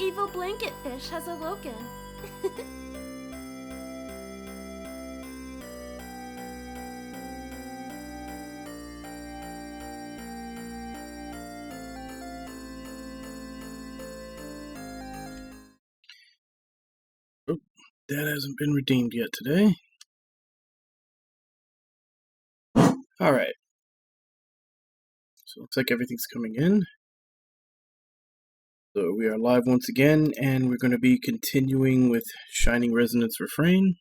evil blanket fish has awoken. Oh, that hasn't been redeemed yet today. Alright. So it looks like everything's coming in. So we are live once again, and we're going to be continuing with Shining Resonance Refrain.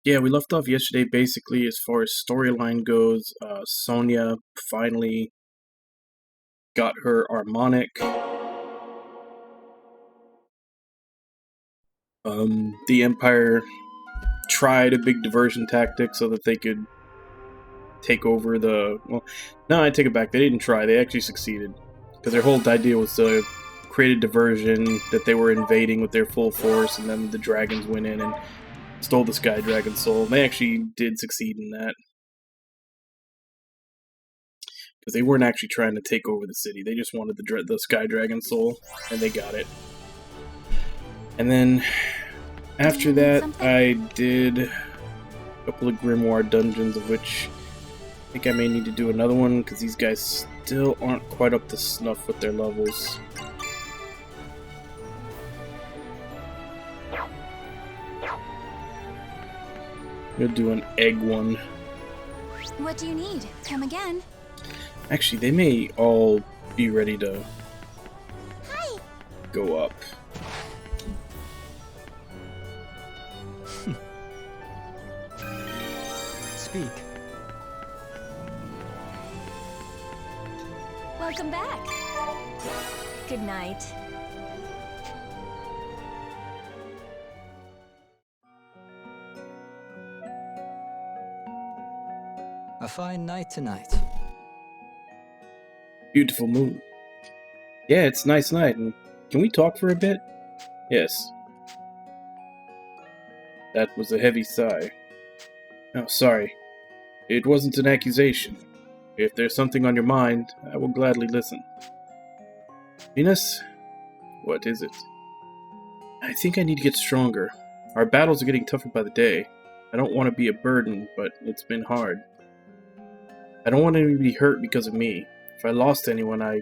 Yeah, we left off yesterday basically as far as storyline goes. Sonia finally got her harmonic. The Empire tried a big diversion tactic so that they could take over the... Well, no, I take it back. They didn't try. They actually succeeded. Because their whole idea was to create a diversion that they were invading with their full force, and then the dragons went in and stole the Sky Dragon soul. They actually did succeed in that. Because they weren't actually trying to take over the city. They just wanted the Sky Dragon soul, and they got it. And then, after that, I did a couple of Grimoire dungeons, of which I think I may need to do another one, because these guys still aren't quite up to snuff with their levels. I'm gonna do an egg one. What do you need? Come again. Actually, they may all be ready to go up. Speak. Welcome back. Good night. A fine night tonight. Beautiful moon. Yeah, it's a nice night. And can we talk for a bit? Yes. That was a heavy sigh. Oh, sorry. It wasn't an accusation. If there's something on your mind, I will gladly listen. Venus? What is it? I think I need to get stronger. Our battles are getting tougher by the day. I don't want to be a burden, but it's been hard. I don't want anyone to be hurt because of me. If I lost anyone, I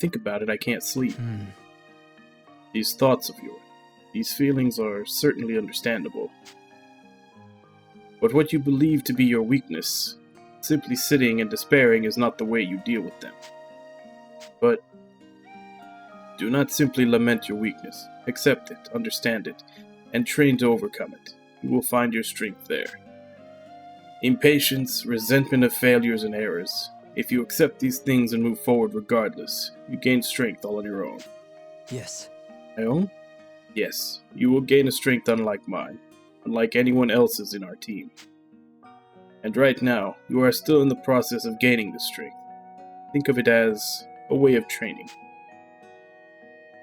think about it, I can't sleep. These thoughts of yours, these feelings are certainly understandable. But what you believe to be your weakness, simply sitting and despairing is not the way you deal with them. But do not simply lament your weakness. Accept it, understand it, and train to overcome it. You will find your strength there. Impatience, resentment of failures and errors. If you accept these things and move forward regardless, you gain strength all on your own. Yes. My own? Yes, you will gain a strength unlike mine, unlike anyone else's in our team. And right now, you are still in the process of gaining this strength. Think of it as a way of training.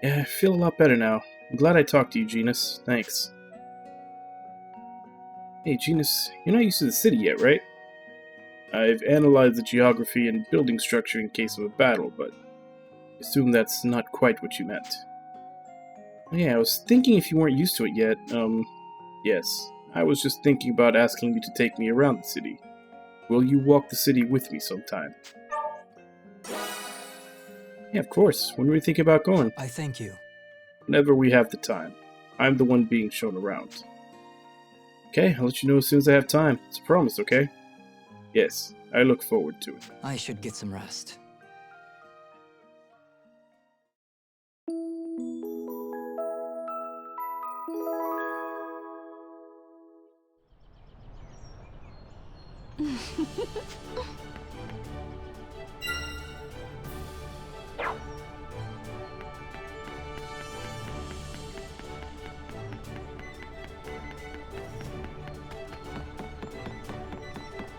Yeah, I feel a lot better now. I'm glad I talked to you, Genus. Thanks. Hey, Genus, you're not used to the city yet, right? I've analyzed the geography and building structure in case of a battle, but I assume that's not quite what you meant. Yeah, I was thinking if you weren't used to it yet, yes. I was just thinking about asking you to take me around the city. Will you walk the city with me sometime? Yeah, of course. When were you thinking about going? I thank you. Whenever we have the time. I'm the one being shown around. Okay, I'll let you know as soon as I have time. It's a promise, okay? Yes, I look forward to it. I should get some rest.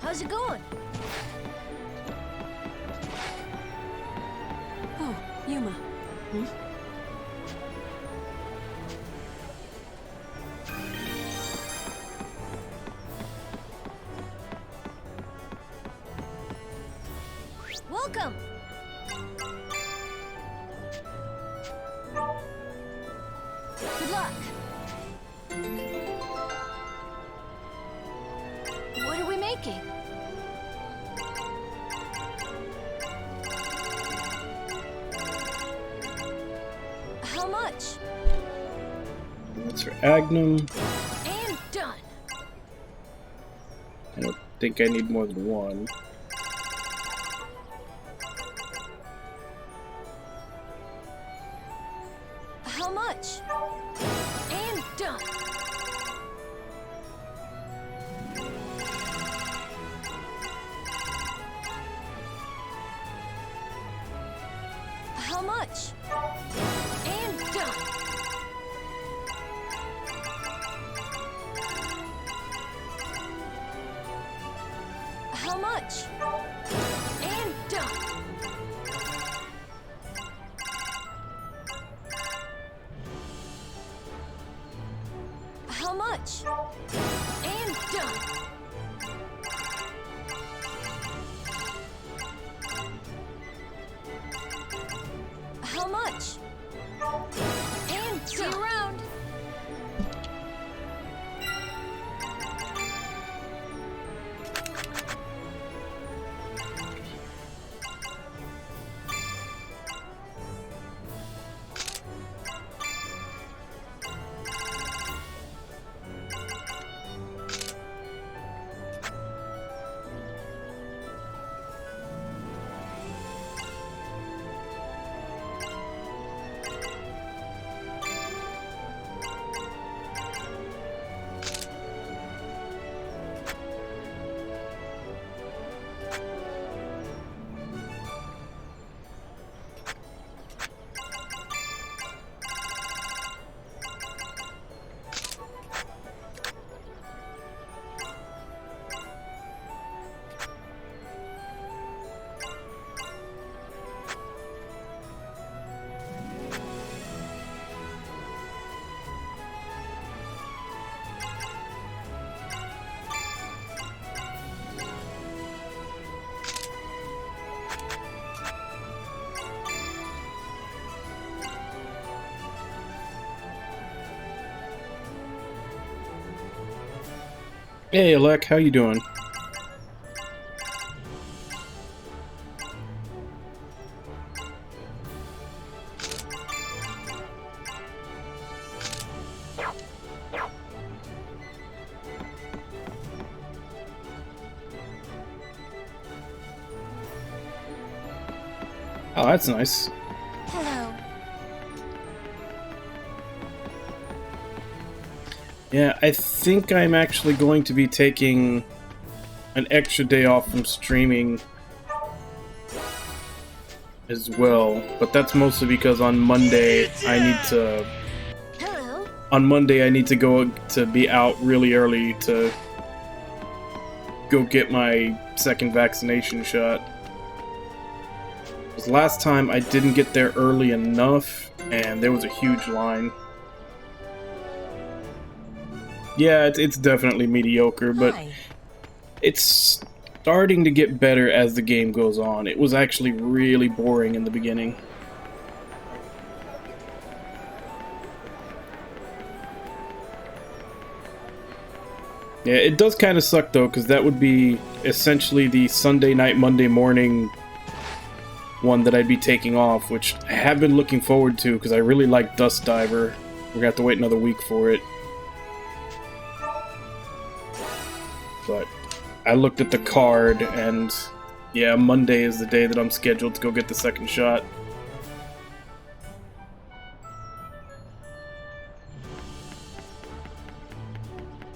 How's it going? Oh, Yuma. Welcome! Good luck! What are we making? How much? That's for Agnum. And done! I don't think I need more than one. How much? And done! How much? And done! How much? And done! How much? And done! How much? And see you around! Hey, Alec, how you doing? Oh, that's nice. Hello. Yeah, I think I'm actually going to be taking an extra day off from streaming as well, but that's mostly because on Monday I need to go to be out really early to go get my second vaccination shot. 'Cause last time I didn't get there early enough and there was a huge line. Yeah, it's definitely mediocre, but Hi. it's starting to get better as the game goes on. It was actually really boring in the beginning. Yeah, it does kind of suck though, because that would be essentially the Sunday night, Monday morning one that I'd be taking off, which I have been looking forward to because I really like Dust Diver. We're gonna have to wait another week for it. But I looked at the card, and yeah, Monday is the day that I'm scheduled to go get the second shot.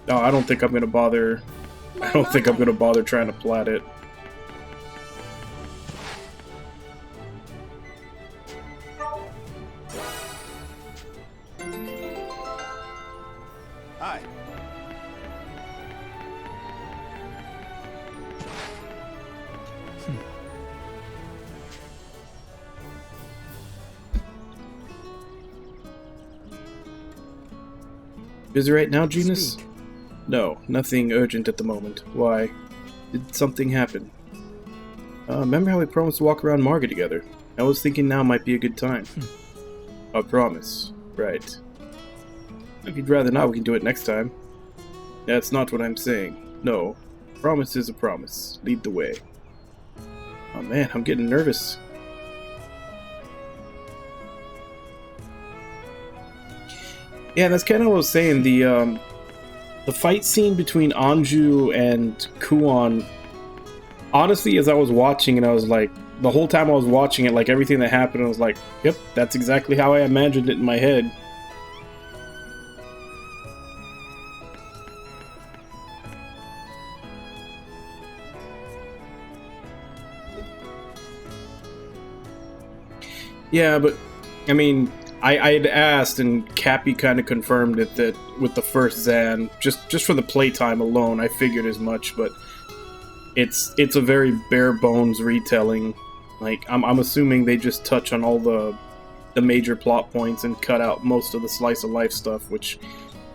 No, I don't think I'm gonna bother. I don't think I'm gonna bother trying to plat it. Hi. Busy right now, Genus? Speak. No, nothing urgent at the moment. Why? Did something happen? Remember how we promised to walk around Marga together? I was thinking now might be a good time. A promise. Right. If you'd rather not, we can do it next time. That's not what I'm saying. No. Promise is a promise. Lead the way. Oh man, I'm getting nervous. Yeah, that's kind of what I was saying. The fight scene between Anju and Kuon, honestly, as I was watching it, I was like, the whole time I was watching it, like everything that happened, I was like, yep, that's exactly how I imagined it in my head. Yeah, but I mean, I had asked, and Cappy kind of confirmed it that with the first Zan, just for the playtime alone, I figured as much. But it's a very bare bones retelling. Like I'm assuming they just touch on all the major plot points and cut out most of the slice of life stuff, which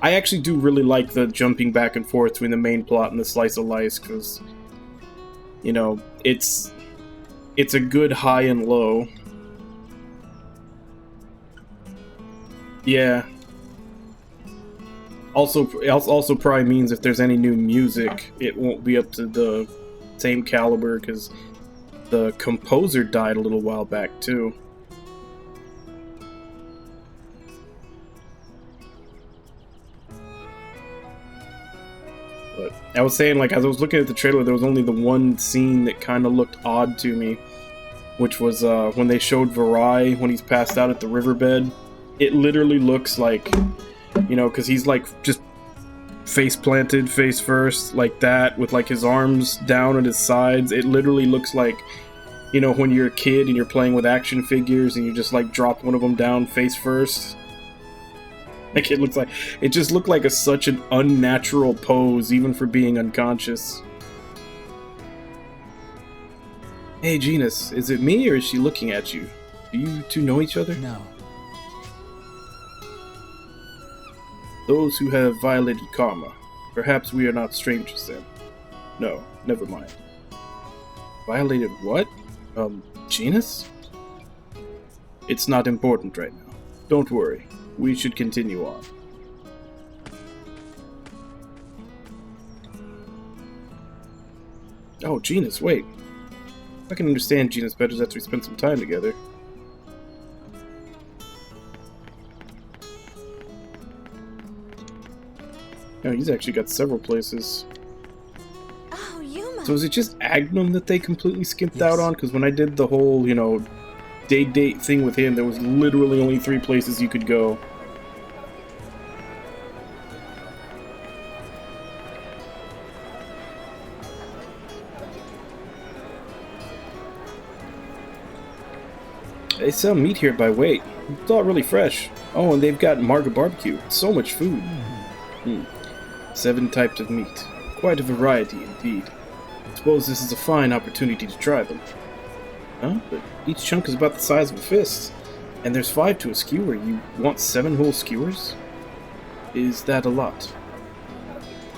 I actually do really like the jumping back and forth between the main plot and the slice of life, because you know it's a good high and low. Yeah. Also probably means if there's any new music, it won't be up to the same caliber, because the composer died a little while back too. But I was saying, like, as I was looking at the trailer, there was only the one scene that kind of looked odd to me, which was when they showed Virai when he's passed out at the riverbed. It literally looks like, you know, because he's like just face planted, face first, like that, with like his arms down at his sides. It literally looks like, you know, when you're a kid and you're playing with action figures and you just like drop one of them down face first. Like it just looked like such an unnatural pose, even for being unconscious. Hey Genus, is it me or is she looking at you? Do you two know each other? No. Those who have violated karma. Perhaps we are not strangers then. No, never mind. Violated what? Genus? It's not important right now. Don't worry. We should continue on. Oh, Genus, wait. I can understand Genus better after we spend some time together. Oh, he's actually got several places. Oh, Yuma. So is it just Agnum that they completely skimped Yes. out on? Because when I did the whole, you know, date thing with him, there was literally only 3 places you could go. They sell meat here by weight. It's all really fresh. Oh, and they've got Marga Barbecue. So much food. 7 types of meat. Quite a variety indeed. Suppose this is a fine opportunity to try them. Huh? But each chunk is about the size of a fist. And there's 5 to a skewer. You want 7 whole skewers? Is that a lot?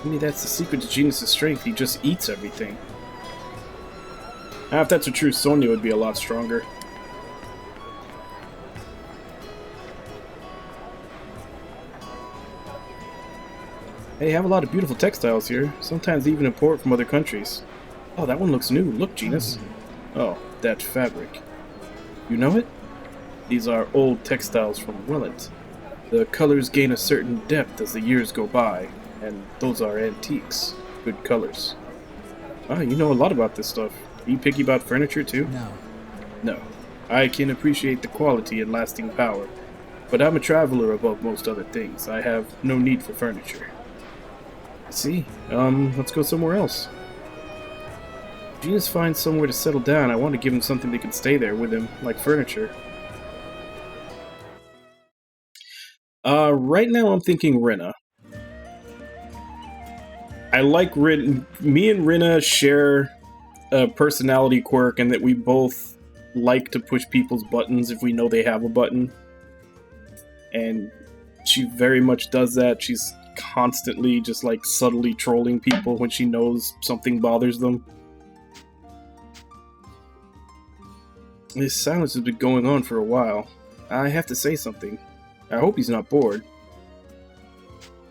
Maybe that's the secret to Genus' strength. He just eats everything. If that's true, Sonya would be a lot stronger. They have a lot of beautiful textiles here. Sometimes they even import from other countries. Oh, that one looks new. Look, Genus. Oh, that fabric. You know it? These are old textiles from Welland. The colors gain a certain depth as the years go by, and those are antiques. Good colors. Ah, you know a lot about this stuff. Are you picky about furniture too? No. No. I can appreciate the quality and lasting power, but I'm a traveler above most other things. I have no need for furniture. See, let's go somewhere else. If Genus finds somewhere to settle down, I want to give him something that can stay there with him, like furniture. Right now I'm thinking Rinna. I like Rinna. Me and Rinna share a personality quirk in that we both like to push people's buttons if we know they have a button. And she very much does that. She's constantly just like subtly trolling people when she knows something bothers them. This silence has been going on for a while. I have to say something. I hope he's not bored.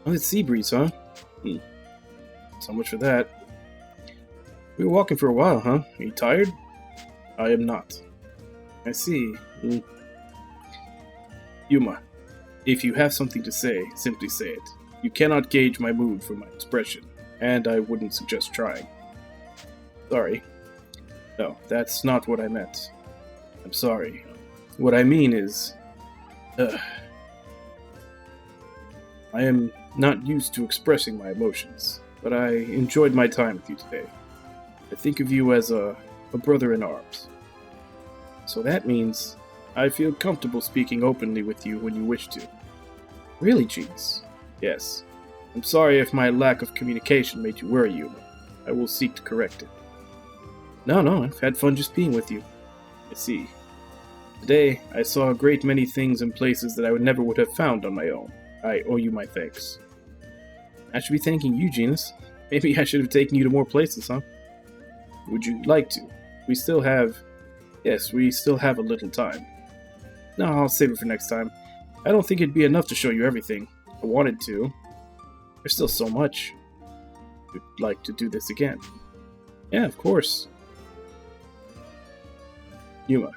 Oh, it's sea breeze, huh? So much for that. We were walking for a while, huh? Are you tired? I am not. I see. Yuma, if you have something to say, simply say it. You cannot gauge my mood from my expression, and I wouldn't suggest trying. Sorry. No, that's not what I meant. I'm sorry. What I mean is... I am not used to expressing my emotions, but I enjoyed my time with you today. I think of you as a brother in arms. So that means I feel comfortable speaking openly with you when you wish to. Really, Jeans? Yes. I'm sorry if my lack of communication made you worry, Yuma. I will seek to correct it. No, I've had fun just being with you. I see. Today, I saw a great many things and places that I never would have found on my own. I owe you my thanks. I should be thanking you, Genus. Maybe I should have taken you to more places, huh? Would you like to? We still have a little time. No, I'll save it for next time. I don't think it'd be enough to show you everything. I wanted to. There's still so much. Would like to do this again. Yeah, of course. Yuma,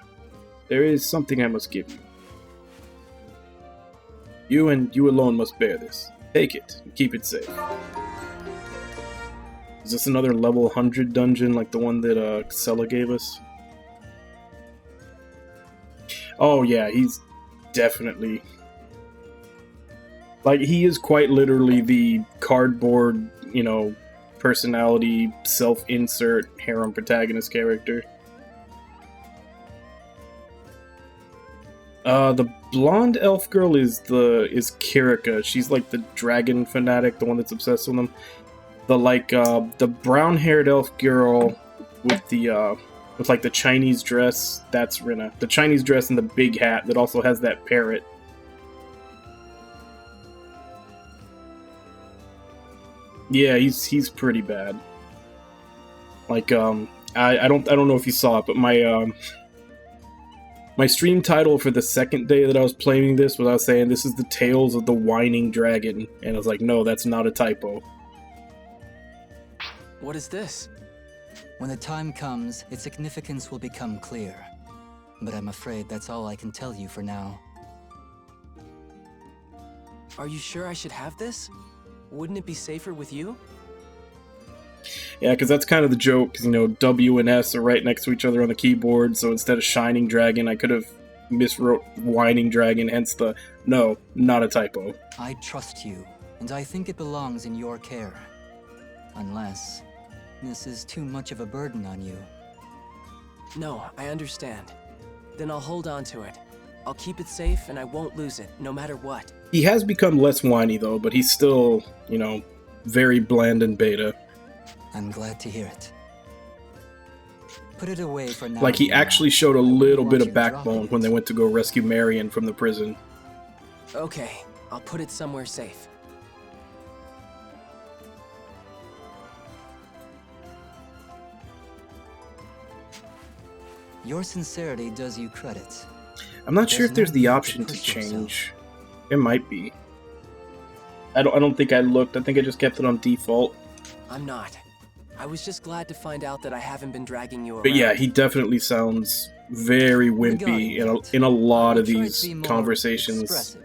there is something I must give you. You and you alone must bear this. Take it and keep it safe. Is this another level 100 dungeon like the one that Xella gave us? Oh yeah, he's definitely... Like, he is quite literally the cardboard, personality, self-insert harem protagonist character. The blonde elf girl is Kirika. She's like the dragon fanatic, the one that's obsessed with them. The brown-haired elf girl with the Chinese dress, that's Rina. The Chinese dress and the big hat that also has that parrot. Yeah, he's pretty bad. I don't know if you saw it, but my stream title for the second day that I was playing this was I was saying this is the Tales of the Whining Dragon, and I was like, no, that's not a typo. What is this? When the time comes, its significance will become clear. But I'm afraid that's all I can tell you for now. Are you sure I should have this? Wouldn't it be safer with you? Yeah, because that's kind of the joke, because, W and S are right next to each other on the keyboard, so instead of Shining Dragon, I could have miswrote Whining Dragon, hence the, no, not a typo. I trust you, and I think it belongs in your care. Unless this is too much of a burden on you. No, I understand. Then I'll hold on to it. I'll keep it safe, and I won't lose it, no matter what. He has become less whiny, though, but he's still, very bland and beta. I'm glad to hear it. Put it away for now. Like, he actually showed a little bit of backbone when they went to go rescue Marion from the prison. Okay, I'll put it somewhere safe. Your sincerity does you credit. I'm not sure if there's the option to change. There might be. I don't think I looked. I think I just kept it on default. I'm not. I was just glad to find out that I haven't been dragging you around. But yeah, he definitely sounds very wimpy in a lot of these conversations.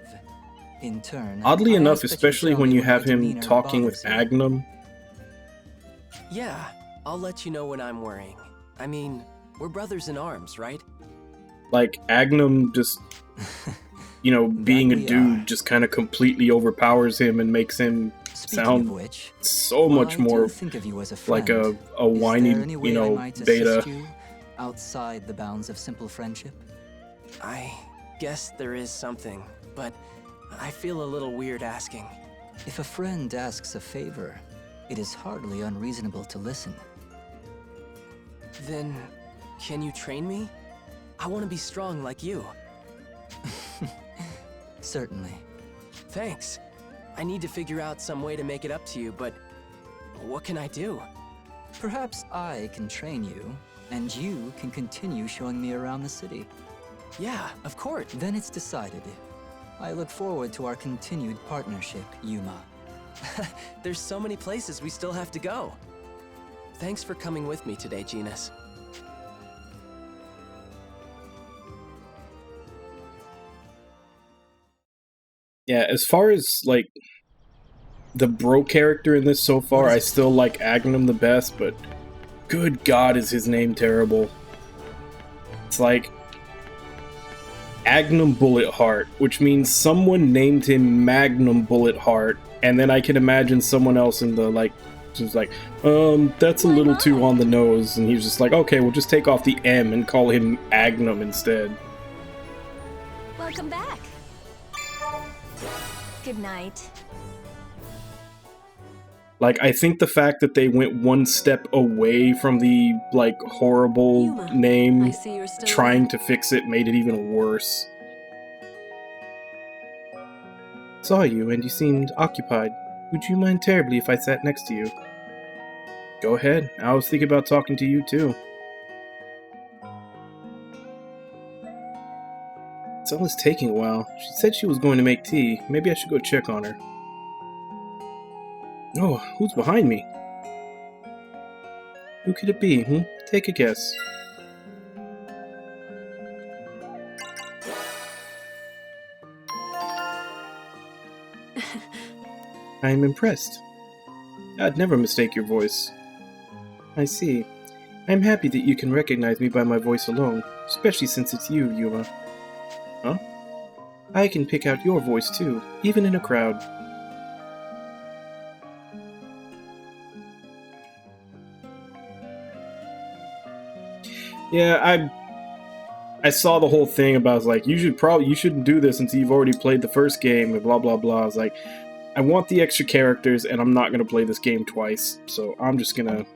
In turn, oddly enough, especially when you have him talking with Agnum. Yeah, I'll let you know when I'm worrying. I mean, we're brothers in arms, right? Like, Agnum just, being a dude just kind of completely overpowers him and makes him sound so much more like a whiny, beta. Outside the bounds of simple friendship? I guess there is something, but I feel a little weird asking. If a friend asks a favor, it is hardly unreasonable to listen. Then, can you train me? I want to be strong like you. Certainly. Thanks. I need to figure out some way to make it up to you, but what can I do? Perhaps I can train you, and you can continue showing me around the city. Yeah, of course. Then it's decided. I look forward to our continued partnership, Yuma. There's so many places we still have to go. Thanks for coming with me today, Genus. Yeah, as far as, like, the bro character in this so far, I still like Agnum the best, but good God is his name terrible. It's like Agnum Bullet Heart, which means someone named him Magnum Bullet Heart, and then I can imagine someone else in the, like, just like, that's a little too on the nose, and he's just like, okay, we'll just take off the M and call him Agnum instead. Welcome back. Good night. Like, I think the fact that they went one step away from the, like, horrible Yuma, name, I see you're still trying there. to fix it made it even worse. Saw you, and you seemed occupied. Would you mind terribly if I sat next to you? Go ahead. I was thinking about talking to you, too. Stella's taking a while. She said she was going to make tea. Maybe I should go check on her. Oh, who's behind me? Who could it be, Take a guess. I am impressed. I'd never mistake your voice. I see. I am happy that you can recognize me by my voice alone, especially since it's you, Yuma. Huh? I can pick out your voice too, even in a crowd. Yeah, I saw the whole thing about, like, you shouldn't do this until you've already played the first game and blah blah blah. I was like, I want the extra characters and I'm not gonna play this game twice, so I'm just gonna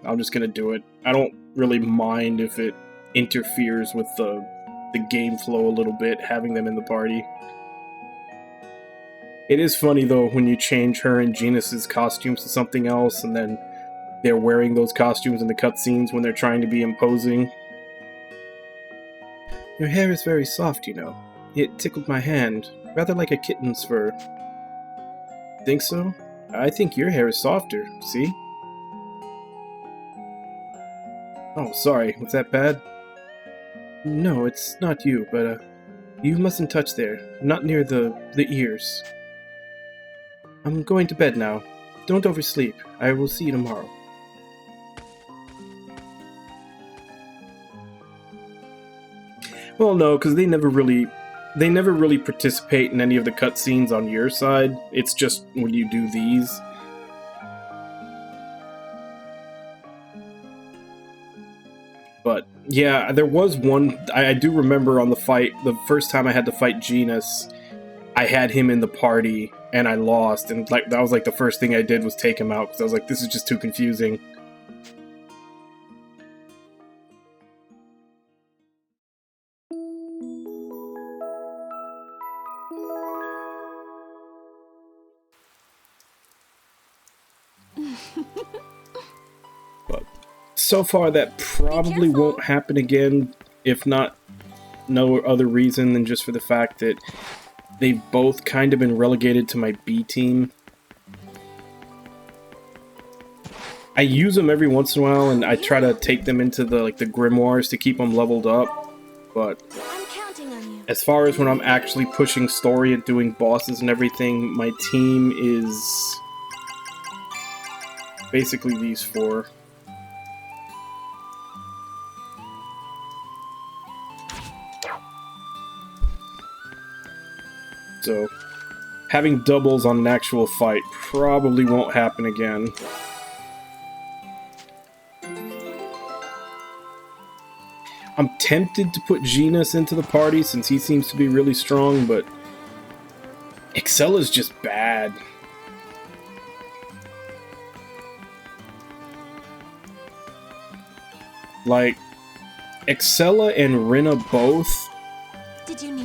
do it. I don't really mind if it interferes with the game flow a little bit, having them in the party. It is funny though when you change her and Genus's costumes to something else and then they're wearing those costumes in the cutscenes when they're trying to be imposing. Your hair is very soft, you know. It tickled my hand, rather like a kitten's fur. Think so? I think your hair is softer, see? Oh, sorry, was that bad? No, it's not you, but, you mustn't touch there. Not near the ears. I'm going to bed now. Don't oversleep. I will see you tomorrow. Well, no, because they never really participate in any of the cutscenes on your side. It's just when you do these. But yeah, there was one. I do remember on the first time I had to fight Genus, I had him in the party and I lost, and like that was like the first thing I did was take him out because I was like, this is just too confusing. But so far that probably won't happen again, if not no other reason than just for the fact that they've both kind of been relegated to my B team. I use them every once in a while and I try to take them into the grimoires to keep them leveled up, but as far as when I'm actually pushing story and doing bosses and everything, my team is basically these four. So, having doubles on an actual fight probably won't happen again. I'm tempted to put Genus into the party since he seems to be really strong, but Excella's just bad. Like, Excella and Rina both,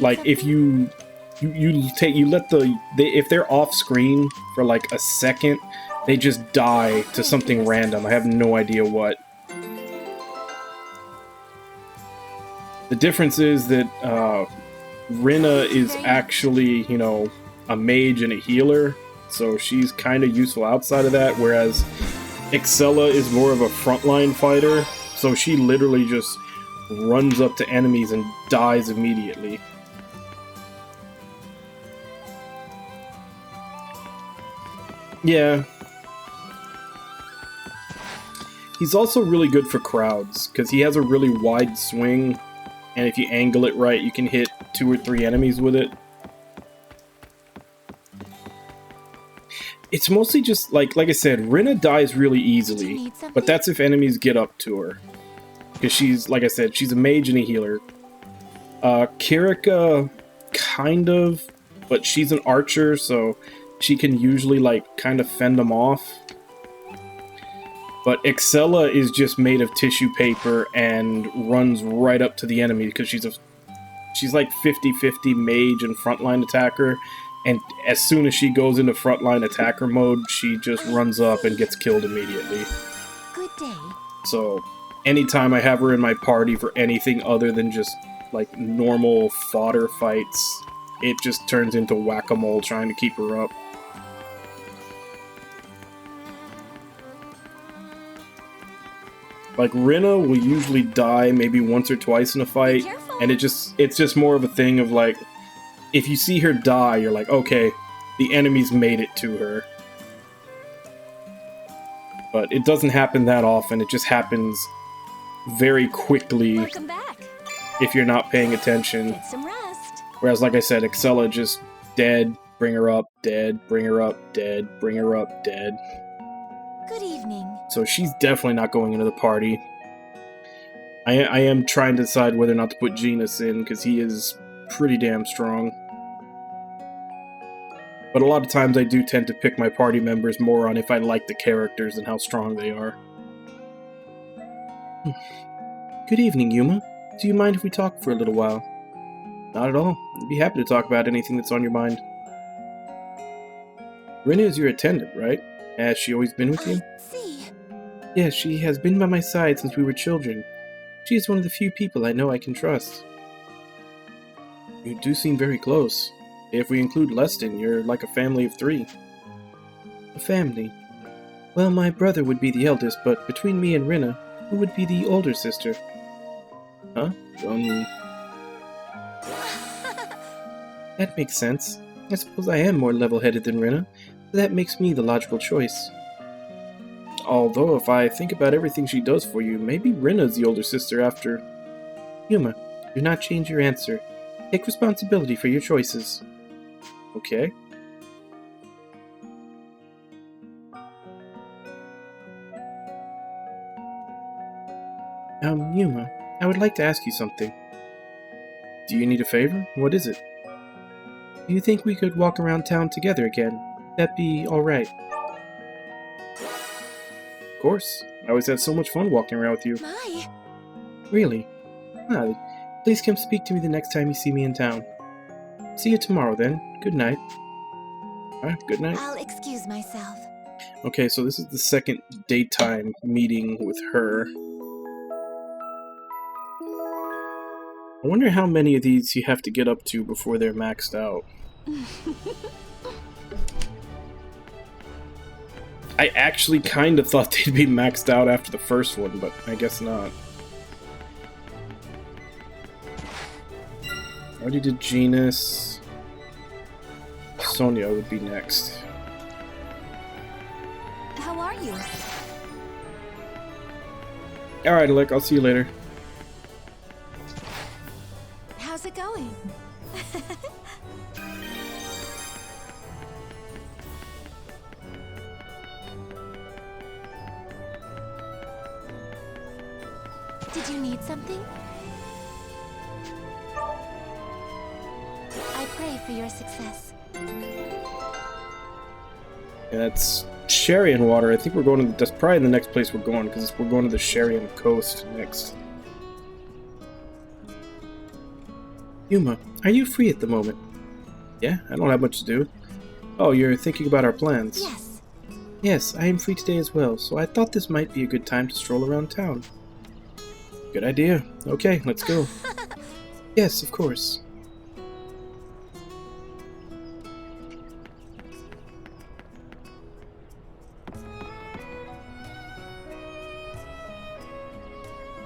like, if you let if they're off screen for like a second, they just die to something random. I have no idea what. The difference is that Rinna is actually, you know, a mage and a healer, so she's kind of useful outside of that, whereas Excella is more of a frontline fighter, so she literally just runs up to enemies and dies immediately. Yeah. He's also really good for crowds, because he has a really wide swing, and if you angle it right, you can hit 2 or 3 enemies with it. It's mostly just, like I said, Rinna dies really easily, but that's if enemies get up to her. Because she's, like I said, she's a mage and a healer. Kirika, kind of, but she's an archer, so she can usually, like, kind of fend them off. But Excella is just made of tissue paper and runs right up to the enemy because she's like 50-50 mage and frontline attacker, and as soon as she goes into frontline attacker mode, she just runs up and gets killed immediately. Good day. So anytime I have her in my party for anything other than just like normal fodder fights, it just turns into whack-a-mole trying to keep her up. Like, Rinna will usually die maybe once or twice in a fight, and it's just more of a thing of, like, if you see her die, you're like, okay, the enemy's made it to her. But it doesn't happen that often, it just happens very quickly. Welcome back. If you're not paying attention. Get some rest. Whereas, like I said, Excella just dead, bring her up, dead, bring her up, dead, bring her up, dead. Good evening. So she's definitely not going into the party. I am trying to decide whether or not to put Genus in, because he is pretty damn strong. But a lot of times I do tend to pick my party members more on if I like the characters and how strong they are. Good evening, Yuma. Do you mind if we talk for a little while? Not at all. I'd be happy to talk about anything that's on your mind. Rinna is your attendant, right? Has she always been with you? See. Yes, she has been by my side since we were children. She is one of the few people I know I can trust. You do seem very close. If we include Leston, you're like a family of 3. A family? Well, my brother would be the eldest, but between me and Rinna, who would be the older sister? Huh? That makes sense. I suppose I am more level-headed than Rinna, so that makes me the logical choice. Although, if I think about everything she does for you, maybe Rinna's the older sister after... Yuma, do not change your answer. Take responsibility for your choices. Okay. Yuma, I would like to ask you something. Do you need a favor? What is it? Do you think we could walk around town together again? That'd be alright. Of course. I always have so much fun walking around with you. My. Really? Ah, please come speak to me the next time you see me in town. See you tomorrow then. Good night. Alright, good night. I'll excuse myself. Okay, so this is the second daytime meeting with her. I wonder how many of these you have to get up to before they're maxed out. I actually kind of thought they'd be maxed out after the first one, but I guess not. Already did Genus. Sonia would be next. How are you? Alright, Alec, I'll see you later. How's it going? Did you need something? I pray for your success. Yeah, that's Sharian water. I think we're going to... That's probably the next place we're going, because we're going to the Sharian coast next. Yuma, are you free at the moment? Yeah, I don't have much to do. Oh, you're thinking about our plans? Yes. Yes, I am free today as well, so I thought this might be a good time to stroll around town. Good idea. Okay, let's go. Yes, of course.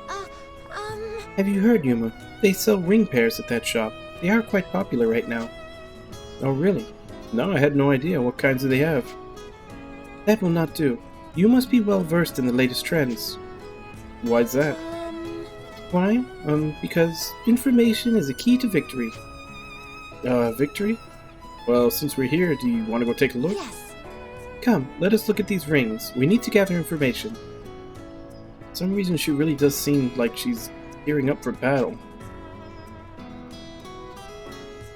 Uh, um... Have you heard, Yuma? They sell ring pairs at that shop. They are quite popular right now. Oh, really? No, I had no idea. What kinds do they have? That will not do. You must be well versed in the latest trends. Why's that? Why? Because information is a key to victory. Victory? Well, since we're here, do you want to go take a look? Yes. Come, let us look at these rings. We need to gather information. For some reason, she really does seem like she's gearing up for battle.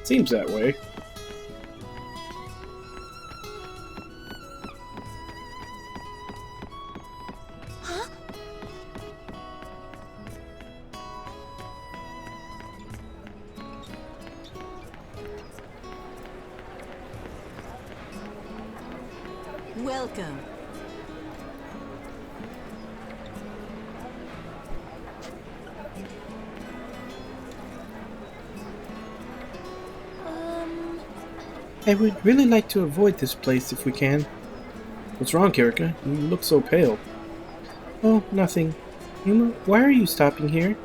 Seems that way. Huh? Welcome. I would really like to avoid this place if we can. What's wrong, Kirika? You look so pale. Oh, nothing. Yuma, why are you stopping here?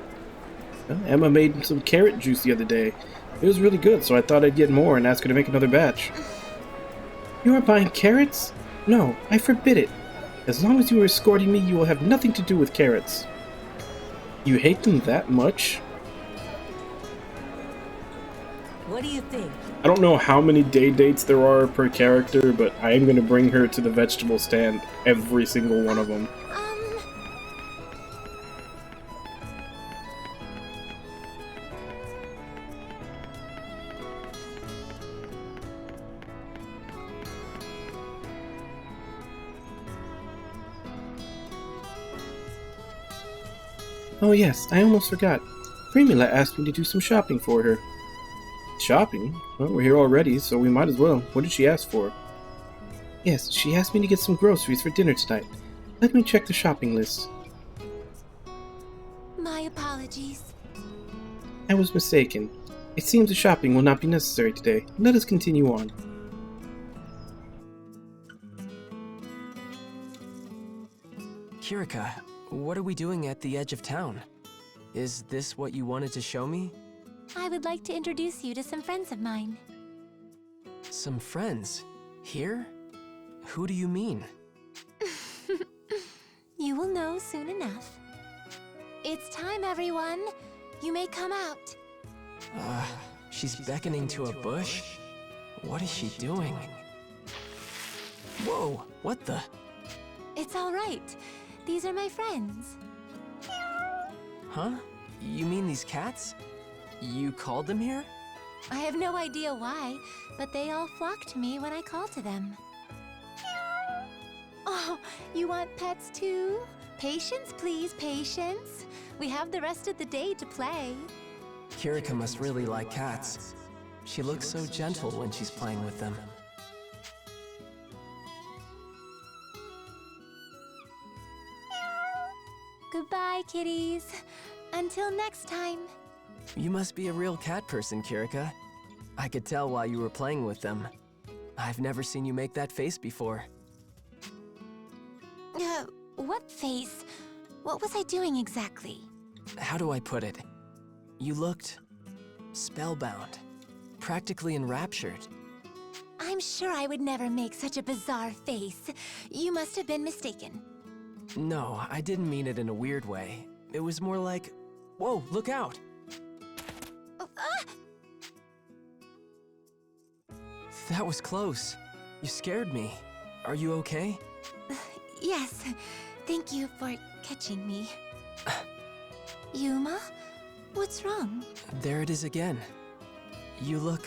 Emma made some carrot juice the other day. It was really good, so I thought I'd get more and ask her to make another batch. You are buying carrots? No, I forbid it. As long as you are escorting me, you will have nothing to do with carrots. You hate them that much? What do you think? I don't know how many day dates there are per character, but I am going to bring her to the vegetable stand, every single one of them. Oh yes, I almost forgot. Primula asked me to do some shopping for her. Shopping? Well, we're here already, so we might as well. What did she ask for? Yes, she asked me to get some groceries for dinner tonight. Let me check the shopping list. My apologies. I was mistaken. It seems the shopping will not be necessary today. Let us continue on. Kirika, what are we doing at the edge of town? Is this what you wanted to show me? I would like to introduce you to some friends of mine. Some friends? Here? Who do you mean? You will know soon enough. It's time, everyone. You may come out. She's beckoning to a bush? What is she doing? Whoa, what the? It's all right. These are my friends. Huh? You mean these cats? You called them here? I have no idea why, but they all flock to me when I call to them. Oh, you want pets too? Patience, please, patience. We have the rest of the day to play. Kirika must really like cats. She looks so gentle when she's playing with them. Goodbye, kitties. Until next time. You must be a real cat person, Kirika. I could tell while you were playing with them. I've never seen you make that face before. What face? What was I doing exactly? How do I put it? You looked spellbound, practically enraptured. I'm sure I would never make such a bizarre face. You must have been mistaken. No, I didn't mean it in a weird way. It was more like, whoa, look out! That was close. You scared me. Are you okay? Yes, thank you for catching me. Yuma? What's wrong? There it is again. You look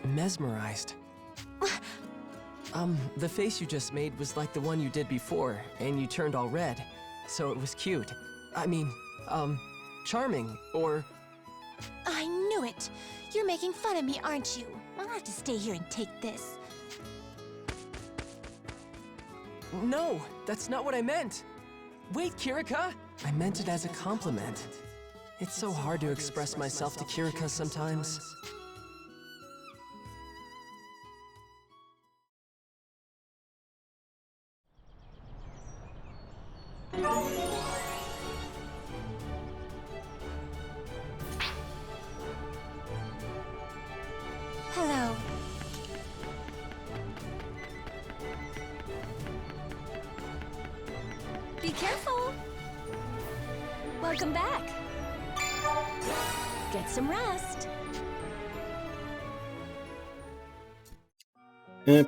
mesmerized. The face you just made was like the one you did before, and you turned all red, so it was cute. I mean, charming, or... I knew it! You're making fun of me, aren't you? I'll have to stay here and take this. No, that's not what I meant! Wait, Kirika! I meant it as a compliment. It's so hard to express myself to Kirika sometimes. Hello. Be careful. Welcome back. Get some rest.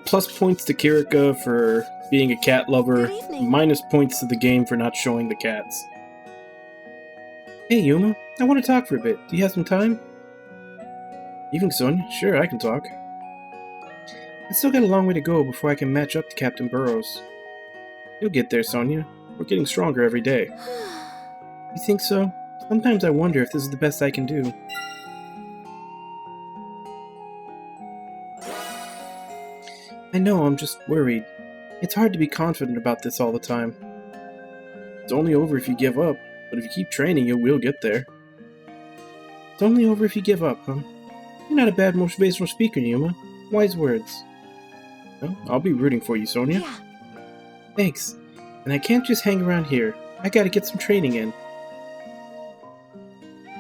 Plus points to Kirika for being a cat lover. Good evening. Minus points to the game for not showing the cats. Hey Yuma, I want to talk for a bit. Do you have some time? Evening, Sonia. Sure, I can talk. I still got a long way to go before I can match up to Captain Burrows. You'll get there, Sonia. We're getting stronger every day. You think so? Sometimes I wonder if this is the best I can do. I know, I'm just worried. It's hard to be confident about this all the time. It's only over if you give up, but if you keep training, you will get there. It's only over if you give up, huh? You're not a bad motivational speaker, Yuma. Wise words. Well, I'll be rooting for you, Sonia. Yeah. Thanks. And I can't just hang around here. I gotta get some training in.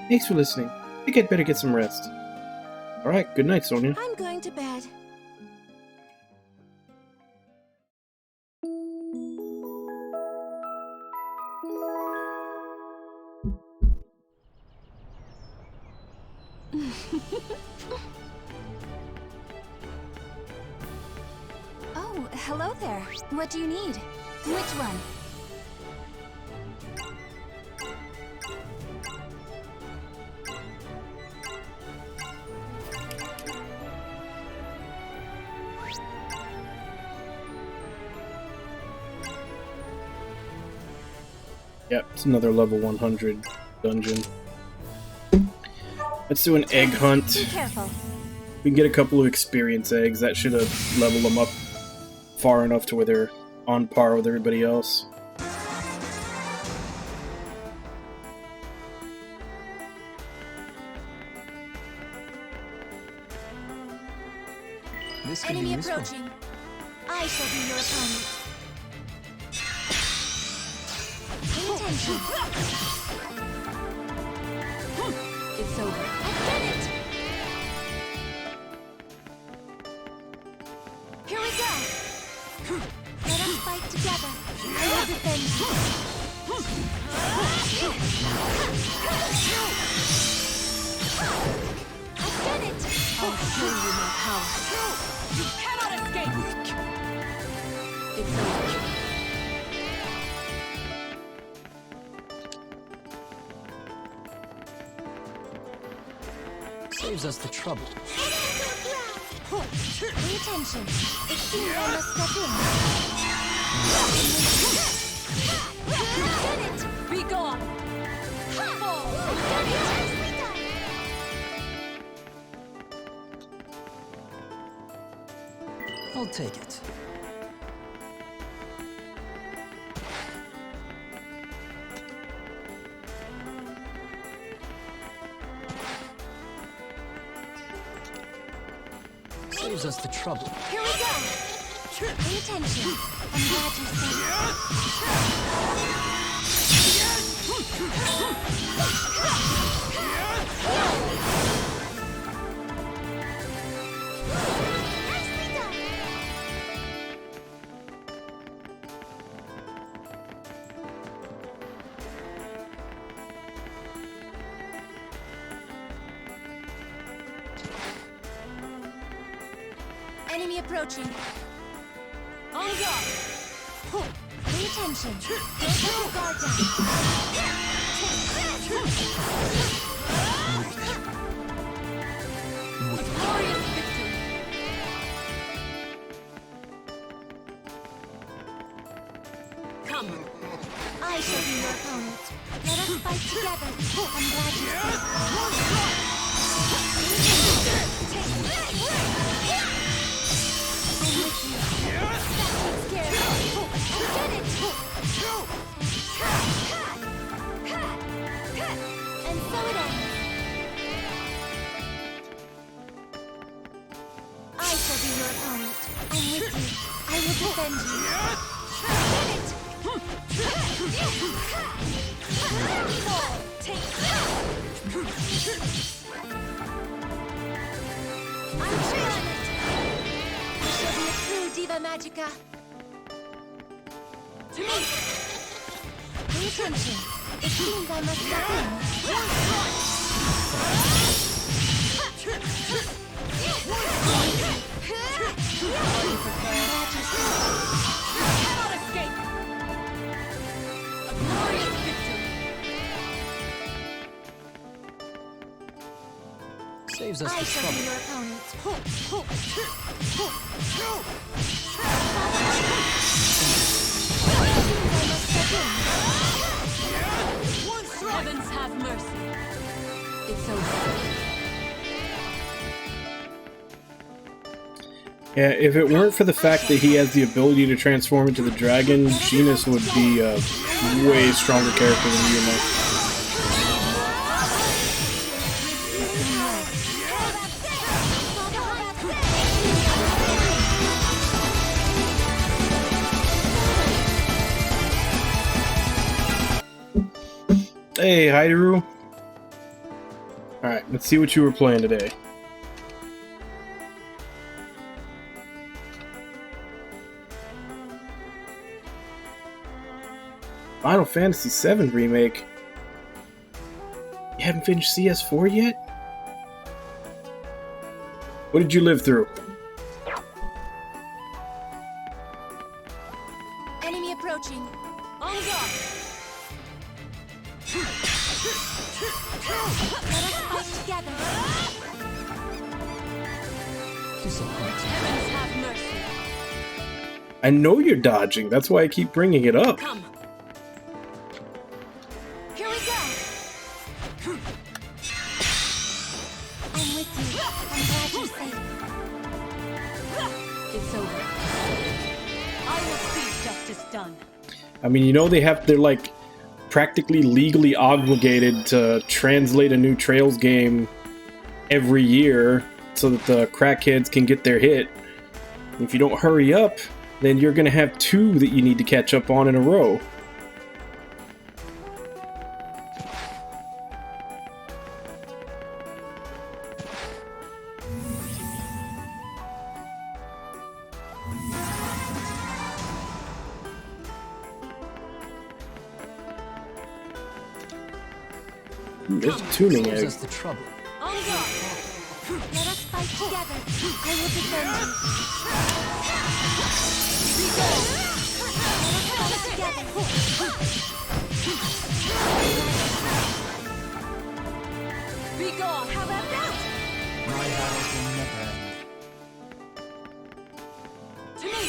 Thanks for listening. I think I'd better get some rest. Alright, good night, Sonia. I'm going to bed. Oh, hello there. What do you need? Which one? Yep, it's another level 100 dungeon. Let's do an egg hunt. Be careful. We can get a couple of experience eggs. That should have leveled them up far enough to where they're on par with everybody else. This could be Enemy useful. approaching. I shall be your opponent. Pay attention. It's over. I've done it! Here we go! Let us fight together. I will defend you. I've done it! I'll show you my power. You cannot escape! It's over. Saves us the trouble. Pay attention. It seems I must step in. I've done it! Be gone. I've done it! I'll take it. Saves us the trouble. Here we go! Pay attention. I'm glad you said Nicely done! Enemy approaching. On guard. Pay attention. Don't let your guard Glorious victory. Come. I shall be your opponent. Let us fight together. I'm glad you I'm with you. That takes care of it. I did it! And so defend you. Take I'm feeling it. I shall be a true Diva Magica. To me. Pay attention. It seems I must step in. Cannot escape. A glorious victory. Saves us I the shall trouble. be your opponent. Heavens have mercy. It's over. Yeah, if it weren't for the fact that he has the ability to transform into the dragon, Genus would be a way stronger character than Yuma. Hey, Haideru. Alright, let's see what you were playing today. Final Fantasy VII Remake? You haven't finished CS4 yet? What did you live through? Enemy approaching. On guard. Let us fight together. Heavens have mercy. I know you're dodging, that's why I keep bringing it up. Come. Here we go. I'm with you. I'm glad you're safe. It's over. I will see justice done. I mean, you know they're like practically legally obligated to translate a new Trails game every year so that the crackheads can get their hit. If you don't hurry up, then you're gonna have 2 that you need to catch up on in a row. There's a tuning Saves egg. us the trouble. On guard. Let us fight together. I will defend you. Let us fight together. Be gone. How about that? My battles will never end. To me.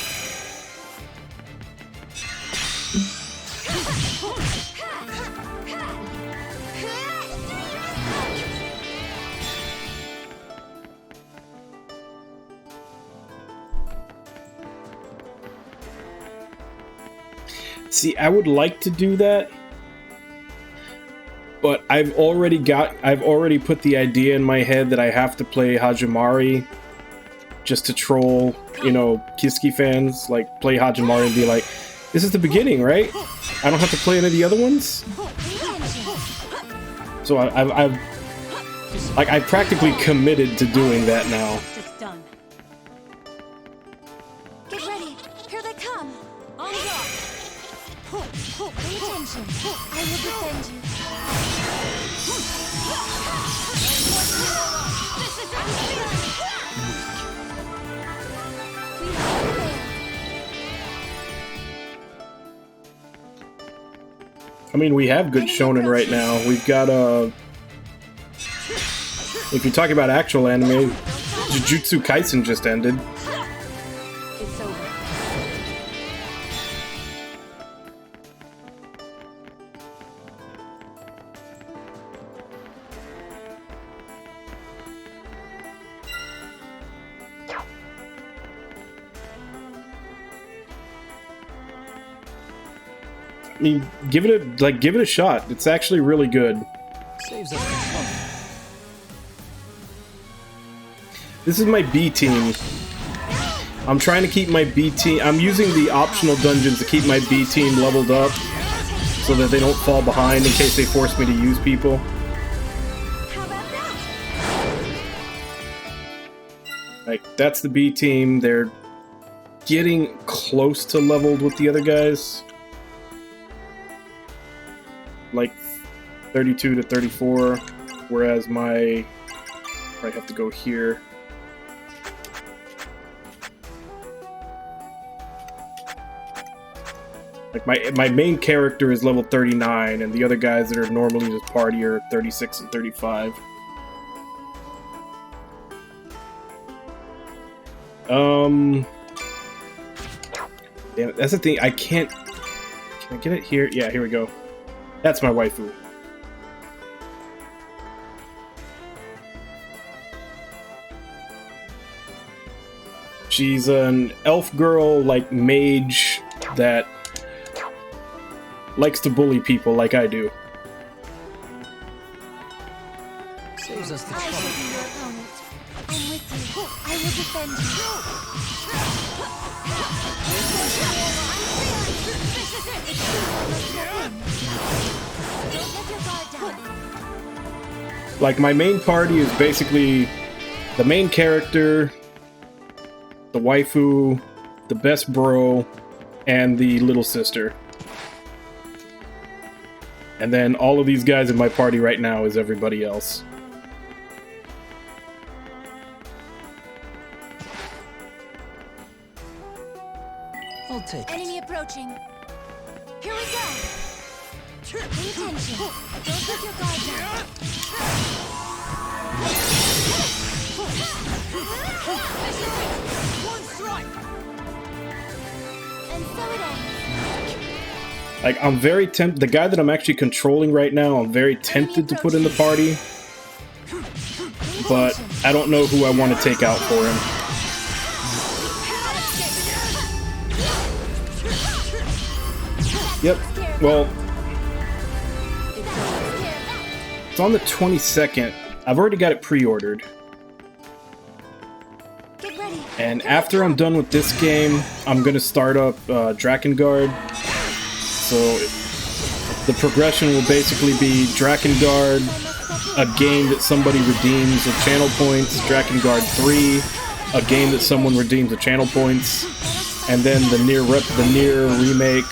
See, I would like to do that, but I've already put the idea in my head that I have to play Hajimari just to troll, you know, Kiski fans. Like, play Hajimari and be like, this is the beginning, right? I don't have to play any of the other ones? So I've practically committed to doing that now. Justice done. Get ready. Here they come. On guard. Pay attention. I will defend you. This is it. We have failed. I mean, we have good shonen right now. We've got if you're talking about actual anime, Jujutsu Kaisen just ended. It's over. I mean, give it a shot. It's actually really good. Saves us the trouble. This is my B team. I'm trying to keep my B team. I'm using the optional dungeons to keep my B team leveled up so that they don't fall behind in case they force me to use people. How about that? Like, that's the B team. They're getting close to leveled with the other guys. Like 32 to 34, whereas I have to go here. Like my main character is level 39, and the other guys that are normally just party are 36 and 35. Damn it, that's the thing. Can I get it here? Yeah, here we go. That's my waifu. She's an elf girl, like, mage that likes to bully people like I do. Saves us the I trouble. shall be your opponent. I'm with you. I will defend you. Don't let your guard down. Like, my main party is basically the main character, the waifu, the best bro, and the little sister. And then all of these guys in my party right now is everybody else. I'll take it. Enemy approaching. Here we go. Pay attention. Don't let your guard down. One strike. And so it ends. Like, I'm very tempted. The guy that I'm actually controlling right now, I'm very tempted to put in the party. But I don't know who I want to take out for him. Yep. Well, it's on the 22nd. I've already got it pre-ordered. Get ready. And after I'm done with this game, I'm going to start up Drakengard. So the progression will basically be Drakengard, a game that somebody redeems with channel points, Drakengard 3, a game that someone redeems with channel points, and then the Nier remake,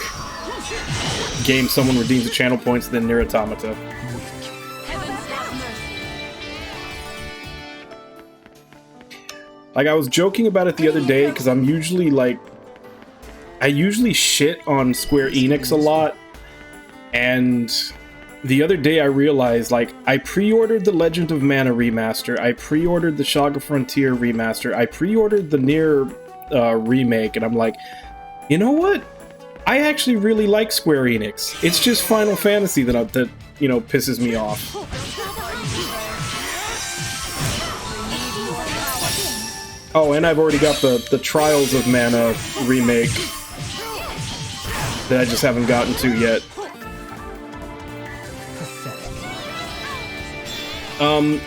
game someone redeems with channel points, then Nier Automata. Like, I was joking about it the other day, because I'm usually, like, I usually shit on Square Enix a lot, and the other day I realized, like, I pre-ordered the Legend of Mana remaster, I pre-ordered the Saga Frontier remaster, I pre-ordered the Nier remake, and I'm like, you know what? I actually really like Square Enix. It's just Final Fantasy that you know, pisses me off. Oh, and I've already got the Trials of Mana remake that I just haven't gotten to yet.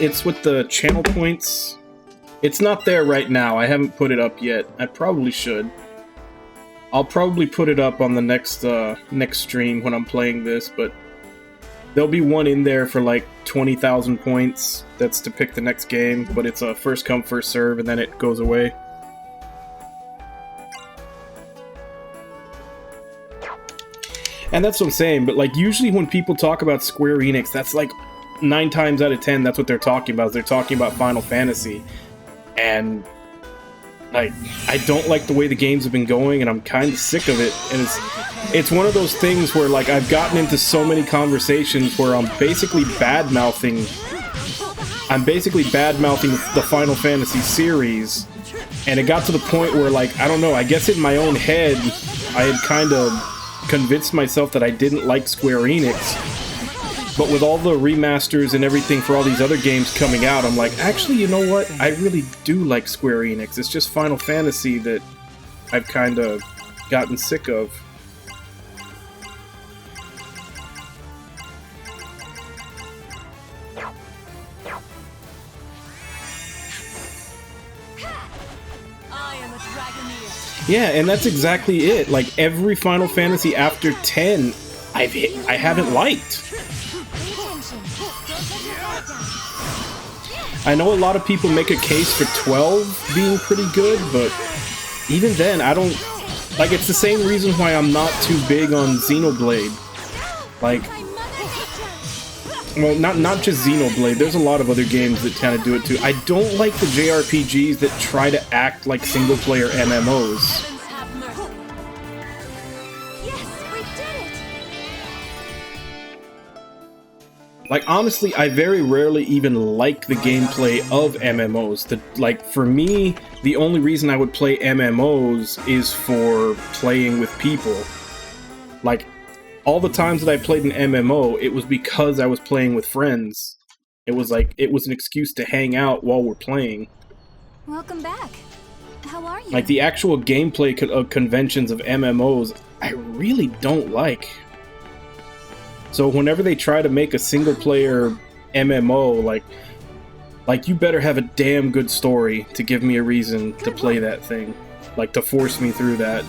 It's with the channel points. It's not there right now. I haven't put it up yet. I probably should. I'll probably put it up on the next stream when I'm playing this, but there'll be one in there for like 20,000 points. That's to pick the next game, but it's a first come, first serve, and then it goes away. And that's what I'm saying, but like usually when people talk about Square Enix, that's like 9 times out of 10, that's what they're talking about. They're talking about Final Fantasy. And like, I don't like the way the games have been going, and I'm kind of sick of it. And it's one of those things where, like, I've gotten into so many conversations where I'm basically bad-mouthing the Final Fantasy series, and it got to the point where, like, I don't know, I guess in my own head, I had kind of convinced myself that I didn't like Square Enix. But with all the remasters and everything for all these other games coming out, I'm like, actually, you know what? I really do like Square Enix. It's just Final Fantasy that I've kind of gotten sick of. I am a Dragoneer. Yeah, and that's exactly it. Like every Final Fantasy after 10, I haven't liked. I know a lot of people make a case for 12 being pretty good, but even then, I don't... Like, it's the same reason why I'm not too big on Xenoblade. Like... Well, not just Xenoblade, there's a lot of other games that kind of do it too. I don't like the JRPGs that try to act like single-player MMOs. Like, honestly, I very rarely even like the gameplay of MMOs. Like, for me, the only reason I would play MMOs is for playing with people. Like, all the times that I played an MMO, it was because I was playing with friends. It was like, it was an excuse to hang out while we're playing. Welcome back. How are you? Like, the actual gameplay conventions of MMOs, I really don't like. So whenever they try to make a single-player MMO, like you better have a damn good story to give me a reason to play that thing. Like, to force me through that.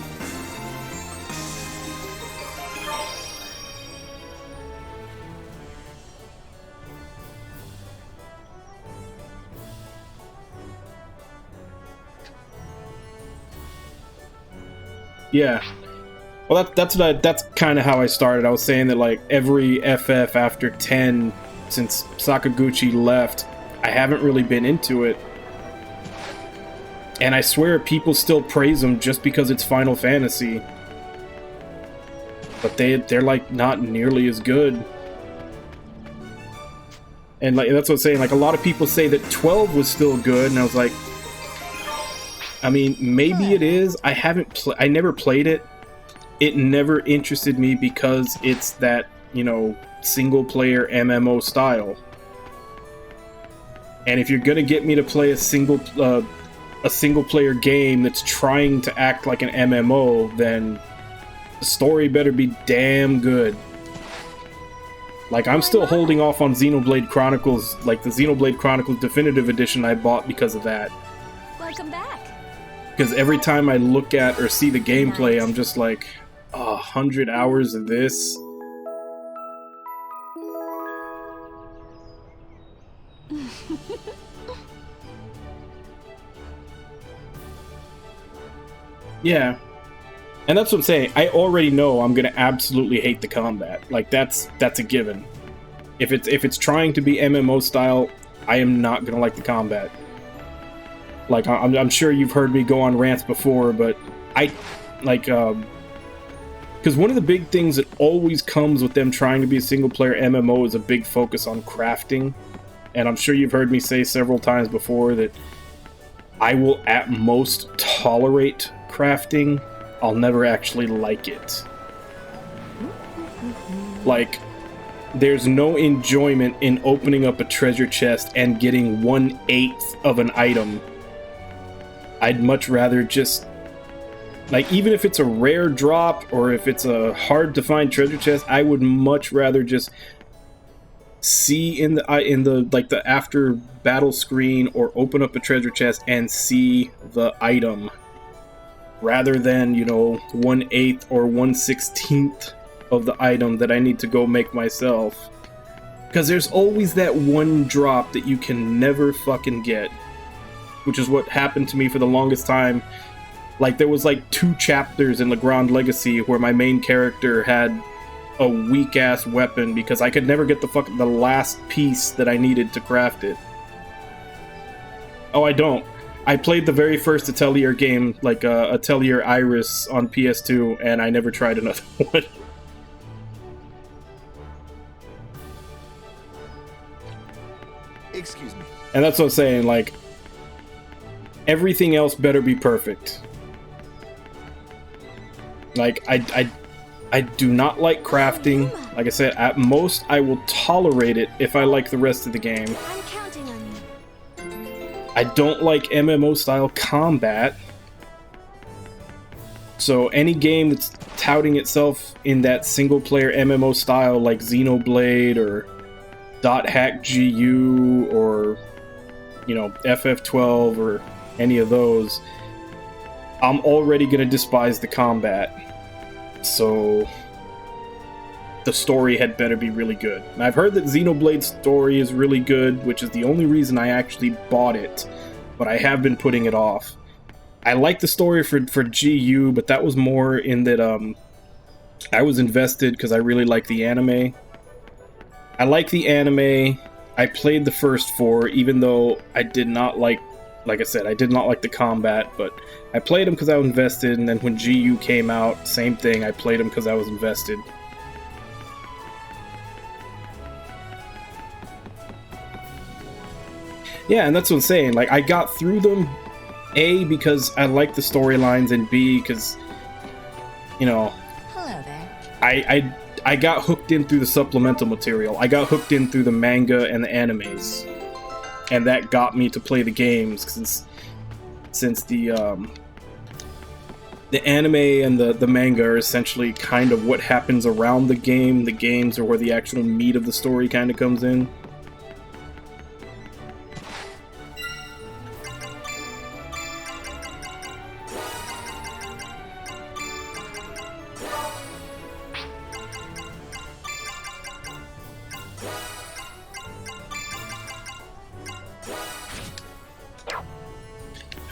Yeah. Well, that's kind of how I started. I was saying that, like, every FF after 10, since Sakaguchi left, I haven't really been into it. And I swear people still praise them just because it's Final Fantasy. But they're like, not nearly as good. And like that's what I'm saying, like, a lot of people say that 12 was still good, and I was like, I mean, maybe it is. I never played it. It never interested me because it's that, you know, single-player MMO style. And if you're gonna get me to play a single-player game that's trying to act like an MMO, then the story better be damn good. Like, I'm still holding off on Xenoblade Chronicles, like the Xenoblade Chronicles Definitive Edition I bought because of that. Welcome back. Because every time I look at or see the gameplay, I'm just like, 100 hours of this? Yeah. And that's what I'm saying. I already know I'm gonna absolutely hate the combat. Like, that's a given. If it's trying to be MMO style, I am not gonna like the combat. Like, I'm sure you've heard me go on rants before, but I like because one of the big things that always comes with them trying to be a single-player MMO is a big focus on crafting. And I'm sure you've heard me say several times before that I will at most tolerate crafting. I'll never actually like it. Like, there's no enjoyment in opening up a treasure chest and getting 1/8 of an item. I'd much rather just... Like, even if it's a rare drop, or if it's a hard-to-find treasure chest, I would much rather just see in the like the after battle screen, or open up a treasure chest and see the item, rather than, you know, 1/8 or 1/16 of the item that I need to go make myself. Because there's always that one drop that you can never fucking get, which is what happened to me for the longest time. Like, there was like 2 chapters in Le Grand Legacy where my main character had a weak-ass weapon because I could never get the last piece that I needed to craft it. Oh, I don't. I played the very first Atelier game, like Atelier Iris on PS2, and I never tried another one. Excuse me. And that's what I'm saying, like, everything else better be perfect. Like, I do not like crafting. Like I said, at most, I will tolerate it if I like the rest of the game. I'm counting on you. I don't like MMO-style combat. So any game that's touting itself in that single-player MMO style, like Xenoblade or .hack GU or, you know, FF12 or any of those, I'm already gonna despise the combat. So the story had better be really good. And I've heard that Xenoblade's story is really good, which is the only reason I actually bought it, but I have been putting it off. I like the story for GU, but that was more in that I was invested because I really like the anime. I like the anime. I played the first 4, even though I did not like I said, I did not like the combat, but I played them because I was invested, and then when GU came out, same thing, I played them because I was invested. Yeah, and that's what I'm saying. Like, I got through them, A, because I like the storylines, and B, because, you know, Hello there. I got hooked in through the supplemental material. I got hooked in through the manga and the animes. And that got me to play the games, since the anime and the manga are essentially kind of what happens around the game. The games are where the actual meat of the story kind of comes in.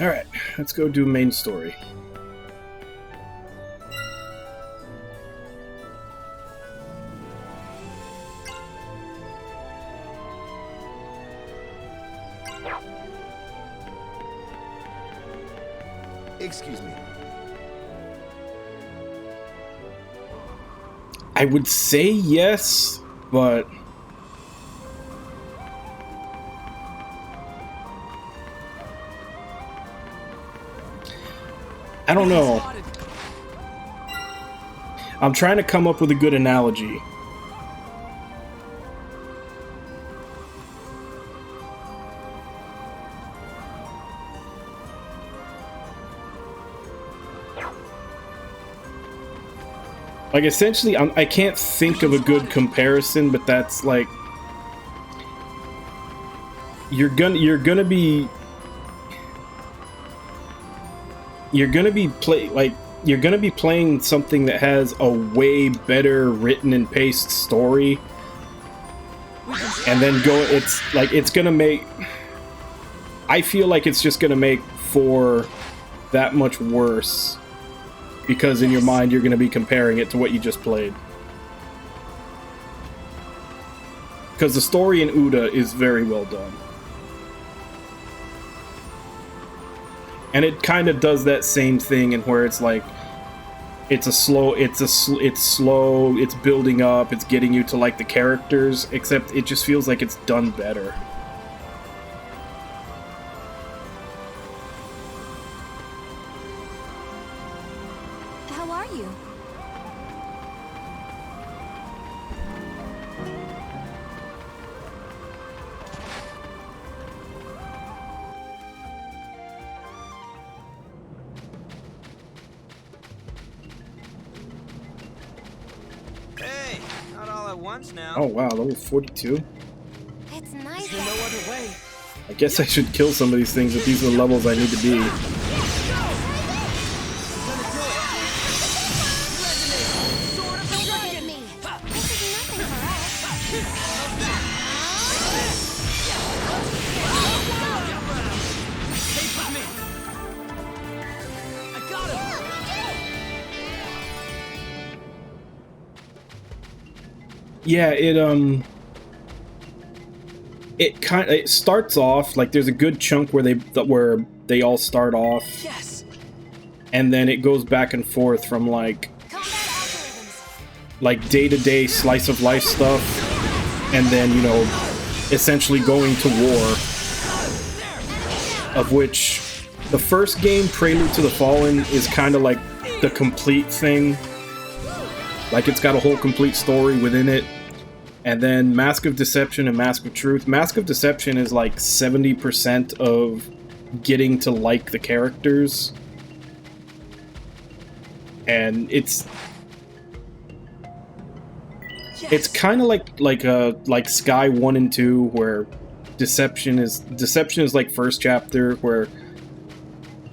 Alright, let's go do main story. Excuse me. I would say yes, but I don't know. I'm trying to come up with a good analogy. Like, essentially, I can't think of a good comparison, but that's like you're gonna be playing something that has a way better written and paced story, and then it's gonna make. I feel like it's just gonna make 4 that much worse. Because in your mind, you're going to be comparing it to what you just played. Because the story in Uda is very well done. And it kind of does that same thing in where it's like, it's slow, it's building up, it's getting you to like the characters, except it just feels like it's done better. How are you? Hey, not all at once now. Oh wow, level 42? It's nice. Is there no other way? I guess I should kill some of these things if these are the levels I need to be. Don't look at me. This is nothing for us. Stay with me. I got him. Yeah, it starts off like there's a good chunk where they all start off, Yes. and then it goes back and forth from like Combat algorithms. day-to-day slice of life stuff, and then, you know, essentially going to war, of which the first game, Prelude to the Fallen, is kind of like the complete thing. Like, it's got a whole complete story within it. And then Mask of Deception and Mask of Truth. Mask of Deception is like 70% of getting to like the characters. And it's kind of like Sky 1 and 2, where Deception is like first chapter, where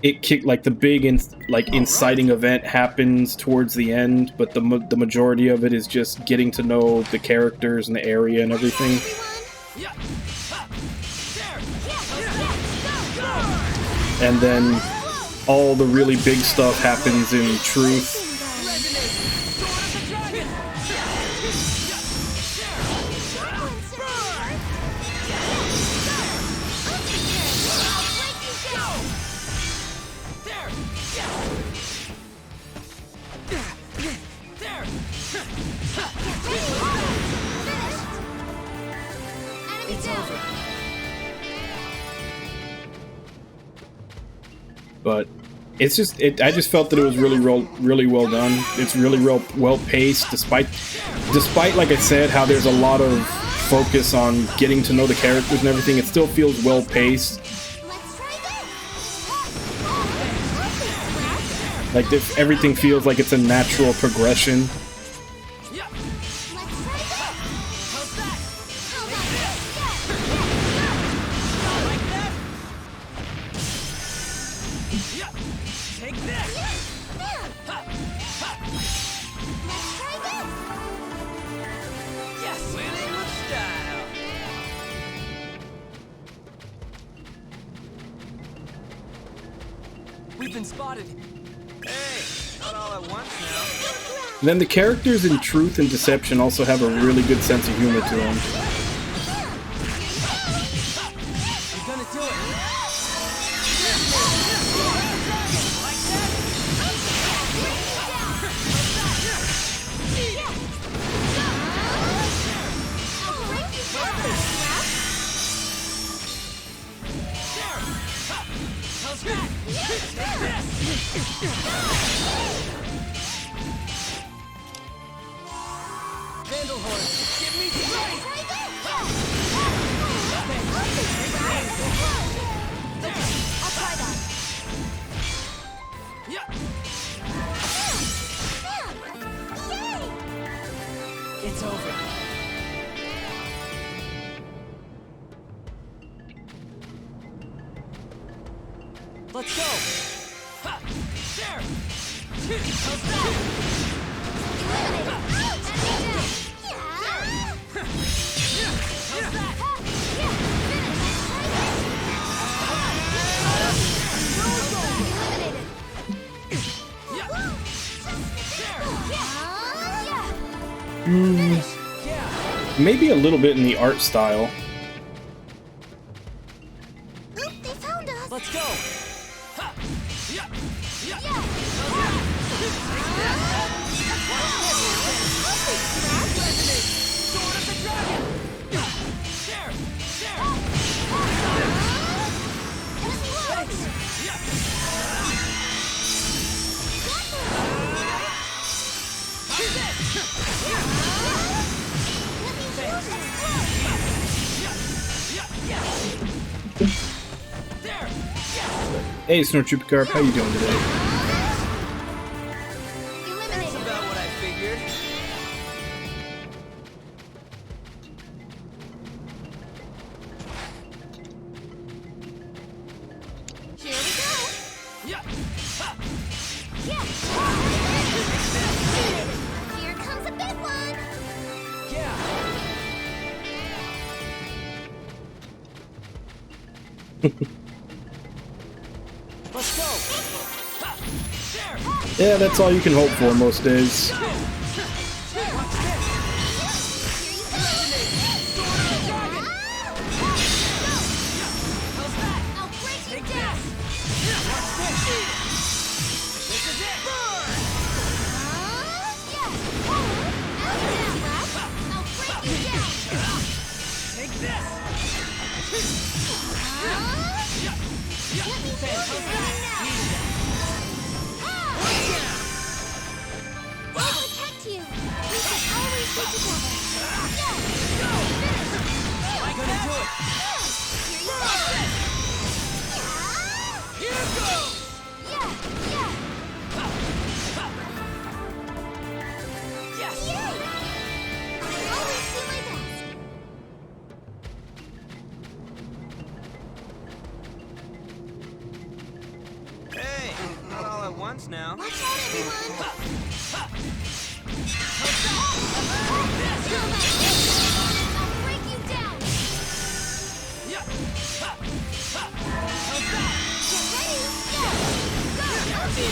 it kicked like the big inciting event happens towards the end, but the majority of it is just getting to know the characters and the area and everything. And then all the really big stuff happens in Truth. But it's just I just felt that it was really well done. It's really well paced, despite like I said how there's a lot of focus on getting to know the characters and everything. It still feels well paced. Like everything feels like it's a natural progression. We've been spotted. Hey, not all at once now. Then the characters in Truth and Deception also have a really good sense of humor to them. I'm gonna do it. Vandalhorn, give me strength! I'll try that. It's over. Let's go! Ha! There! How's that? Maybe a little bit in the art style. Oop, they found us. Let's go! Ha! Yeah! Sword of the dragon! There! Hey, Snowtrooper Carp, how you doing today? That's about what I figured. Here we go. Yeah! Ha! Here comes a big one. Yeah! Let's go! Ha! There! Yeah, that's all you can hope for most days. I'll break you down. This is it! I'll break you down. Take this! Let me hold you now. I'll protect you. We should always be together. I'm gonna do it! Here goes. Yeah. Yes! Yay! I always do my best. once now. Watch out, everyone! I'll break you down! Get ready! Go! Go!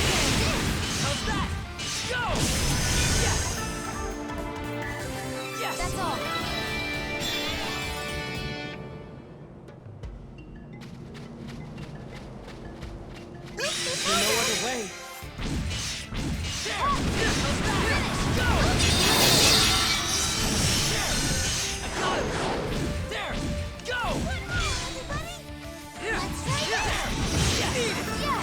How's that? Go! Yes! Yes! That's all. There's no other way. There! Go! I got him! There! Go! Everybody? Let's try this! Yes! Yeah!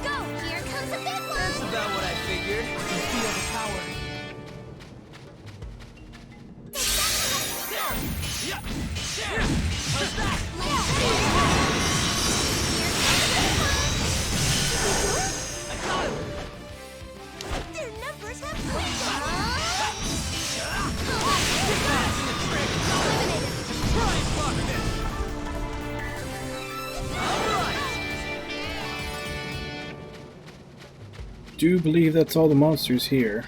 Go! Here comes a big one! That's about what I figured. I can feel the power. There! Yeah! There! How's that? I got him! Their numbers have Brian spotted it! Do believe that's all the monsters here.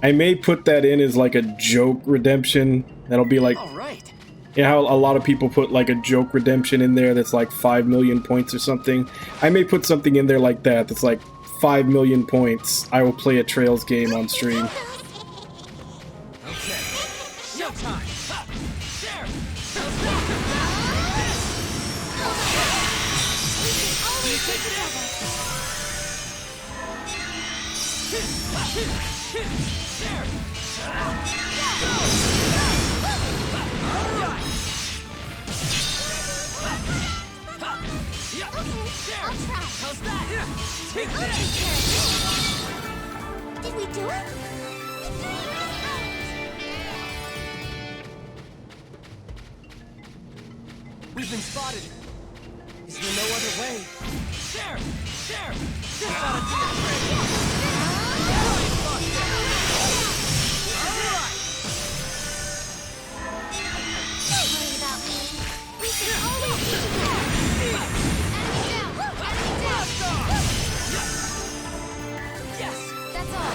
I may put that in as like a joke redemption. That'll be like, All right. you know how a lot of people put like a joke redemption in there that's like 5 million points or something? I may put something in there like that that's like 5 million points. I will play a Trails game on stream. Okay. Showtime! Ha! There! How's that? Take this! Did we do it? We've been spotted. Is there no other way? There! There! This ought to do the trick! Don't worry about me. We can always be together. Enemy down! Yes! That's all.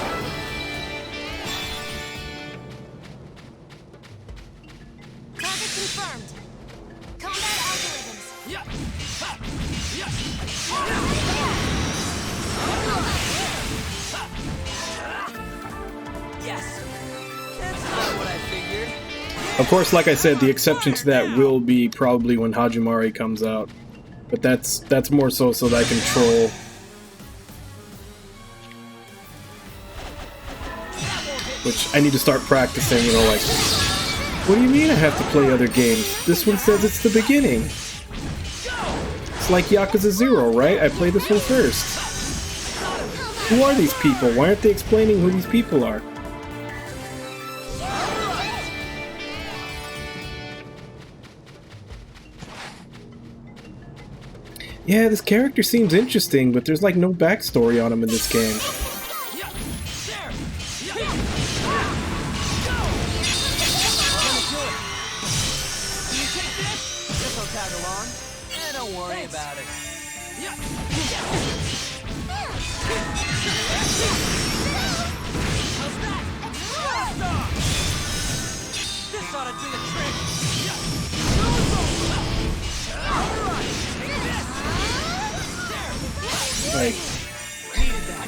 Target confirmed. Combat algorithms. Yeah! Ha! Yeah! Yes! That's not what I figured. Of course, like I said, the exception to that will be probably when Hajimari comes out. But that's more so that I can troll. Which I need to start practicing, you know, like, what do you mean I have to play other games? This one says it's the beginning. It's like Yakuza 0, right? I played this one first. Who are these people? Why aren't they explaining who these people are? Yeah, this character seems interesting, but there's like no backstory on him in this game. Don't worry about it. This ought to do the trick! Like,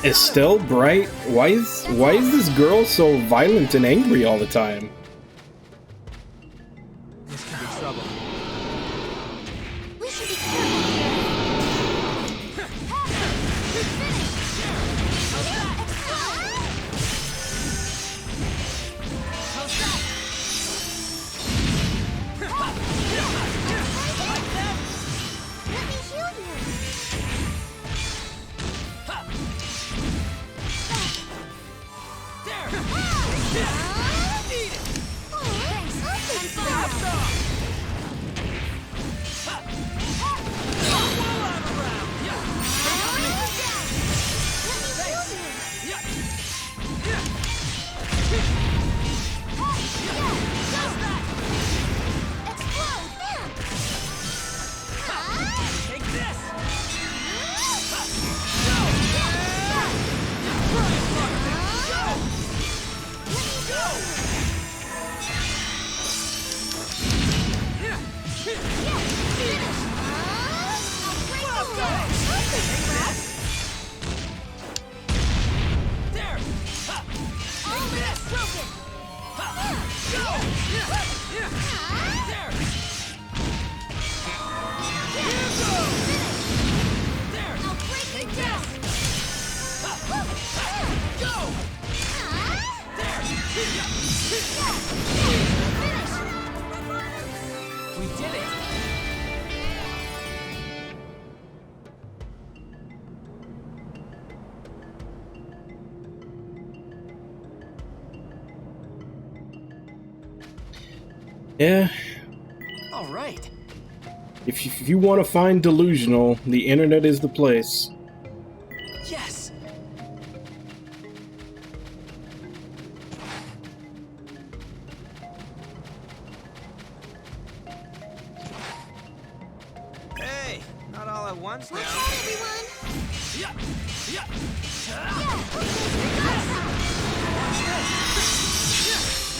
Estelle Bright? Why is this girl so violent and angry all the time? This could be trouble. We should be careful. Let me heal you. We did it! Yeah. All right. If you want to find delusional, the internet is the place. Yes! Hey, not all at once now.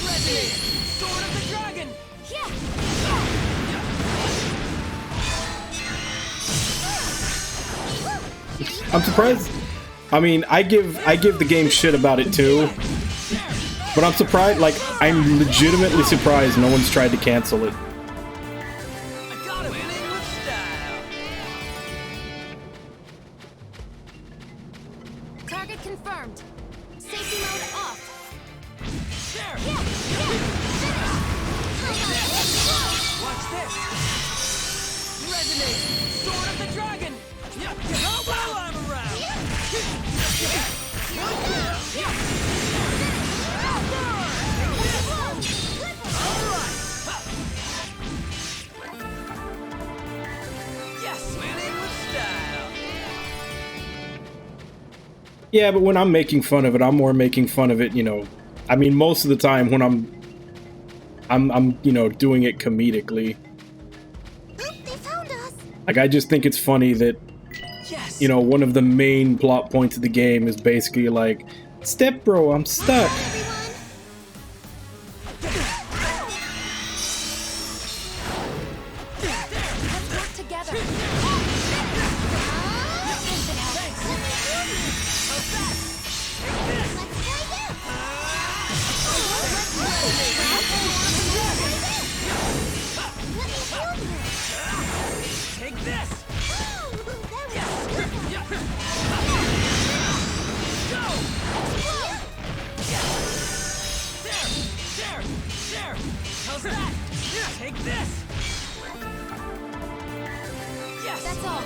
Resonate! Sword of the Dragon! I'm surprised. I mean, I give the game shit about it too, but I'm surprised. Like, I'm legitimately surprised no one's tried to cancel it. I got him! Winning with style. Target confirmed. Safety mode off. There! Watch this! Resonate! Sword of the Dragon! How while I'm around! Yes! Winning with style. Yeah, but when I'm making fun of it, I'm more making fun of it, you know. I mean, most of the time when I'm you know, doing it comedically. They found us. Like, I just think it's funny that, Yes! you know, one of the main plot points of the game is basically like, Step Bro, I'm stuck. Let's work together. Take this! There! How's that? Take this! Yes! That's all.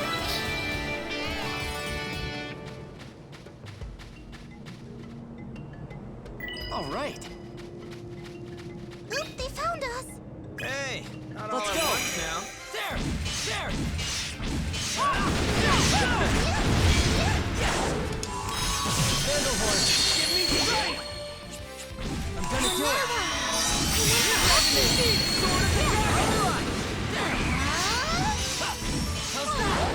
All right. They found us. Hey, not all Let's at go. once now. There! Vandalhorn, give me strength! I'm gonna do it! Sword of the Dragon! There! How's that?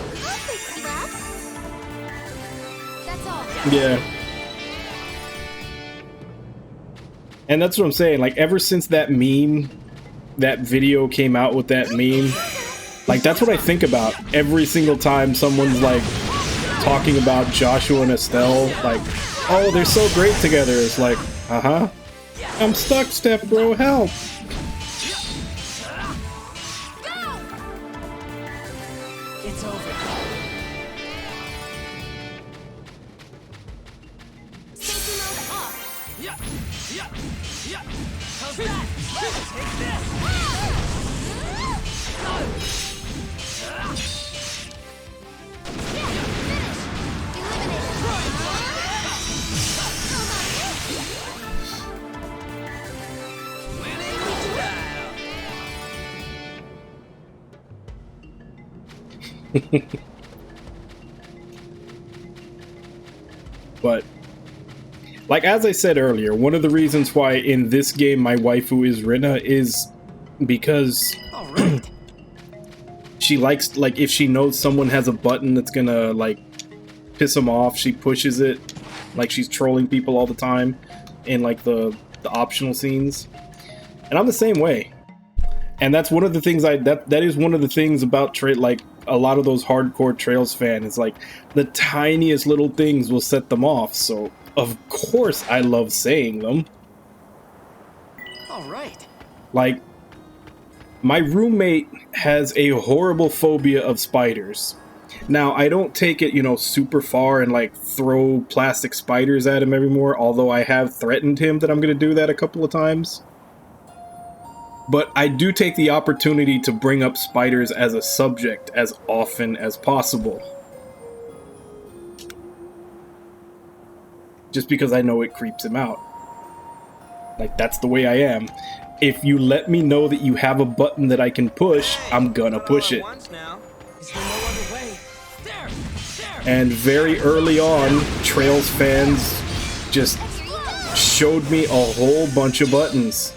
That's all. Yeah. And that's what I'm saying. Like, ever since that meme, that video came out with that meme, like, that's what I think about every single time someone's, like, talking about Joshua and Estelle. Like, oh, they're so great together. It's like, uh-huh. I'm stuck, Step Bro, help. It's over. Safety mode off. Yeah! How's that? Take this! Got him! Winning with style. But, like, as I said earlier, one of the reasons why in this game my waifu is Rina is because All right. she likes, like, if she knows someone has a button that's gonna, like, piss them off, she pushes it. Like, she's trolling people all the time in, like, the optional scenes. And I'm the same way. And that's one of the things that is one of the things about like, a lot of those hardcore Trails fans. It's like, the tiniest little things will set them off. So, of course, I love saying them. All right. Like, my roommate has a horrible phobia of spiders. Now, I don't take it, you know, super far and, like, throw plastic spiders at him anymore, although I have threatened him that I'm going to do that a couple of times. But I do take the opportunity to bring up spiders as a subject as often as possible. Just because I know it creeps him out. Like, that's the way I am. If you let me know that you have a button that I can push, I'm gonna push it. And very early on, Trails fans just showed me a whole bunch of buttons.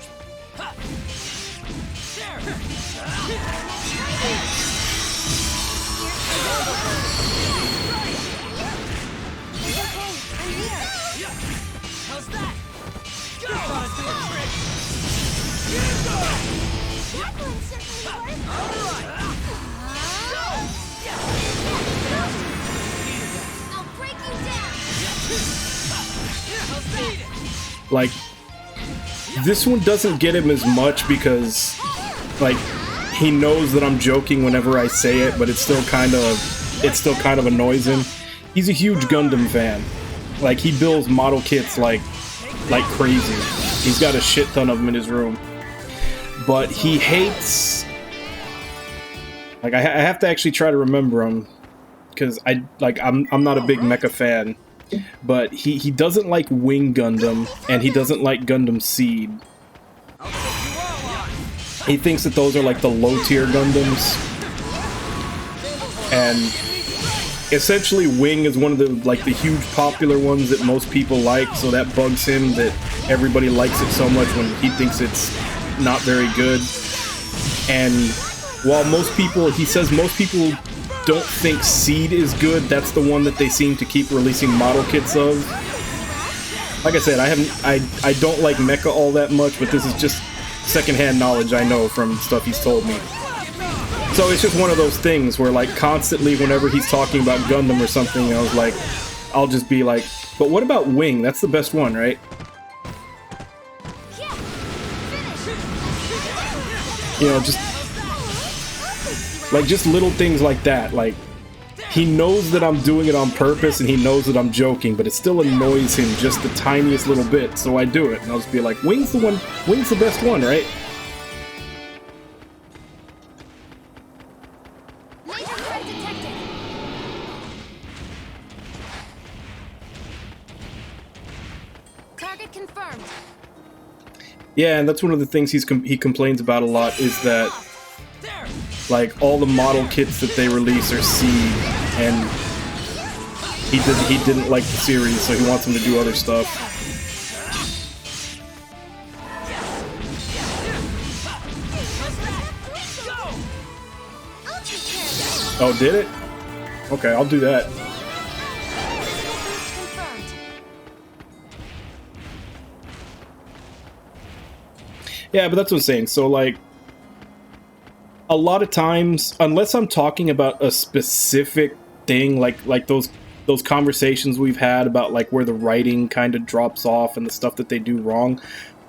Like, this one doesn't get him as much because, like, he knows that I'm joking whenever I say it, but it still kind of annoys him. He's a huge Gundam fan. Like, he builds model kits like crazy. He's got a shit ton of them in his room. But he hates... Like, I have to actually try to remember him, because I'm not a big mecha fan. But he doesn't like Wing Gundam, and he doesn't like Gundam Seed. He thinks that those are like the low-tier Gundams. And essentially Wing is one of the huge popular ones that most people like, so that bugs him that everybody likes it so much when he thinks it's not very good. And while he says most people don't think Seed is good, that's the one that they seem to keep releasing model kits of. Like I said, I don't like mecha all that much, but this is just secondhand knowledge I know from stuff he's told me. So it's just one of those things where, like, constantly whenever he's talking about Gundam or something, I was like, I'll just be like, but what about Wing? That's the best one, right? You know, just little things like that. Like, he knows that I'm doing it on purpose and he knows that I'm joking, but it still annoys him just the tiniest little bit, so I do it. And I'll just be like, Wing's the best one, right? Target confirmed. Yeah, and that's one of the things he complains about a lot, is that, like, all the model kits that they release are Seed, and he didn't like the series, so he wants them to do other stuff. Oh, did it? Okay, I'll do that. Yeah, but that's what I'm saying. So, like, a lot of times, unless I'm talking about a specific thing, like those conversations we've had about, like, where the writing kind of drops off and the stuff that they do wrong,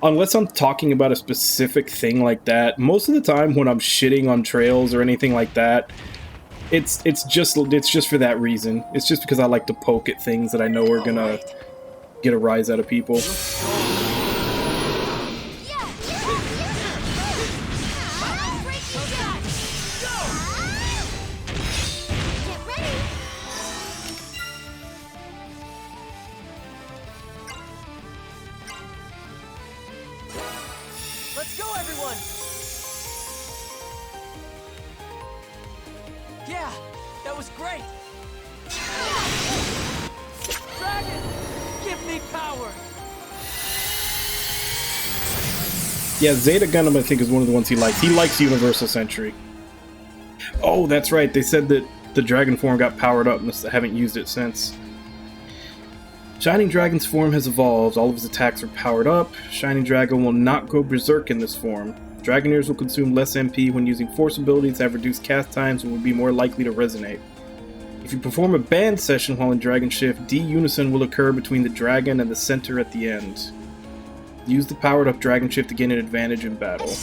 unless I'm talking about a specific thing like that, most of the time when I'm shitting on Trails or anything like that, it's just for that reason. It's just because I like to poke at things that I know are gonna get a rise out of people. Let's go, everyone! Yeah, that was great! Dragon, give me power! Yeah, Zeta Gundam, I think, is one of the ones he likes. He likes Universal Century. Oh, that's right. They said that the Dragon form got powered up, and I haven't used it since. Shining Dragon's form has evolved. All of his attacks are powered up. Shining Dragon will not go berserk in this form. Dragoneers will consume less MP when using force abilities, have reduced cast times, and will be more likely to resonate. If you perform a band session while in Dragon Shift, D-Unison will occur between the dragon and the center at the end. Use the powered up Dragon Shift to gain an advantage in battle.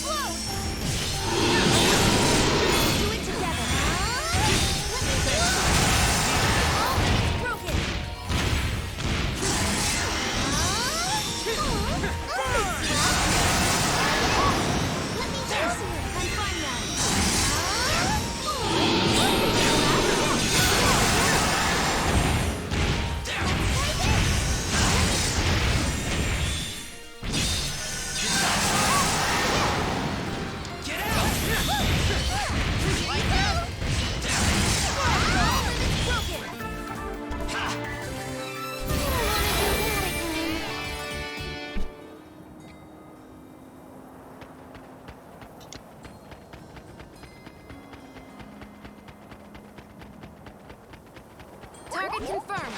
Target confirmed.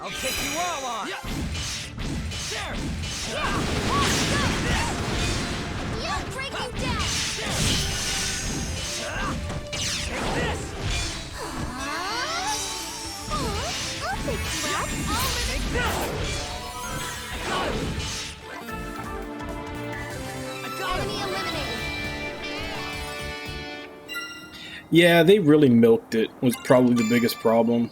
I'll take you all on. There. I'll break you down. Take this. I'll pick you up. Take this. Enemy eliminated. Yeah, they really milked it, was probably the biggest problem.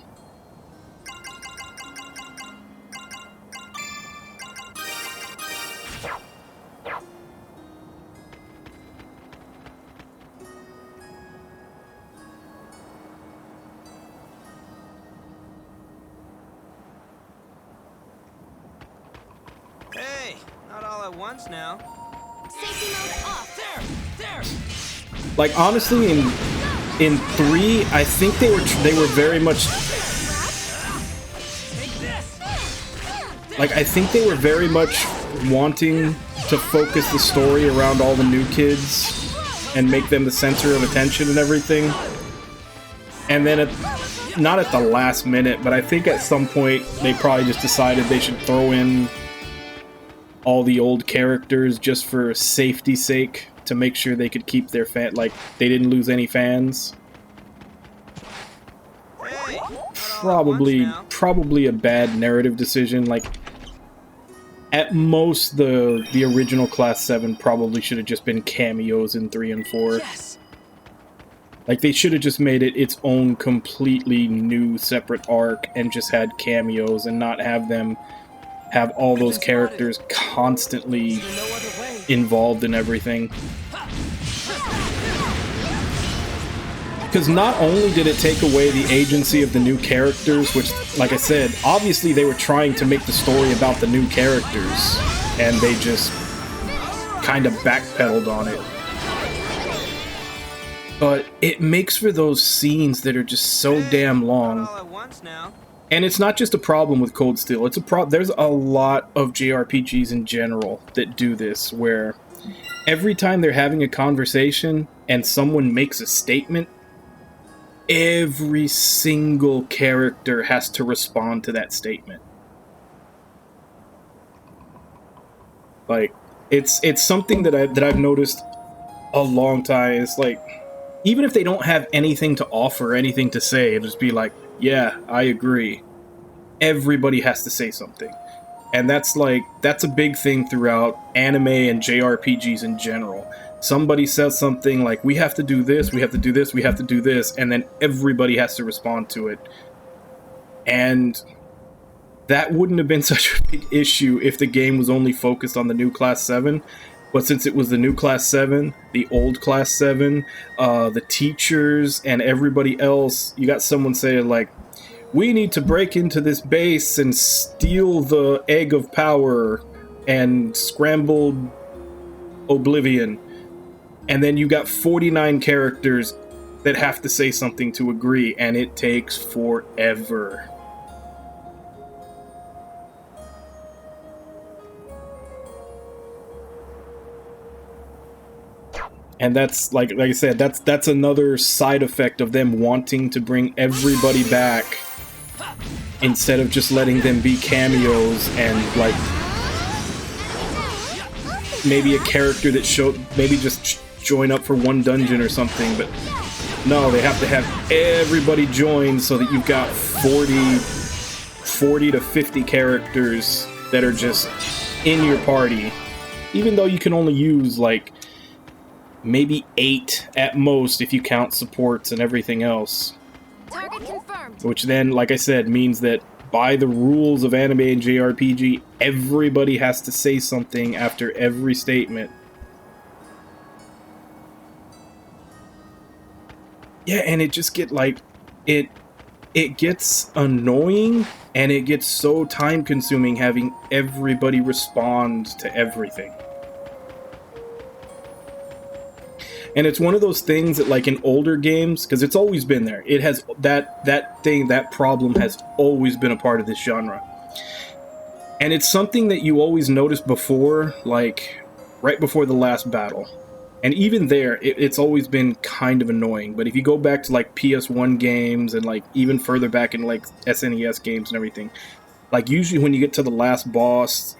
Hey, not all at once now. Safety mode off. There. Like, honestly, in 3, I think they were very much Take this. like, I think they were very much wanting to focus the story around all the new kids and make them the center of attention and everything. And then not at the last minute, but I think at some point they probably just decided they should throw in all the old characters just for safety's sake, to make sure they could keep their they didn't lose any fans. Hey, not all at once now. Probably a bad narrative decision. Like, at most, the original Class 7 probably should have just been cameos in 3 and 4. Yes. Like, they should have just made it its own completely new separate arc and just had cameos and not have them have all those characters constantly There's no other way. involved in everything. Because not only did it take away the agency of the new characters, which, like I said, obviously they were trying to make the story about the new characters, and they just kind of backpedaled on it. But it makes for those scenes that are just so damn long. Not all at once now. And it's not just a problem with Cold Steel. It's there's a lot of JRPGs in general that do this, where every time they're having a conversation and someone makes a statement, every single character has to respond to that statement. Like, it's something that I've noticed a long time. It's like, even if they don't have anything to offer, anything to say, it'll just be like, yeah, I agree. Everybody has to say something. And that's a big thing throughout anime and JRPGs in general. Somebody says something like, we have to do this, we have to do this, we have to do this, and then everybody has to respond to it. And that wouldn't have been such a big issue if the game was only focused on the new Class 7. But since it was the new Class 7, the old Class 7, the teachers, and everybody else, you got someone saying, like, we need to break into this base and steal the egg of power and scrambled oblivion. And then you got 49 characters that have to say something to agree, and it takes forever. And that's, like I said, that's another side effect of them wanting to bring everybody back instead of just letting them be cameos and, like, maybe a character that maybe just join up for one dungeon or something. But no, they have to have everybody join so that you've got 40 to 50 characters that are just in your party, even though you can only use, like, maybe 8 at most if you count supports and everything else. Target confirmed. Which then, like I said, means that by the rules of anime and JRPG, everybody has to say something after every statement. Yeah, and it just it gets annoying, and it gets so time consuming having everybody respond to everything. And it's one of those things that, like, in older games, because it's always been there, it has that problem has always been a part of this genre. And it's something that you always notice before, like, right before the last battle. And even there, it's always been kind of annoying. But if you go back to like PS1 games and like even further back in like SNES games and everything, like usually when you get to the last boss,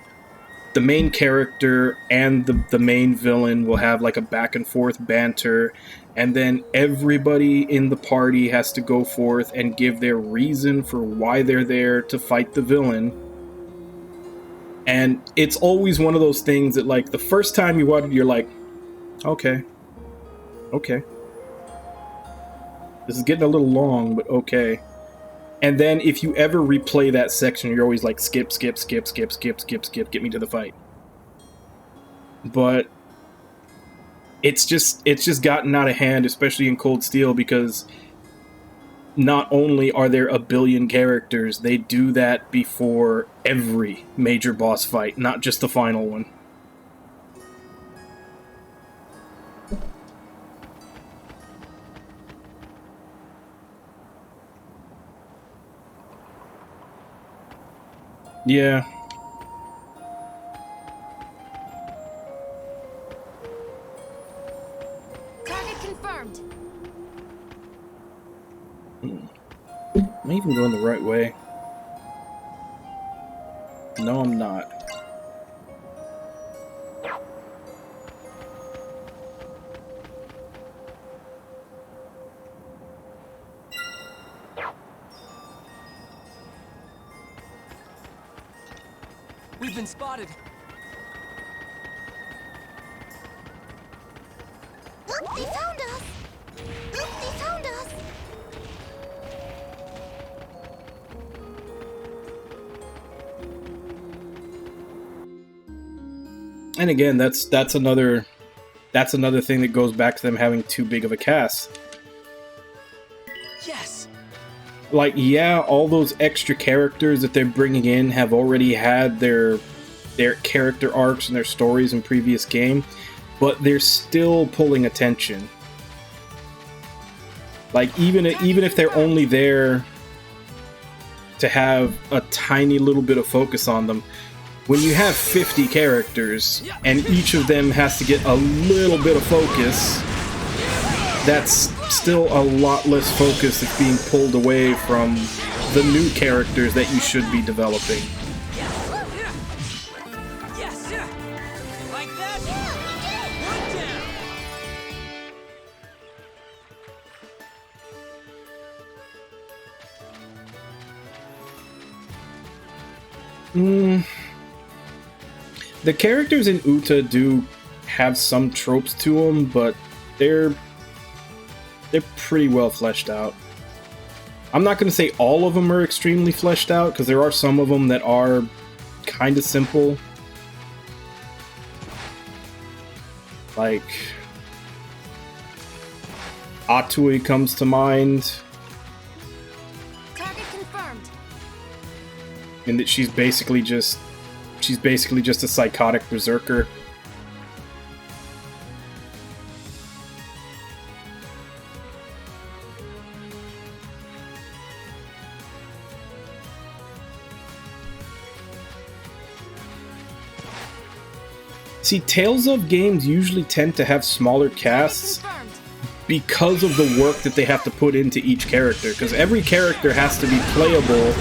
the main character and the main villain will have like a back and forth banter, and then everybody in the party has to go forth and give their reason for why they're there to fight the villain. And it's always one of those things that like the first time you watch it, you're like, okay. This is getting a little long, but okay. And then if you ever replay that section, you're always like, skip, get me to the fight. But it's just gotten out of hand, especially in Cold Steel, because not only are there a billion characters, they do that before every major boss fight, not just the final one. Yeah. Target confirmed. Am I even going the right way? No, I'm not. We've been spotted. Look, they found us. Look, they found us. And again, that's another thing that goes back to them having too big of a cast. Yes. Like, yeah, all those extra characters that they're bringing in have already had their character arcs and their stories in previous game, but they're still pulling attention. Like, even if they're only there to have a tiny little bit of focus on them, when you have 50 characters and each of them has to get a little bit of focus, that's still a lot less focus that's being pulled away from the new characters that you should be developing. Yes! Like that? One down! The characters in Uta do have some tropes to them, but they're pretty well fleshed out. I'm not going to say all of them are extremely fleshed out, because there are some of them that are kind of simple. Like, Atui comes to mind. Target confirmed. In that she's basically just a psychotic berserker. See, Tales of games usually tend to have smaller casts because of the work that they have to put into each character, because every character has to be playable,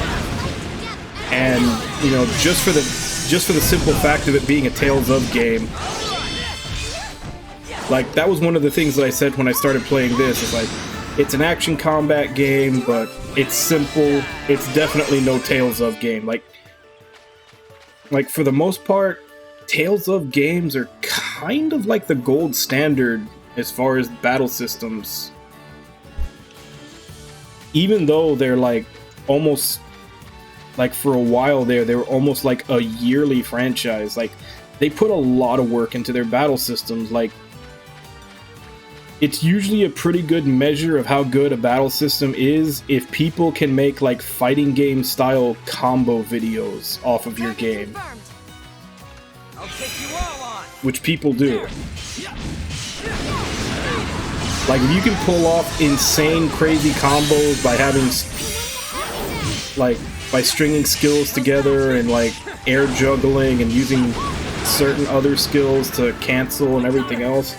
and you know, just for the simple fact of it being a Tales of game. Like, that was one of the things that I said when I started playing this. It's like, it's an action combat game, but it's simple. It's definitely no Tales of game. Like for the most part, Tales of games are kind of like the gold standard as far as battle systems. Even though they're like almost, like for a while there, they were almost like a yearly franchise. Like, they put a lot of work into their battle systems. Like, it's usually a pretty good measure of how good a battle system is if people can make like fighting game style combo videos off of your game. I'll take you all on. Which people do. Like, if you can pull off insane, crazy combos by having, like, by stringing skills together and, like, air juggling and using certain other skills to cancel and everything else,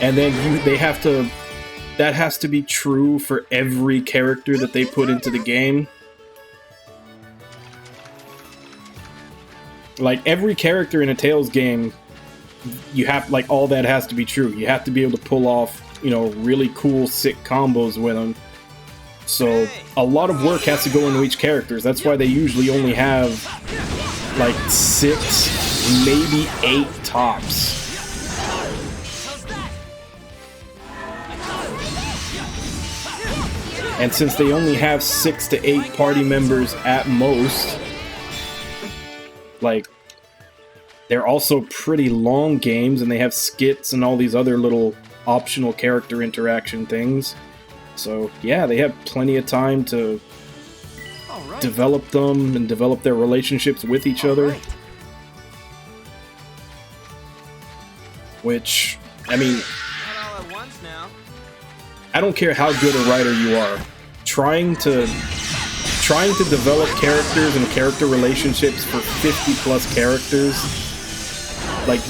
and then they have to. That has to be true for every character that they put into the game. Like every character in a Tales game, you have like all that has to be true. You have to be able to pull off, you know, really cool, sick combos with them. So a lot of work has to go into each character. That's why they usually only have like 6, maybe 8 tops. And since they only have 6 to 8 party members at most, like, they're also pretty long games, and they have skits and all these other little optional character interaction things. So, yeah, they have plenty of time to develop them and develop their relationships with each other. Which, I mean, I don't care how good a writer you are. Trying to develop characters and character relationships for 50 plus characters, like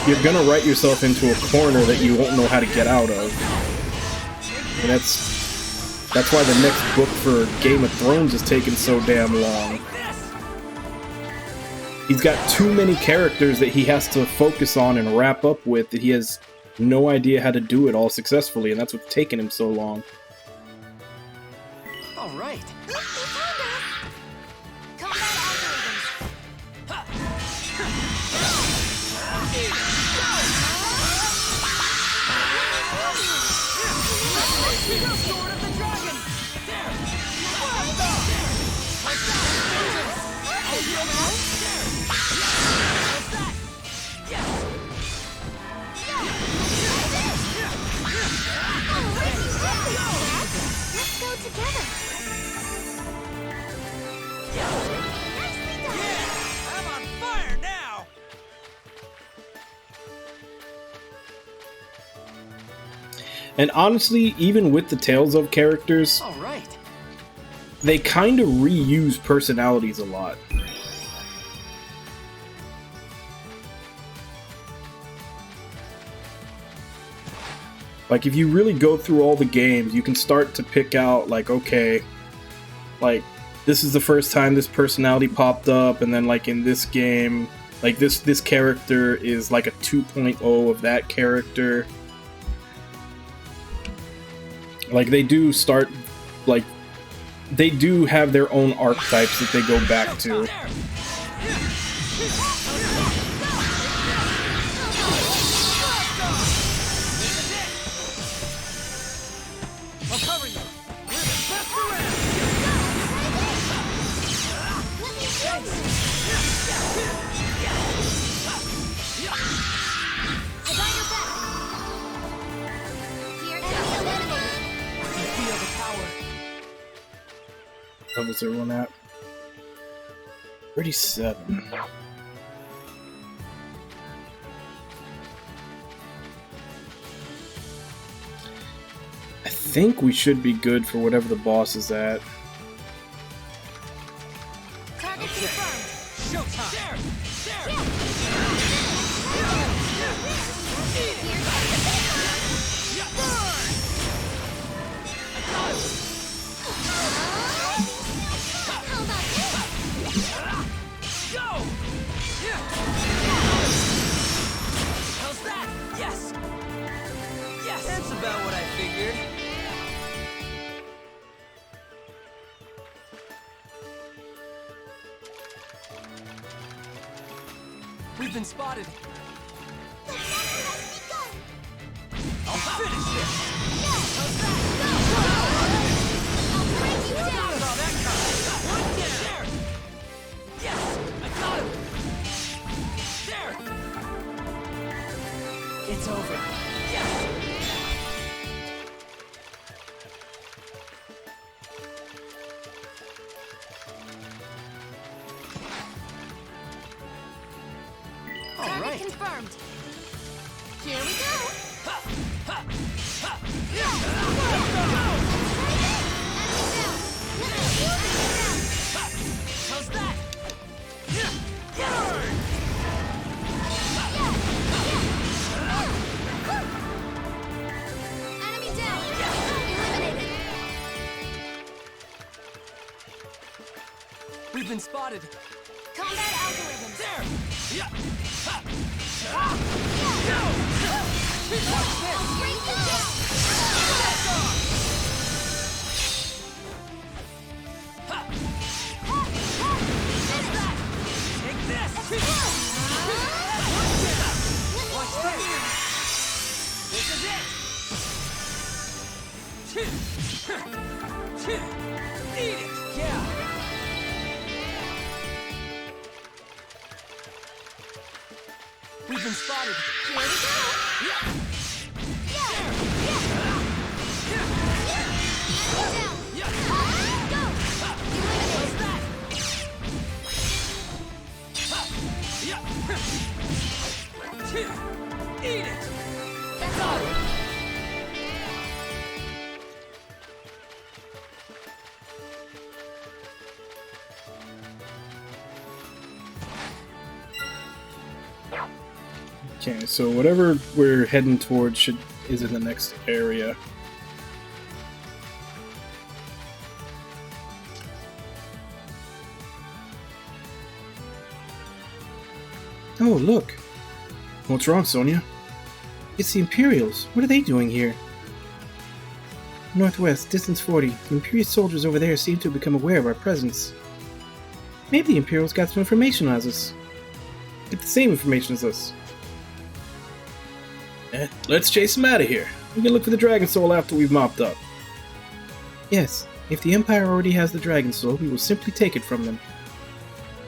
you're gonna write yourself into a corner that you won't know how to get out of. And that's why the next book for Game of Thrones is taking so damn long. He's got too many characters that he has to focus on and wrap up with that he has no idea how to do it all successfully, and that's what's taken him so long. All right. And honestly, even with the Tales of characters, they kind of reuse personalities a lot. Like, if you really go through all the games, you can start to pick out, like, okay, like, this is the first time this personality popped up, and then, like, in this game, like, this character is, like, a 2.0 of that character. Like, they do start, like, they do have their own archetypes that they go back to. What was everyone at? 37. I think we should be good for whatever the boss is at. Target confirmed. Showtime. That's about what I figured. We've been spotted. I'll finish this. One down. Yes, I got him. There. It's over. Yes. Target confirmed. Here we go. How's that? been spotted. Combat algorithms. There! Yeah! Ha! I'll break you down. Take this! Watch this! This is it! Eat it! Yeah! We've been spotted. Here we go. Yeah! Down. Yeah! Go. What's that? Yeah! Eat it! That's all. Okay, so whatever we're heading towards is in the next area. Oh, look! What's wrong, Sonia? It's the Imperials. What are they doing here? Northwest, distance 40. The Imperial soldiers over there seem to have become aware of our presence. Maybe the Imperials got some information on us. Get the same information as us. Let's chase them out of here. We can look for the Dragon Soul after we've mopped up. Yes, if the Empire already has the Dragon Soul, we will simply take it from them.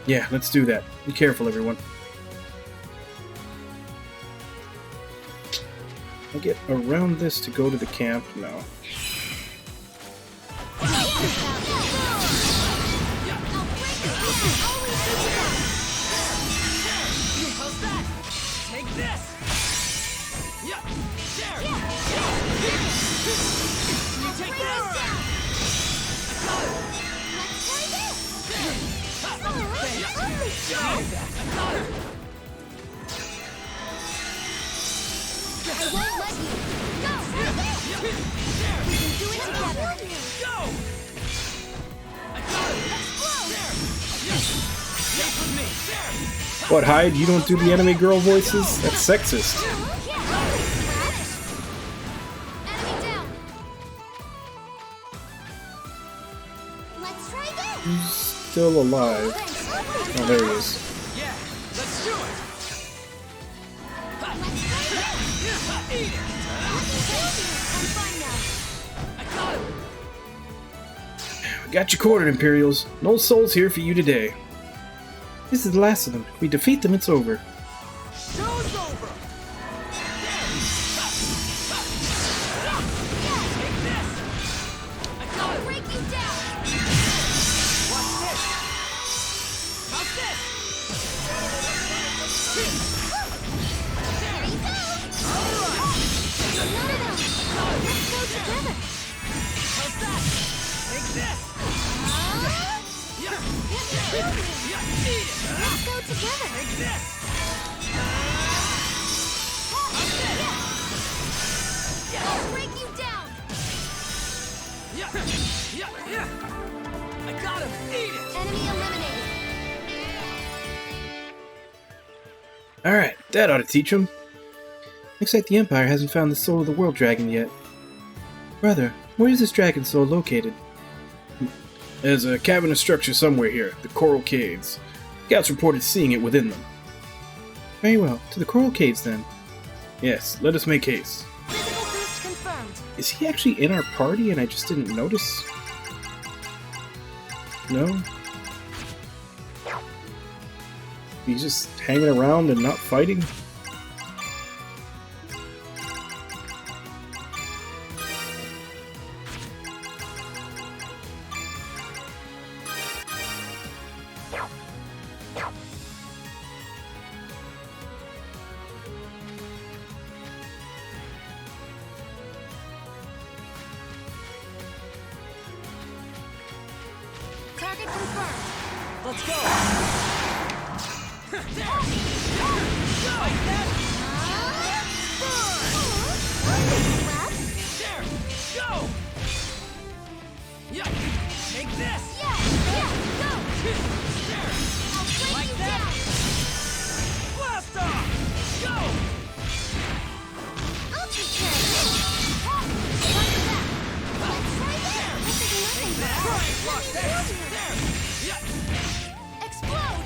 Yeah, let's do that. Be careful, everyone. I'll get around this to go to the camp now. How's that? Take this! Yeah! There! You take this! I won't let you. Go. We can do it together. Go! I got it! There! Stay with me! There! What, Hyde? You don't do the anime girl voices? That's sexist. Enemy down. Let's try this. He's still alive. Oh, there he is. Yeah! Let's do it! Eat it! I'm fine now. I got it! Got you cornered, Imperials. No souls here for you today. This is the last of them. If we defeat them, it's over. Show's over! Take this! I got it! Break you down. Watch this! How's this? There you go. None of them. Let's go together. How's that? Take this! Yeah! Eat it! Let's go together. Take this! I'll break you down. Yeah! I got him! Eat it! Enemy eliminated. Alright, that ought to teach them. Looks like the Empire hasn't found the soul of the World Dragon yet. Brother, where is this Dragon Soul located? There's a cavernous structure somewhere here, the Coral Caves. Scouts reported seeing it within them. Very well, to the Coral Caves then. Yes, let us make haste. Physical boost confirmed. Is he actually in our party and I just didn't notice? No? He's just hanging around and not fighting? Target confirmed. Let's go! There! Go! Yeah! Take this! Yeah, go! Explode!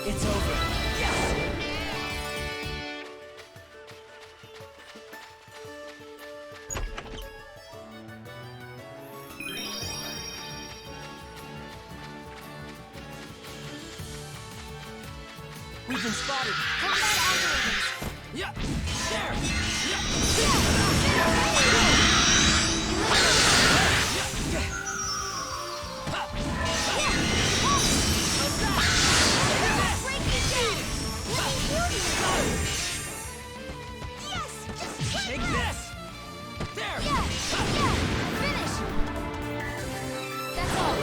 It's over. Yes! We've been spotted. Combat algorithms. Yeah! There! Take this! There! Finish! That's all.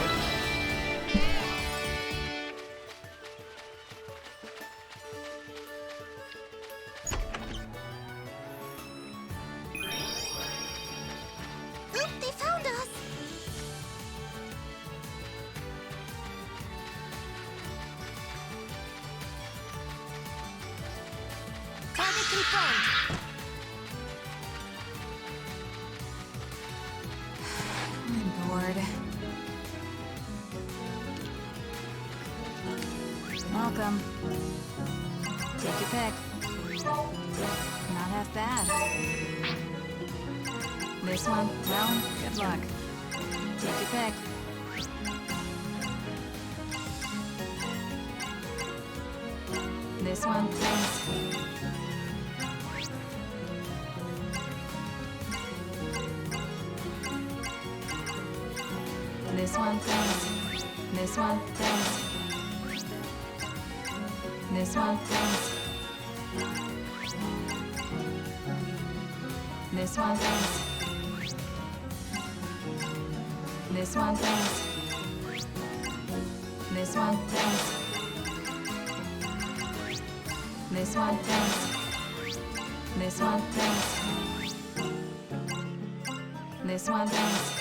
Oop, they found us! Target confirmed. I'm bored. Welcome. Take your pick. Not half bad. This one, well, good luck. Take your pick. This one, thanks. This one, thanks. This one, thanks. This one, thanks. This one, thanks. This one, thanks. This one, thanks. This one, thanks. This one, thanks. This one, thanks.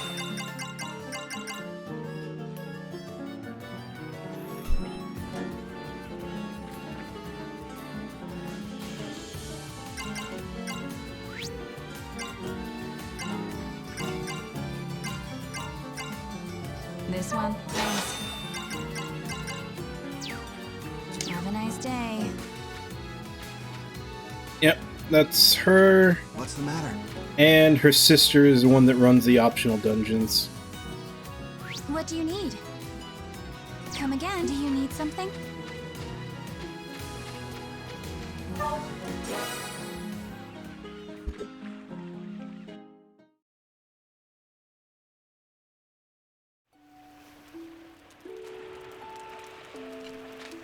This one, thanks. Have a nice day. Yep, that's her. What's the matter? And her sister is the one that runs the optional dungeons. What do you need? Come again. Do you need something?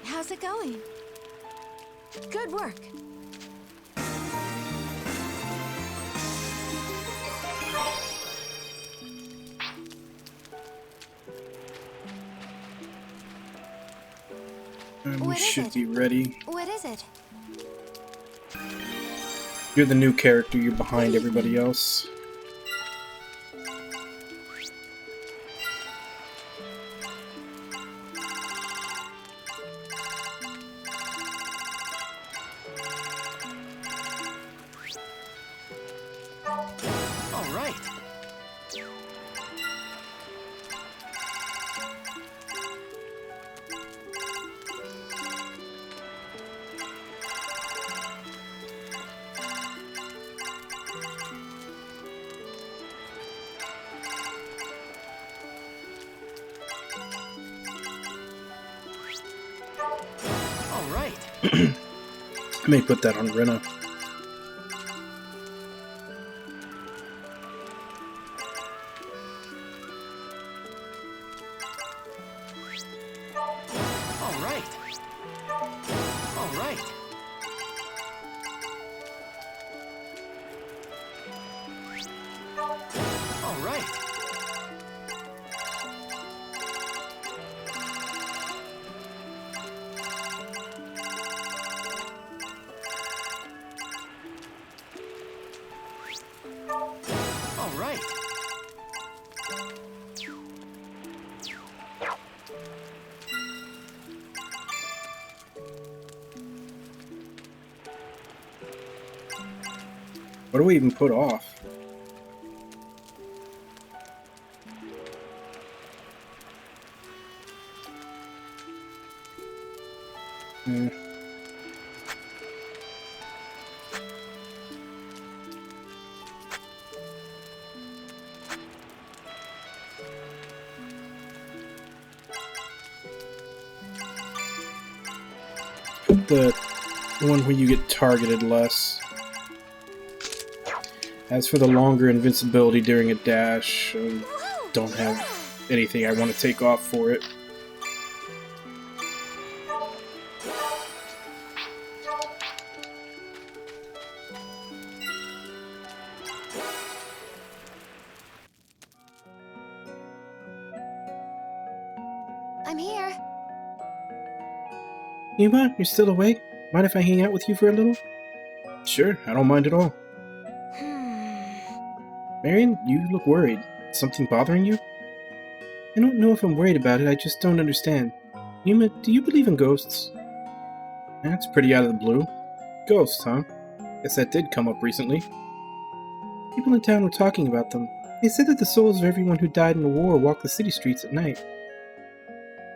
How's it going? Good work. We What is should it? be ready. What is it? You're the new character, you're behind everybody else. All right. All right. I may put that on Rena. All right. All right. All right. All right. What do we even put off? Hmm. Put the one where you get targeted less. As for the longer invincibility during a dash, I don't have anything I want to take off for it. I'm here. Yuma, you're still awake? Mind if I hang out with you for a little? Sure, I don't mind at all. Marion, you look worried. Something bothering you? I don't know if I'm worried about it, I just don't understand. Yuma, do you believe in ghosts? That's pretty out of the blue. Ghosts, huh? Guess that did come up recently. People in town were talking about them. They said that the souls of everyone who died in the war walk the city streets at night.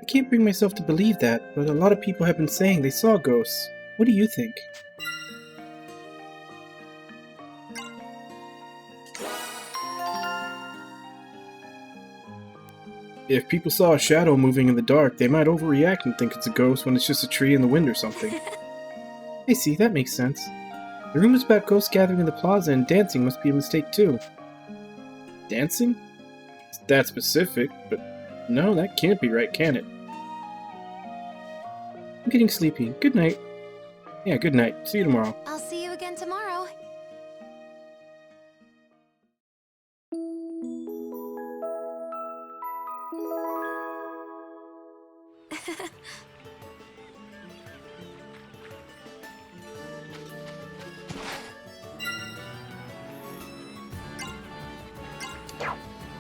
I can't bring myself to believe that, but a lot of people have been saying they saw ghosts. What do you think? If people saw a shadow moving in the dark, they might overreact and think it's a ghost when it's just a tree in the wind or something. I see, that makes sense. The rumors about ghosts gathering in the plaza and dancing must be a mistake too. Dancing? It's that specific, but no, that can't be right, can it? I'm getting sleepy. Good night. Yeah, good night. See you tomorrow. I'll see you again tomorrow.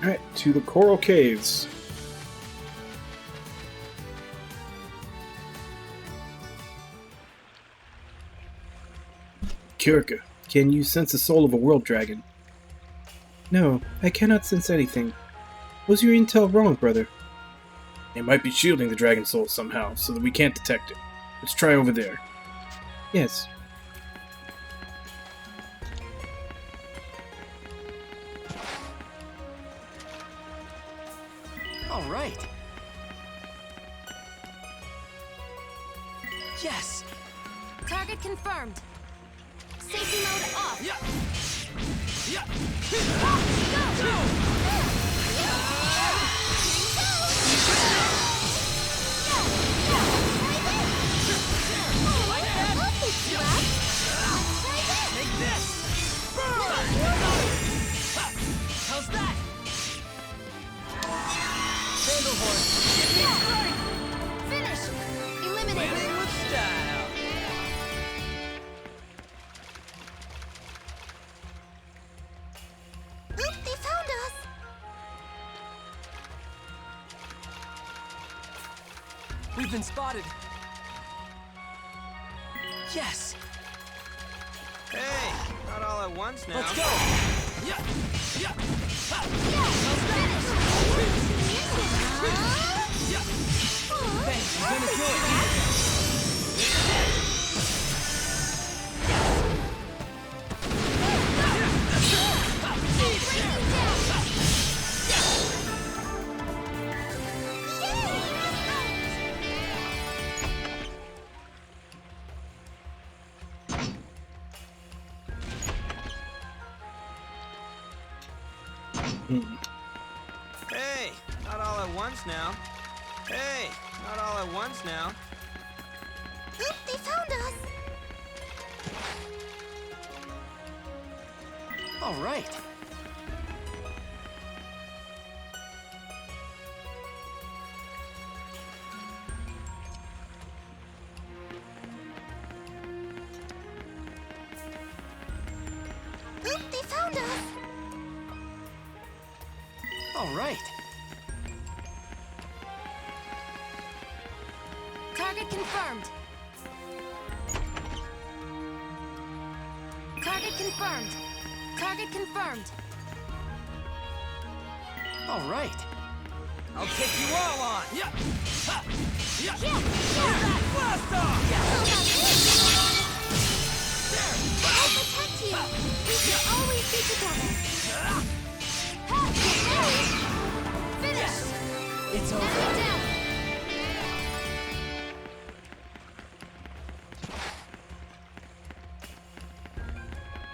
Alright, to the Coral Caves. Kirka, can you sense the soul of a world dragon? No, I cannot sense anything. Was your intel wrong, brother? It might be shielding the dragon soul somehow, so that we can't detect it. Let's try over there. Yes. All right. Yes. Target confirmed. Safety mode off. Yeah. Yeah. Take this. How's that? Sandalhorn. Finish. Eliminate. Winning with style. Oop, they found us. We've been spotted. Yes. Hey, not all at once now. Let's go. Yeah. Yeah. Ha. Yeah. Hey, you're gonna do it. Hey, not all at once now. Hey, not all at once now. Oop, they found us. All right. Oop, they found us. All right. Target confirmed. Target confirmed. Target confirmed. All right. I'll take you all on. Yeah. Ha. Yeah. Blast off! I'll protect you. We can always be together. Finish. It's Enemy over. down.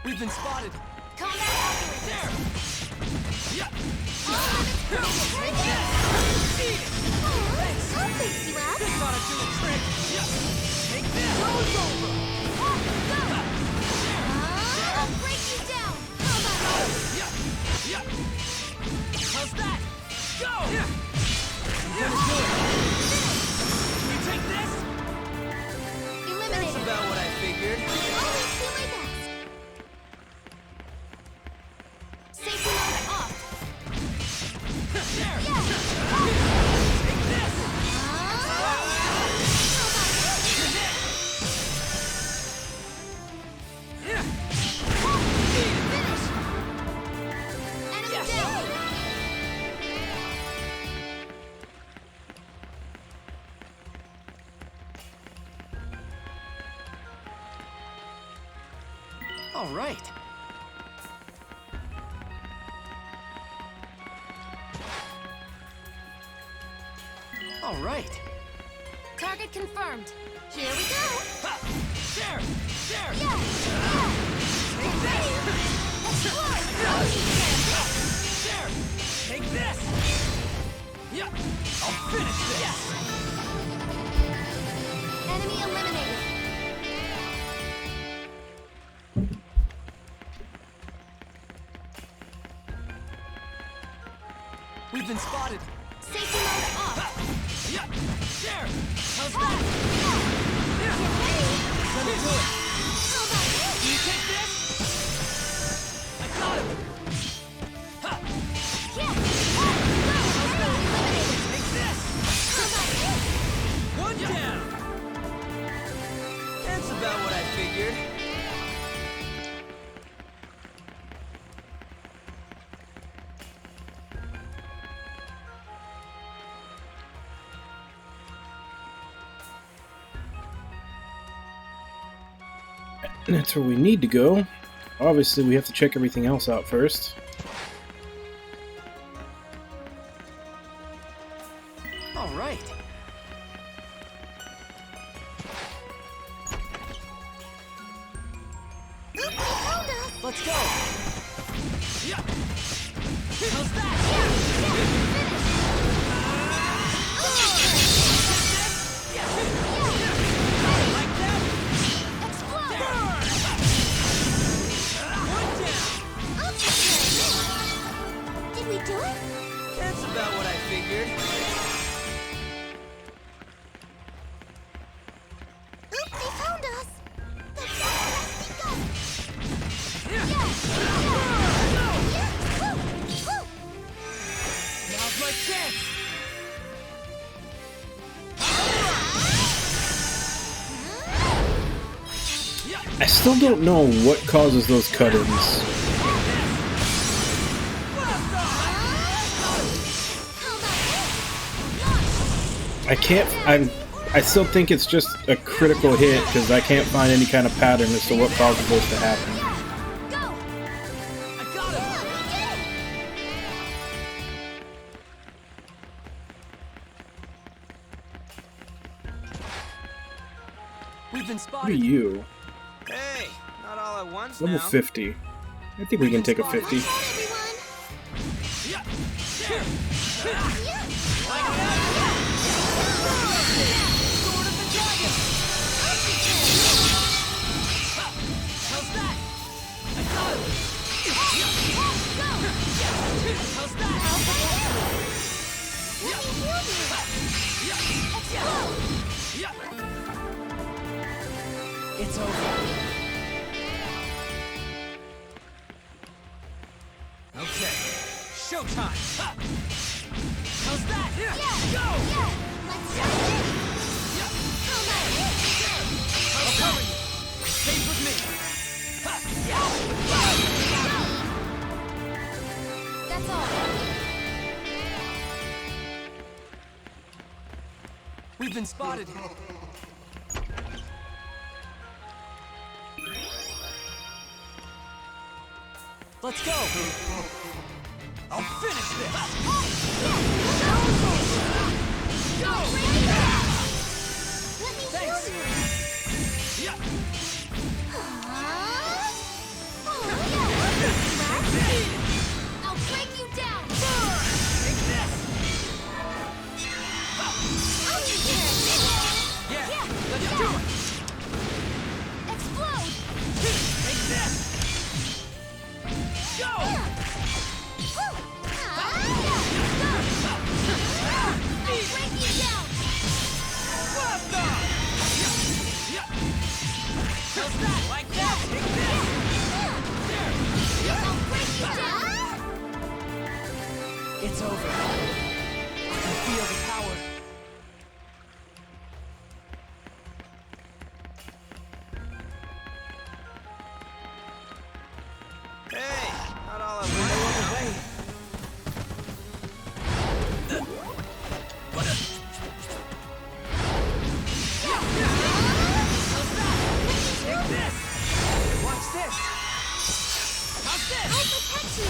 We've been spotted. Combat accurate. There. Yeah. I'll fix you up. This ought to do the trick. Yeah. Take this. Show's over. I'll break you down. How about that? Yeah. Yeah. How's that? Go. Yeah. I'm gonna do it. You take this. Eliminated. That's about what I figured. Always do my best. Safety mode off. There. Yeah. Take this. Yeah. Finish. Enemy down. All right. All right. Target confirmed. Here we go. Ha. There. There. Yeah. Take this. Explode. There. Take this. Yeah. I'll finish this. Enemy eliminated. We've been spotted. Safety mode off. Yeah. There. How's that? Yeah. Let me do it. How about Do this? you take this? I got him. Ha. Yeah. Eliminated. Take this. How about this? One down. That's about what I figured. That's where we need to go. Obviously, we have to check everything else out first. All right. Oop, they found us. Let's go. Yeah. How's that? Like that? Explode. One down. Did we do it? That's about what I figured. Oop, they found us. That's not where I think of. Yeah. Woo. Now's my chance. Yeah. I still don't know what causes those cut-ins. I still think it's just a critical hit because I can't find any kind of pattern as to what causes those to happen. Go. I got him. Yeah, we did it. We've been Who are spotted. you? Hey, not all at once Level now. 50. I think we can take a 50. Watch out, everyone. Yeah. There. Yeah. Like that. Sword of the dragon. Ha. How's that? I got him. How's that? Let me heal you. Explode. Yeah. It's over. Okay, showtime. Ha. How's that? Yeah. Go. Yeah. Let's try it. Yeah. How about this? I'll cover you. Stay with me. Ha. Yeah. been spotted. Let's go! I'll finish this! Go! Thanks! I'll break you down! Take this! Yeah, Let's do it! explode! Take this! Go! I'll break you down! Blast off! How's that? Like that? Take this! I'll break you down! It's over. I can feel the power. Hey, not all at No once. other way. Take this! Watch this! How's this? I'll protect you!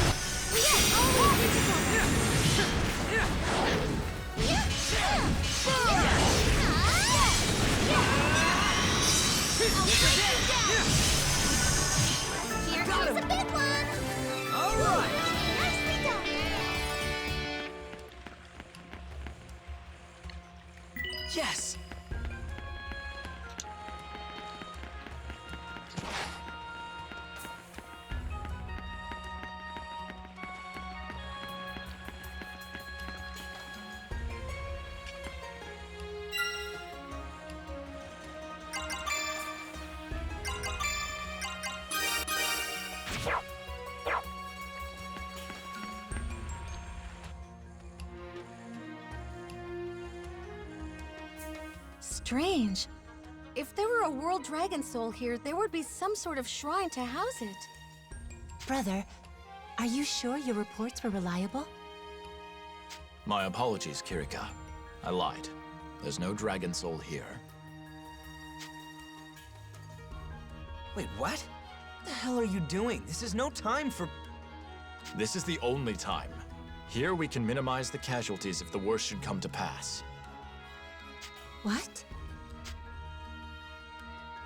Yeah, I'll hold you together! Here comes a big one! All right! Nicely done! Yes! Strange. If there were a world dragon soul here, there would be some sort of shrine to house it. Brother, are you sure your reports were reliable? My apologies, Kirika. I lied. There's no dragon soul here. Wait, what? What the hell are you doing? This is no time for... This is the only time. Here we can minimize the casualties if the worst should come to pass. What?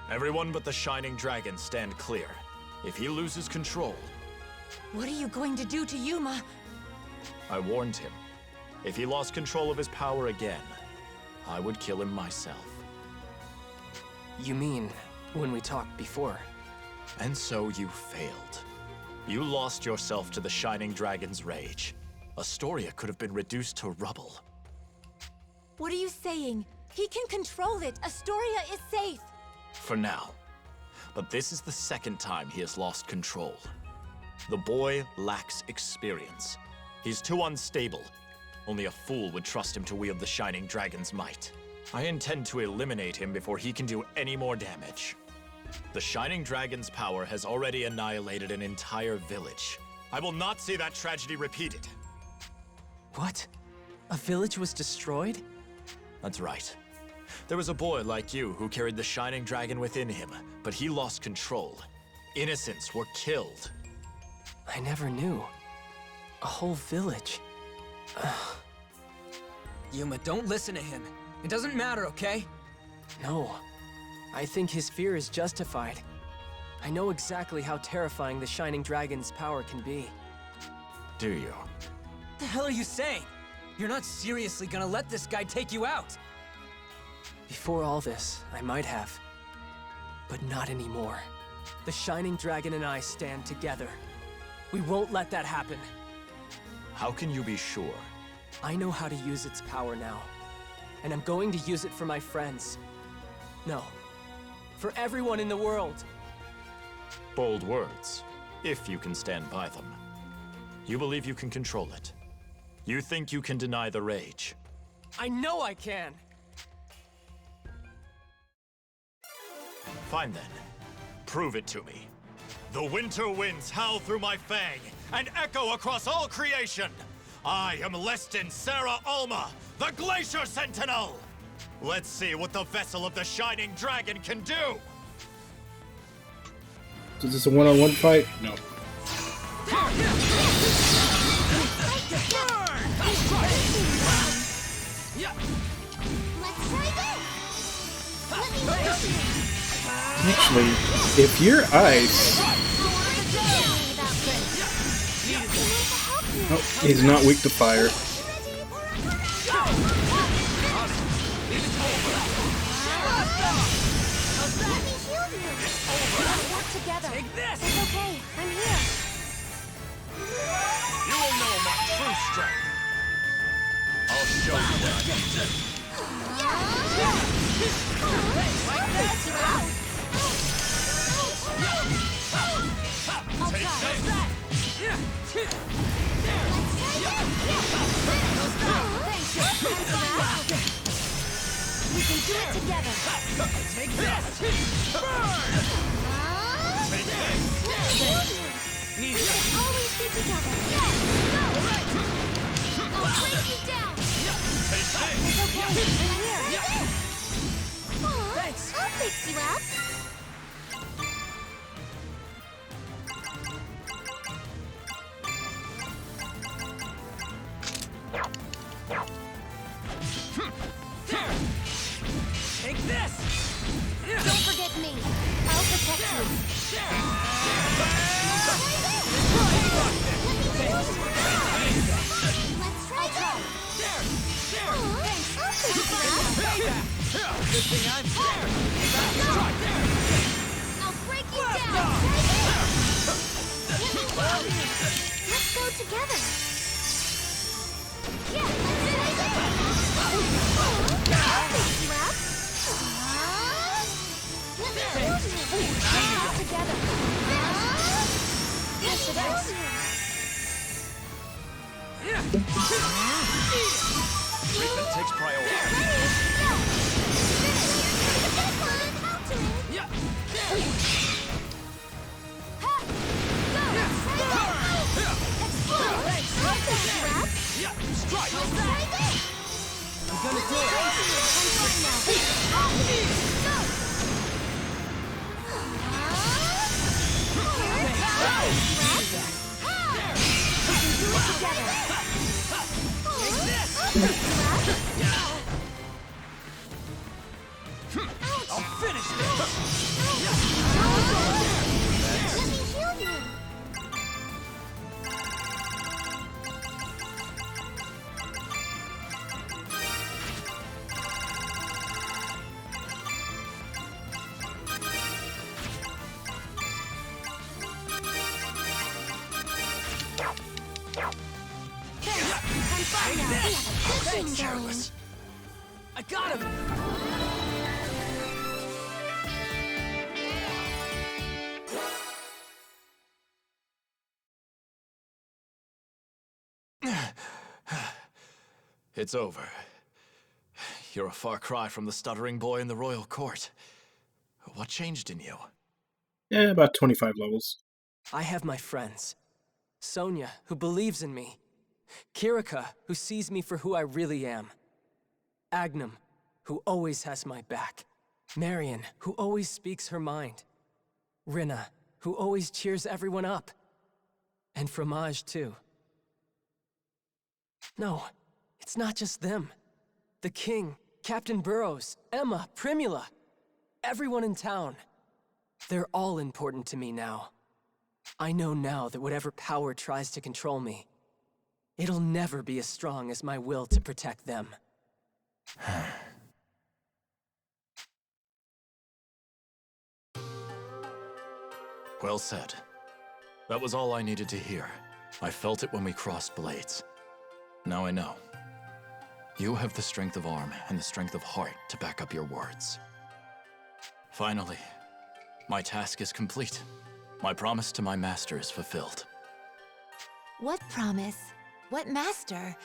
Everyone but the Shining Dragon stand clear. If he loses control, What are you going to do to Yuma? I warned him. If he lost control of his power again, I would kill him myself. You mean when we talked before? And so you failed. You lost yourself to the Shining Dragon's rage. Astoria could have been reduced to rubble. What are you saying? He can control it. Astoria is safe. For now. But this is the second time he has lost control. The boy lacks experience. He's too unstable. Only a fool would trust him to wield the Shining Dragon's might. I intend to eliminate him before he can do any more damage. The Shining Dragon's power has already annihilated an entire village. I will not see that tragedy repeated. What? A village was destroyed? That's right. There was a boy like you who carried the Shining Dragon within him, but he lost control. Innocents were killed. I never knew. A whole village. Yuma, don't listen to him. It doesn't matter, okay? No. I think his fear is justified. I know exactly how terrifying the Shining Dragon's power can be. Do you? What the hell are you saying? You're not seriously gonna let this guy take you out! Before all this, I might have. But not anymore. The Shining Dragon and I stand together. We won't let that happen. How can you be sure? I know how to use its power now. And I'm going to use it for my friends. No. For everyone in the world. Bold words, if you can stand by them. You believe you can control it. You think you can deny the rage. I know I can! Fine then. Prove it to me. The winter winds howl through my fang and echo across all creation. I am Leston Sarah Alma, the Glacier Sentinel! Let's see what the vessel of the Shining Dragon can do! Is this a one-on-one fight? No. Actually, if you're ice... Oh, he's not weak to fire. Take this! It's okay, I'm here. You will know my true strength. I'll show you what I can do. Like this! I'll Take try. this. We can do it together. Take this! Take this. Need it. Always be together. I'll break you down. Take this. It's okay. I'm here. Thanks. I'll fix you up. Take this! Don't forget me. I'll protect you. Let's try that. Thanks. I'll fix you up. Good thing I'm here. I'll break you down. Let's go together. Yeah, let's try that. I'll fix you up. Let me hold you. All together. Yes, it is. Treatment takes priority. Strike! I'm gonna do it! fine now. I'll finish this! Let me heal you. I'm fine now. We have a good thing going. Careless. I got him! It's over. You're a far cry from the stuttering boy in the royal court. What changed in you? Yeah, about 25 levels. I have my friends. Sonia, who believes in me. Kirika, who sees me for who I really am. Agnum, who always has my back. Marion, who always speaks her mind. Rinna, who always cheers everyone up. And Fromage, too. No, it's not just them. The king, Captain Burrows, Emma, Primula. Everyone in town. They're all important to me now. I know now that whatever power tries to control me, it'll never be as strong as my will to protect them. Well said. That was all I needed to hear. I felt it when we crossed blades. Now I know. You have the strength of arm and the strength of heart to back up your words. Finally, my task is complete. My promise to my master is fulfilled. What promise? What master?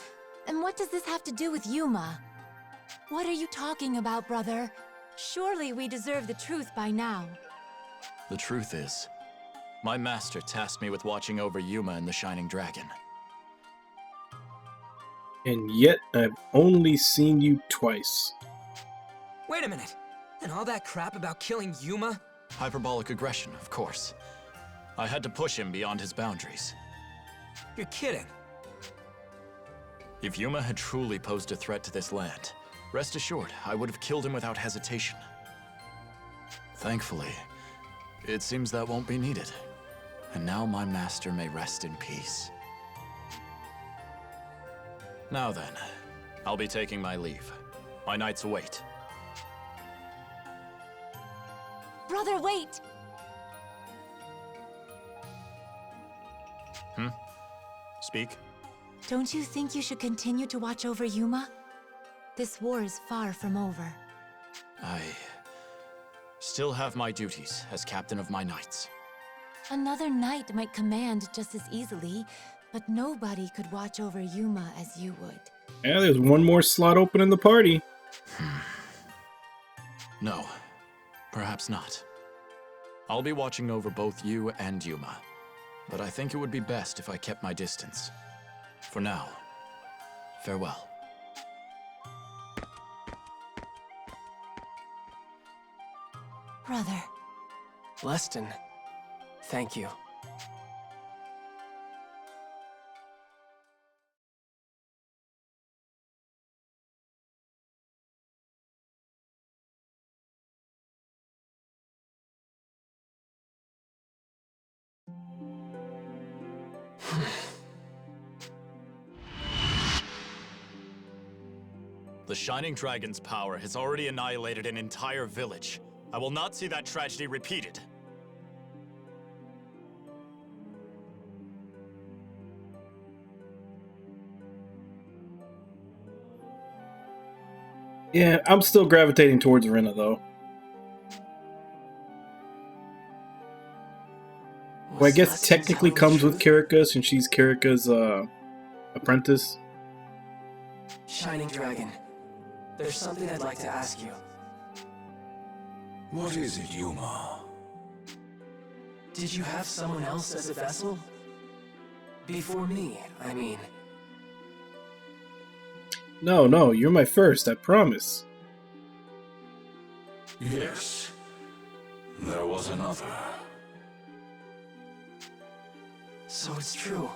And what does this have to do with Yuma? What are you talking about, brother? Surely we deserve the truth by now. The truth is, my master tasked me with watching over Yuma and the Shining Dragon. And yet, I've only seen you twice. Wait a minute. And all that crap about killing Yuma? Hyperbolic aggression, of course. I had to push him beyond his boundaries. You're kidding. If Yuma had truly posed a threat to this land, rest assured, I would have killed him without hesitation. Thankfully, it seems that won't be needed. And now my master may rest in peace. Now then, I'll be taking my leave. My knights await. Brother, wait! Speak. Don't you think you should continue to watch over Yuma? This war is far from over. I still have my duties as captain of my knights. Another knight might command just as easily, but nobody could watch over Yuma as you would. Yeah, there's one more slot open in the party. No, perhaps not. I'll be watching over both you and Yuma, but I think it would be best if I kept my distance. For now, farewell. Brother. Leston, thank you. The Shining Dragon's power has already annihilated an entire village. I will not see that tragedy repeated. Yeah, I'm still gravitating towards Rena, though. Well, I guess Leston technically telling comes the with truth? Kirika, since she's Kirika's apprentice. Shining Dragon, there's something I'd like to ask you. What is it, Yuma? Did you have someone else as a vessel? Before me, I mean. No, you're my first, I promise. Yes. There was another. So it's true.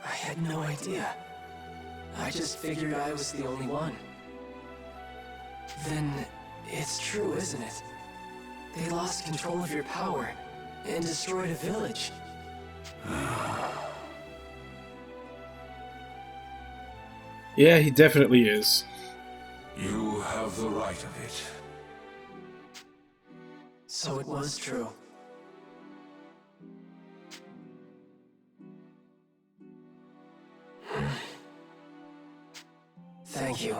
I had no idea. I just figured I was the only one. Then it's true, isn't it? They lost control of your power and destroyed a village. Yeah, he definitely is. You have the right of it. So it was true. Thank you.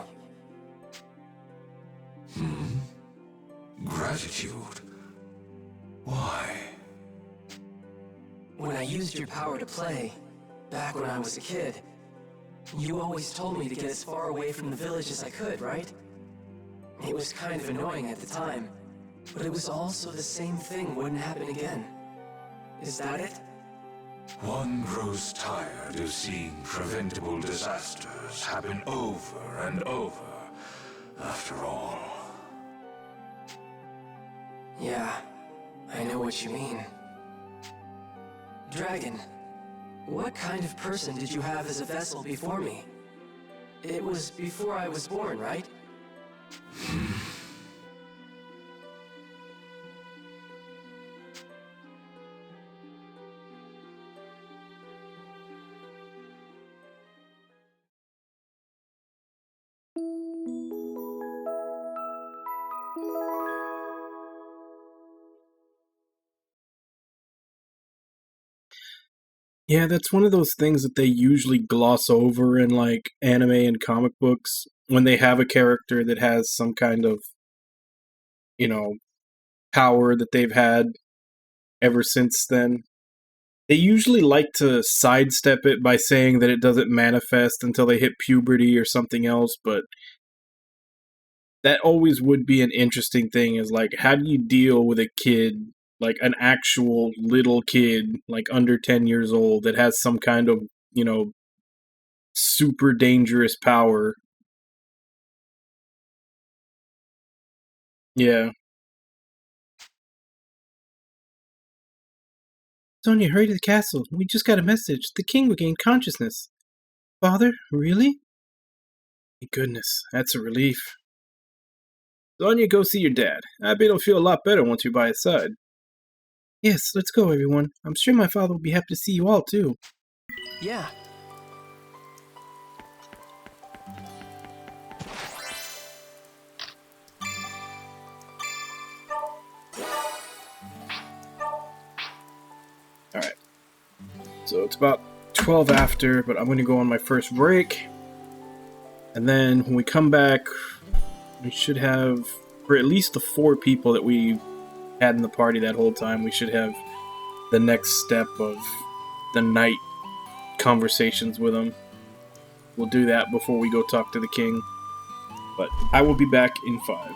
Gratitude? Why? When I used your power to play, back when I was a kid, you always told me to get as far away from the village as I could, right? It was kind of annoying at the time, but it was also the same thing wouldn't happen again. Is that it? One grows tired of seeing preventable disasters happen over and over, after all. Yeah, I know what you mean. Dragon, what kind of person did you have as a vessel before me? It was before I was born, right? Yeah, that's one of those things that they usually gloss over in like anime and comic books when they have a character that has some kind of, power that they've had ever since then. They usually like to sidestep it by saying that it doesn't manifest until they hit puberty or something else, but that always would be an interesting thing is like, how do you deal with a kid, like an actual little kid, like under 10 years old, that has some kind of, super dangerous power? Yeah. Sonia, hurry to the castle. We just got a message. The king regained consciousness. Father? Really? Thank goodness. That's a relief. Sonia, go see your dad. I bet he'll feel a lot better once you're by his side. Yes, let's go, everyone. I'm sure my father will be happy to see you all, too. Yeah. Alright. So it's about 12 after, but I'm going to go on my first break. And then when we come back, we should have, for at least the 4 people that we had in the party that whole time, we should have the next step of the night conversations with them. We'll do that before we go talk to the king. But I will be back in 5.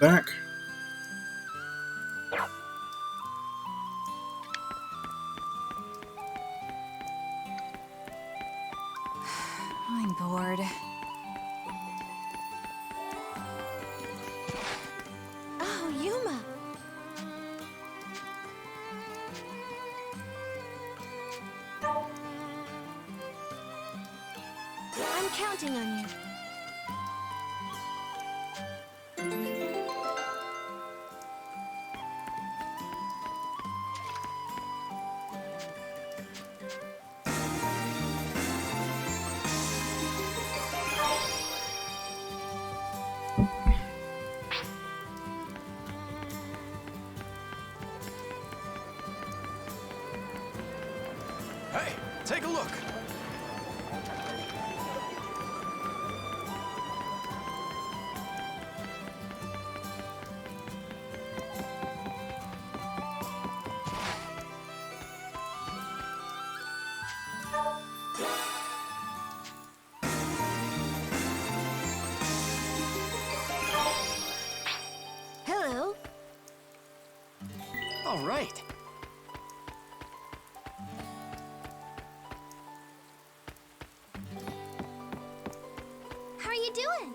back. I'm bored. Oh, Yuma! I'm counting on you. Hey, take a look. Hello. All right. How are you doing?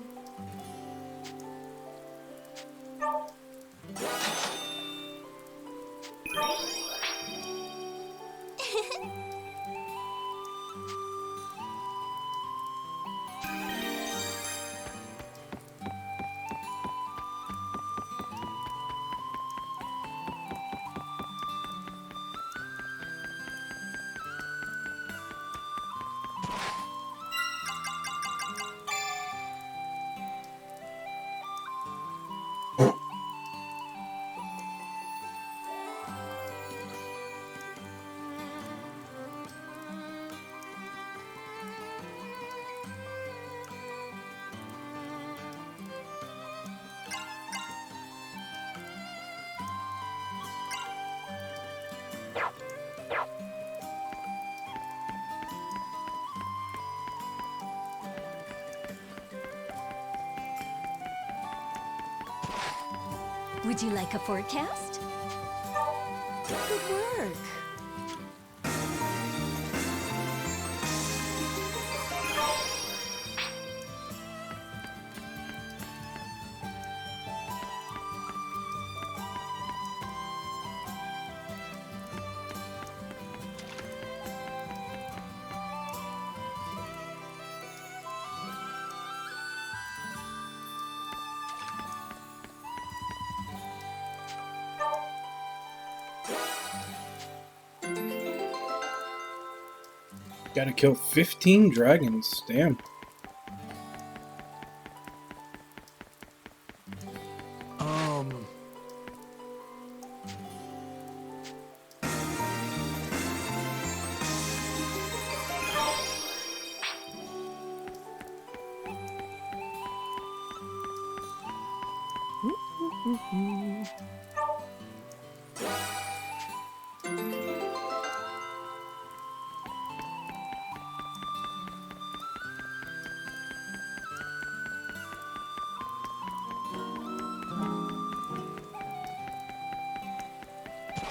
Would you like a forecast? Good work. Gotta kill 15 dragons. Damn.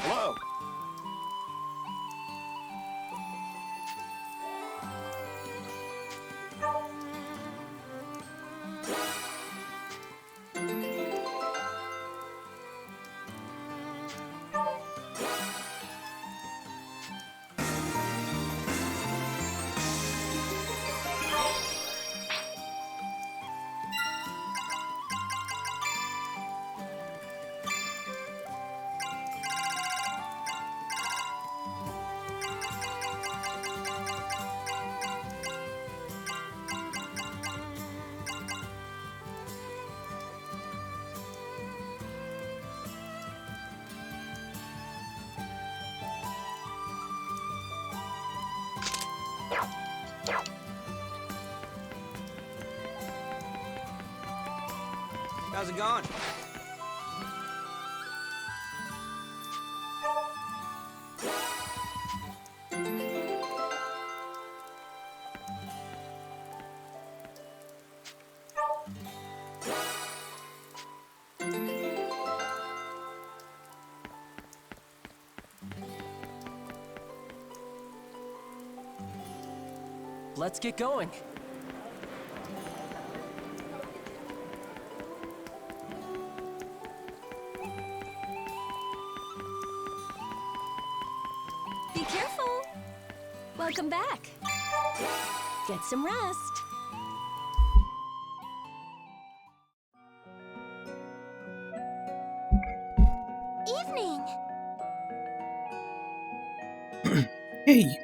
Hello. How's it going? Let's get going. Be careful. Welcome back. Get some rest. Evening. Hey,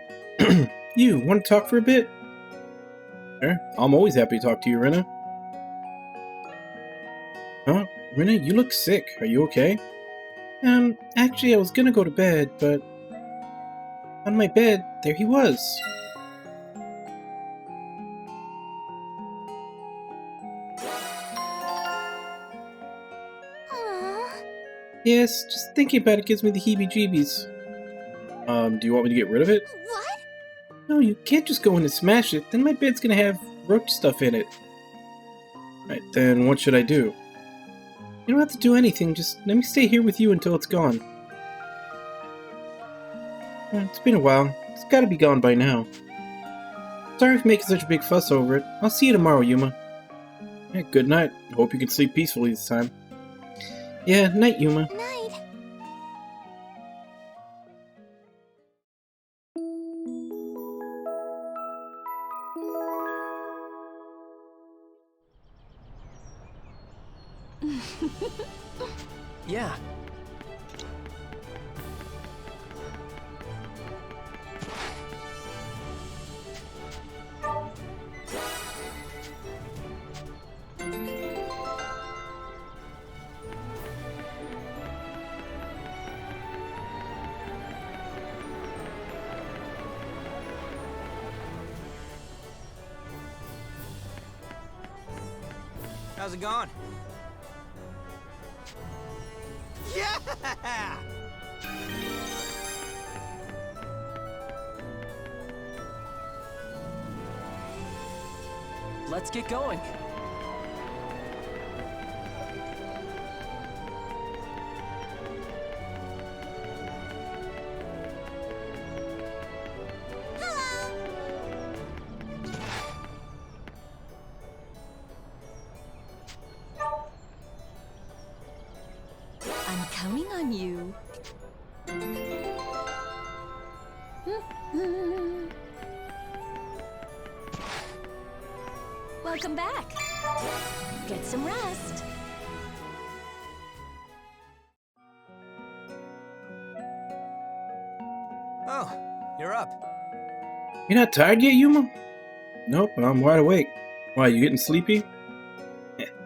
you want to talk for a bit? Sure, I'm always happy to talk to you, Rena. Huh? Rena, you look sick. Are you okay? Actually, I was gonna go to bed, but on my bed, there he was. Aww. Yes, just thinking about it gives me the heebie-jeebies. Do you want me to get rid of it? What? No, you can't just go in and smash it, then my bed's gonna have roach stuff in it. Right, then what should I do? You don't have to do anything, just let me stay here with you until it's gone. It's been a while. It's gotta be gone by now. Sorry for making such a big fuss over it. I'll see you tomorrow, Yuma. Yeah, good night. Hope you can sleep peacefully this time. Yeah, night, Yuma. Night. Yeah. How's it going? Yeah! Let's get going. I'm counting on you. Welcome back. Get some rest. Oh, you're up. You're not tired yet, Yuma? Nope, I'm wide awake. Why, you getting sleepy?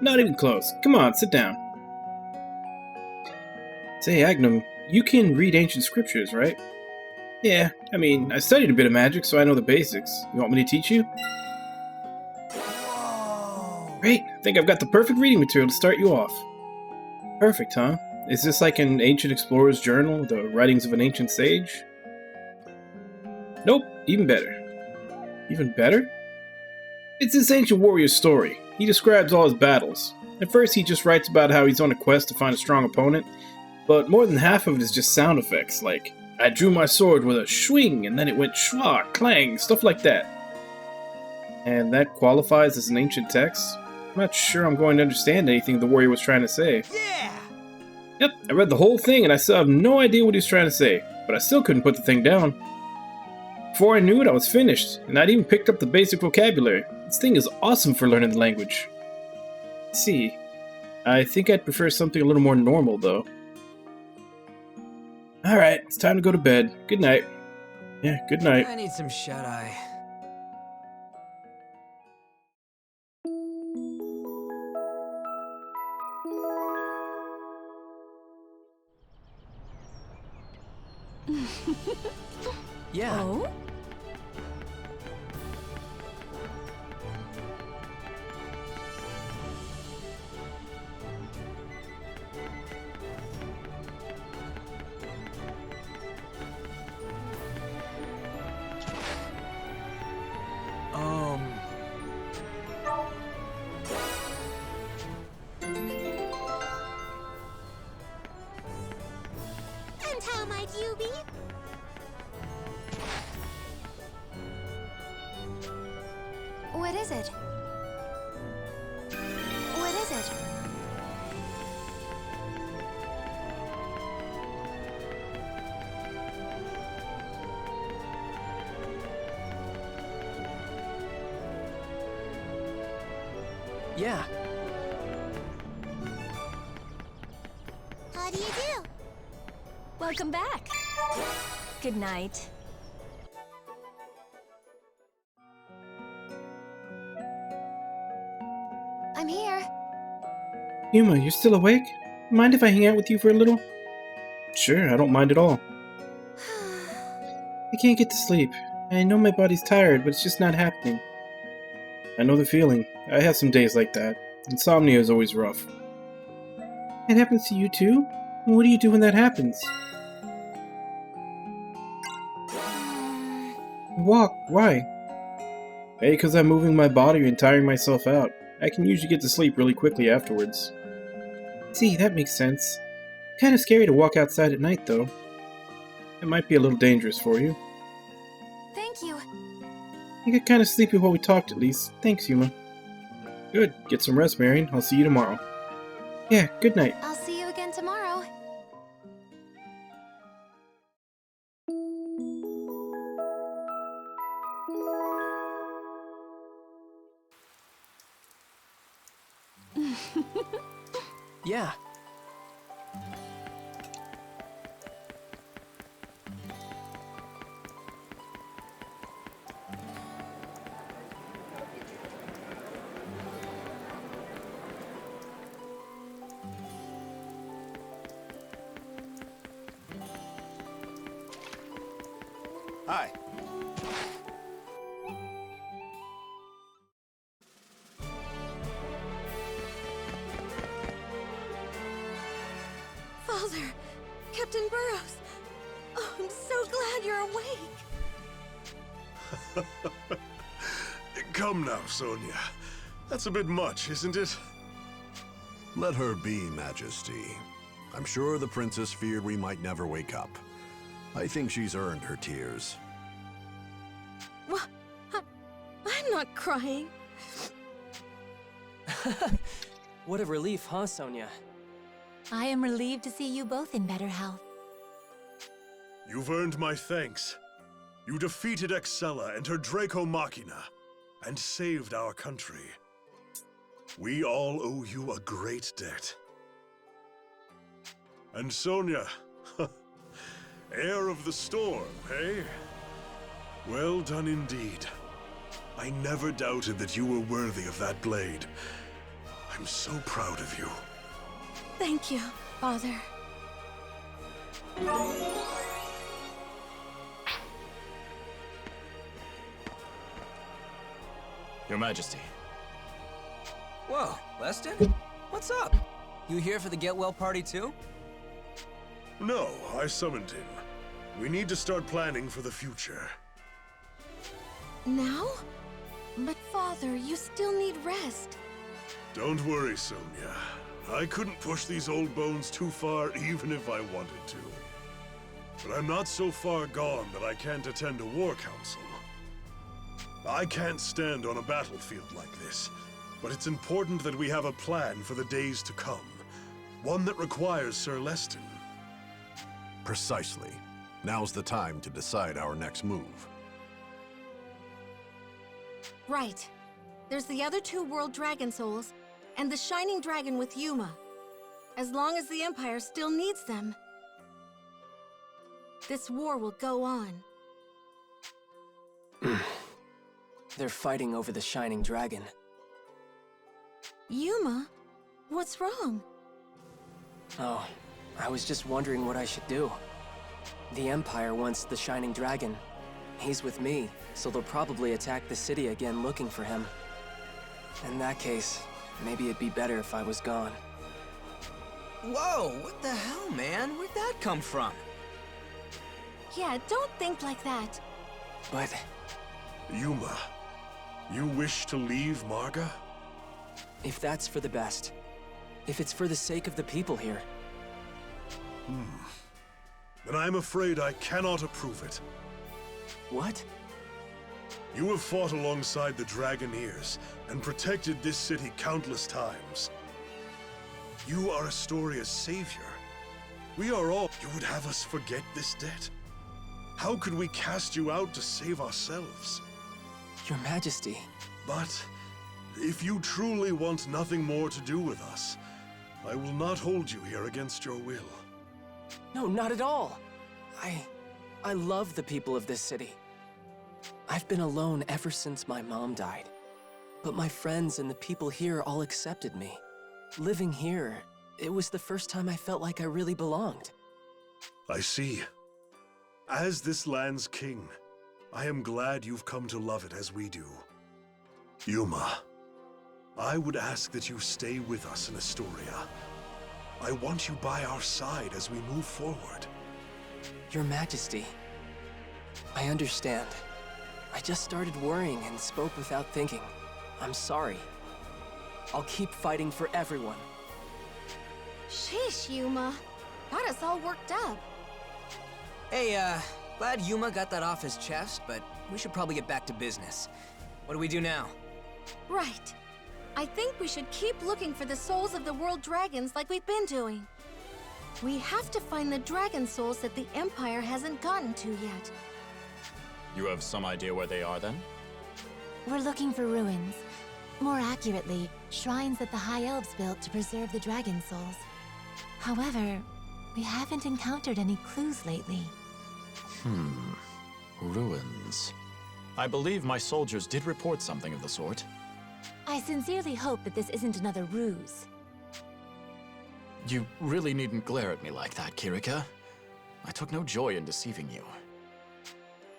Not even close. Come on, sit down. Say, Agnum, you can read ancient scriptures, right? Yeah, I mean, I studied a bit of magic, so I know the basics. You want me to teach you? Whoa! Great, I think I've got the perfect reading material to start you off. Perfect, huh? Is this like an ancient explorer's journal, the writings of an ancient sage? Nope, even better. Even better? It's this ancient warrior's story. He describes all his battles. At first he just writes about how he's on a quest to find a strong opponent, but more than half of it is just sound effects, like, I drew my sword with a swing, and then it went schwa, clang, stuff like that. And that qualifies as an ancient text? I'm not sure I'm going to understand anything the warrior was trying to say. Yeah! Yep, I read the whole thing and I still have no idea what he was trying to say, but I still couldn't put the thing down. Before I knew it, I was finished, and I'd even picked up the basic vocabulary. This thing is awesome for learning the language. Let's see, I think I'd prefer something a little more normal, though. Alright, it's time to go to bed. Good night. Yeah, good night. I need some shut-eye. Yeah. Oh? And how might you be? is it? What is it? Yeah, How do you do? Welcome back. Good night. I'm here. Yuma, you're still awake? Mind if I hang out with you for a little? Sure, I don't mind at all. I can't get to sleep. I know my body's tired, but it's just not happening. I know the feeling. I have some days like that. Insomnia is always rough. It happens to you too? What do you do when that happens? Walk. Why? Hey, because I'm moving my body and tiring myself out. I can usually get to sleep really quickly afterwards. See, that makes sense. Kind of scary to walk outside at night, though. It might be a little dangerous for you. Thank you. I got kind of sleepy while we talked, at least. Thanks, Yuma. Good. Get some rest, Marion. I'll see you tomorrow. Yeah, good night. I'll see you again tomorrow. yeah. Hi. Father, Captain Burrows. Oh, I'm so glad you're awake. Come now, Sonia. That's a bit much, isn't it? Let her be, Majesty. I'm sure the princess feared we might never wake up. I think she's earned her tears. What? I'm not crying. What a relief, huh, Sonia? I am relieved to see you both in better health. You've earned my thanks. You defeated Excella and her Draco Machina, and saved our country. We all owe you a great debt. And Sonia, heir of the storm, eh? Well done indeed. I never doubted that you were worthy of that blade. I'm so proud of you. Thank you, Father. Your Majesty. Whoa, Leston? What's up? You here for the get well party too? No, I summoned him. We need to start planning for the future. Now? But Father, you still need rest. Don't worry, Sonia. I couldn't push these old bones too far even if I wanted to. But I'm not so far gone that I can't attend a war council. I can't stand on a battlefield like this, but it's important that we have a plan for the days to come. One that requires Sir Leston. Precisely. Now's the time to decide our next move. Right. There's the other two World Dragon Souls, and the Shining Dragon with Yuma. As long as the Empire still needs them, this war will go on. They're fighting over the Shining Dragon. Yuma? What's wrong? Oh, I was just wondering what I should do. The Empire wants the Shining Dragon. He's with me, so they'll probably attack the city again looking for him. In that case, maybe it'd be better if I was gone. Whoa, what the hell, man? Where'd that come from? Yeah, don't think like that. But... Yuma, you wish to leave Marga? if that's for the best. If it's for the sake of the people here. Then I'm afraid I cannot approve it. What? You have fought alongside the Dragoneers and protected this city countless times. You are Astoria's savior. We are all... You would have us forget this debt? How could we cast you out to save ourselves? Your Majesty. But if you truly want nothing more to do with us, I will not hold you here against your will. No, not at all. I love the people of this city. I've been alone ever since my mom died. But my friends and the people here all accepted me. Living here, it was the first time I felt like I really belonged. I see. As this land's king, I am glad you've come to love it as we do. Yuma, I would ask that you stay with us in Astoria. I want you by our side as we move forward. Your Majesty, I understand. I just started worrying and spoke without thinking. I'm sorry. I'll keep fighting for everyone. Sheesh, Yuma. Got us all worked up. Hey, glad Yuma got that off his chest, but we should probably get back to business. What do we do now? Right. I think we should keep looking for the souls of the world dragons like we've been doing. We have to find the dragon souls that the Empire hasn't gotten to yet. You have some idea where they are, then? We're looking for ruins. More accurately, shrines that the High Elves built to preserve the dragon souls. However, we haven't encountered any clues lately. Ruins. I believe my soldiers did report something of the sort. I sincerely hope that this isn't another ruse. You really needn't glare at me like that, Kirika. I took no joy in deceiving you.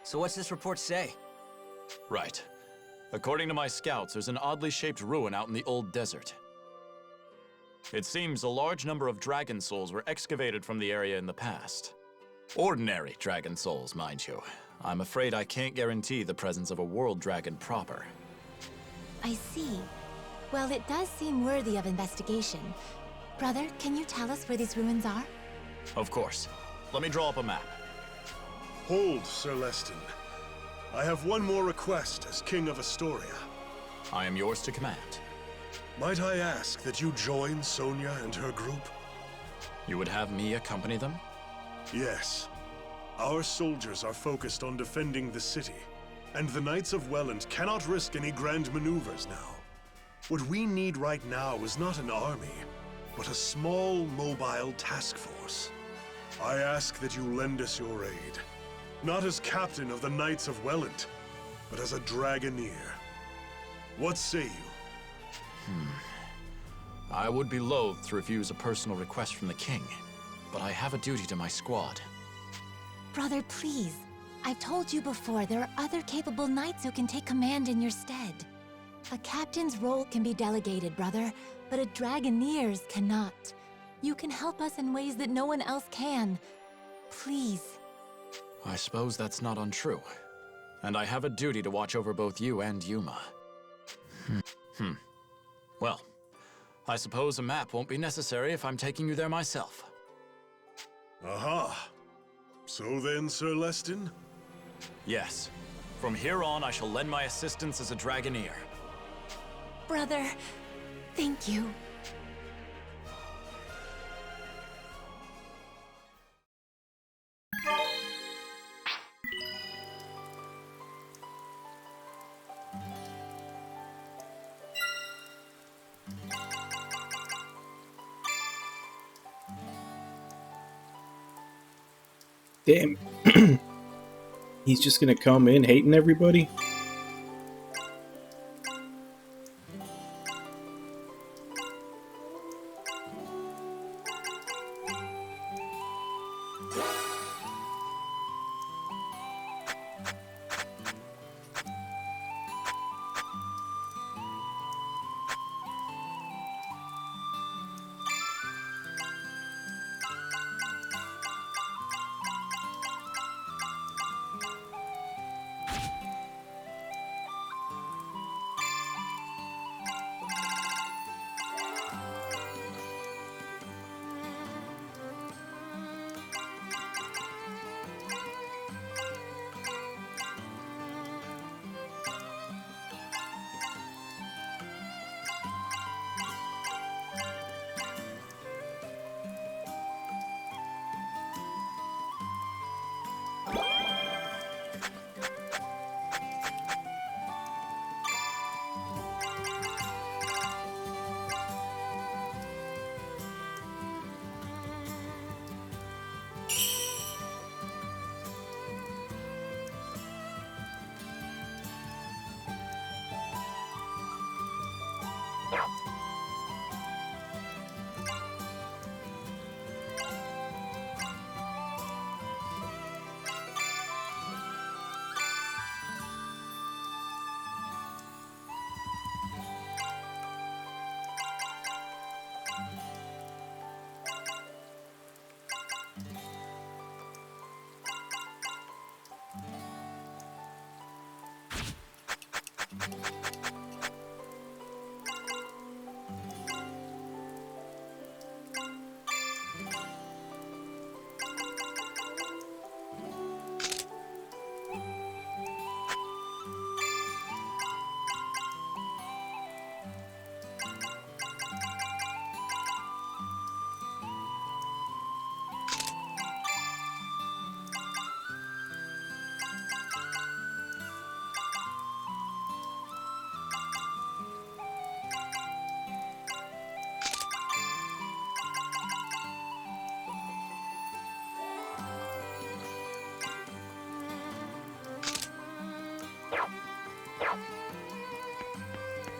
So what's this report say? Right. According to my scouts, there's an oddly shaped ruin out in the old desert. It seems a large number of dragon souls were excavated from the area in the past. Ordinary dragon souls, mind you. I'm afraid I can't guarantee the presence of a world dragon proper. I see. Well, it does seem worthy of investigation. Brother, can you tell us where these ruins are? Of course. Let me draw up a map. Hold, Sir Leston. I have one more request as King of Astoria. I am yours to command. Might I ask that you join Sonia and her group? You would have me accompany them? Yes. Our soldiers are focused on defending the city, and the Knights of Welland cannot risk any grand maneuvers now. What we need right now is not an army, but a small, mobile task force. I ask that you lend us your aid. Not as captain of the Knights of Welland, but as a Dragoneer. What say you? I would be loath to refuse a personal request from the king, but I have a duty to my squad. Brother, please. I've told you before, there are other capable knights who can take command in your stead. A captain's role can be delegated, brother, but a Dragoneer's cannot. You can help us in ways that no one else can. Please. I suppose that's not untrue. And I have a duty to watch over both you and Yuma. Well, I suppose a map won't be necessary if I'm taking you there myself. Aha. So then, Sir Leston? Yes. From here on, I shall lend my assistance as a Dragoneer. Brother, thank you. Damn. He's just gonna come in hating everybody?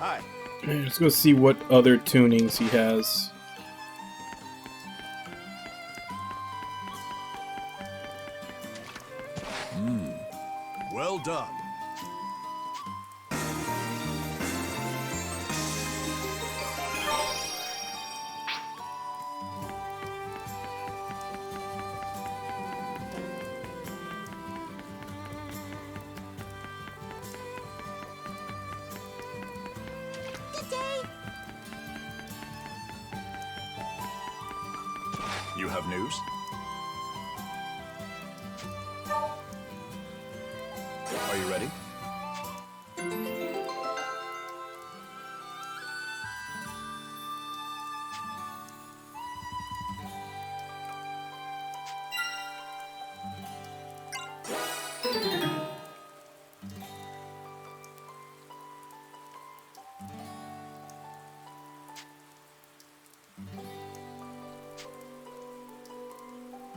Hi. Let's go see what other tunings he has. Well done. Good day. You have news? Are you ready?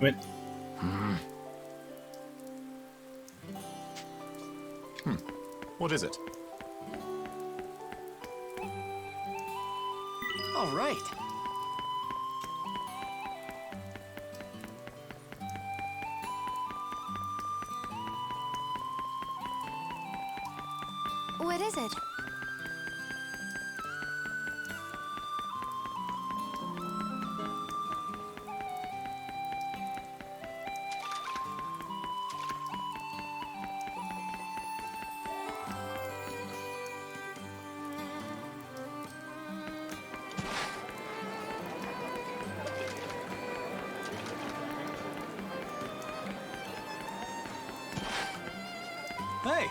Wait. What is it? All right. What is it? Hey,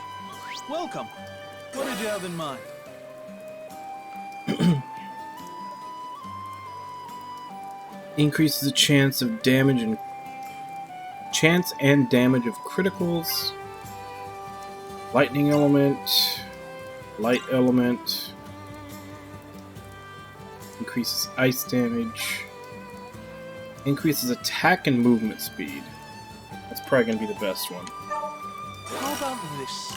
welcome. What did you have in mind? Increases the chance and damage of criticals. Lightning element, light element. Increases ice damage. Increases attack and movement speed. That's probably gonna be the best one. How about this?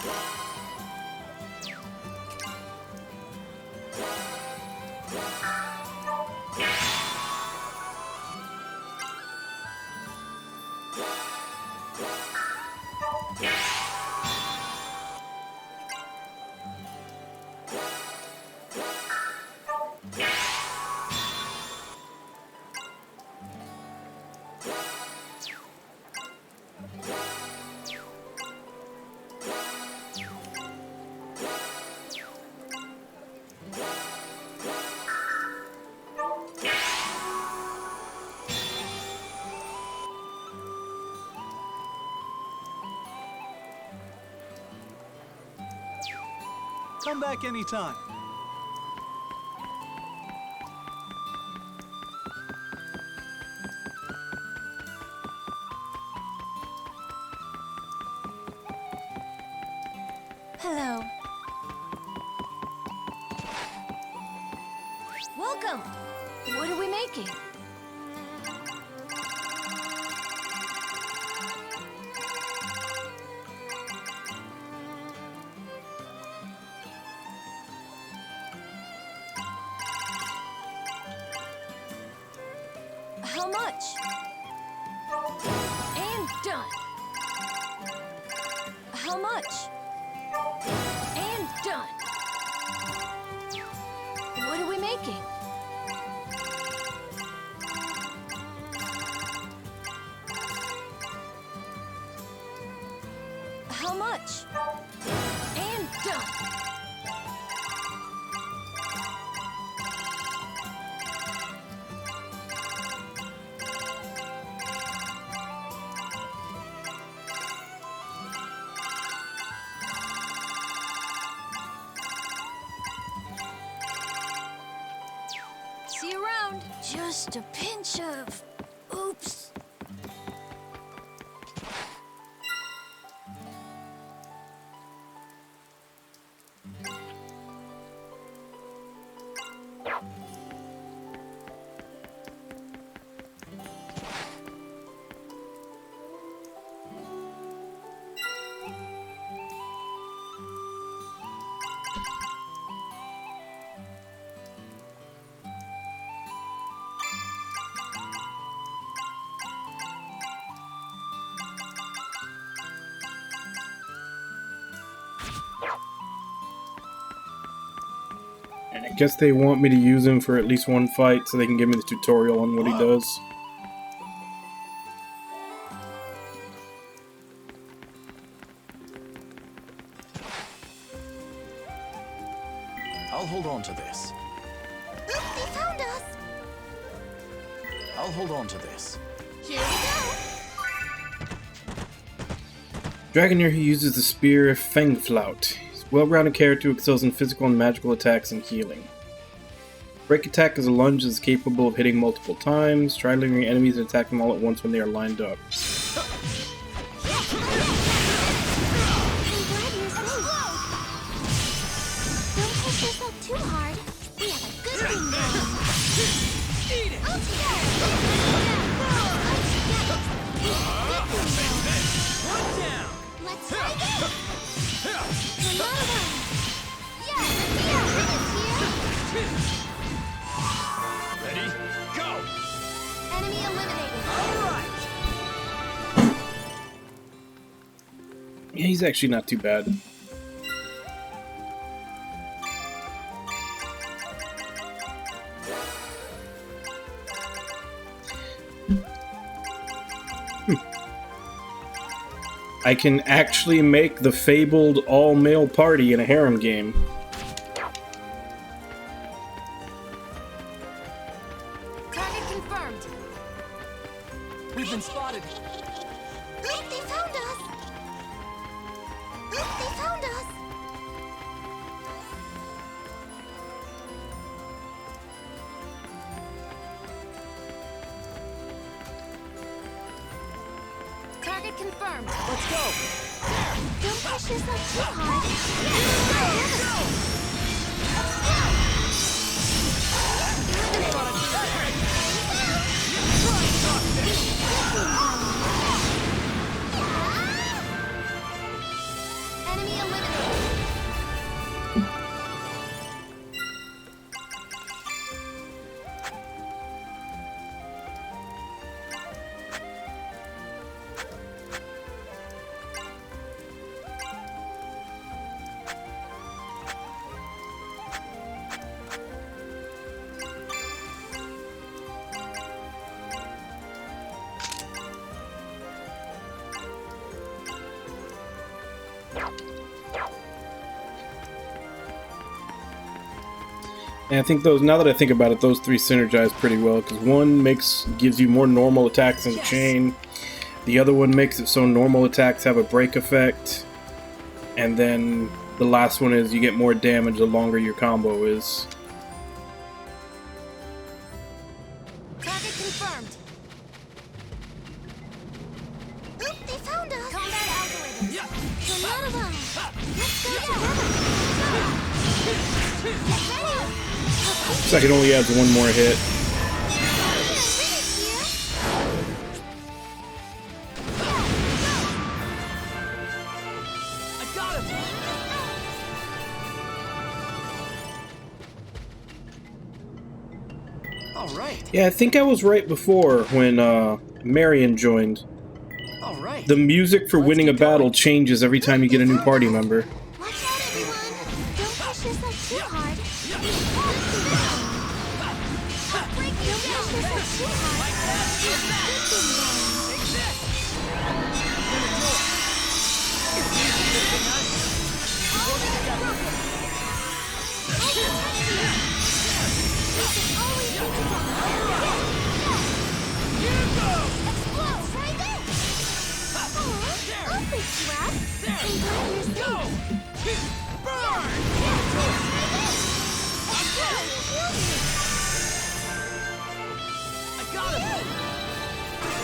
Come back anytime. Hello. Welcome. What are we making? How much? And done. How much? And done. What are we making? How much? And done. See you around. Just a pinch of... Oops. I guess they want me to use him for at least one fight so they can give me the tutorial on what he does. I'll hold on to this. They found us! I'll hold on to this. Here we go! Dragonair, he uses the spear Fangflout. He's a well-rounded character who excels in physical and magical attacks and healing. Break attack is a lunge that is capable of hitting multiple times. Try lingering enemies and attack them all at once when they are lined up. Too hard. We have a good thing going. Eat it. One down. Let's try this. Ready? Go! Enemy eliminated. All right. Yeah, he's actually not too bad. I can actually make the fabled all-male party in a harem game. Target confirmed. We've been spotted. Look, they found us. Look, they found us. Target confirmed. Let's go. Don't push yourself too hard. Enemy eliminated. And I think those, now that I think about it, those three synergize pretty well, because one gives you more normal attacks in the chain, the other one makes it so normal attacks have a break effect, and then the last one is you get more damage the longer your combo is. Target confirmed. Look, they found us. Combat algorithm. Yeah. Sonata. Let's go together. Get ready. Looks like it only adds one more hit. I got him. All right. Yeah, I think I was right before when Marion joined. All right. The music for winning a battle changes every time you get a new party member. Watch out, everyone. Don't push yourself too hard. Break, don't push yourself too hard. I got him.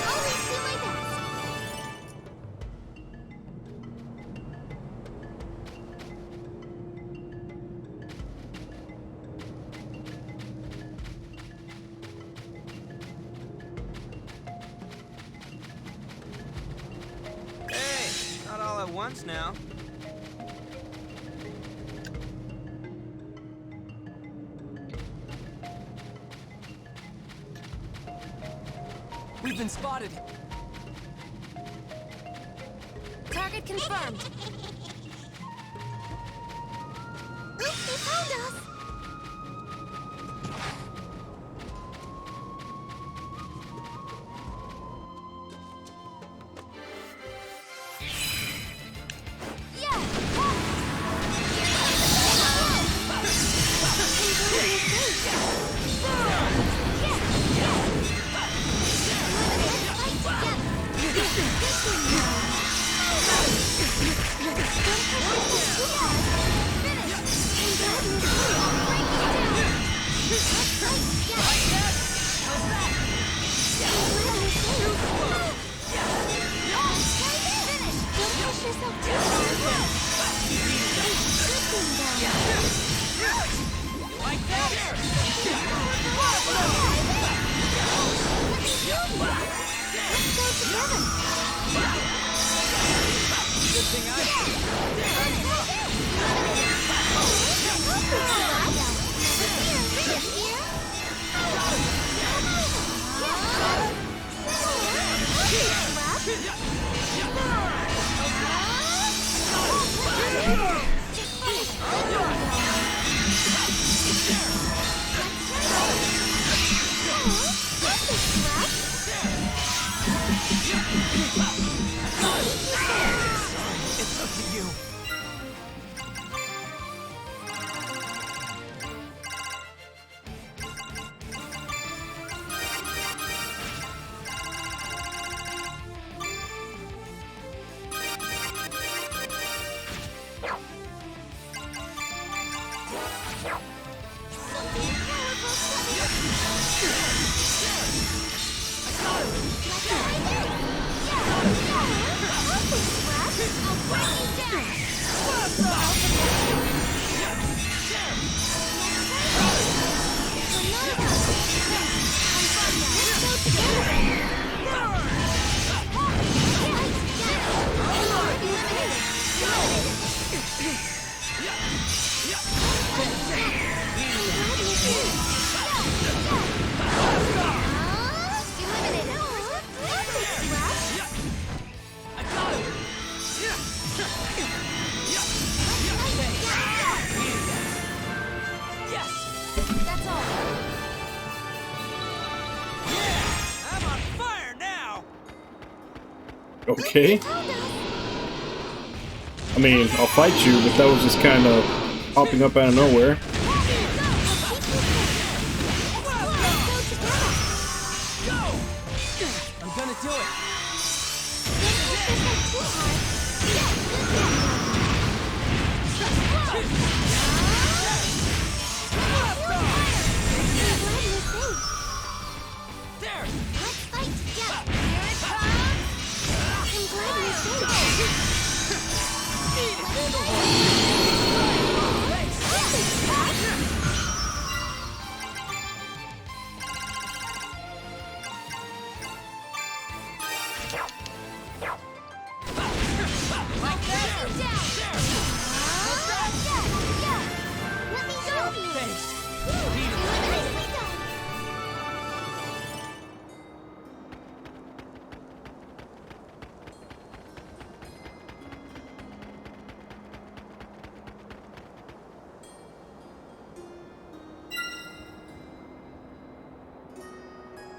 Always do my best. Hey, not all at once now. We've been spotted. Target confirmed. Look, they found us. It's up to you. Okay. I mean, I'll fight you, but that was just kind of popping up out of nowhere. I'm gonna do it. There. Let's fight together. Here it comes. I'm glad you're safe.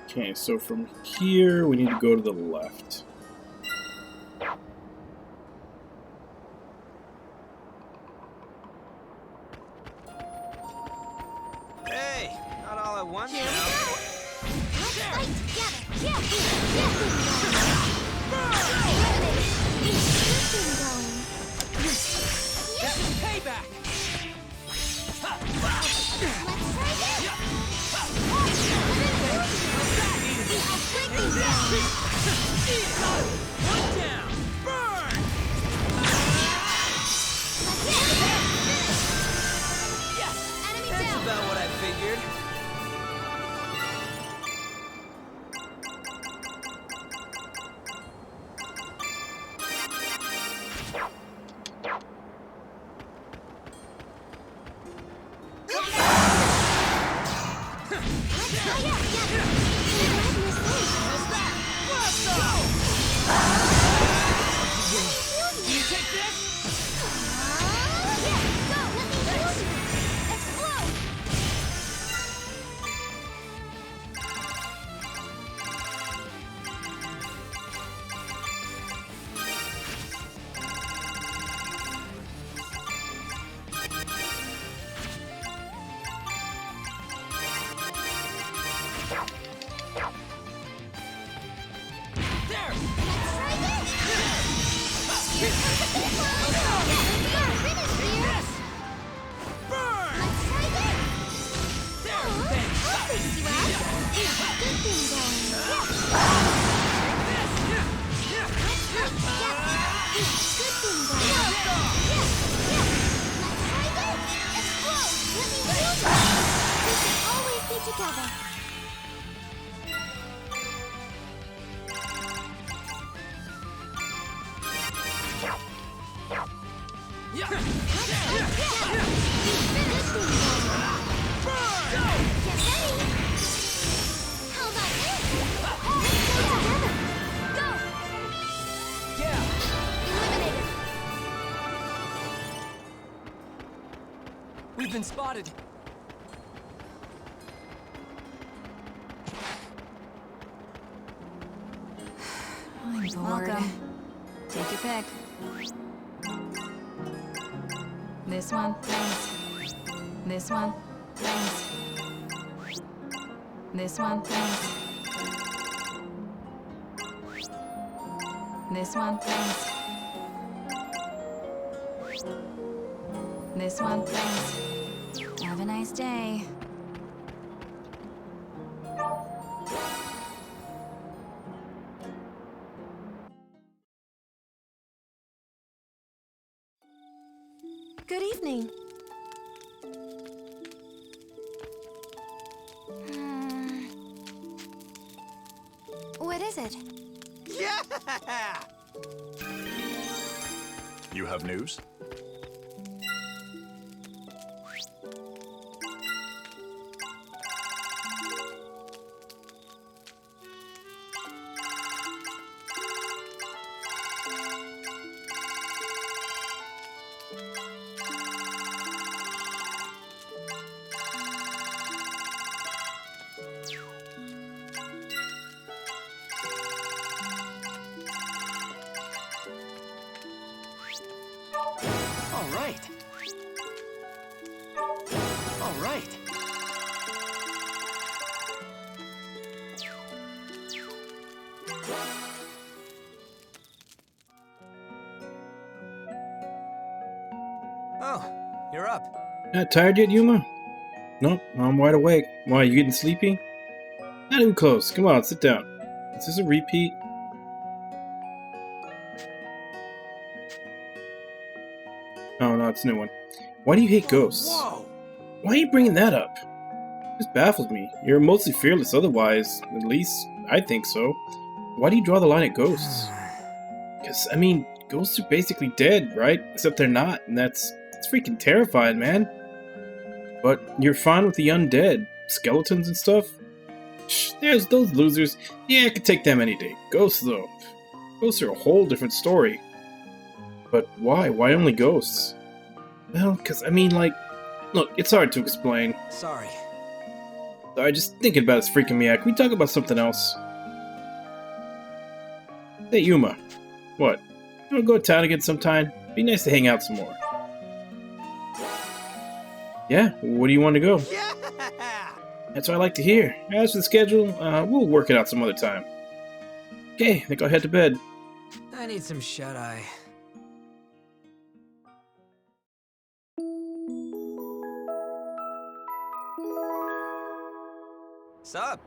Okay, so from here, we need to go to the left. Hey, not all at once Here we now. go. Let's fight together. Yeah. This is payback. One down. Burn. Yes. Enemy That's down. about what I figured. Together. We've been spotted. I'm bored. Welcome. Take your pick. This one, thanks. This one, thanks. This one, thanks. This one, thanks. This one, thanks. Have a nice day. Good evening. What is it? Yeah! You have news? All right. All right. Oh, you're up. Not tired yet, Yuma? Nope, I'm wide awake. Why, you getting sleepy? Not even close. Come on, sit down. Is this a repeat? Oh no, it's a new one. Why do you hate ghosts? Whoa! Why are you bringing that up? This baffles me. You're mostly fearless otherwise. At least, I think so. Why do you draw the line at ghosts? Because, I mean, ghosts are basically dead, right? Except they're not, and that's freaking terrifying, man. But you're fine with the undead. Skeletons and stuff? Shh, there's those losers. Yeah, I could take them any day. Ghosts, though. Ghosts are a whole different story. But why? Why only ghosts? Well, because, I mean, like... Look, it's hard to explain. Sorry. Sorry, just thinking about it's freaking me out. Can we talk about something else? Hey, Yuma. What? You wanna go to town again sometime? Be nice to hang out some more. Yeah? What do you want to go? Yeah! That's what I like to hear. As for the schedule, we'll work it out some other time. Okay, I think I'll head to bed. I need some shut-eye. Sup?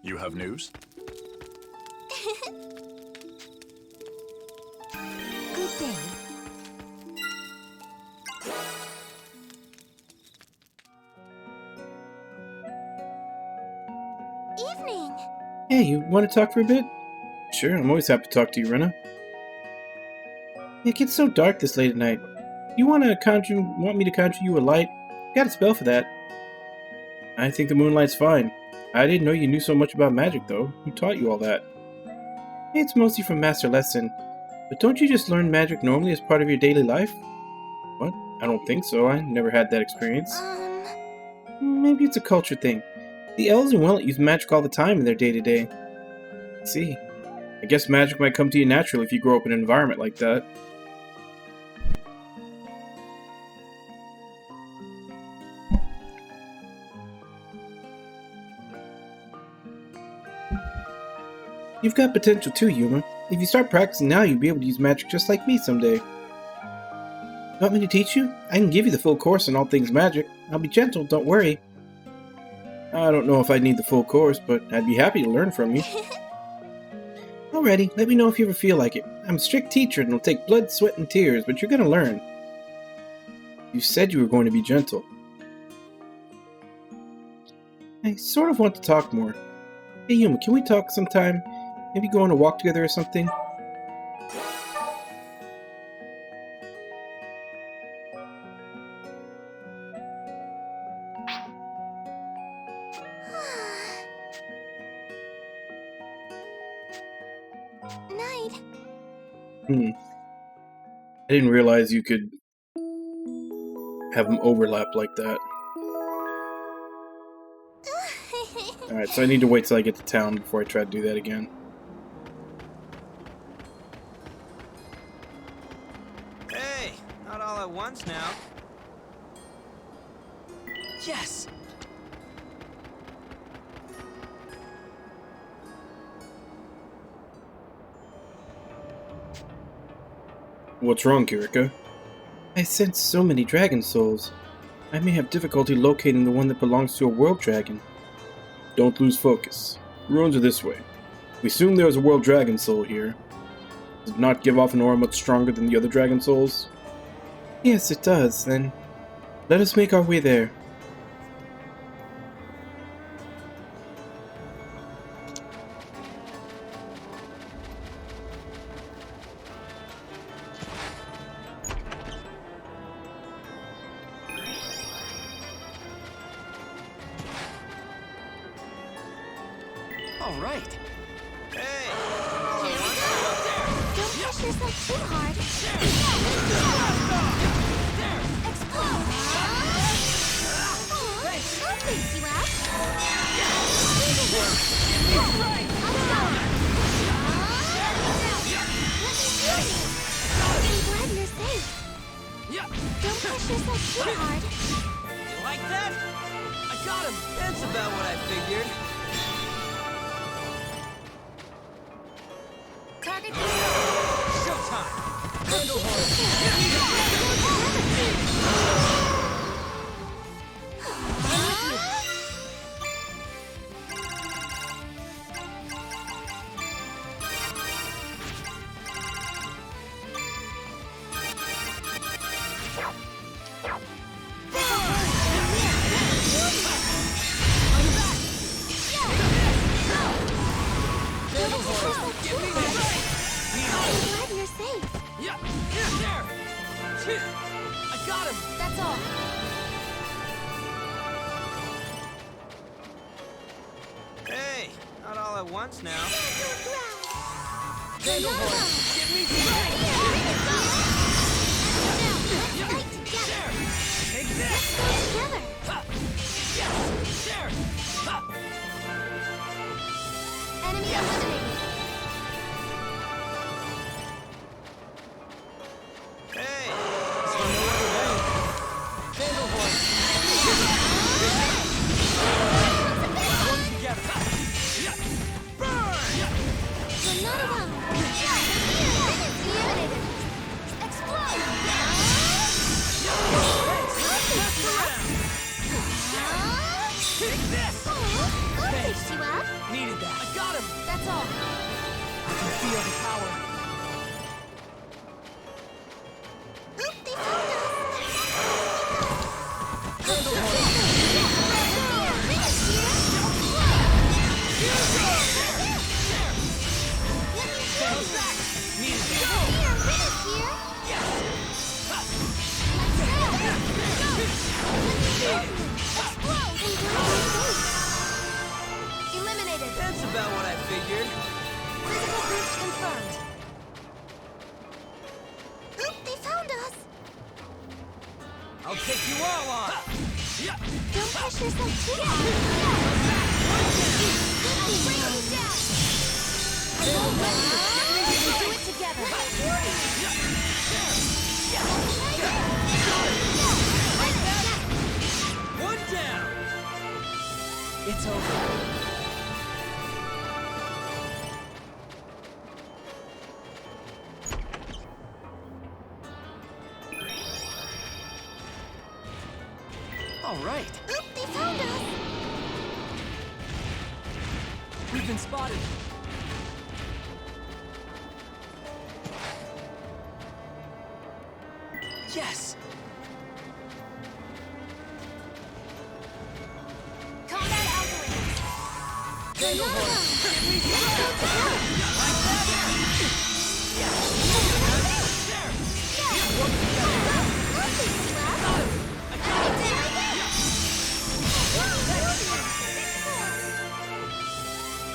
You have news? Good day. Evening. Hey, you want to talk for a bit? Sure, I'm always happy to talk to you, Rena. It gets so dark this late at night. You want me to conjure you a light? Got a spell for that. I think the moonlight's fine. I didn't know you knew so much about magic, though. Who taught you all that? It's mostly from Master Lesson. But don't you just learn magic normally as part of your daily life? What? I don't think so. I never had that experience. Maybe it's a culture thing. The elves in Wellet use magic all the time in their day-to-day. See. I guess magic might come to you naturally if you grow up in an environment like that. You've got potential too, Yuma. If you start practicing now, you'll be able to use magic just like me someday. You want me to teach you? I can give you the full course on all things magic. I'll be gentle, don't worry. I don't know if I'd need the full course, but I'd be happy to learn from you. Alrighty, let me know if you ever feel like it. I'm a strict teacher and it'll take blood, sweat, and tears, but you're gonna learn. You said you were going to be gentle. I sort of want to talk more. Hey Yuma, can we talk sometime? Maybe go on a walk together or something? Night. I didn't realize you could have them overlap like that. Alright, so I need to wait till I get to town before I try to do that again. Hey, not all at once now. Yes! What's wrong, Kirika? I sense so many dragon souls. I may have difficulty locating the one that belongs to a world dragon. Don't lose focus. Ruins are this way. We assume there is a world dragon soul here. Does it not give off an aura much stronger than the other dragon souls? Yes, it does. Then let us make our way there. All right. Hey, Don't push yourself too hard. Explode! I'll fix you up. I'm glad you're safe. Don't push yourself too hard. You like that? I got him. That's about what I figured. Target Showtime! I got him! That's all. hey, not all at once now. Candlehorn, give me Take this! Together. Yes! There! Enemy eliminated. Hey, Work together! Burn! You're not alone. Eliminated. Explode. Take this! I'll fix you up. Needed that. I got him! That's all. I can feel the power. Oop, they found us. Eliminated. That's about what I figured. Physical boost confirmed. Oop, they found us. I'll take you all on. Don't push yourself too hard. Bring them down. I won't let you. We'll do it together. One down. It's over. All right. Oop, they found us! We've been spotted. Yes! Combat algorithms!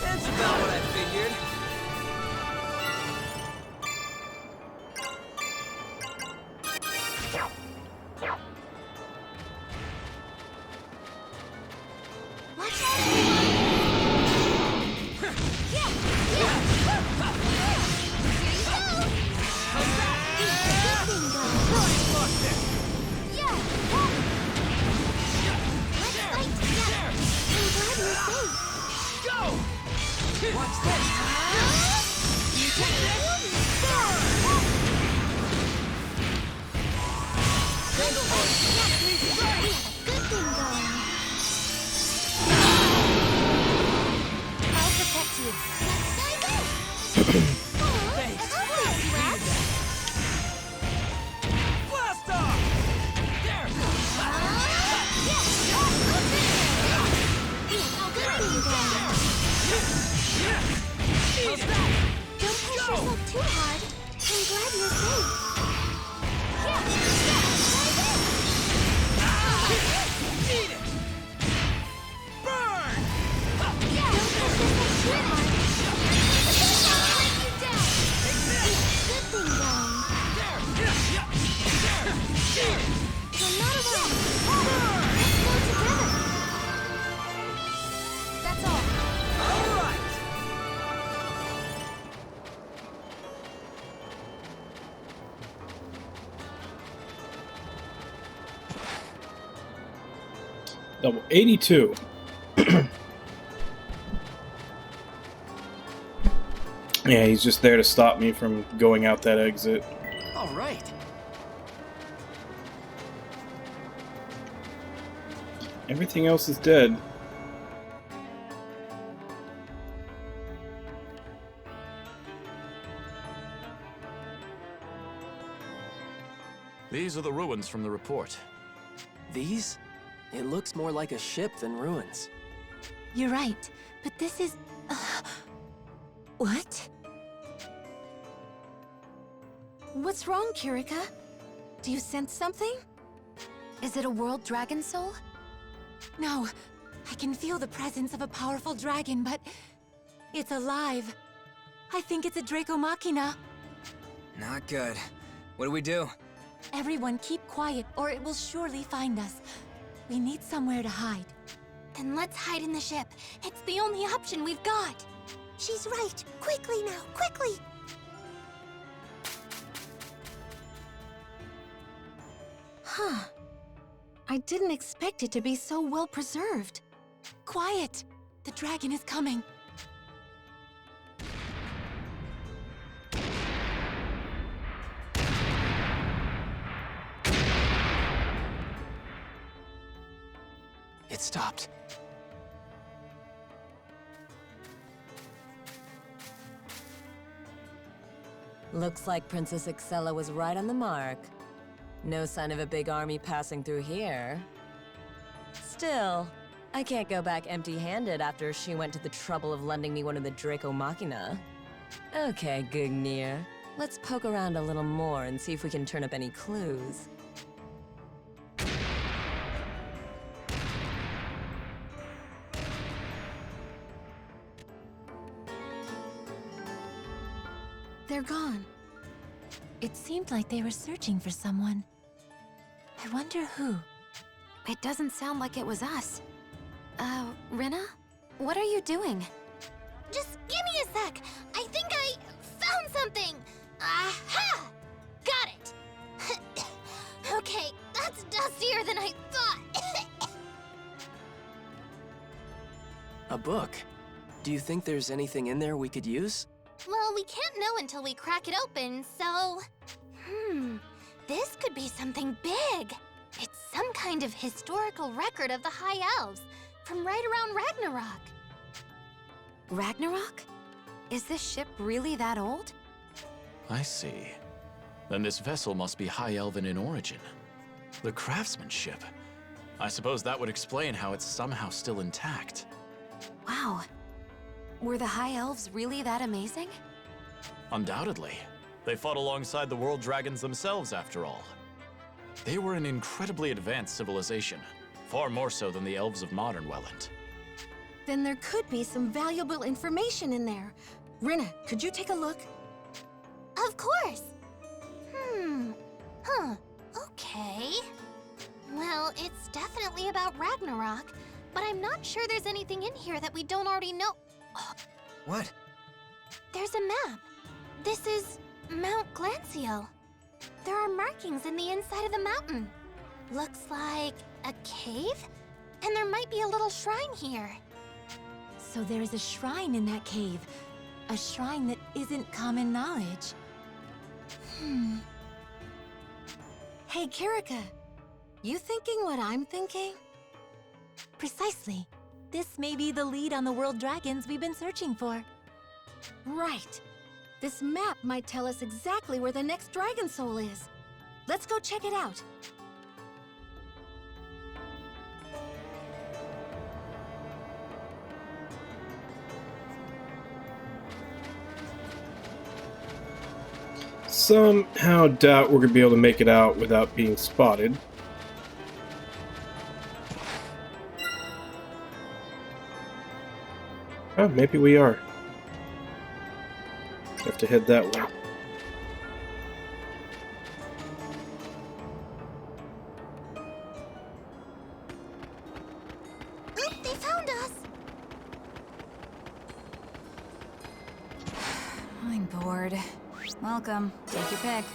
That's about what I figured. Watch out, everyone! Yeah! Here you go! Good bingo! Yeah! Let's fight together! I'm glad you're safe! Go! Watch this! You take this! Good bingo! I'll protect you. Let's dive in! Thanks. Rex! Blast off! There! Good bingo! How's that? Don't push yourself too hard. I'm glad you're safe. Yeah! Eat it! Burn! Don't push yourself too hard. Break you down. Good bingo! You're not alone. Let's go together. That's all. All right! Double 82. Yeah, he's just there to stop me from going out that exit. All right. Everything else is dead. These are the ruins from the report. These? It looks more like a ship than ruins. You're right, but this is... What? What's wrong, Kirika? Do you sense something? Is it a world dragon soul? No, I can feel the presence of a powerful dragon, but it's alive. I think it's a Draco Machina. Not good. What do we do? Everyone keep quiet, or it will surely find us. We need somewhere to hide. Then let's hide in the ship. It's the only option we've got. She's right. Quickly now, quickly! Huh. I didn't expect it to be so well preserved. Quiet! The dragon is coming. It stopped. Looks like Princess Excella was right on the mark. No sign of a big army passing through here. Still, I can't go back empty-handed after she went to the trouble of lending me one of the Draco Machina. Okay, Gugnir. Let's poke around a little more and see if we can turn up any clues. They're gone. It seemed like they were searching for someone. I wonder who. It doesn't sound like it was us. Rena? What are you doing? Just give me a sec! I think I found something! Aha! Got it! Okay, that's dustier than I thought! A book? Do you think there's anything in there we could use? Well, we can't know until we crack it open, so... This could be something big. It's some kind of historical record of the High Elves from right around Ragnarok. Ragnarok? Is this ship really that old? I see. Then this vessel must be High Elven in origin. The craftsmanship. I suppose that would explain how it's somehow still intact. Wow. Were the High Elves really that amazing? Undoubtedly. They fought alongside the world dragons themselves, after all. They were an incredibly advanced civilization, far more so than the elves of modern Welland. Then there could be some valuable information in there. Rinna, could you take a look? Of course! Okay. Well, it's definitely about Ragnarok, but I'm not sure there's anything in here that we don't already know. What? There's a map. This is Mount Glancial. There are markings in the inside of the mountain. Looks like a cave? And there might be a little shrine here. So there is a shrine in that cave. A shrine that isn't common knowledge. Hey, Kirika. You thinking what I'm thinking? Precisely. This may be the lead on the world dragons we've been searching for. Right. This map might tell us exactly where the next dragon soul is. Let's go check it out. Somehow doubt we're gonna be able to make it out without being spotted. Oh, maybe we are. Have to head that way. Oop, they found us! I'm bored. Welcome. Take your pick.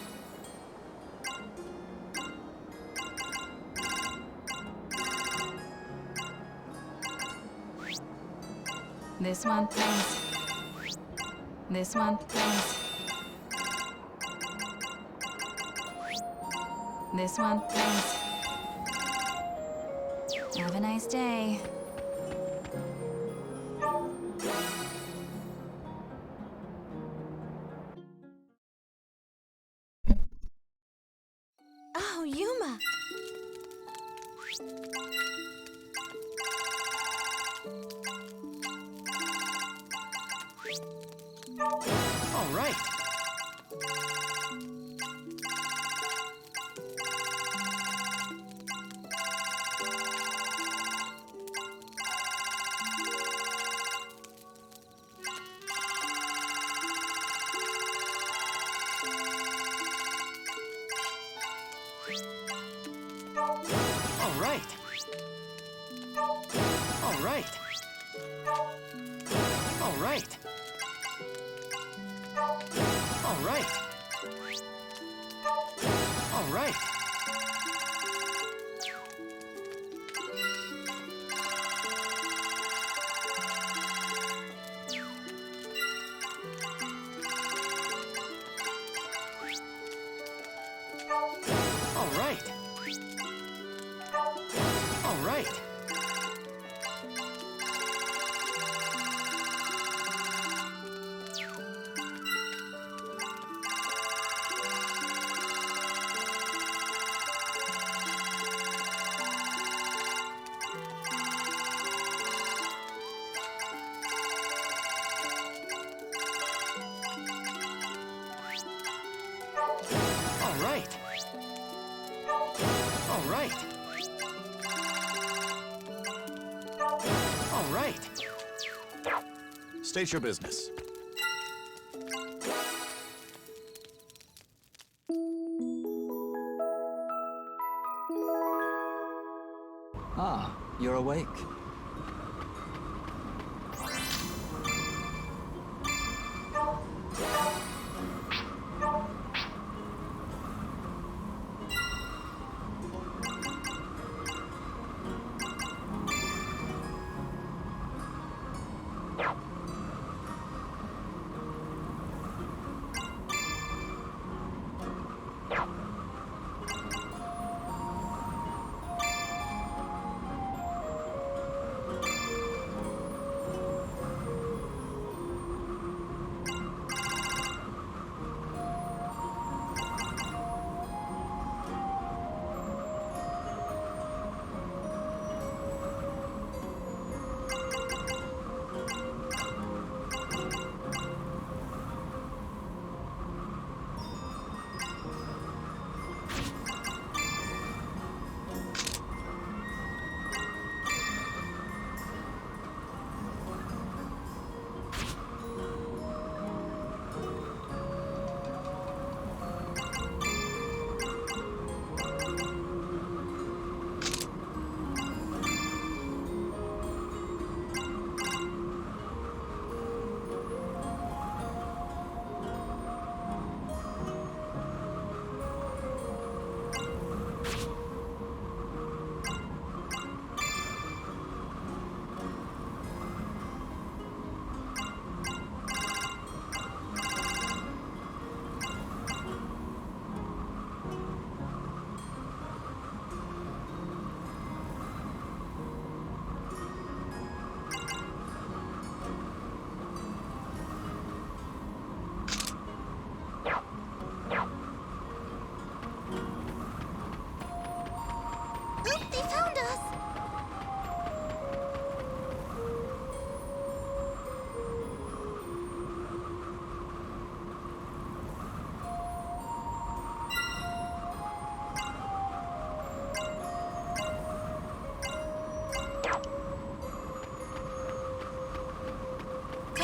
This one, thanks. This one, thanks. This one, thanks. Have a nice day. Oh, Yuma! All right. All right. All right. All right. All right. All right. All right. All right. All right. All right. All right. State your business. Ah, you're awake.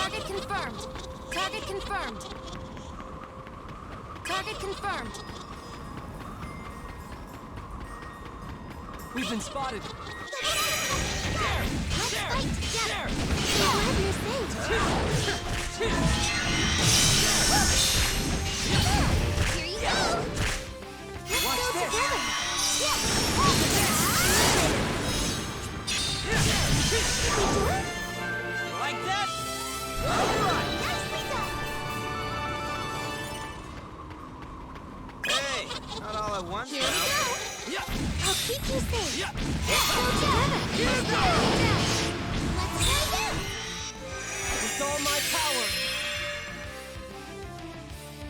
Target confirmed. Target confirmed. Target confirmed. We've been spotted. Let's fight together. I'm glad you're safe. Here you go. Let's Watch go this. together. You like that? All right. Nicely done. Hey, not all at once Here now. we go. Yeah. I'll keep you safe. Yeah. Let's go together. Here we go. Let's try again. With all my power.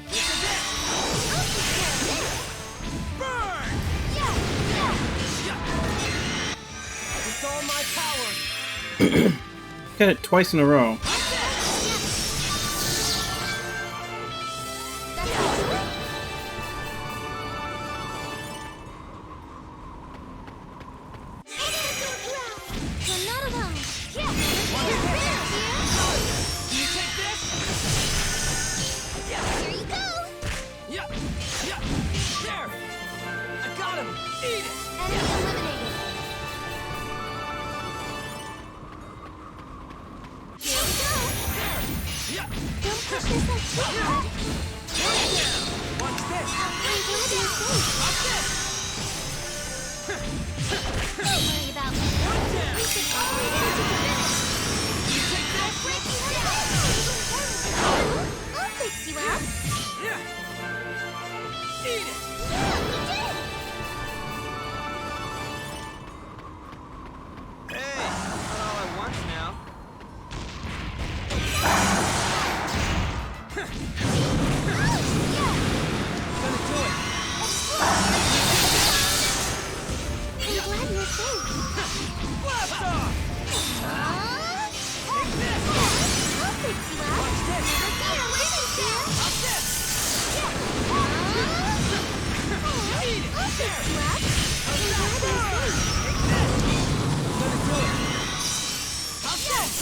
This is it. I'll take care of this. Burn! Yeah, yeah. Yeah. With all my power. Got it twice in a row. That's how you do it. You're not alone. Yeah. Here. Can you take this? Yeah. Here you go. Yeah. Yeah. There. I got him. Eat it. Enemy eliminated. Here we go. There. Yeah. Don't push yourself too hard. Watch this. I'm glad you're safe. Watch this. Don't worry about me. We should always go to the finish. You take this. Break you down. I'll fix you up. Yeah. Eat it. Yeah, we did. Hey, not all at once now. Gonna do it. I'm glad you're safe. Blast off. Take this. I'll fix you up. Watch this. You're waiting, Sam. Watch this. Eat it. I'll fix you up. I'm glad you're safe. Gonna do it. How's this?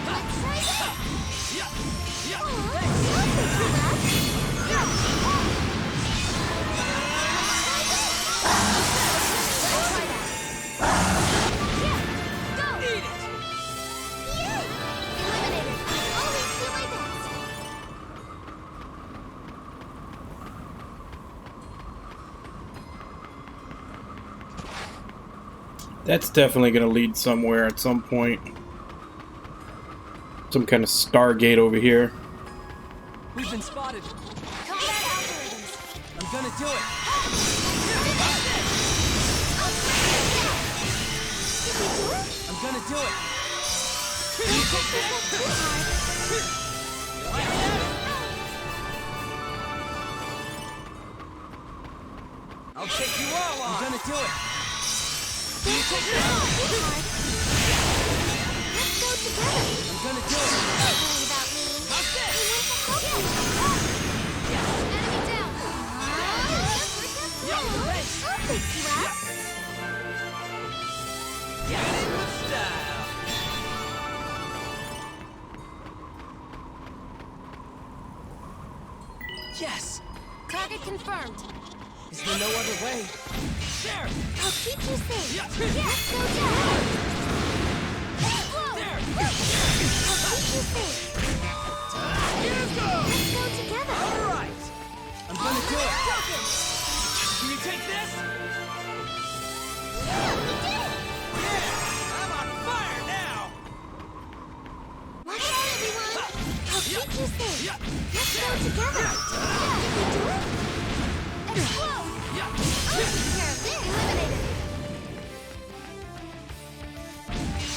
Let's try this. Yeah. Yeah. I'll fix you up. Eat it. Eliminated. Always do my best. That's definitely going to lead somewhere at some point. Some kind of Stargate over here. We've been spotted. Combat algorithms. I'm gonna do it. I'm gonna do it. Don't push yourself too hard. You like that? I'll take you all on. I'm gonna do it. Don't push yourself too hard. Let's go together. I'm gonna do it. Don't worry about me. How's I this? want to help you. Enemy down. Yeah, thanks. I'll fix you up. Get in with style. Yes. Target confirmed. Is there no other way? There. I'll keep you safe. Yeah. Let's go down. Whoa. There. I'll keep you safe. Here goes. Let's go together. All right. I'm gonna do it. Broken. Can you take this? Yeah, we did it. Yeah. I'm on fire now. Watch out, everyone. I'll keep you safe. Yeah. Let's go together. Yeah, did we do it? Explode. Yeah. I'll take care of this. Eliminated.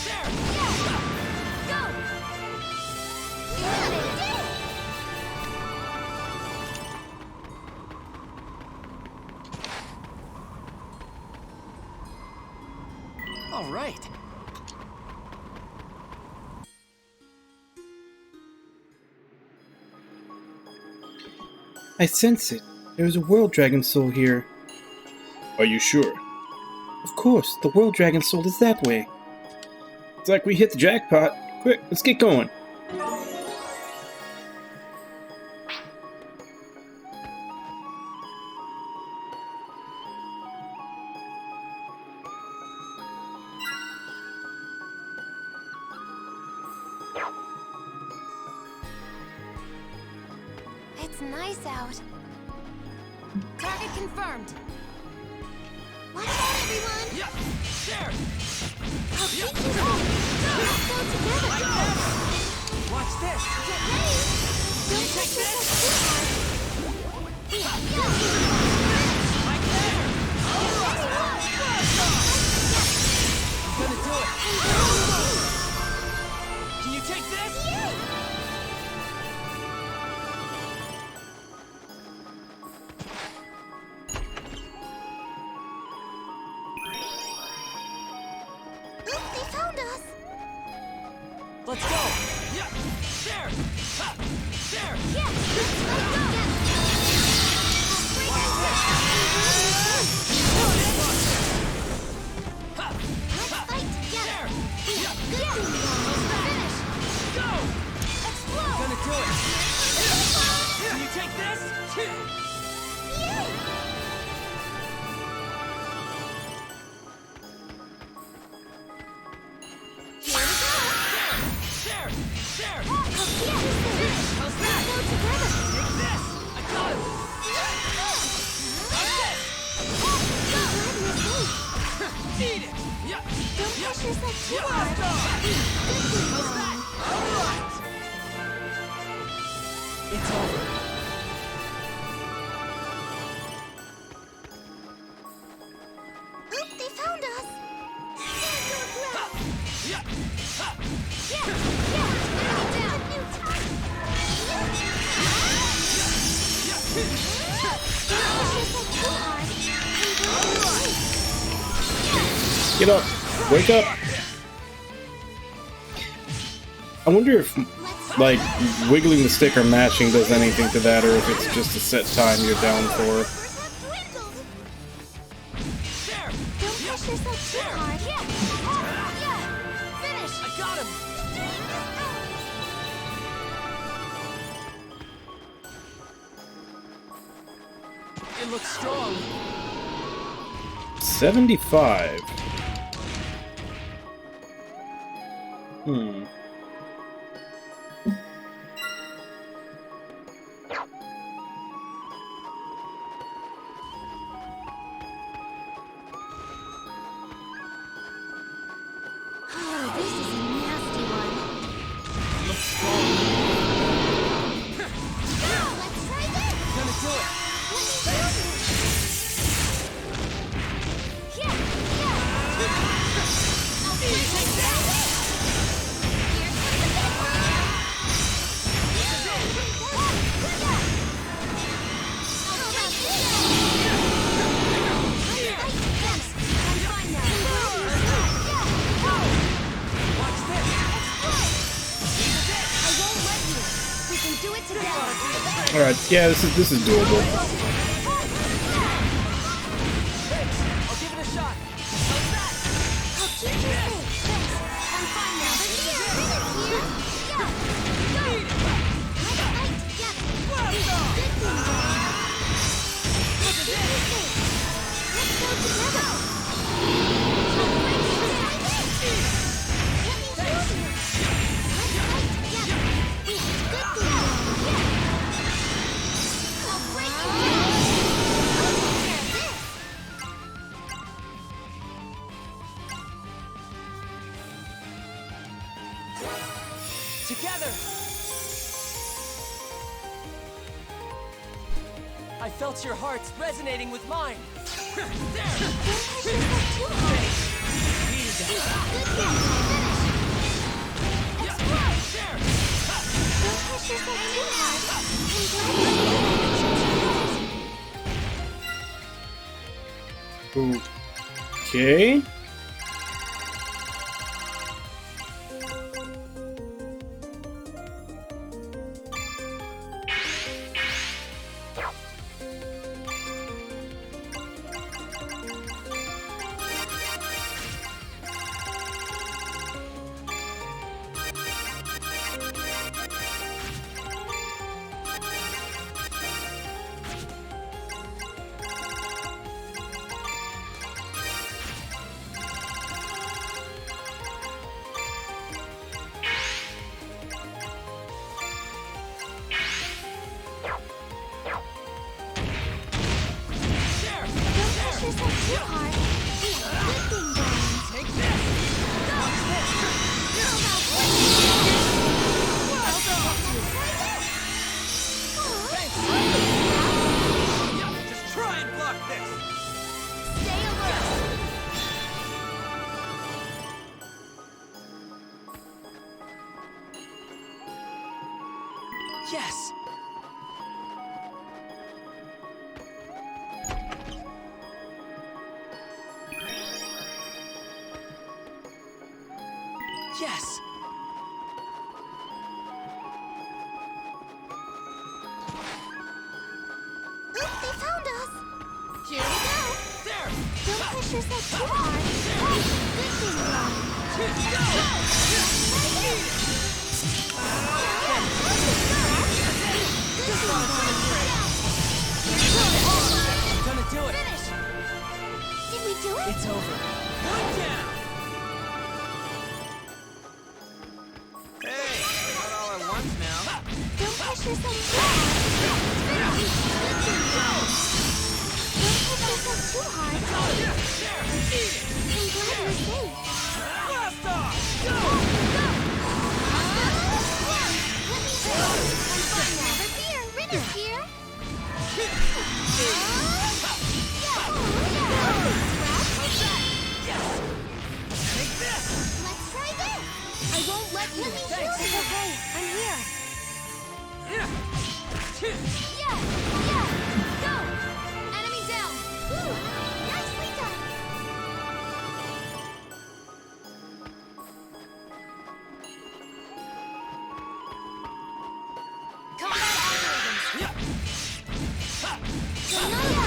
There. Yeah. Go. Eliminated. All right. I sense it. There's a World Dragon Soul here. Are you sure? Of course, the World Dragon Soul is that way. It's like we hit the jackpot. Quick, let's get going. It's nice out. Target confirmed. Watch out, everyone! Yeah! There! I'll teach you something! Let's go together! Watch this! Get ready! Don't take this too hard! Right there! I'm gonna do it! Can you take this? They found us! Let's go! Yeah! There! Ha! There! Yeah! Let's go! Let's fight together! Good thing, finish! Go! Explode! Gonna do it! Can you take this? There! There! How's that? Let's go together! Take this! I got him! Eat it! Yeah! Don't push yourself too hard! How's that? Alright! It's over. Oop, they found us! Stand your ground! Yeah! Ha! Yeah! Down! New target! Don't push yourself too hard! Get up! Wake up! I wonder if, like, wiggling the stick or mashing does anything to that, or if it's just a set time you're down for. There! Don't push yourself too hard! Yeah! Finish! I got him! It looks strong. 75. Oh, this is a nasty one. Looks strong. Let's try this! Gonna do it. Let me show you! Yeah! I'll take that! Here comes the big one! This is it! How about this? I'm fine now. Watch this. I won't let you. We can do it together. Alright, yeah, this is doable. I'll give it a shot. How's that? I'll keep you safe. Thanks. I'm fine now. But here, here. Yeah. Go. Let's fight together. Good thing. I'll keep you safe. Let's go together. Let me show you. Let's fight together. Good thing. I'll break you. I'll take care of this. Together. I felt your hearts resonating with mine. There. Don't push yourself too hard. Needed that. Good thing. Finish. Explode. There. Don't push yourself too hard. I'm glad Okay. Yes! Yes! Oop, they found us! Here we go! There! Don't push yourself too hard. Good thing, Gonna do it! Finish! Did we do it? It's over. One down! Hey, not all at once now. Don't push yourself too hard. Finish! Good thing, Don't push yourself too hard. There! Eat it! I'm glad you're safe. Blast off! Go! Let me go! I'm fine now. Over here! Rinner's here! Take this! Let's try this! I won't let you! Thanks. It's okay. I'm here. Yeah! Go! Enemy down! Woo! Nicely done! Combat algorithms! Sonata!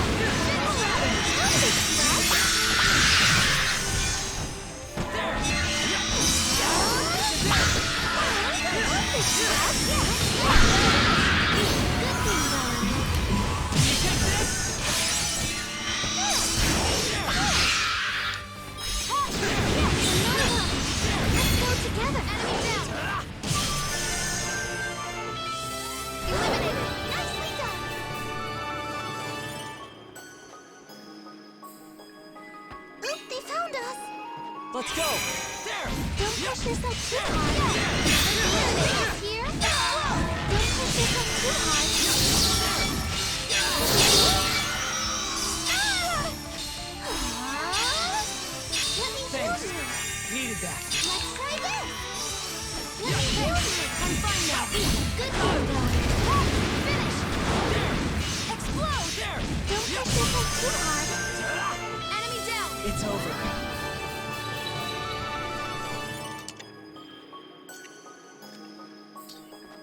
Let's go! There! Don't push yourself too hard. Here. Don't push yourself too hard. Let me Thanks. show you. Needed that. Let's try this. Let me show you. I'm fine now. Good one, guys. Finish. There! Explode. There! Don't push yourself too hard. Enemy down. It's over.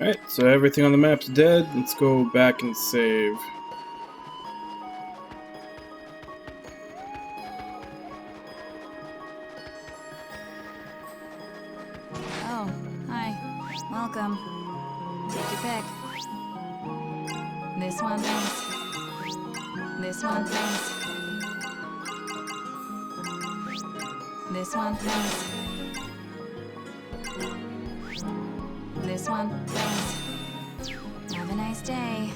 Alright, so everything on the map's dead. Let's go back and save. Oh, hi. Welcome. Take your pick. This one, thanks. This one, thanks. This one, thanks. This one, thanks. Have a nice day.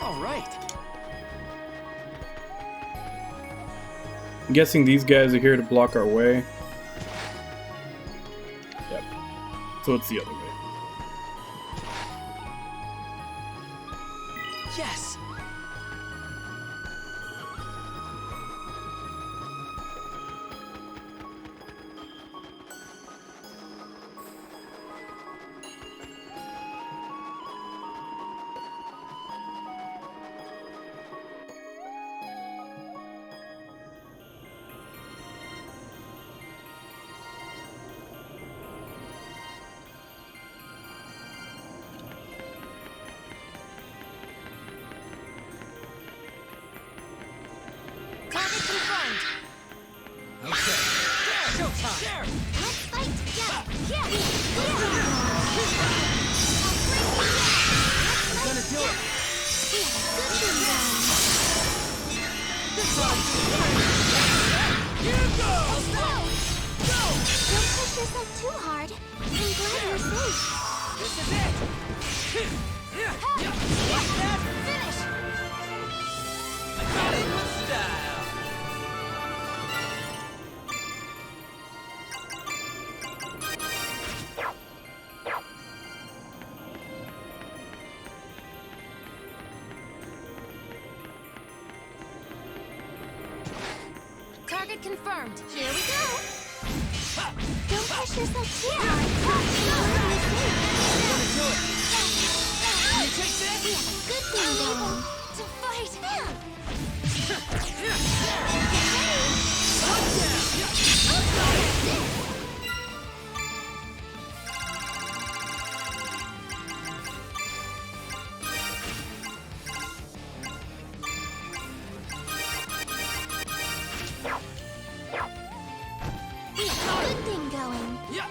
All right. I'm guessing these guys are here to block our way. Yep. So it's the other way. Yes! Target confirmed. Okay. There! Showtime! There! Let's fight together. Yeah. I'm gonna do it! Good thing, guys. This one! Here goes! Go! Don't push yourself too hard. I'm glad you're safe. This is it! confirmed. Here we go. Don't push yourself too hard. You take this? Good thing going. To fight. Good thing going. Yeah.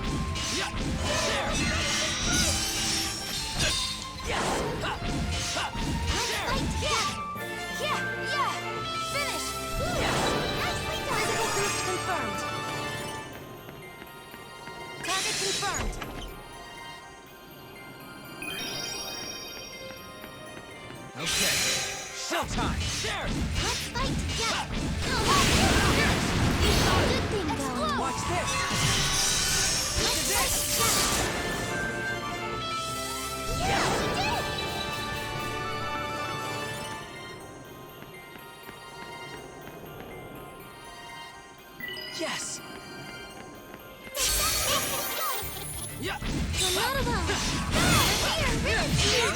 There. Yes. Yeah. Finish. Nicely done. Physical boost confirmed. Target confirmed. Okay. Showtime. There. Let's fight together. Good thing going. Watch this. Let's fight together. Yeah, we did it! Yes. Yeah. You're not alone. Here.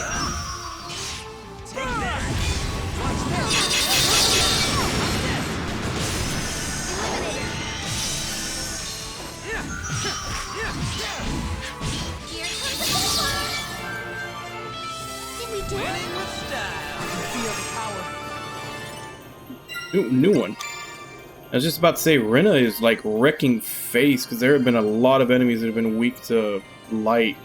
Take that. Watch this. Eliminator. Here comes the fire. Did we do it? Winning with style. I can feel the power. New one. I was just about to say, Rena is like wrecking face because there have been a lot of enemies that have been weak to light.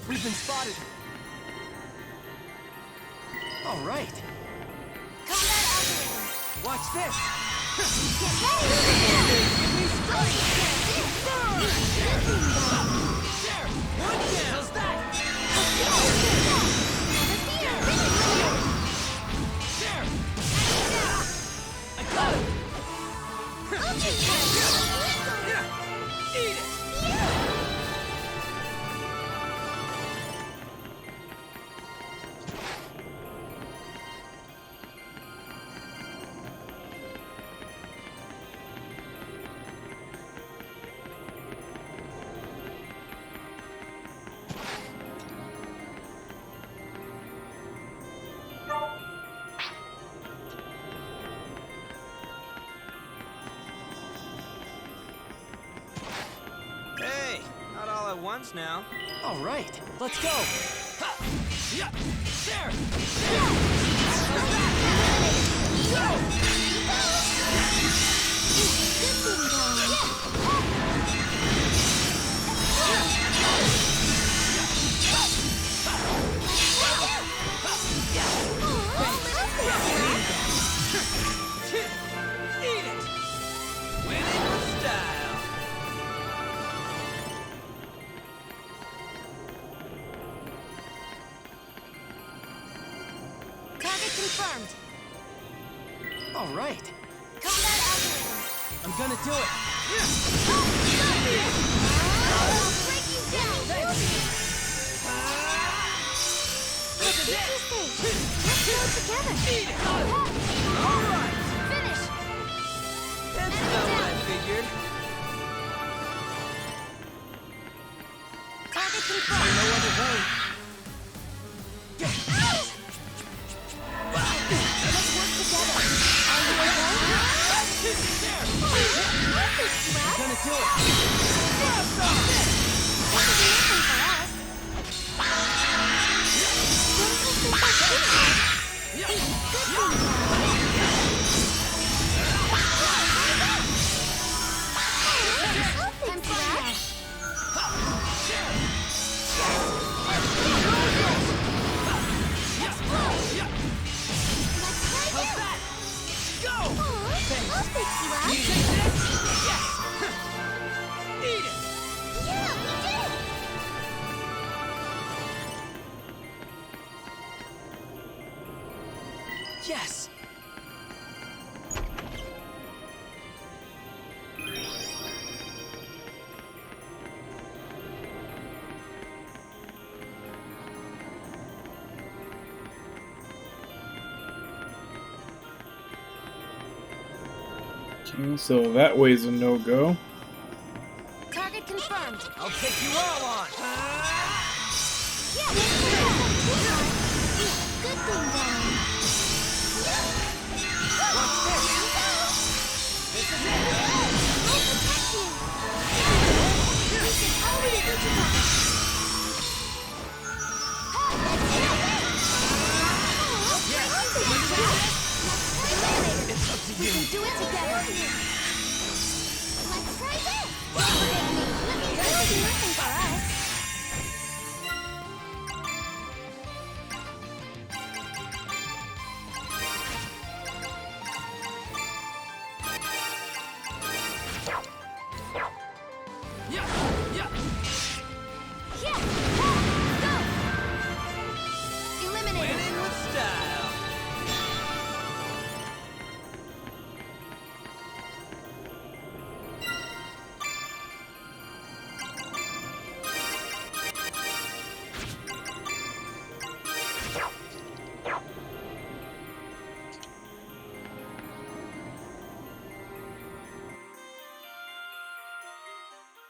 We've been spotted. All right. Combat algorithm. Watch this. Get ready. Give me strength. There. One down. How's that? There. I got it. Eat it. Hey, not all at once now. All right, let's go. Ha! Yeah! There! Eat it! Winning with style. Target confirmed. All right, Combat algorithm. I'm gonna do it. I'll break you down. Look at Let's this. go together. Eat it. All right. Finish. That's not what I figured. Target confirmed. No other way. Let's work together. Are you alone? Perfect, I'm Brad. gonna do it. That would be nothing for us. Don't push yourself too hard. Good thing, Time for that. Go! I'll fix you up. You take this? Yes! Yes! Okay, so that way's a no-go. Target confirmed. I'll take you all on. Good thing down. Watch this. This is it. I'll protect you. We should totally do that. It's up to We you. can do it together. Let's try this. Don't forget me. You'll be looking for us. Yeah, yeah. Yeah. Go. Eliminated. Winning with style.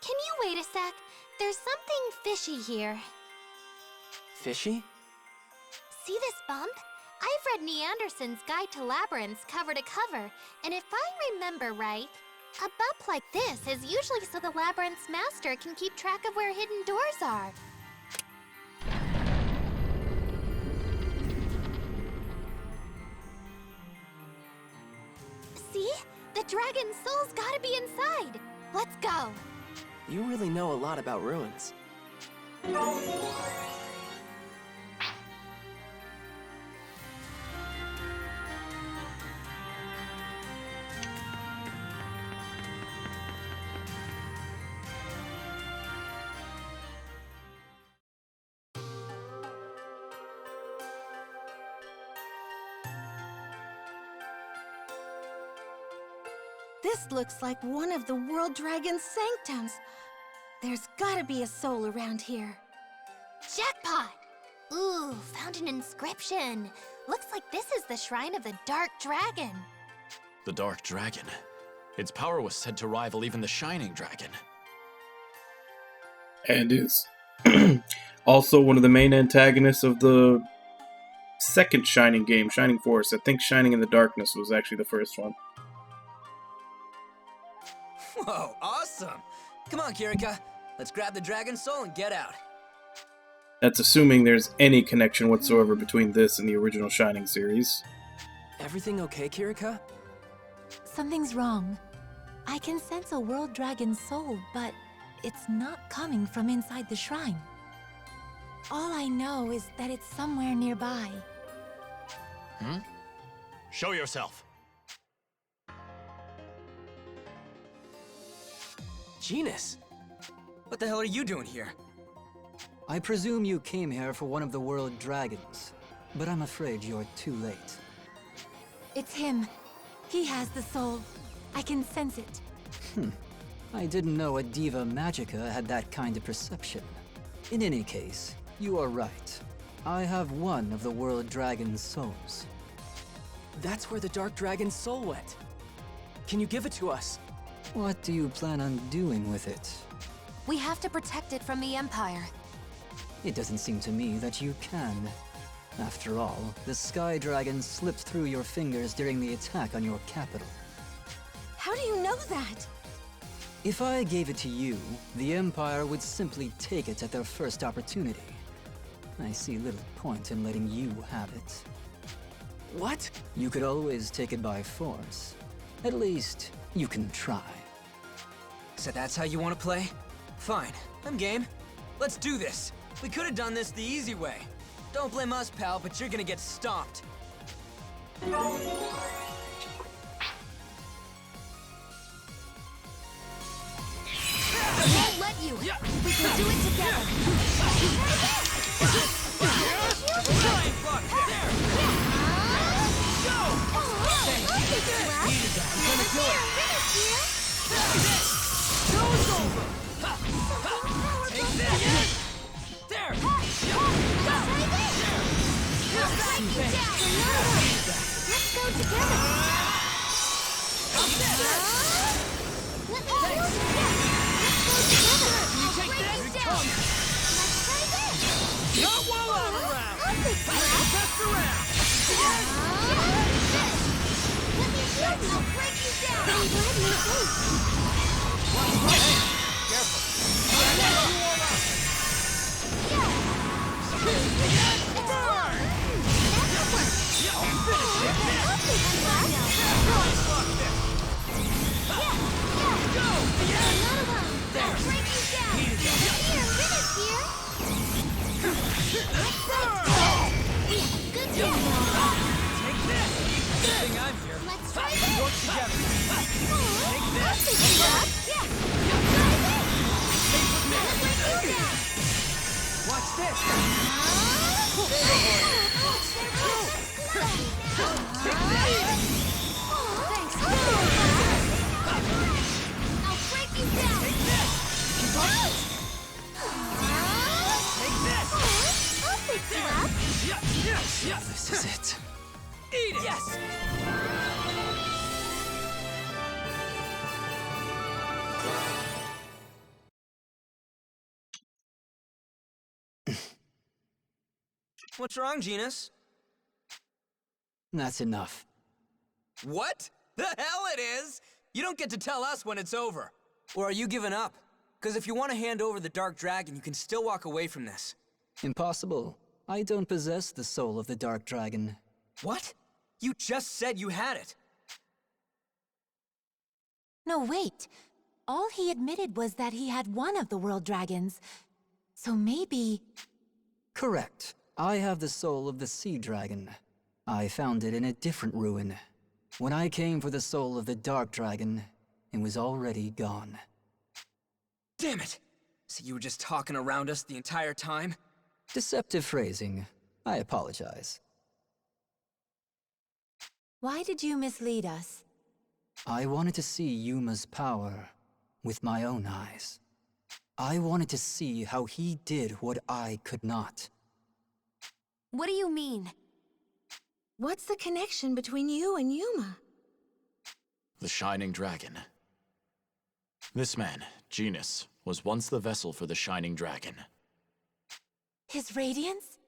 Can you wait a sec? There's something fishy here. Fishy? See this bump? I've read Neanderson's Guide to Labyrinths cover to cover, and if I remember right, a bump like this is usually so the labyrinth's master can keep track of where hidden doors are. See? The dragon's soul's gotta be inside. Let's go. You really know a lot about ruins. This looks like one of the World Dragon's sanctums. There's gotta be a soul around here. Jackpot! Ooh, found an inscription. Looks like this is the shrine of the Dark Dragon. The Dark Dragon. Its power was said to rival even the Shining Dragon. And is also one of the main antagonists of the second Shining game, Shining Force. I think Shining in the Darkness was actually the first one. Whoa, awesome! Come on, Kirika. Let's grab the dragon soul and get out. That's assuming there's any connection whatsoever between this and the original Shining series. Everything okay, Kirika? Something's wrong. I can sense a world dragon's soul, but it's not coming from inside the shrine. All I know is that it's somewhere nearby. Show yourself. Genus! What the hell are you doing here? I presume you came here for one of the world dragons, but I'm afraid you're too late. It's him. He has the soul. I can sense it. I didn't know a Diva Magica had that kind of perception. In any case, you are right. I have one of the world dragon's souls. That's where the Dark Dragon's soul went. Can you give it to us? What do you plan on doing with it? We have to protect it from the Empire. It doesn't seem to me that you can. After all, the Sky Dragon slipped through your fingers during the attack on your capital. How do you know that? If I gave it to you, the Empire would simply take it at their first opportunity. I see little point in letting you have it. What? You could always take it by force. At least, you can try. So that's how you want to play? Fine, I'm game. Let's do this. We could have done this the easy way. Don't blame us, pal, but you're gonna get stomped. I won't let you. We can do it together. Giant block there! break you down! Let's go together! Let me heal you! Let's go together! I'll break you down! Let's try this! Not while I'm around! I'll fix that! Test around! Let me heal you! I'll break you down! I'm glad you're safe! Careful! Let's try this! Work together! Take this! Yeah! Try this! Let's break you down! Watch this! Thanks! I'll break you down! Take this! Take this! I'll fix you up! This is it. Eat it! Yes! What's wrong, Genus? That's enough. What? The hell it is! You don't get to tell us when it's over. Or are you giving up? Because if you want to hand over the Dark Dragon, you can still walk away from this. Impossible. I don't possess the soul of the Dark Dragon. What? You just said you had it. No, wait. All he admitted was that he had one of the world dragons. So maybe... Correct. I have the soul of the Sea Dragon. I found it in a different ruin. When I came for the soul of the Dark Dragon, it was already gone. Damn it! So you were just talking around us the entire time? Deceptive phrasing. I apologize. Why did you mislead us? I wanted to see Yuma's power with my own eyes. I wanted to see how he did what I could not. What do you mean? What's the connection between you and Yuma? The Shining Dragon. This man, Genus, was once the vessel for the Shining Dragon. His radiance?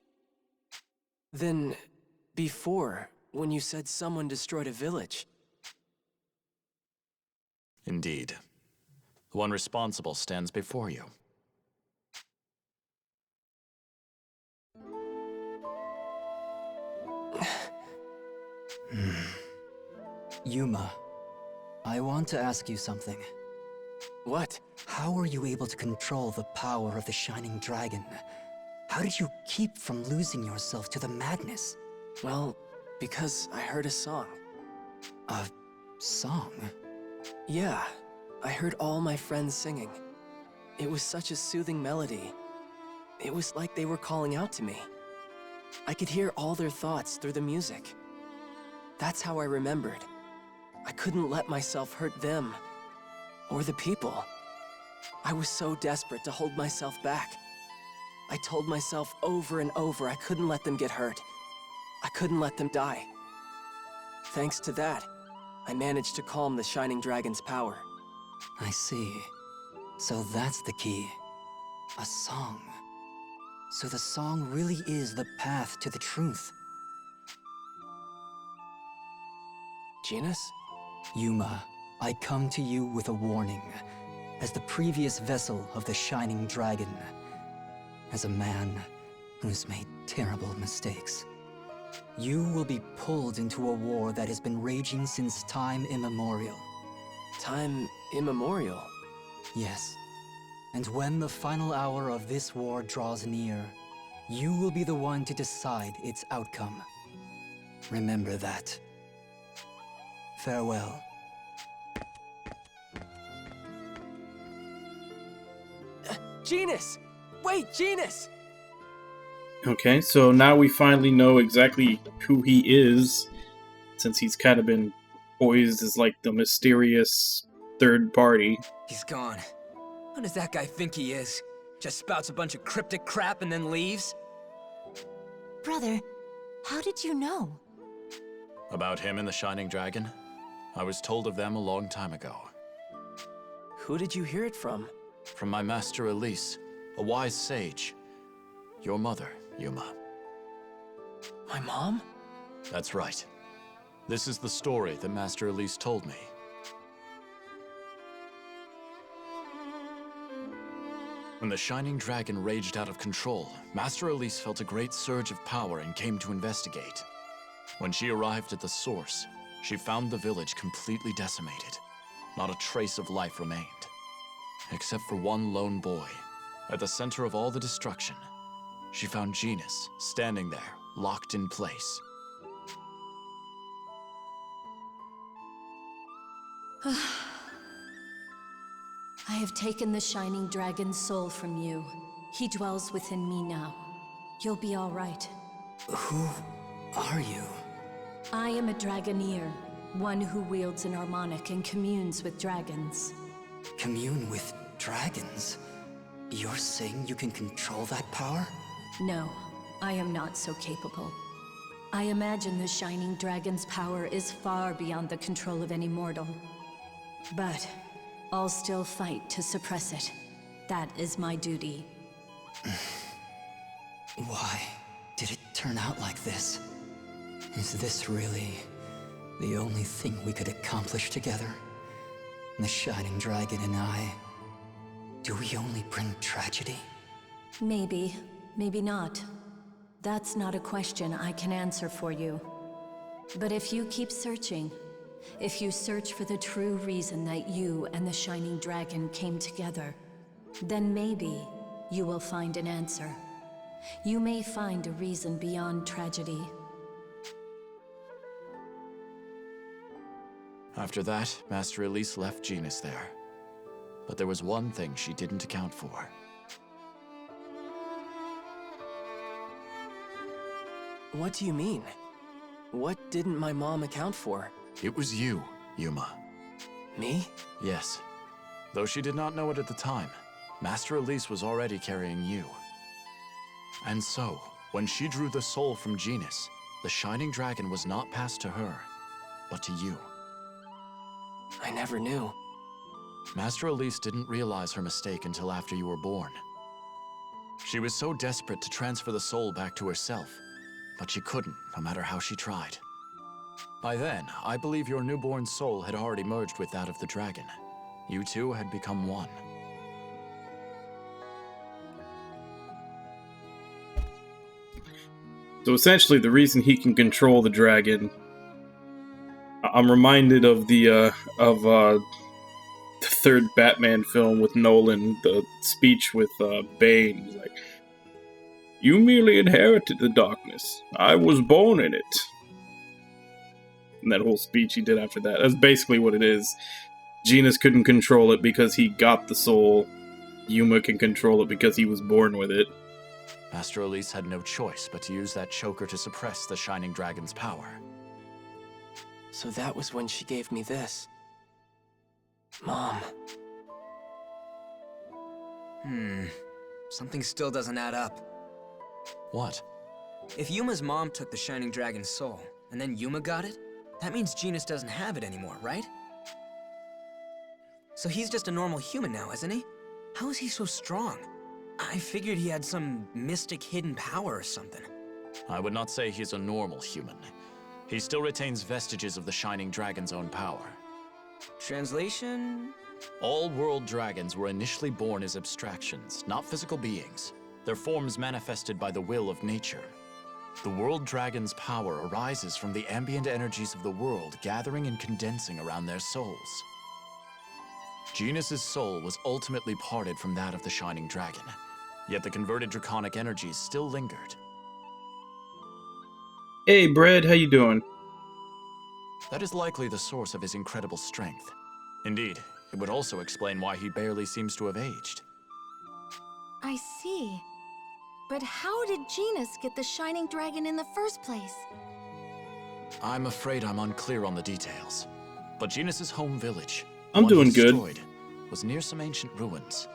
Then, before, when you said someone destroyed a village... Indeed. The one responsible stands before you. Yuma, I want to ask you something. What? How were you able to control the power of the Shining Dragon? How did you keep from losing yourself to the madness? Well, because I heard a song. A song? Yeah, I heard all my friends singing. It was such a soothing melody. It was like they were calling out to me. I could hear all their thoughts through the music. That's how I remembered. I couldn't let myself hurt them, or the people. I was so desperate to hold myself back. I told myself over and over I couldn't let them get hurt. I couldn't let them die. Thanks to that, I managed to calm the Shining Dragon's power. I see. So that's the key. A song. So the song really is the path to the truth. Genus? Yuma, I come to you with a warning. As the previous vessel of the Shining Dragon. As a man who's made terrible mistakes. You will be pulled into a war that has been raging since time immemorial. Time immemorial? Yes. And when the final hour of this war draws near, you will be the one to decide its outcome. Remember that. Farewell. Genus! Wait, Genus! Okay, so now we finally know exactly who he is, since he's kind of been poised as like the mysterious third party. He's gone. Who does that guy think he is? Just spouts a bunch of cryptic crap and then leaves? Brother, How did you know? About him and the Shining Dragon? I was told of them a long time ago. Who did you hear it from? From my master Elise, a wise sage. Your mother, Yuma. My mom? That's right. This is the story that Master Elise told me. When the Shining Dragon raged out of control, Master Elise felt a great surge of power and came to investigate. When she arrived at the source, she found the village completely decimated. Not a trace of life remained. Except for one lone boy. At the center of all the destruction, she found Genus standing there, locked in place. I have taken the Shining Dragon's soul from you. He dwells within me now. You'll be all right. Who are you? I am a Dragoneer, one who wields an harmonic and communes with dragons. Commune with dragons? You're saying you can control that power? No, I am not so capable. I imagine the Shining Dragon's power is far beyond the control of any mortal. But I'll still fight to suppress it. That is my duty. Why did it turn out like this? Is this really the only thing we could accomplish together? The Shining Dragon and I. Do we only bring tragedy? Maybe, maybe not. That's not a question I can answer for you. But if you keep searching, if you search for the true reason that you and the Shining Dragon came together, then maybe you will find an answer. You may find a reason beyond tragedy. After that, Master Elise left Genus there. But there was one thing she didn't account for. What do you mean? What didn't my mom account for? It was you, Yuma. Me? Yes. Though she did not know it at the time, Master Elise was already carrying you. And so, when she drew the soul from Genus, the Shining Dragon was not passed to her, but to you. I never knew. Master Elise didn't realize her mistake until after you were born. She was so desperate to transfer the soul back to herself, but she couldn't, no matter how she tried. By then, I believe your newborn soul had already merged with that of the dragon. You two had become one. So essentially, the reason he can control the dragon, I'm reminded of the third Batman film with Nolan, the speech with Bane. He's like, "You merely inherited the darkness. I was born in it." And that whole speech he did after that. That's basically what it is. Genus couldn't control it because he got the soul. Yuma can control it because he was born with it. Master Elise had no choice but to use that choker to suppress the Shining Dragon's power. So that was when she gave me this. Mom. Something still doesn't add up. What? If Yuma's mom took the Shining Dragon's soul, and then Yuma got it, that means Genus doesn't have it anymore, right? So he's just a normal human now, isn't he? How is he so strong? I figured he had some mystic hidden power or something. I would not say he's a normal human. He still retains vestiges of the Shining Dragon's own power. Translation? All world dragons were initially born as abstractions, not physical beings. Their forms manifested by the will of nature. The world dragon's power arises from the ambient energies of the world gathering and condensing around their souls. Genus's soul was ultimately parted from that of the Shining Dragon, yet the converted draconic energies still lingered. Hey, Brad, how you doing? That is likely the source of his incredible strength. Indeed, it would also explain why he barely seems to have aged. I see. But how did Genus get the Shining Dragon in the first place? I'm afraid I'm unclear on the details. But Genus's home village, I'm doing good. Destroyed, was near some ancient ruins.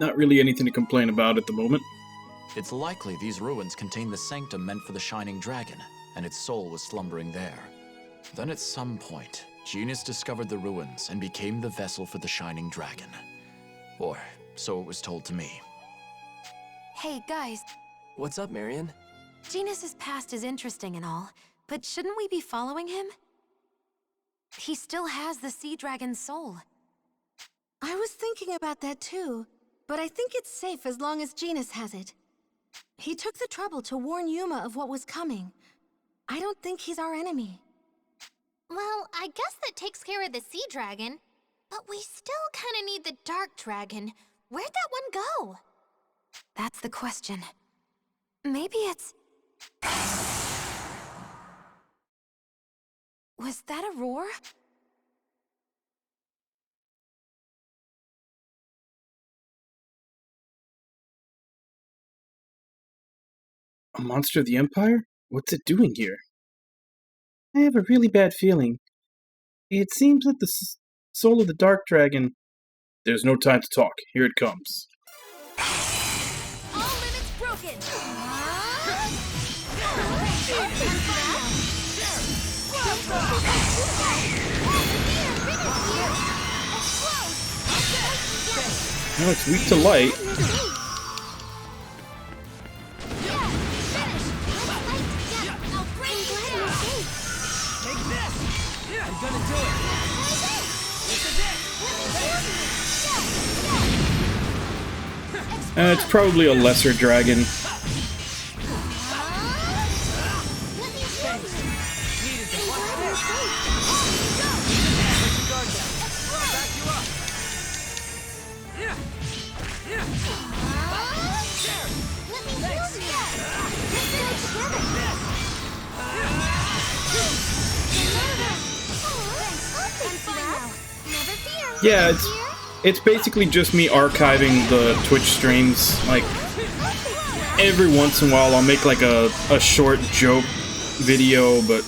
Not really anything to complain about at the moment. It's likely these ruins contain the sanctum meant for the Shining Dragon, and its soul was slumbering there. Then at some point, Genius discovered the ruins and became the vessel for the Shining Dragon. Or so it was told to me. Hey, guys. What's up, Marion? Genus's past is interesting and all, but shouldn't we be following him? He still has the Sea Dragon's soul. I was thinking about that too, but I think it's safe as long as Genus has it. He took the trouble to warn Yuma of what was coming. I don't think he's our enemy. Well, I guess that takes care of the Sea Dragon, but we still kinda need the Dark Dragon. Where'd that one go? That's the question. Maybe it's... Was that a roar? A monster of the Empire? What's it doing here? I have a really bad feeling. It seems that the soul of the Dark Dragon... There's no time to talk. Here it comes. All limits broken! No, it's weak to light. It's probably a lesser dragon. Yeah, it's basically just me archiving the Twitch streams. Like, every once in a while I'll make like a short joke video, but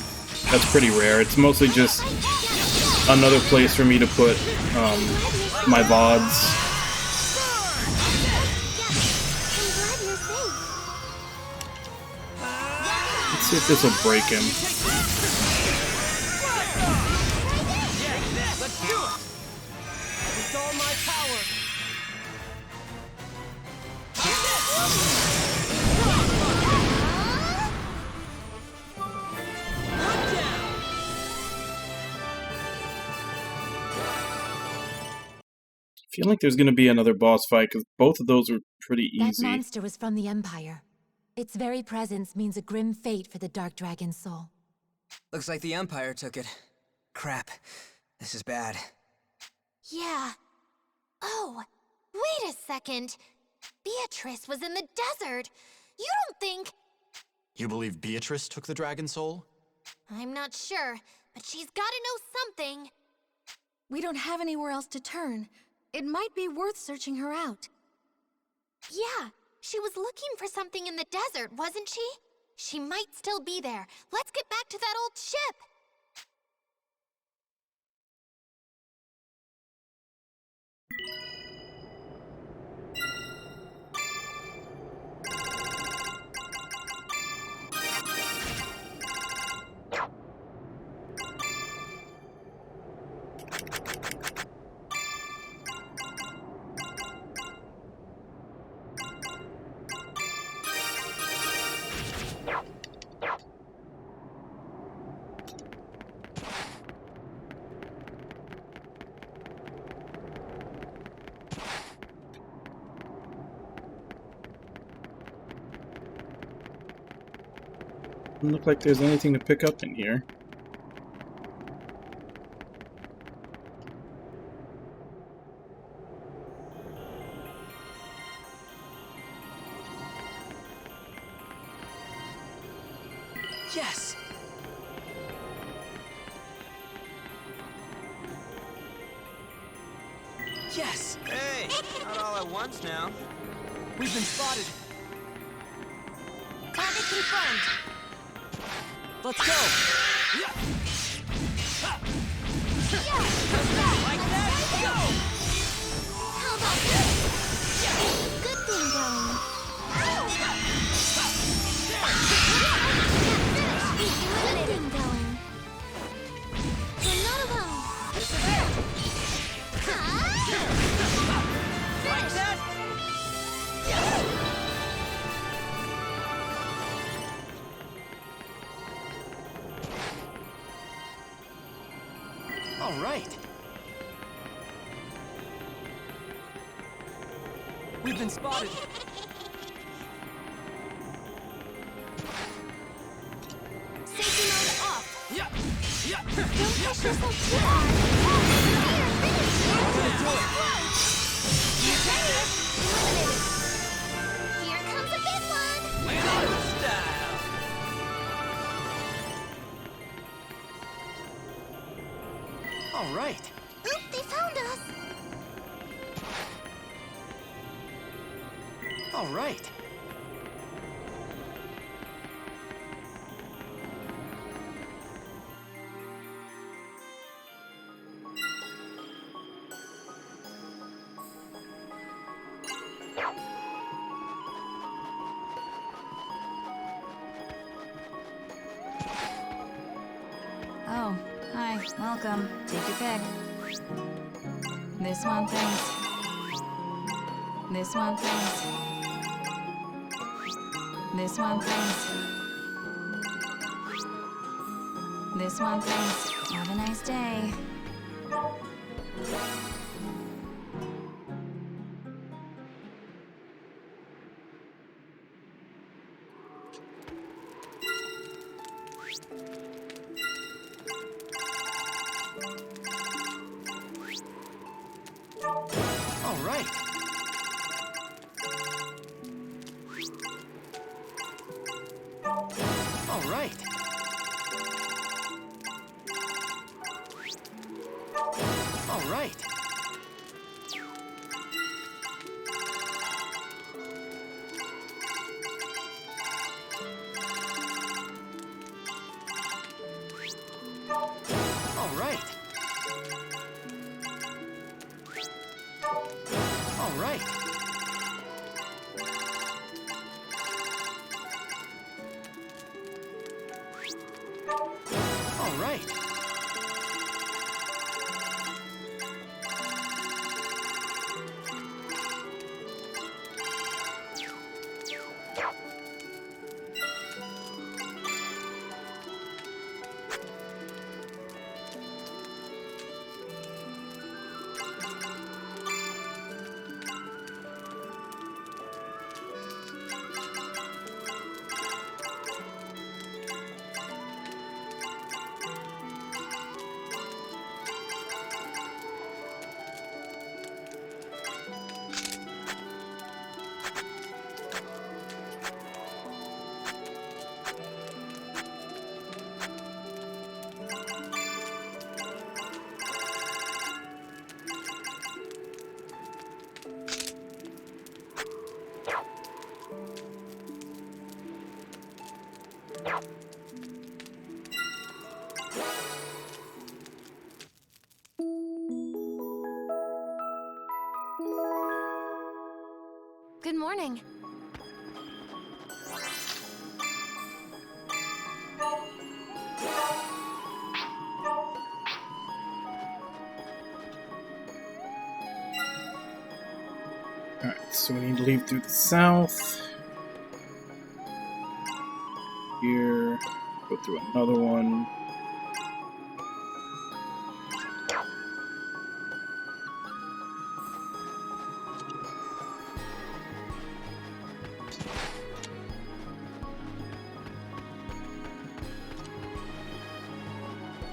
that's pretty rare. It's mostly just another place for me to put my VODs. Let's see if this will break him. I feel like there's gonna be another boss fight, because both of those were pretty easy. That monster was from the Empire. Its very presence means a grim fate for the Dark Dragon's soul. Looks like the Empire took it. Crap. This is bad. Yeah. Oh, wait a second. Beatrice was in the desert. You don't think... You believe Beatrice took the dragon soul? I'm not sure, but she's gotta know something. We don't have anywhere else to turn. It might be worth searching her out. Yeah, she was looking for something in the desert, wasn't she? She might still be there. Let's get back to that old ship. Doesn't look like there's anything to pick up in here. Yes! Yes! Hey, not all at once now. We've been spotted. Target confirmed. Let's go! Like that, go! How about this? Good thing going. All right. We've been spotted. Safety mode off. Yeah. Yeah. Don't push yourself too hard. Get ready. Eliminated. Here comes a big one. Land on the style. All right. Oop, they found us. All right. Oh, hi. Welcome. Take your pick. This one, thanks. This one, thanks. This one, thanks. This one, thanks. Have a nice day. All right. All right. All right. All right. All right. All right. Good morning. Alright, so we need to leave through the south. Here. Go through another one.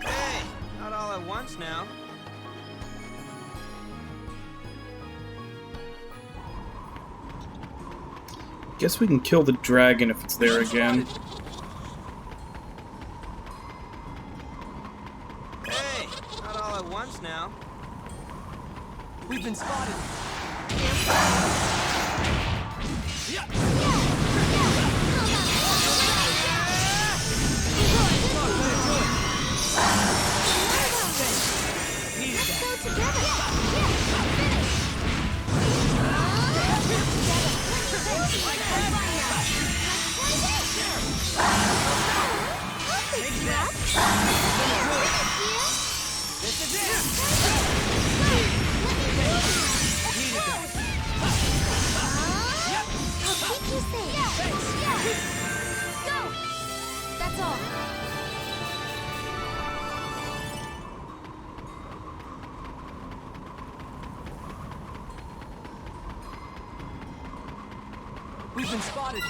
Hey, not all at once now. Guess we can kill the dragon if it's there again. Hey, not all at once now. We've been spotted. Yeah. We've been spotted.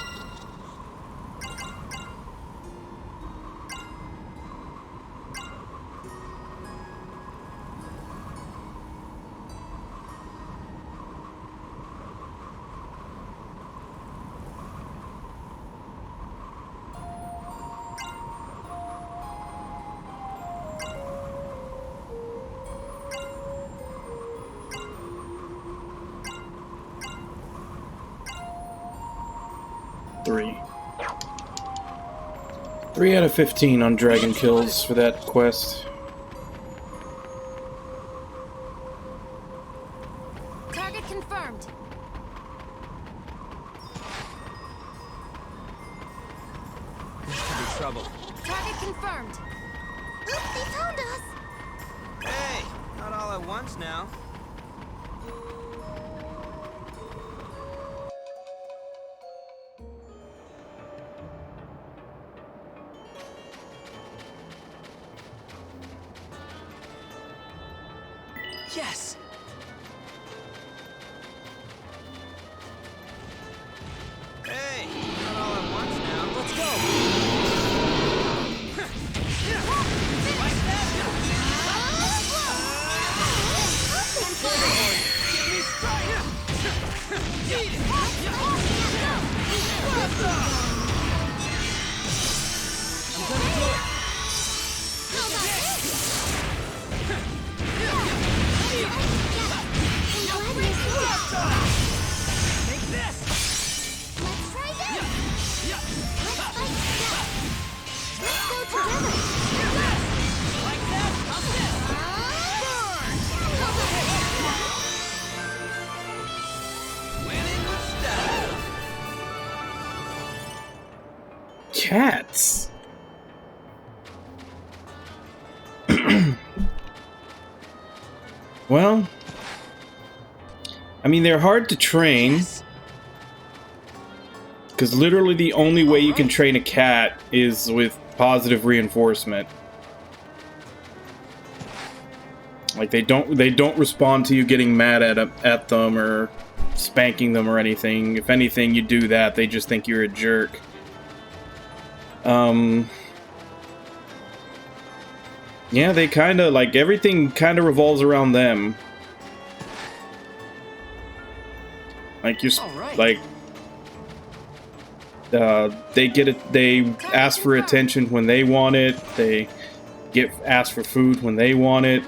Three out of 15 on dragon kills for that quest. Target confirmed. This could be trouble. Target confirmed. Look, they found us. Hey, not all at once now. Yes! Hey, not all at once now. Let's go! Give me strike! Eat it! I'm gonna do it! Take this! Let's try this. Let's fight together. Let's go together. Like that? How's this? Burn! Winning with style. Cats. Well, I mean, they're hard to train. Because literally the only way you can train a cat is with positive reinforcement. Like they don't respond to you getting mad at them or spanking them or anything. If anything, you do that, they just think you're a jerk. Yeah, they kind of, like, everything kind of revolves around them. Like, you're, like, they get it, they ask for attention when they want it, they ask for food when they want it.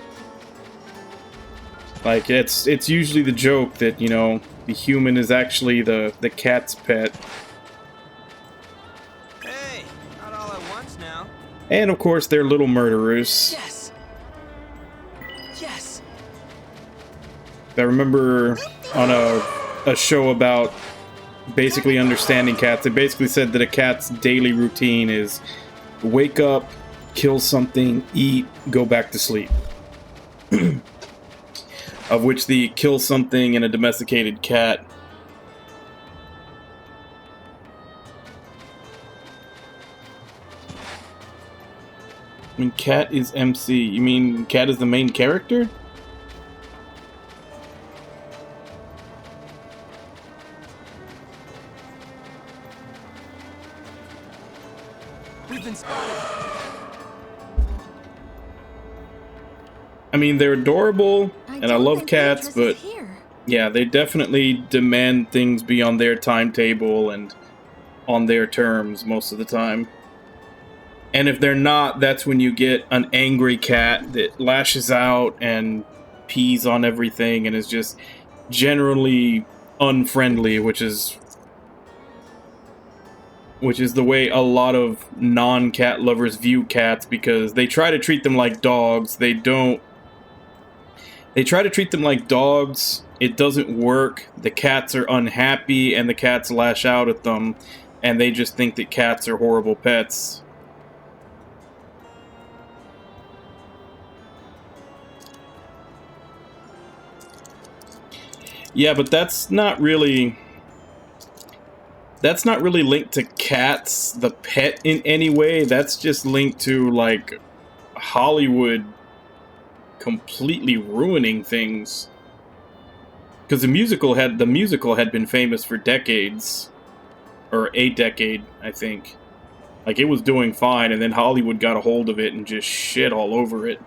Like, it's usually the joke that, you know, the human is actually the cat's pet. Hey, not all at once now. And of course, they're little murderers. Yes! Yes! I remember on a show about basically understanding cats, it basically said that a cat's daily routine is wake up, kill something, eat, go back to sleep. Of which the kill something in a domesticated cat I mean, Cat is MC. You mean Cat is the main character? We've been spotted. I mean, they're adorable, and I love cats, but yeah, they definitely demand things be on their timetable and on their terms most of the time. And if they're not, that's when you get an angry cat that lashes out and pees on everything and is just generally unfriendly, which is the way a lot of non-cat lovers view cats, because they try to treat them like dogs. They try to treat them like dogs. It doesn't work. The cats are unhappy and the cats lash out at them, and they just think that cats are horrible pets. Yeah, but that's not really linked to cats, the pet, in any way. That's just linked to, like, Hollywood completely ruining things. Because the musical had been famous for decades. or a decade, I think. Like, it was doing fine, and then Hollywood got a hold of it and just shit all over it.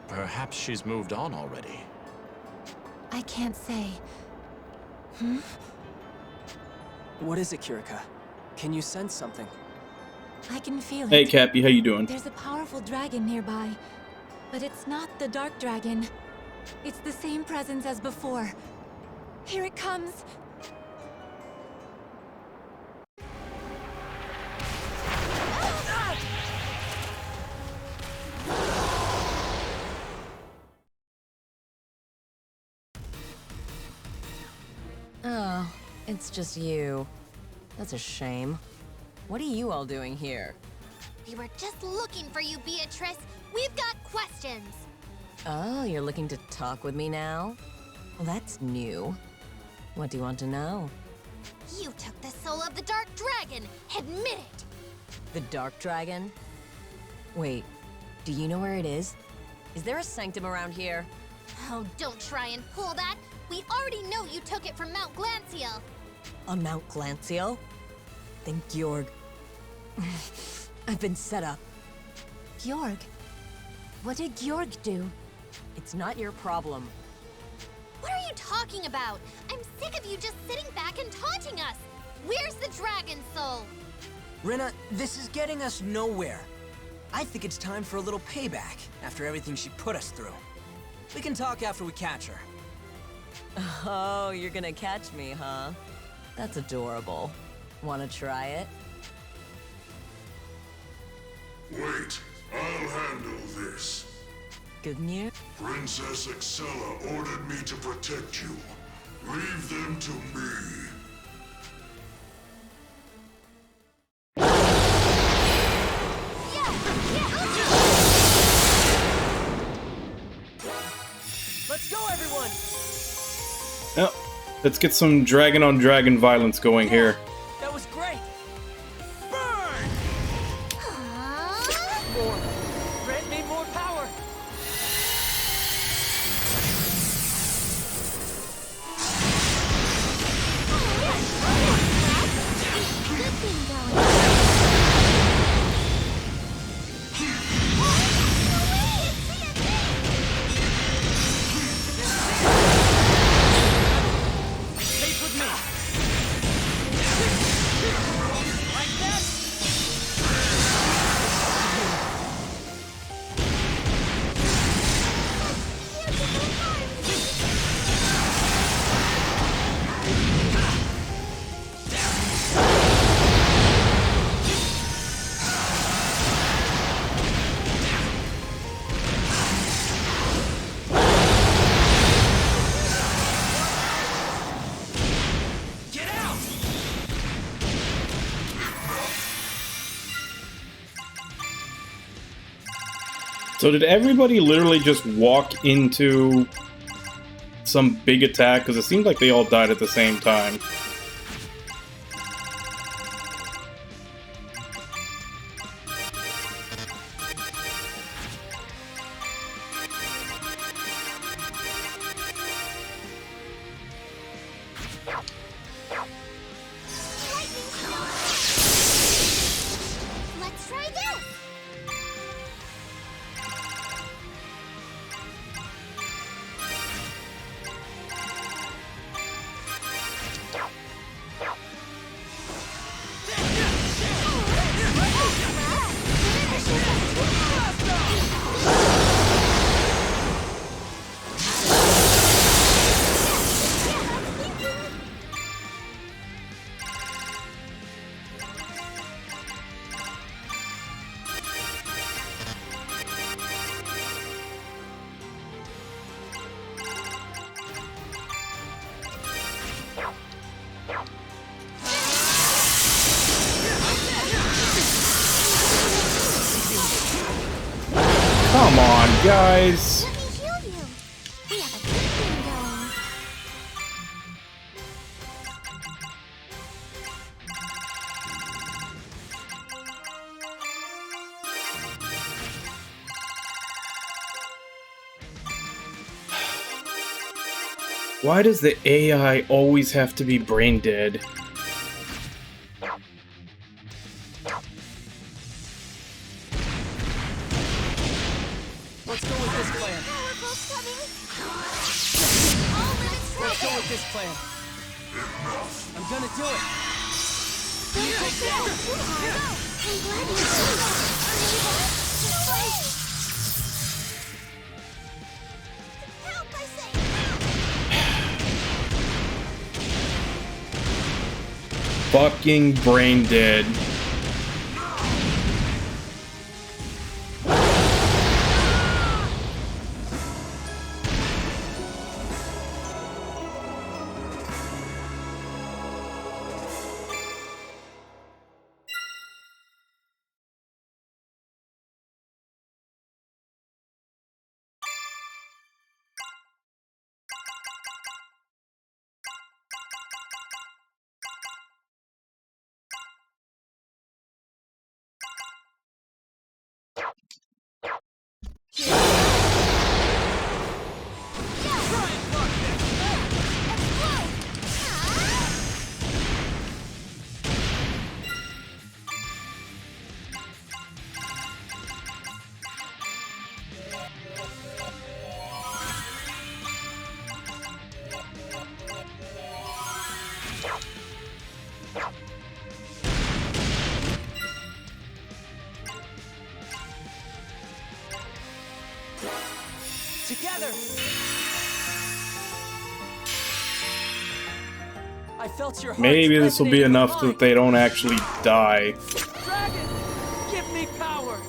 Perhaps she's moved on already. I can't say. Hmm? What is it, Kirika? Can you sense something? I can feel it. Hey, Cappy, how you doing? There's a powerful dragon nearby, but it's not the dark dragon. It's the same presence as before. Here it comes. Oh, it's just you. That's a shame. What are you all doing here? We were just looking for you, Beatrice. We've got questions. Oh, you're looking to talk with me now? Well, that's new. What do you want to know? You took the soul of the Dark Dragon. Admit it. The Dark Dragon? Wait, do you know where it is? Is there a sanctum around here? Oh, don't try and pull that. We already know you took it from Mount Glancial. On Mount Glancial? Then Georg. I've been set up. Georg? What did Georg do? It's not your problem. What are you talking about? I'm sick of you just sitting back and taunting us. Where's the dragon soul? Rena, this is getting us nowhere. I think it's time for a little payback after everything she put us through. We can talk after we catch her. Oh, you're gonna catch me, huh? That's adorable. Wanna try it? Wait, I'll handle this. Good news? Princess Excella ordered me to protect you. Leave them to me. Let's go, everyone! Yep. Let's get some dragon on dragon violence going here. That was great! More. Grant me more power! Good thing going. Stay with me! Like that! Get out! So did everybody literally just walk into some big attack? Because it seemed like they all died at the same time. Let's try this. Come on, guys. Let me heal you. We have a good thing going. Why does the AI always have to be brain dead? Let's go with this plan. Let's go with this plan. I'm gonna do it. You take that. I'm glad you help, I say. Fucking brain dead. Together. I felt your heart. Maybe this will be enough so that they don't actually die. Dragon, give me power.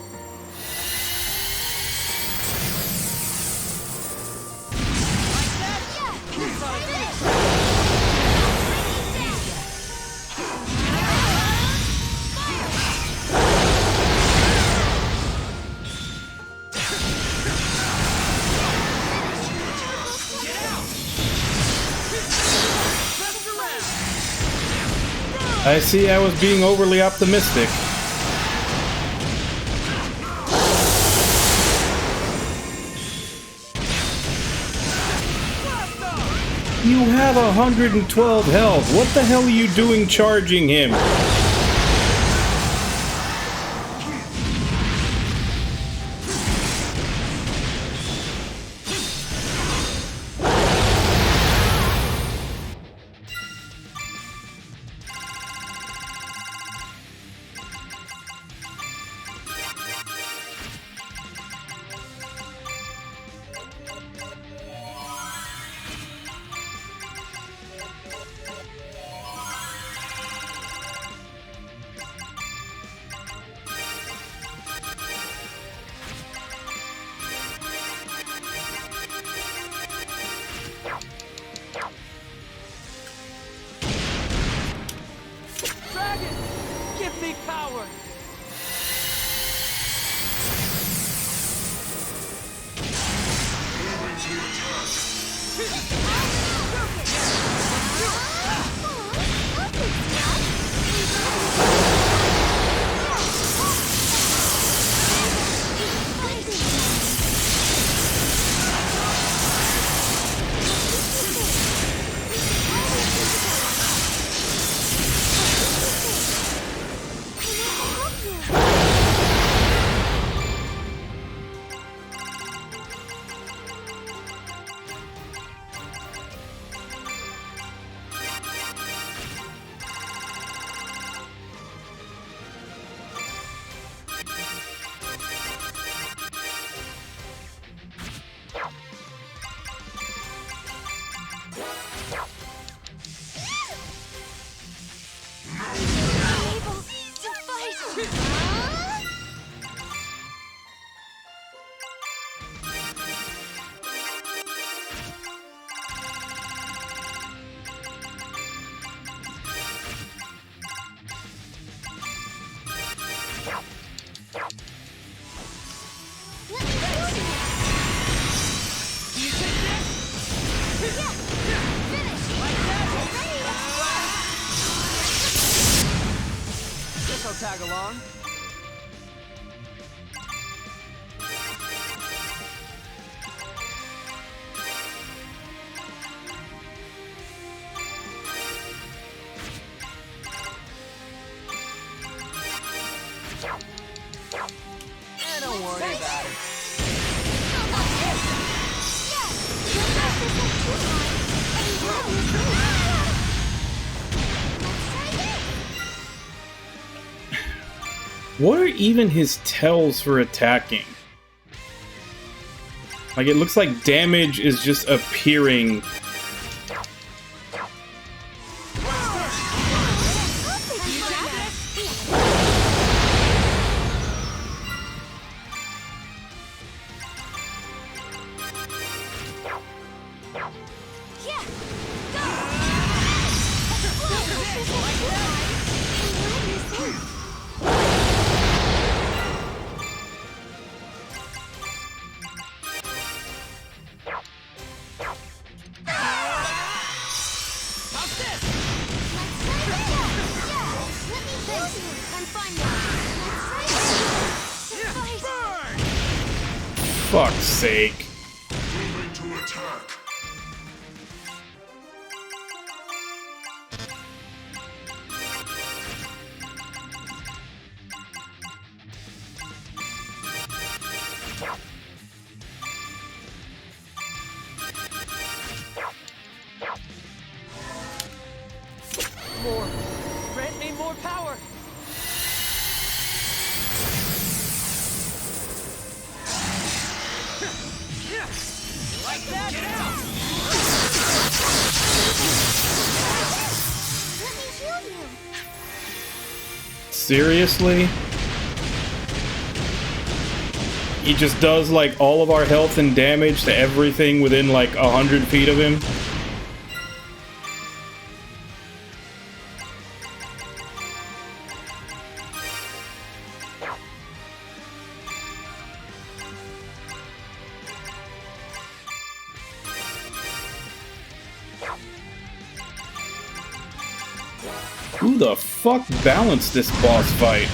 I see I was being overly optimistic. You have 112 health. What the hell are you doing charging him? Dragon, give me power. Guess I'll tag along. What are even his tells for attacking? Like, it looks like damage is just appearing. Fuck's sake. Moving to attack. More. Grant me more power. Like that now. Let me heal you. Seriously? He just does like all of our health and damage to everything within like 100 feet of him? Who the fuck balanced this boss fight?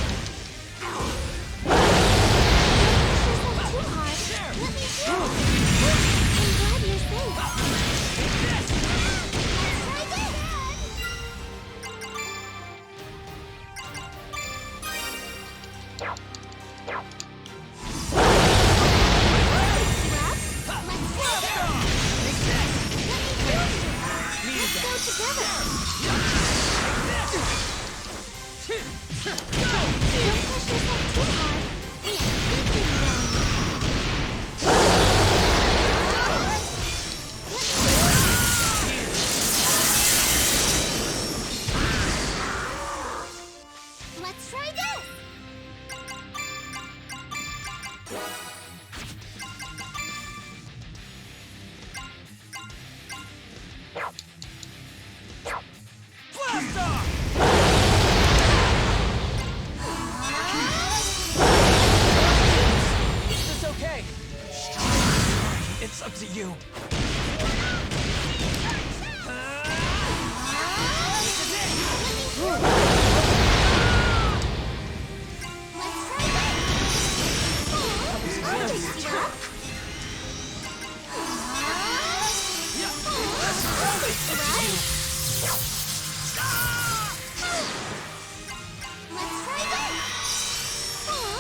Let's try this. Blast off! Is this okay? It's up to you.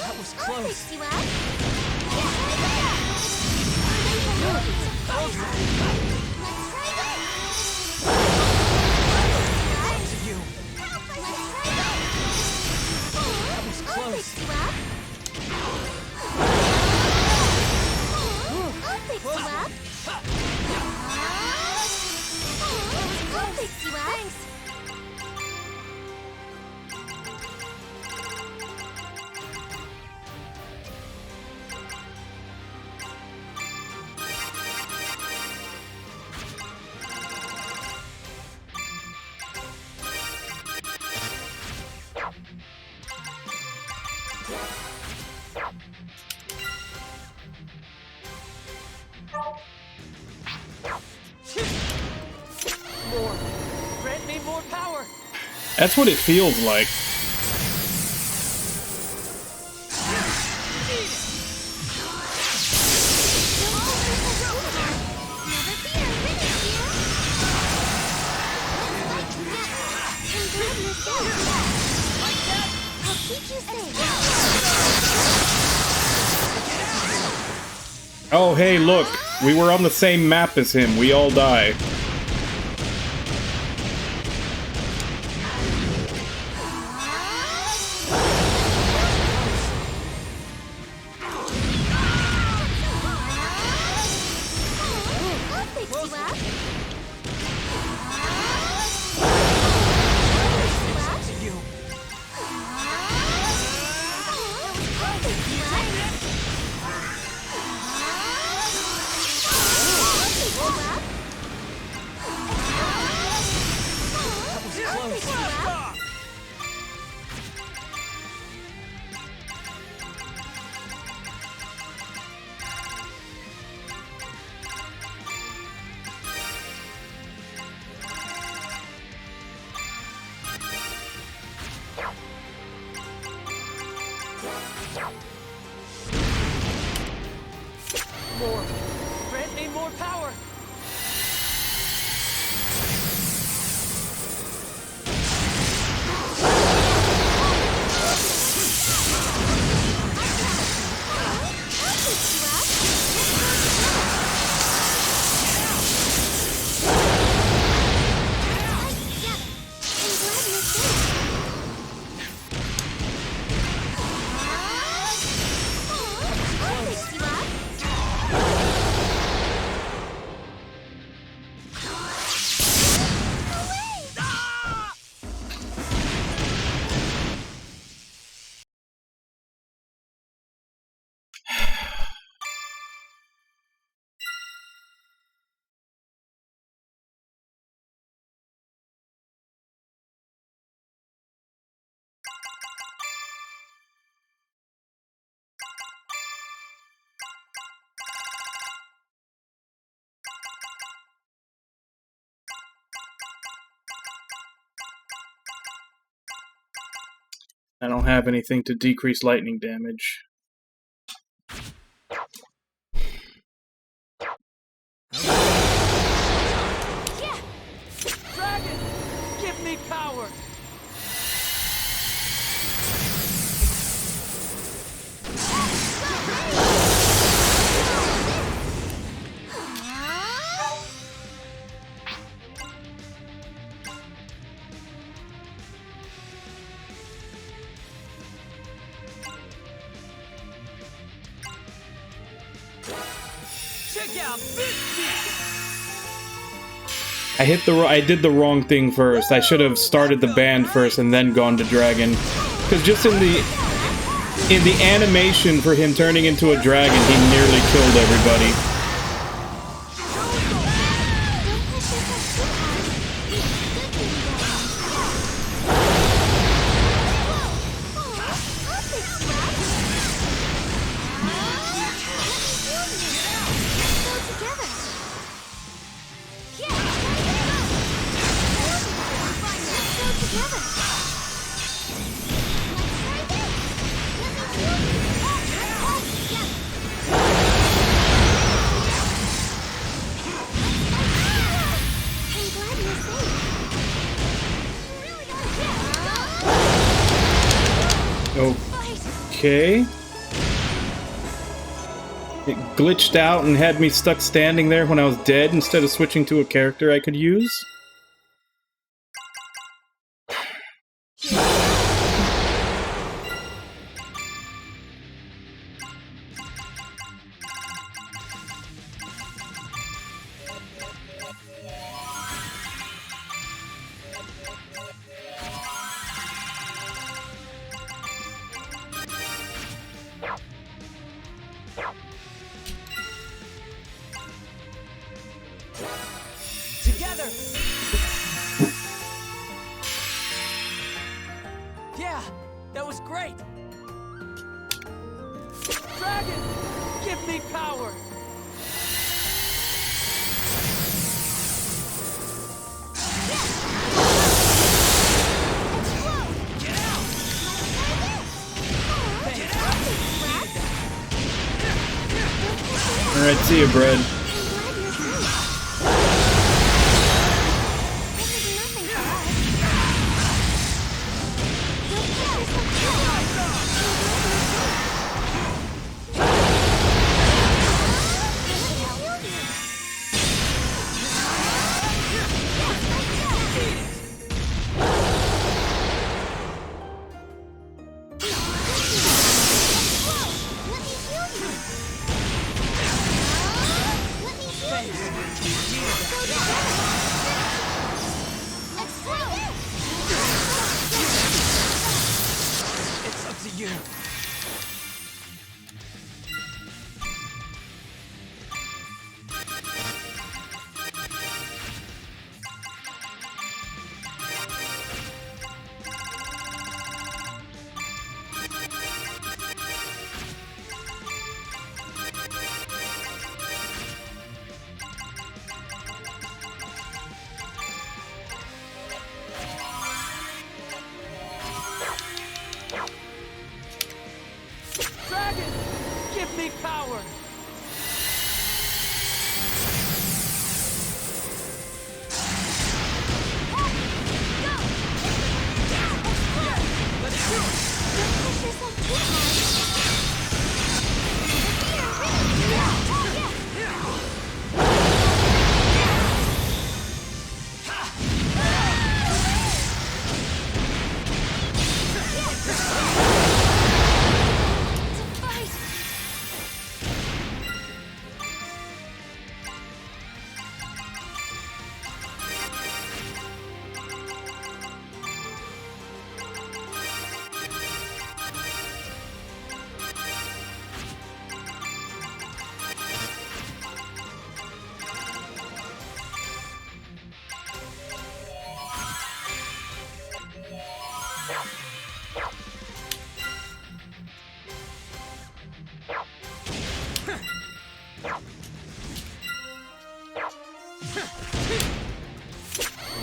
That was close. More. Grant me more power. That's what it feels like. Oh, hey, look. We were on the same map as him. We all die. More. Grant me more power. I don't have anything to decrease lightning damage. Dragon, give me power. Check out this beat. I did the wrong thing first. I should have started the band first and then gone to Dragon. Because just in the animation for him turning into a dragon, he nearly killed everybody. Okay. It glitched out and had me stuck standing there when I was dead instead of switching to a character I could use. Together. Yeah, that was great. Dragon, give me power. Alright, see you, Bread. me power!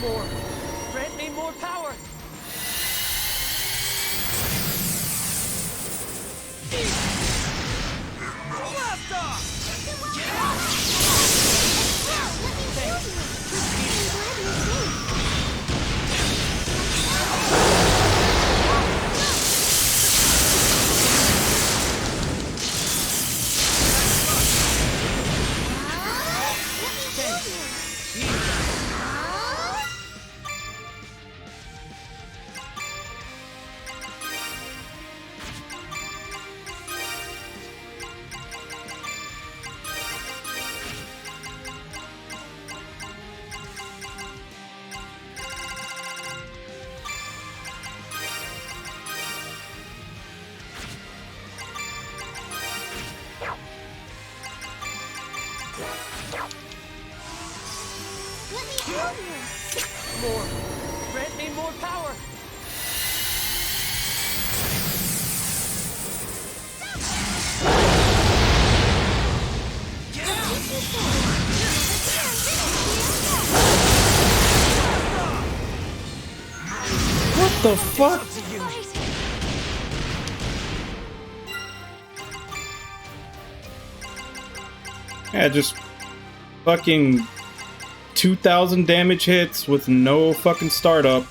More! Grant me more power! Blast off! Get out! More! Grant me more power! Get out! What the fuck? Yeah, just fucking 2,000 damage hits with no fucking startup.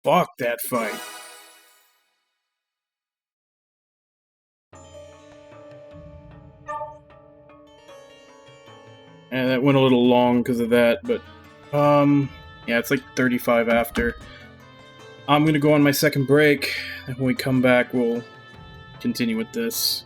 Fuck that fight. And that went a little long because of that, but yeah, it's like 35 after. I'm gonna go on my second break, and when we come back, we'll continue with this.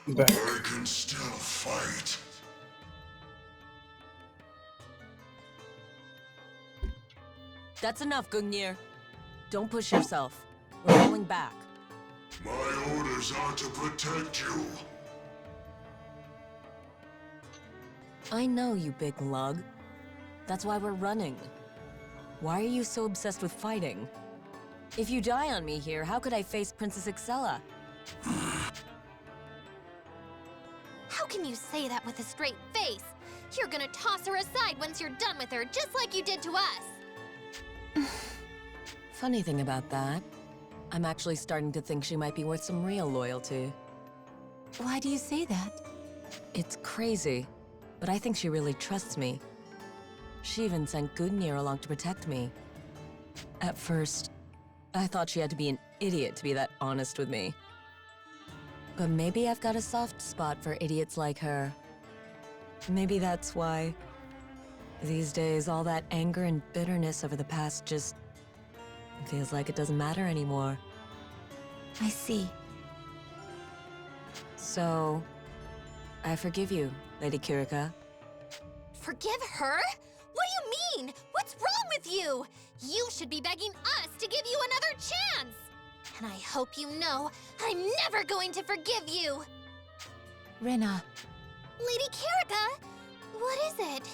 Back. I can still fight. That's enough, Gungnir. Don't push yourself. We're going back. My orders are to protect you. I know, you big lug. That's why we're running. Why are you so obsessed with fighting? If you die on me here, how could I face Princess Excella? How can you say that with a straight face? You're gonna toss her aside once you're done with her, just like you did to us. Funny thing about that, I'm actually starting to think she might be worth some real loyalty. Why do you say that? It's crazy, but I think she really trusts me. She even sent Gungnir along to protect me. At first, I thought she had to be an idiot to be that honest with me. But maybe I've got a soft spot for idiots like her. Maybe that's why. These days, all that anger and bitterness over the past just feels like it doesn't matter anymore. I see. So, I forgive you, Lady Kirika. Forgive her? What do you mean? What's wrong with you? You should be begging us to give you another chance. And I hope you know, I'm never going to forgive you! Rena, Lady Kirika, what is it?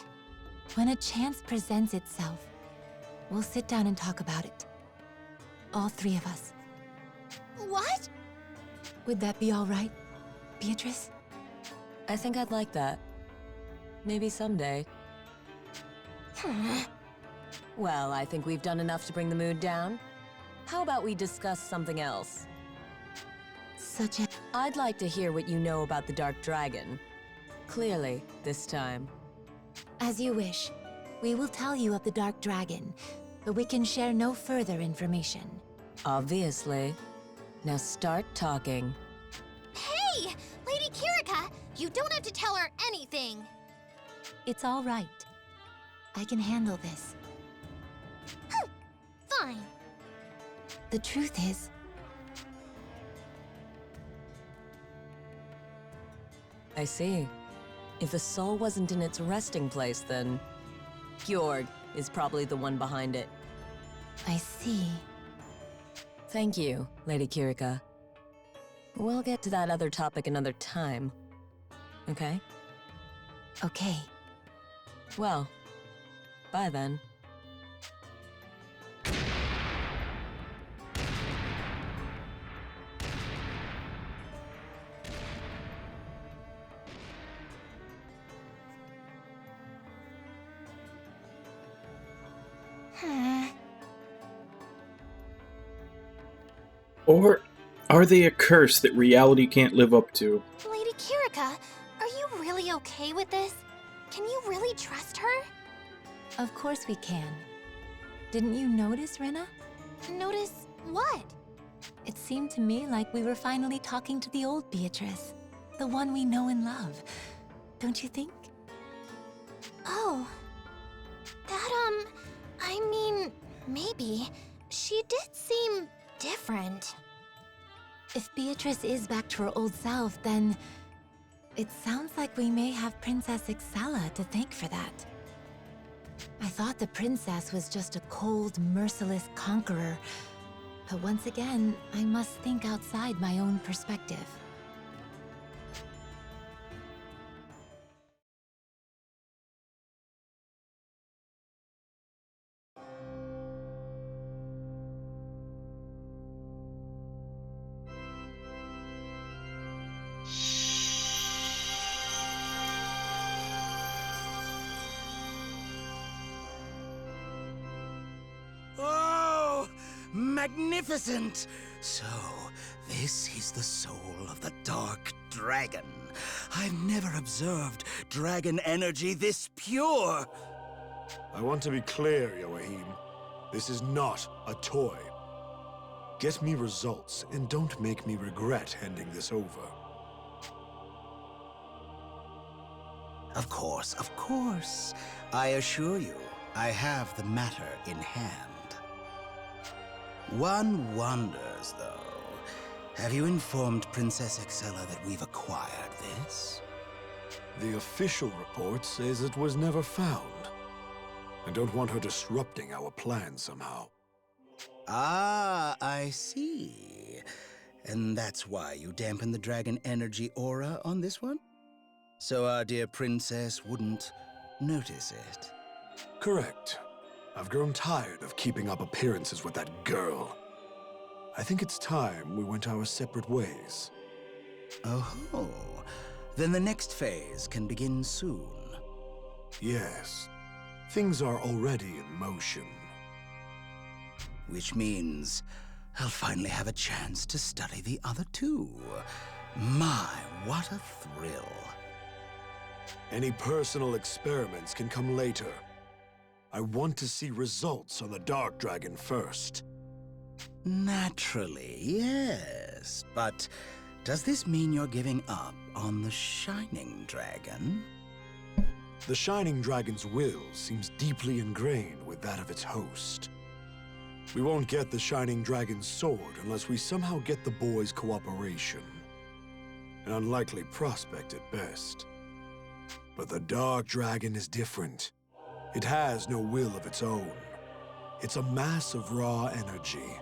when a chance presents itself, we'll sit down and talk about it. All three of us. What? Would that be all right, Beatrice? I think I'd like that. Maybe someday. Well, I think we've done enough to bring the mood down. How about we discuss something else? Such a... I'd like to hear what you know about the Dark Dragon. Clearly, this time. As you wish. We will tell you of the Dark Dragon, but we can share no further information. Obviously. Now start talking. Hey! Lady Kirika, you don't have to tell her anything. It's all right. I can handle this. Fine. The truth is... I see. If the soul wasn't in its resting place, then... Gjorg is probably the one behind it. I see. Thank you, Lady Kirika. We'll get to that other topic another time. Okay? Okay. Well, bye then. Or are they a curse that reality can't live up to? Lady Kirika, are you really okay with this? Can you really trust her? Of course we can. Didn't you notice, Rena? Notice what? It seemed to me like we were finally talking to the old Beatrice. The one we know and love. Don't you think? Oh. That, I mean, maybe. She did seem different. If Beatrice is back to her old self, then... it sounds like we may have Princess Excella to thank for that. I thought the princess was just a cold, merciless conqueror. But once again, I must think outside my own perspective. magnificent! So, this is the soul of the Dark Dragon. I've never observed dragon energy this pure! I want to be clear, Joachim. This is not a toy. Get me results, and don't make me regret handing this over. Of course, of course. I assure you, I have the matter in hand. One wonders, though. Have you informed Princess Excella that we've acquired this? The official report says it was never found. I don't want her disrupting our plans somehow. Ah, I see. And that's why you dampen the dragon energy aura on this one? So our dear princess wouldn't notice it? Correct. I've grown tired of keeping up appearances with that girl. I think it's time we went our separate ways. Oh, then the next phase can begin soon. Yes. Things are already in motion. Which means I'll finally have a chance to study the other two. My, what a thrill. Any personal experiments can come later. I want to see results on the Dark Dragon first. Naturally, yes. But does this mean you're giving up on the Shining Dragon? The Shining Dragon's will seems deeply ingrained with that of its host. We won't get the Shining Dragon's sword unless we somehow get the boys' cooperation. An unlikely prospect at best. But the Dark Dragon is different. It has no will of its own. It's a mass of raw energy,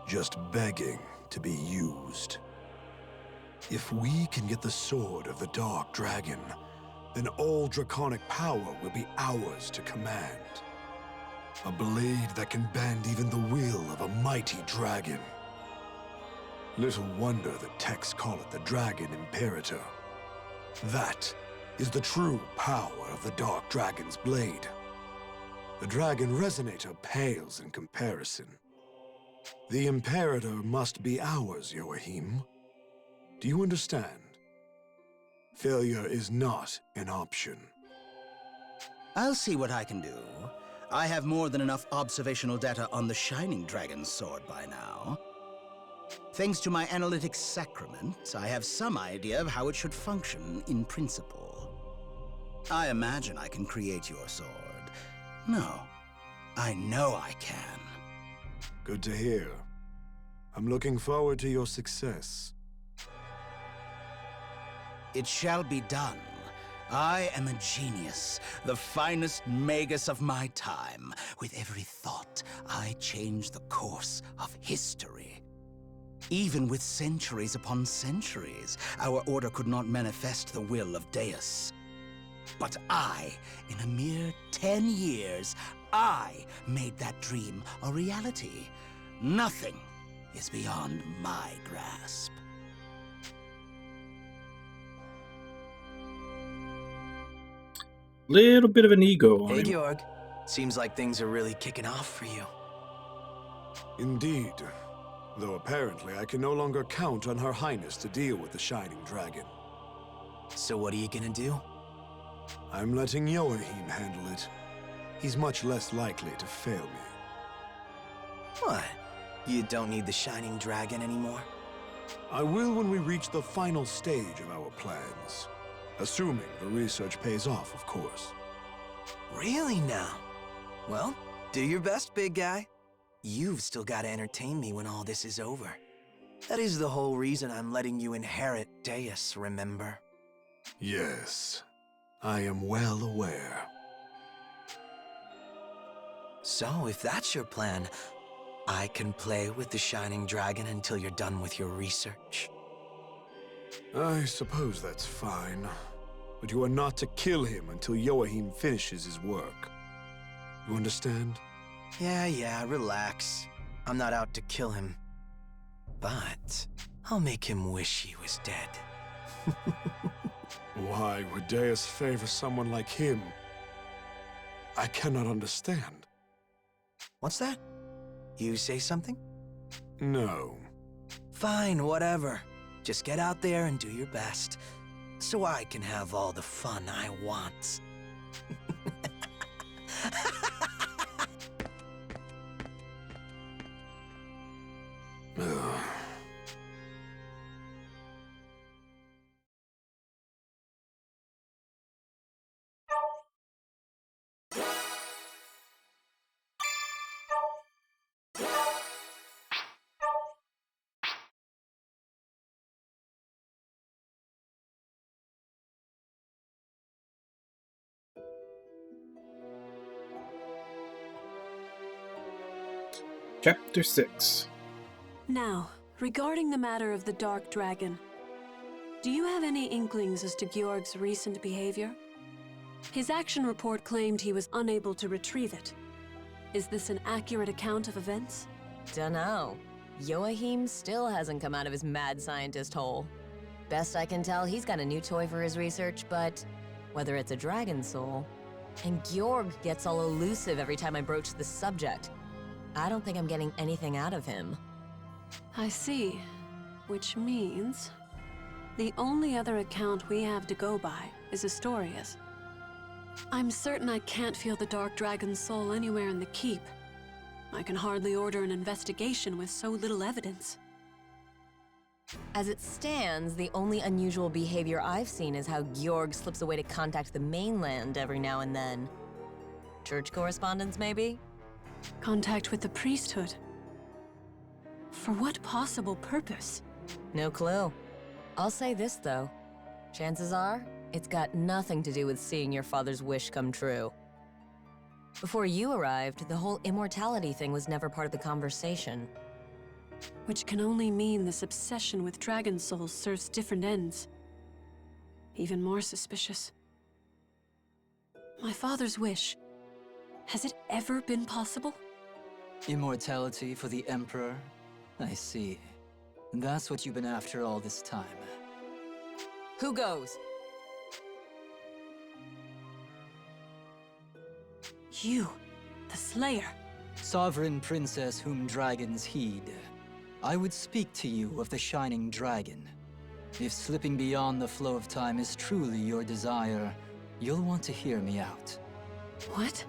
just begging to be used. If we can get the sword of the Dark Dragon, then all draconic power will be ours to command. A blade that can bend even the will of a mighty dragon. Little wonder the texts call it the Dragon Imperator. That is the true power of the Dark Dragon's blade. The Dragon Resonator pales in comparison. The Imperator must be ours, Joachim. Do you understand? Failure is not an option. I'll see what I can do. I have more than enough observational data on the Shining Dragon's sword by now. Thanks to my analytics sacrament, I have some idea of how it should function in principle. I imagine I can create your sword. No, I know I can. Good to hear. I'm looking forward to your success. It shall be done. I am a genius, the finest magus of my time. With every thought, I change the course of history. Even with centuries upon centuries, our order could not manifest the will of Deus. But I, in a mere 10 years, I made that dream a reality. Nothing is beyond my grasp. Little bit of an ego on Hey, him. Georg. Seems like things are really kicking off for you. Indeed. Though apparently I can no longer count on Her Highness to deal with the Shining Dragon. So what are you gonna do? I'm letting Joachim handle it. He's much less likely to fail me. What? You don't need the Shining Dragon anymore? I will when we reach the final stage of our plans. Assuming the research pays off, of course. Really now? Well, do your best, big guy. You've still got to entertain me when all this is over. That is the whole reason I'm letting you inherit Deus, remember? Yes, I am well aware. So, if that's your plan, I can play with the Shining Dragon until you're done with your research. I suppose that's fine. But you are not to kill him until Joachim finishes his work. You understand? Yeah, relax. I'm not out to kill him. But I'll make him wish he was dead. Why would Deus favor someone like him? I cannot understand. What's that? You say something? No. Fine, whatever. Just get out there and do your best, so I can have all the fun I want. Chapter 6. Now, regarding the matter of the Dark Dragon, do you have any inklings as to Georg's recent behavior? His action report claimed he was unable to retrieve it. Is this an accurate account of events? Dunno. Joachim still hasn't come out of his mad scientist hole. Best I can tell, he's got a new toy for his research, but whether it's a dragon soul... And Georg gets all elusive every time I broach the subject. I don't think I'm getting anything out of him. I see. Which means... the only other account we have to go by is Astoria's. I'm certain I can't feel the Dark Dragon's soul anywhere in the keep. I can hardly order an investigation with so little evidence. As it stands, the only unusual behavior I've seen is how Georg slips away to contact the mainland every now and then. Church correspondence, maybe? Contact with the priesthood? For what possible purpose? No clue. I'll say this, though. Chances are, it's got nothing to do with seeing your father's wish come true. Before you arrived, the whole immortality thing was never part of the conversation. Which can only mean this obsession with dragon souls serves different ends. Even more suspicious. My father's wish. Has it ever been possible? Immortality for the Emperor? I see. That's what you've been after all this time. Who goes? You, the Slayer. Sovereign Princess whom dragons heed. I would speak to you of the Shining Dragon. If slipping beyond the flow of time is truly your desire, you'll want to hear me out. What?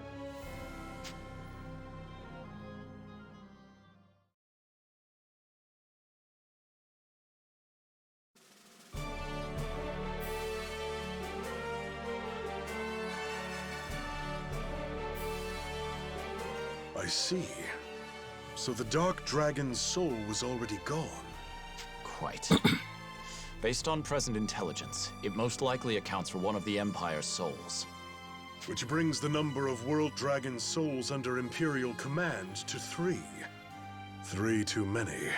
I see. So the Dark Dragon's soul was already gone. Quite. Based on present intelligence, it most likely accounts for one of the Empire's souls. Which brings the number of World Dragon souls under Imperial command to 3. 3 too many.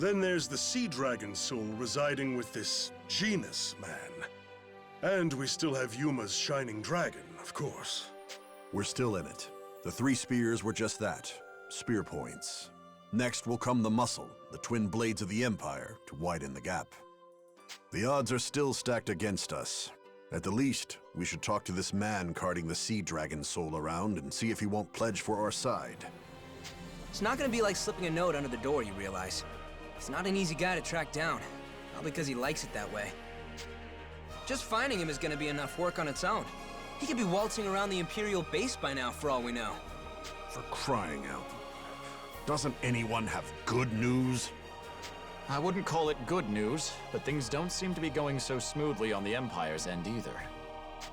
Then there's the Sea Dragon soul residing with this Genus man. And we still have Yuma's Shining Dragon, of course. We're still in it. The 3 spears were just that. Spear points. Next will come the muscle, the twin blades of the Empire, to widen the gap. The odds are still stacked against us. At the least, we should talk to this man carting the Sea Dragon soul around and see if he won't pledge for our side. It's not gonna be like slipping a note under the door, you realize. He's not an easy guy to track down, not because he likes it that way. Just finding him is gonna be enough work on its own. He could be waltzing around the Imperial base by now, for all we know. For crying out. Doesn't anyone have good news? I wouldn't call it good news, but things don't seem to be going so smoothly on the Empire's end either.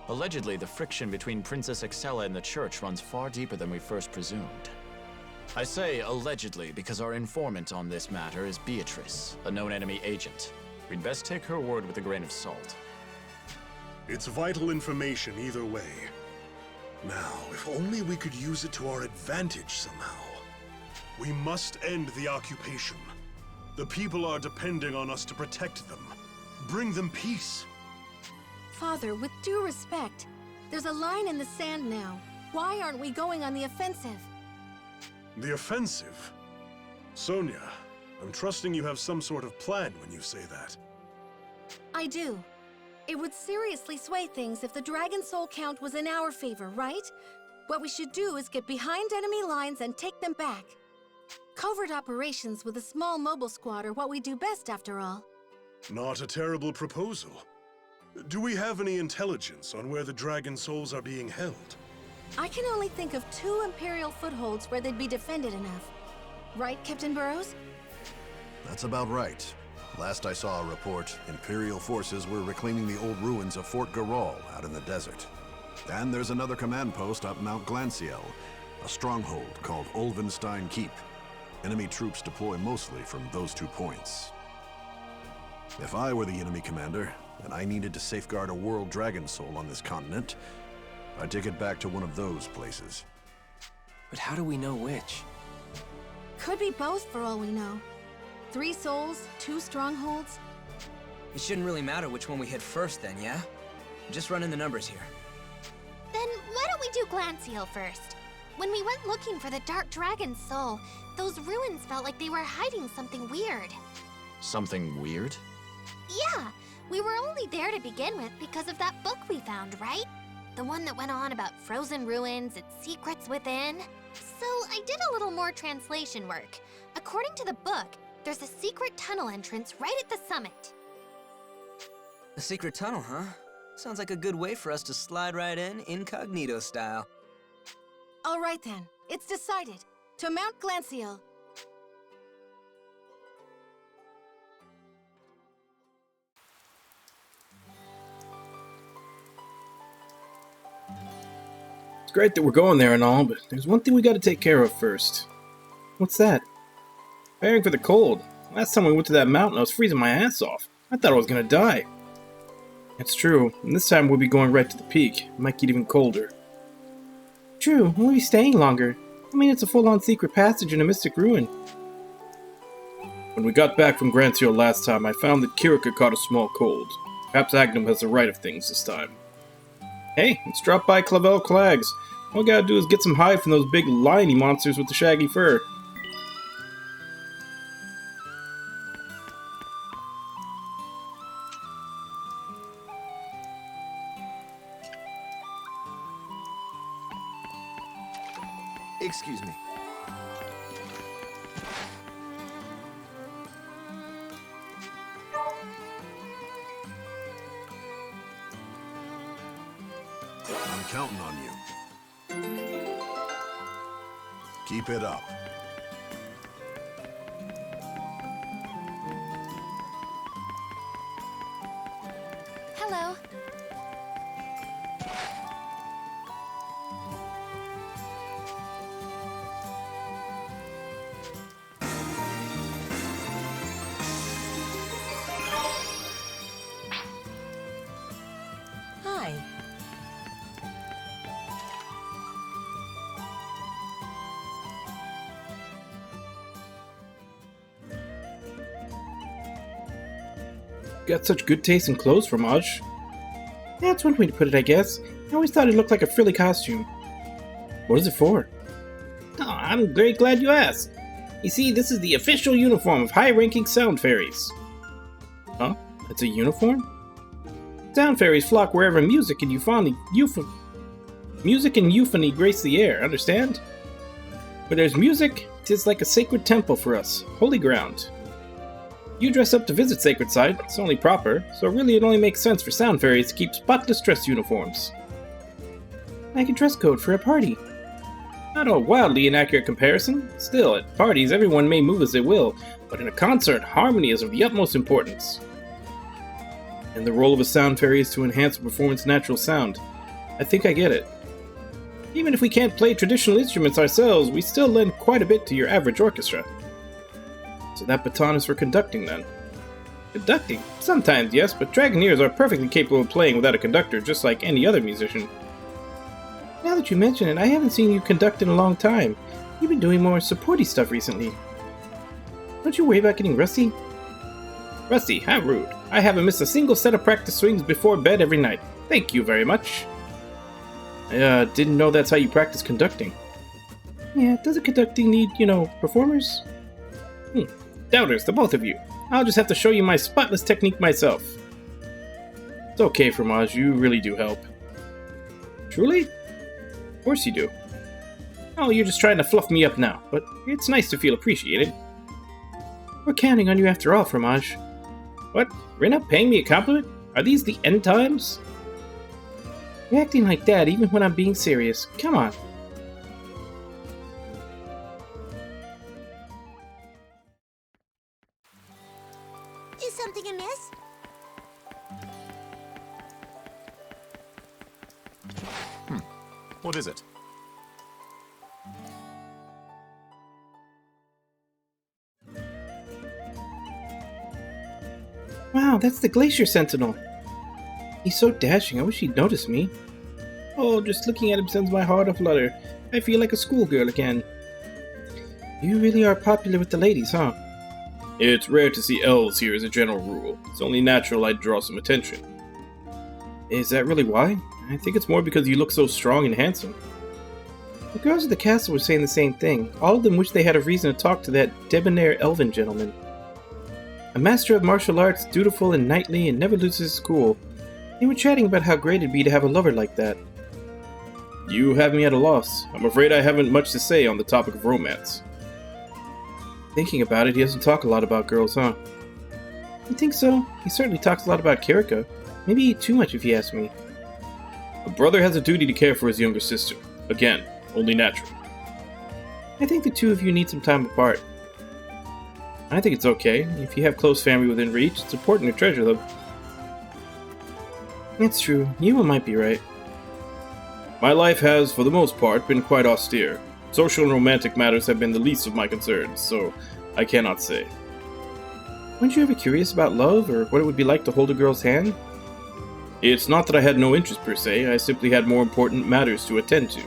Allegedly, the friction between Princess Excella and the Church runs far deeper than we first presumed. I say allegedly because our informant on this matter is Beatrice, a known enemy agent. We'd best take her word with a grain of salt. It's vital information either way. Now, if only we could use it to our advantage somehow. We must end the occupation. The people are depending on us to protect them. Bring them peace. Father, with due respect, there's a line in the sand now. Why aren't we going on the offensive? The offensive? Sonia, I'm trusting you have some sort of plan when you say that. I do. It would seriously sway things if the Dragon Soul count was in our favor, right? What we should do is get behind enemy lines and take them back. Covert operations with a small mobile squad are what we do best, after all. Not a terrible proposal. Do we have any intelligence on where the dragon souls are being held? I can only think of 2 Imperial footholds where they'd be defended enough. Right, Captain Burrows? That's about right. Last I saw a report, Imperial forces were reclaiming the old ruins of Fort Garal out in the desert. And there's another command post up Mount Glanciel, a stronghold called Ulvenstein Keep. Enemy troops deploy mostly from those 2 points. If I were the enemy commander, and I needed to safeguard a world dragon soul on this continent, I'd take it back to one of those places. But how do we know which? Could be both for all we know. 3 souls, 2 strongholds. It shouldn't really matter which one we hit first then, yeah? Just run in the numbers here. Then why don't we do Glancial first? When we went looking for the Dark Dragon's soul, those ruins felt like they were hiding something weird. Something weird? Yeah, we were only there to begin with because of that book we found, right? The one that went on about frozen ruins and secrets within. So I did a little more translation work. According to the book, there's a secret tunnel entrance right at the summit. A secret tunnel, huh? Sounds like a good way for us to slide right in, incognito style. All right then, it's decided. To Mount Glancial. It's great that we're going there and all, but there's one thing we gotta take care of first. What's that? Preparing for the cold. Last time we went to that mountain, I was freezing my ass off. I thought I was gonna die. It's true, and this time we'll be going right to the peak. It might get even colder. True, we'll be staying longer. I mean, it's a full-on secret passage in a mystic ruin. When we got back from Glancial last time, I found that Kirika caught a small cold. Perhaps Agnum has the right of things this time. Hey, let's drop by Clavel Crags. All we gotta do is get some hide from those big liony monsters with the shaggy fur. Excuse me. I'm counting on you. Keep it up. Hello. Hi. Got such good taste in clothes, Fromage. That's one way to put it, I guess. I always thought it looked like a frilly costume. What is it for? Oh, I'm very glad you asked. You see, this is the official uniform of high-ranking sound fairies. Huh? It's a uniform? Sound fairies flock wherever music and euphony grace the air, understand? Where there's music, 'tis like a sacred temple for us, holy ground. You dress up to visit sacred site, it's only proper, so really it only makes sense for sound fairies to keep spotless dress uniforms. Like a dress code for a party. Not a wildly inaccurate comparison. Still, at parties everyone may move as they will, but in a concert, harmony is of the utmost importance. And the role of a sound fairy is to enhance a performance's natural sound. I think I get it. Even if we can't play traditional instruments ourselves, we still lend quite a bit to your average orchestra. So that baton is for conducting, then. Conducting? Sometimes, yes, but Dragoneers are perfectly capable of playing without a conductor, just like any other musician. Now that you mention it, I haven't seen you conduct in a long time. You've been doing more supporty stuff recently. Don't you worry about getting rusty? Rusty? How rude. I haven't missed a single set of practice swings before bed every night. Thank you very much. I didn't know that's how you practice conducting. Yeah, doesn't conducting need, performers? Doubters, the both of you. I'll just have to show you my spotless technique myself. It's okay, Fromage, you really do help. Truly? Of course you do. Oh, you're just trying to fluff me up now, but it's nice to feel appreciated. We're counting on you after all, Fromage. What? Rena paying me a compliment? Are these the end times? You're acting like that even when I'm being serious. Come on. Is something amiss? What is it? Wow, that's the Glacier Sentinel. He's so dashing, I wish he'd notice me. Oh, just looking at him sends my heart aflutter. I feel like a schoolgirl again. You really are popular with the ladies, huh? It's rare to see elves here as a general rule. It's only natural I'd draw some attention. Is that really why? I think it's more because you look so strong and handsome. The girls at the castle were saying the same thing. All of them wish they had a reason to talk to that debonair elven gentleman. A master of martial arts, dutiful and knightly, and never loses his cool. They were chatting about how great it'd be to have a lover like that. You have me at a loss. I'm afraid I haven't much to say on the topic of romance. Thinking about it, he doesn't talk a lot about girls, huh? You think so? He certainly talks a lot about Kirika. Maybe too much if you ask me. A brother has a duty to care for his younger sister. Again, only natural. I think the two of you need some time apart. I think it's okay. If you have close family within reach, it's important to treasure them. That's true. Yuma might be right. My life has, for the most part, been quite austere. Social and romantic matters have been the least of my concerns, so I cannot say. Weren't you ever curious about love, or what it would be like to hold a girl's hand? It's not that I had no interest per se, I simply had more important matters to attend to.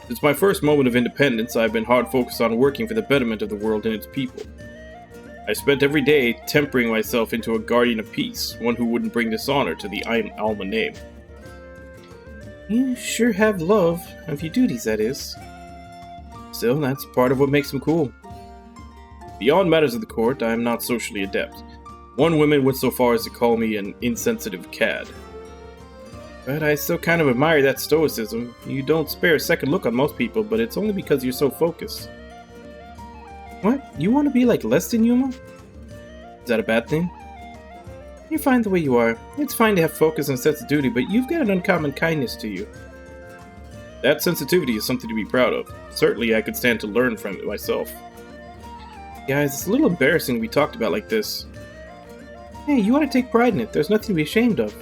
Since my first moment of independence, I've been hard focused on working for the betterment of the world and its people. I spent every day tempering myself into a guardian of peace, one who wouldn't bring dishonor to the Alma name. You sure have love, of your duties, that is. Still, that's part of what makes them cool. Beyond matters of the court, I am not socially adept. One woman went so far as to call me an insensitive cad. But I still kind of admire that stoicism. You don't spare a second look on most people, but it's only because you're so focused. What? You want to be like less than Yuma? Is that a bad thing? You're fine the way you are. It's fine to have focus and sense of duty, but you've got an uncommon kindness to you. That sensitivity is something to be proud of. Certainly I could stand to learn from it myself. Guys, it's a little embarrassing to be talked about like this. Hey, you want to take pride in it. There's nothing to be ashamed of.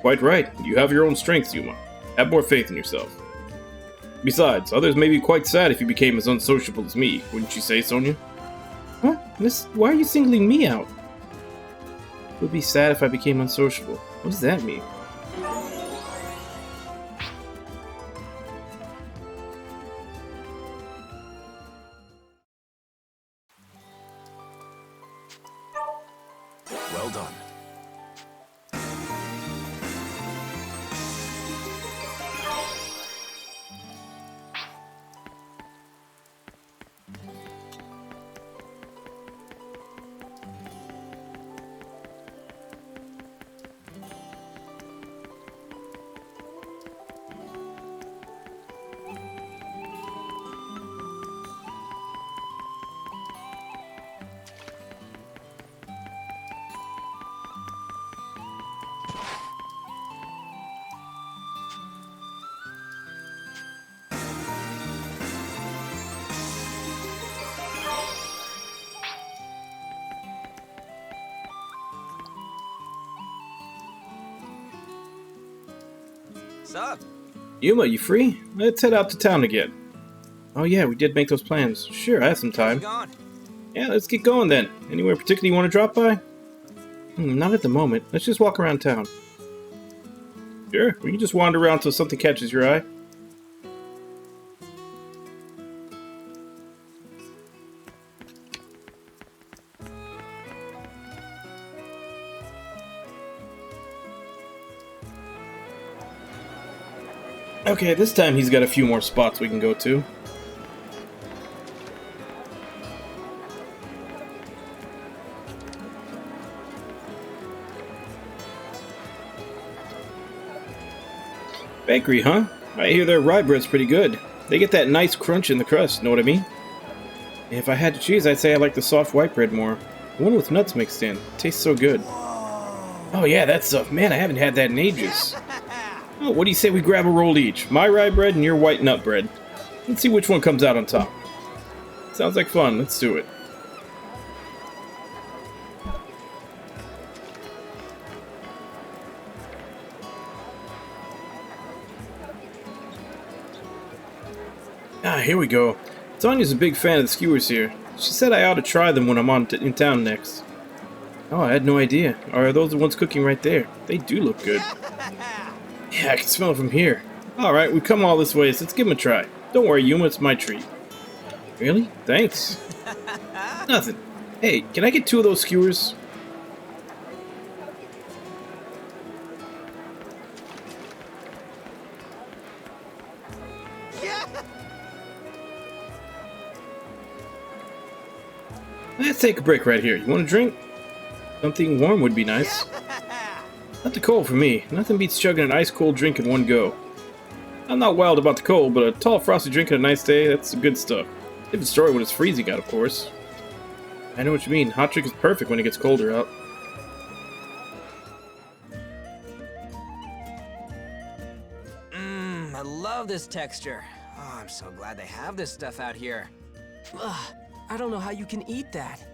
Quite right. You have your own strengths, Yuma. Have more faith in yourself. Besides, others may be quite sad if you became as unsociable as me, wouldn't you say, Sonia? What? Why are you singling me out? It would be sad if I became unsociable. What does that mean? Well done. Sup? Yuma, you free? Let's head out to town again. Oh yeah, we did make those plans. Sure, I have some time. Yeah, let's get going then. Anywhere particularly you want to drop by? Not at the moment. Let's just walk around town. Sure, we can just wander around till something catches your eye. Okay, this time he's got a few more spots we can go to. Bakery, huh? I hear their rye bread's pretty good. They get that nice crunch in the crust, know what I mean? If I had to choose, I'd say I like the soft white bread more. The one with nuts mixed in. Tastes so good. Oh yeah, that stuff. Man, I haven't had that in ages. Oh, what do you say we grab a roll each? My rye bread and your white nut bread. Let's see which one comes out on top. Sounds like fun. Let's do it. Ah, here we go. Tanya's a big fan of the skewers here. She said I ought to try them when I'm in town next. Oh, I had no idea. Are those the ones cooking right there? They do look good. Yeah, I can smell it from here. Alright, we've come all this way, so let's give them a try. Don't worry, Yuma, it's my treat. Really? Thanks. Nothing. Hey, can I get 2 of those skewers? Let's take a break right here. You want a drink? Something warm would be nice. Not the cold for me. Nothing beats chugging an ice-cold drink in one go. I'm not wild about the cold, but a tall frosty drink on a nice day, that's the good stuff. Different story when it's freezing out, of course. I know what you mean. Hot drink is perfect when it gets colder out. I love this texture. Oh, I'm so glad they have this stuff out here. Ugh, I don't know how you can eat that.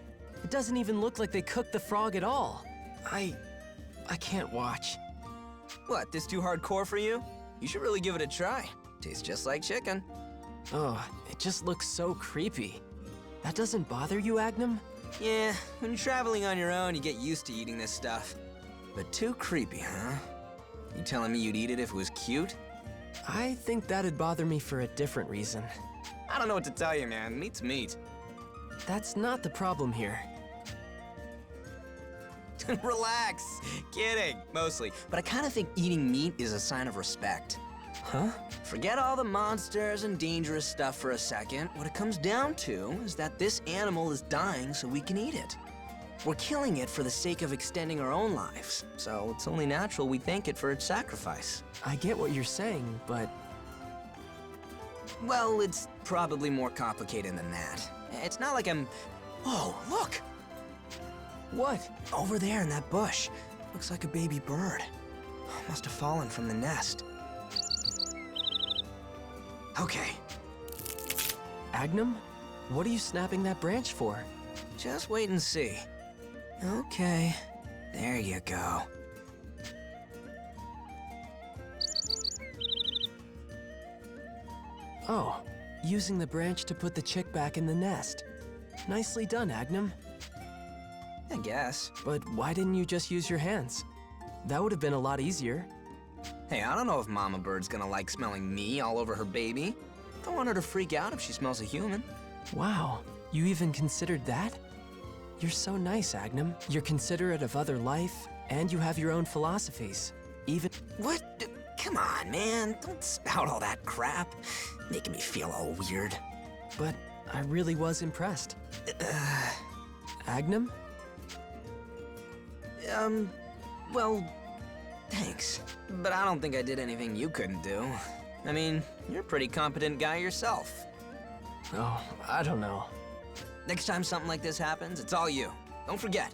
It doesn't even look like they cooked the frog at all. I can't watch. What, this too hardcore for you? You should really give it a try. Tastes just like chicken. Oh, it just looks so creepy. That doesn't bother you, Agnum? Yeah, when you're traveling on your own, you get used to eating this stuff. But too creepy, huh? You telling me you'd eat it if it was cute? I think that'd bother me for a different reason. I don't know what to tell you, man. Meat's meat. That's not the problem here. Relax. Kidding, mostly. But I kind of think eating meat is a sign of respect. Huh? Forget all the monsters and dangerous stuff for a second. What it comes down to is that this animal is dying so we can eat it. We're killing it for the sake of extending our own lives, so it's only natural we thank it for its sacrifice. I get what you're saying, but... Well, it's probably more complicated than that. It's not like I'm... Whoa, look! What? Over there in that bush. Looks like a baby bird. Must have fallen from the nest. Okay. Agnum? What are you snapping that branch for? Just wait and see. Okay. There you go. Oh, using the branch to put the chick back in the nest. Nicely done, Agnum. I guess. But why didn't you just use your hands? That would have been a lot easier. Hey, I don't know if Mama Bird's gonna like smelling me all over her baby. Don't want her to freak out if she smells a human. Wow, you even considered that? You're so nice, Agnum. You're considerate of other life, and you have your own philosophies. Even— What? Come on, man. Don't spout all that crap. Making me feel all weird. But I really was impressed. Agnum? Well, thanks. But I don't think I did anything you couldn't do. I mean, you're a pretty competent guy yourself. Oh, I don't know. Next time something like this happens, it's all you. Don't forget.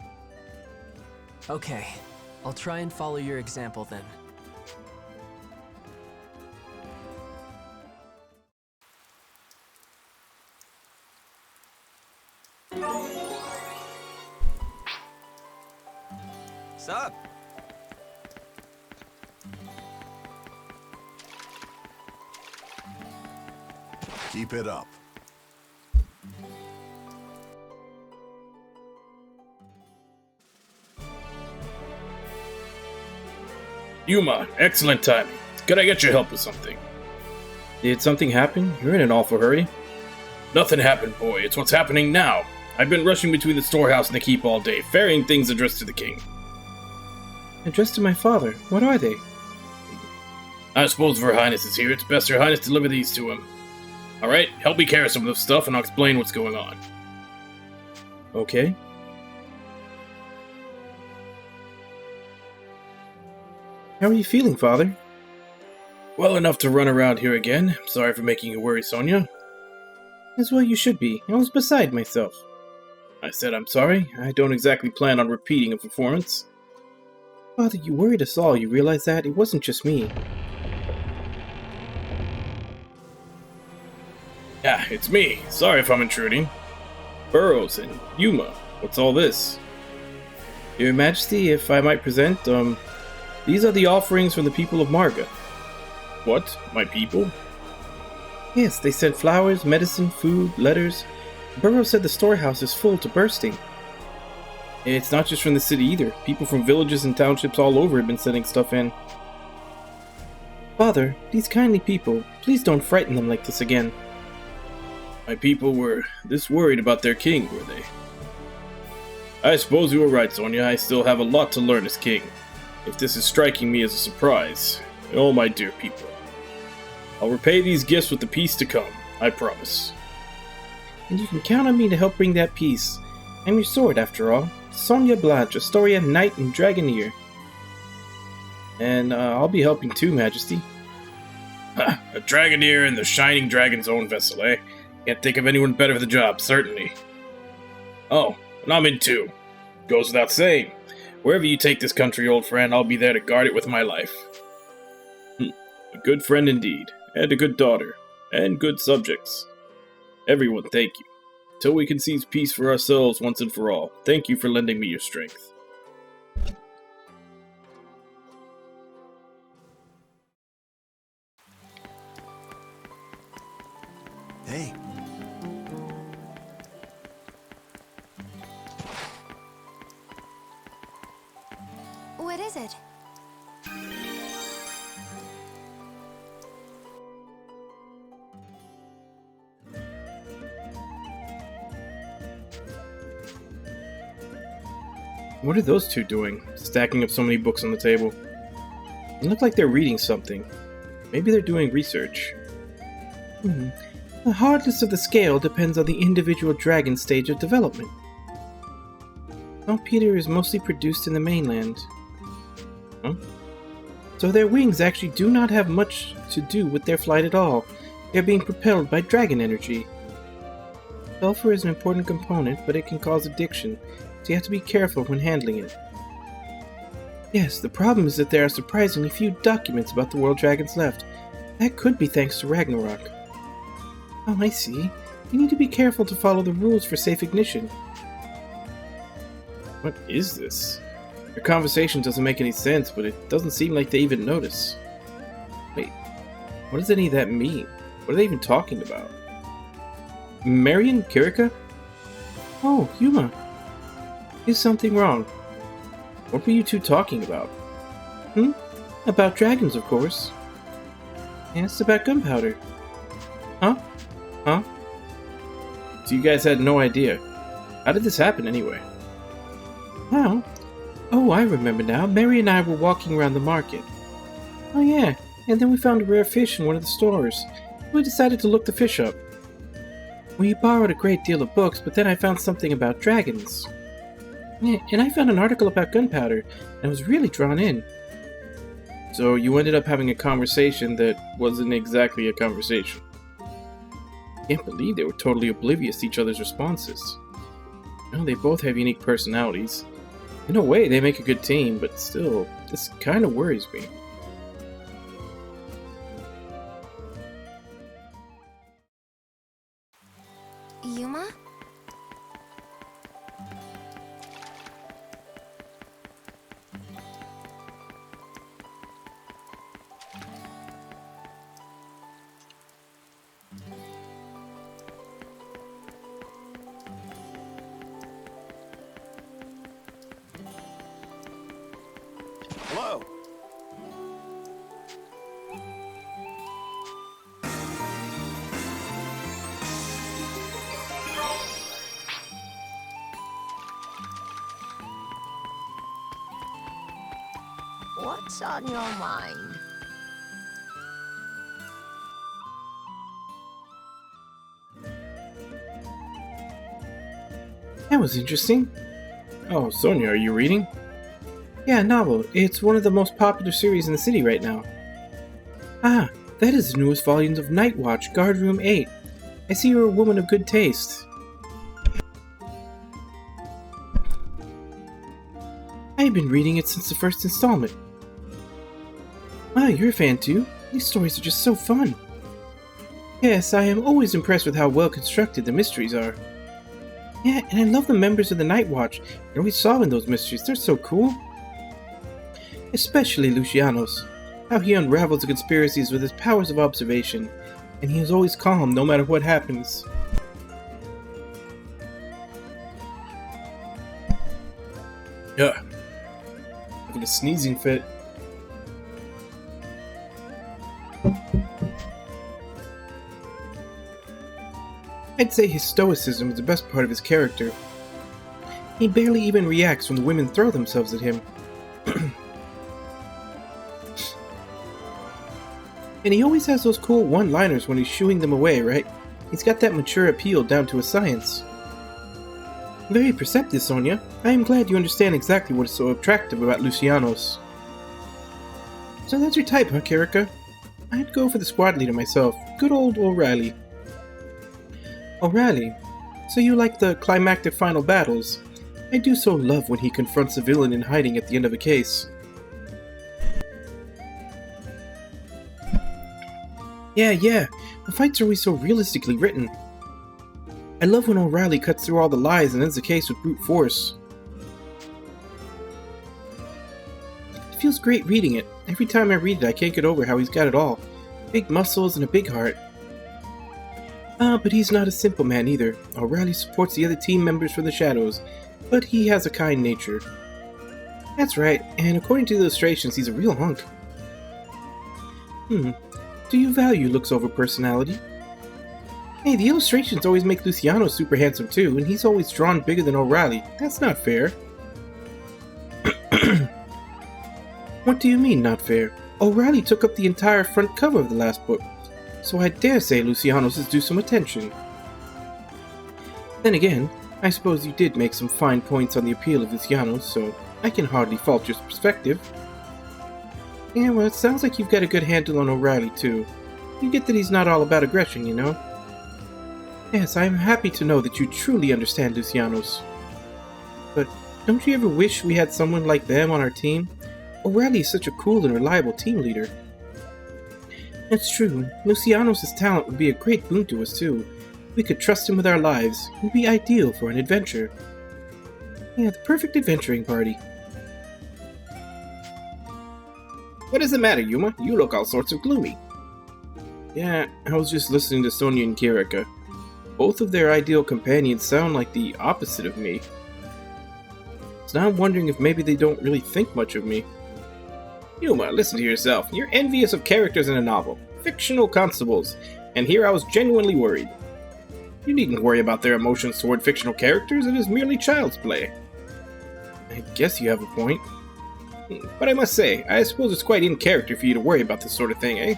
Okay, I'll try and follow your example then. Sup? Keep it up. Yuma, excellent timing. Could I get your help with something? Did something happen? You're in an awful hurry. Nothing happened, boy. It's what's happening now. I've been rushing between the storehouse and the keep all day, ferrying things addressed to the king. Addressed to my father? What are they? I suppose if Her Highness is here, it's best Her Highness deliver these to him. Alright, help me carry some of the stuff and I'll explain what's going on. Okay. How are you feeling, Father? Well enough to run around here again. Sorry for making you worry, Sonia. As well you should be. I was beside myself. I said I'm sorry. I don't exactly plan on repeating a performance. Father, you worried us all. You realize that? It wasn't just me. Yeah, it's me. Sorry if I'm intruding. Burroughs and Yuma. What's all this? Your Majesty, if I might present, these are the offerings from the people of Marga. What? My people? Yes, they sent flowers, medicine, food, letters. Burroughs said the storehouse is full to bursting. It's not just from the city either. People from villages and townships all over have been sending stuff in. Father, these kindly people, please don't frighten them like this again. My people were this worried about their king, were they? I suppose you were right, Sonia. I still have a lot to learn as king. If this is striking me as a surprise, oh my dear people. I'll repay these gifts with the peace to come, I promise. And you can count on me to help bring that peace. I'm your sword, after all. Sonia Blanche, Astoria Knight and Dragoneer. And I'll be helping too, Majesty. A Dragoneer in the Shining Dragon's own vessel, eh? Can't think of anyone better for the job, certainly. Oh, and I'm in too. Goes without saying. Wherever you take this country, old friend, I'll be there to guard it with my life. A good friend indeed, and a good daughter, and good subjects. Everyone, thank you. Till we can seize peace for ourselves once and for all, thank you for lending me your strength. Hey. What is it? What are those two doing, stacking up so many books on the table? They look like they're reading something. Maybe they're doing research. The hardness of the scale depends on the individual dragon stage of development. Saltpeter is mostly produced in the mainland. So their wings actually do not have much to do with their flight at all. They are being propelled by dragon energy. Sulfur is an important component, but it can cause addiction, so you have to be careful when handling it. Yes, the problem is that there are surprisingly few documents about the world dragons left. That could be thanks to Ragnarok. Oh, I see. You need to be careful to follow the rules for safe ignition. What is this? Their conversation doesn't make any sense, but it doesn't seem like they even notice. Wait, what does any of that mean? What are they even talking about? Marion? Kirika? Oh, Yuma. Is something wrong? What were you two talking about? About dragons, of course. Yes, about gunpowder. Huh? So you guys had no idea. How did this happen, anyway? How? Oh, I remember now. Mary and I were walking around the market. Oh yeah, and then we found a rare fish in one of the stores. We decided to look the fish up. We borrowed a great deal of books, but then I found something about dragons. Yeah, and I found an article about gunpowder, and was really drawn in. So you ended up having a conversation that wasn't exactly a conversation. Can't believe they were totally oblivious to each other's responses. You know, they both have unique personalities. In a way, they make a good team, but still, this kind of worries me. Yuma? Hello. What's on your mind? That was interesting. Oh, Sonia, are you reading? Yeah, a novel. It's one of the most popular series in the city right now. Ah, that is the newest volumes of Night Watch, Guard Room 8. I see you're a woman of good taste. I've been reading it since the first installment. Wow, you're a fan too? These stories are just so fun. Yes, I am always impressed with how well constructed the mysteries are. Yeah, and I love the members of the Night Watch. They're always solving those mysteries. They're so cool. Especially Lucianos. How he unravels the conspiracies with his powers of observation. And he is always calm no matter what happens. Ugh. Having a sneezing fit. I'd say his stoicism is the best part of his character. He barely even reacts when the women throw themselves at him. And he always has those cool one-liners when he's shooing them away, right? He's got that mature appeal down to a science. Very perceptive, Sonia. I am glad you understand exactly what is so attractive about Lucianos. So that's your type, huh, Kirika? I'd go for the squad leader myself. Good old O'Reilly. O'Reilly? So you like the climactic final battles? I do so love when he confronts a villain in hiding at the end of a case. Yeah, the fights are always so realistically written. I love when O'Reilly cuts through all the lies and ends the case with brute force. It feels great reading it. Every time I read it, I can't get over how he's got it all. Big muscles and a big heart. But he's not a simple man either. O'Reilly supports the other team members for the Shadows, but he has a kind nature. That's right, and according to the illustrations, he's a real hunk. Do you value looks over personality? Hey, the illustrations always make Luciano super handsome too, and he's always drawn bigger than O'Reilly. That's not fair. What do you mean, not fair? O'Reilly took up the entire front cover of the last book, so I dare say Luciano's is due some attention. Then again, I suppose you did make some fine points on the appeal of Luciano's, so I can hardly fault your perspective. Yeah, well, it sounds like you've got a good handle on O'Reilly, too. You get that he's not all about aggression, you know? Yes, I am happy to know that you truly understand Lucianos. But don't you ever wish we had someone like them on our team? O'Reilly is such a cool and reliable team leader. That's true. Lucianos' talent would be a great boon to us, too. We could trust him with our lives. He'd be ideal for an adventure. Yeah, the perfect adventuring party. What is the matter, Yuma? You look all sorts of gloomy. Yeah, I was just listening to Sonia and Kirika. Both of their ideal companions sound like the opposite of me. So now I'm wondering if maybe they don't really think much of me. Yuma, listen to yourself. You're envious of characters in a novel. Fictional constables. And here I was genuinely worried. You needn't worry about their emotions toward fictional characters. It is merely child's play. I guess you have a point. But I must say, I suppose it's quite in character for you to worry about this sort of thing, eh?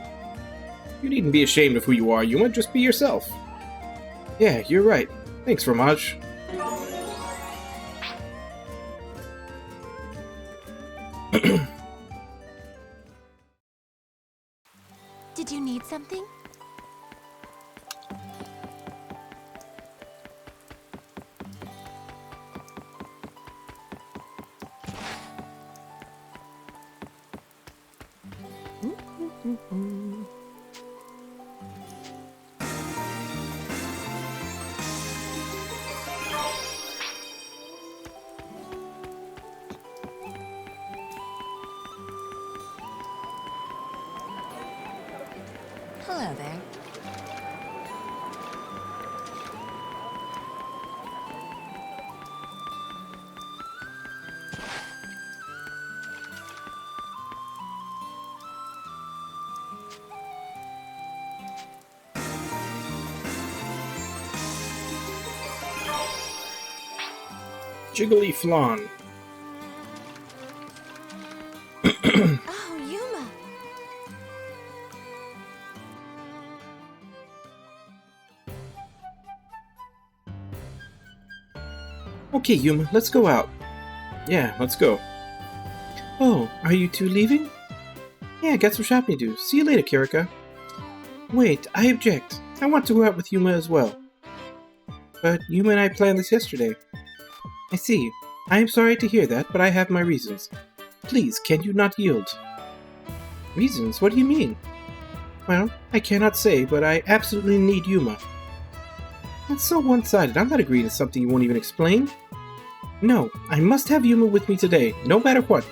You needn't be ashamed of who you are, Yuma. Just be yourself. Yeah, you're right. Thanks, Ramaj. Did you need something? Hello there. Jiggly Flan. Oh, Yuma. Okay, Yuma, let's go out. Yeah, let's go. Oh, are you two leaving? Yeah, I got some shopping to do. See you later, Kirika. Wait, I object. I want to go out with Yuma as well. But Yuma and I planned this yesterday. I see. I am sorry to hear that, but I have my reasons. Please, can you not yield? Reasons? What do you mean? Well, I cannot say, but I absolutely need Yuma. That's so one-sided. I'm not agreeing to something you won't even explain. No, I must have Yuma with me today, no matter what.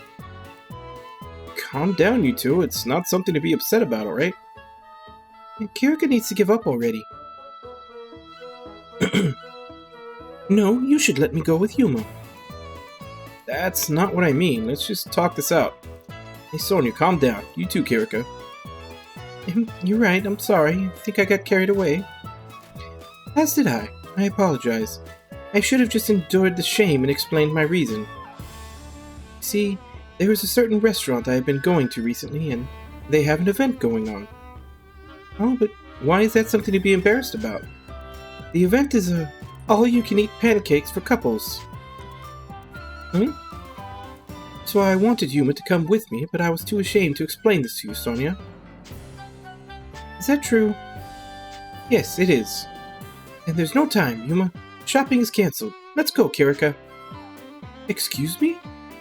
Calm down, you two. It's not something to be upset about, alright? Kirika needs to give up already. No, you should let me go with Yuma. That's not what I mean. Let's just talk this out. Hey, Sonia, calm down. You too, Kirika. You're right. I'm sorry. I think I got carried away. As did I. I apologize. I should have just endured the shame and explained my reason. See, there is a certain restaurant I have been going to recently, and they have an event going on. Oh, but why is that something to be embarrassed about? The event is a all-you-can-eat pancakes for couples. So I wanted Yuma to come with me, but I was too ashamed to explain this to you, Sonia. Is that true? Yes, it is. And there's no time, Yuma. Shopping is cancelled. Let's go, Kirika. Excuse me?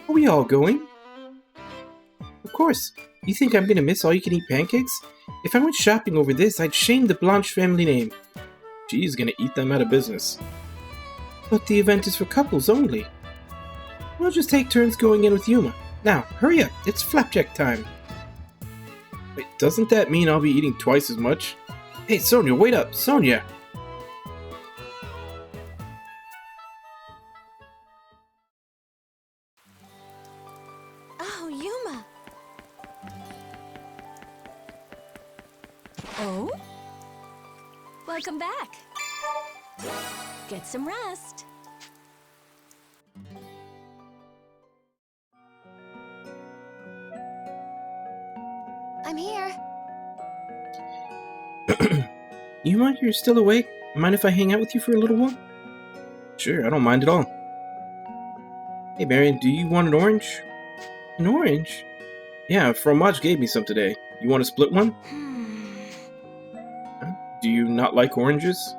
Are we all going? Of course. You think I'm gonna miss all-you-can-eat pancakes? If I went shopping over this, I'd shame the Blanche family name. She's gonna eat them out of business. But the event is for couples only. We'll just take turns going in with Yuma. Now, hurry up. It's flapjack time. Wait, doesn't that mean I'll be eating twice as much? Hey, Sonia, wait up! Sonia! Oh, Yuma! Oh? Welcome back. Get some rest. I'm here. Yuma, you're still awake? Mind if I hang out with you for a little while? Sure, I don't mind at all. Hey, Marion, do you want an orange? An orange? Yeah, Fromage gave me some today. You want to split one? Do you not like oranges?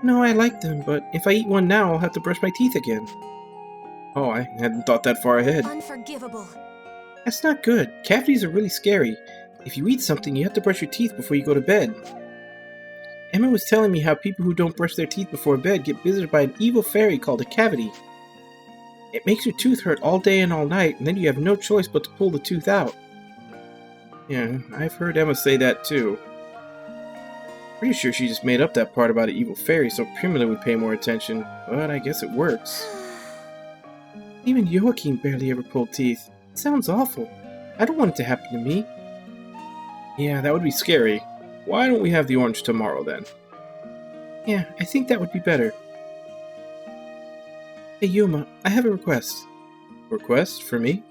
No, I like them, but if I eat one now, I'll have to brush my teeth again. Oh, I hadn't thought that far ahead. Unforgivable. That's not good. Cavities are really scary. If you eat something, you have to brush your teeth before you go to bed. Emma was telling me how people who don't brush their teeth before bed get visited by an evil fairy called a cavity. It makes your tooth hurt all day and all night, and then you have no choice but to pull the tooth out. Yeah, I've heard Emma say that too. Pretty sure she just made up that part about an evil fairy so Primula would pay more attention, but I guess it works. Even Joachim barely ever pulled teeth. It sounds awful. I don't want it to happen to me. Yeah, that would be scary. Why don't we have the orange tomorrow then? Yeah, I think that would be better. Hey Yuma, I have a request. Request? For me?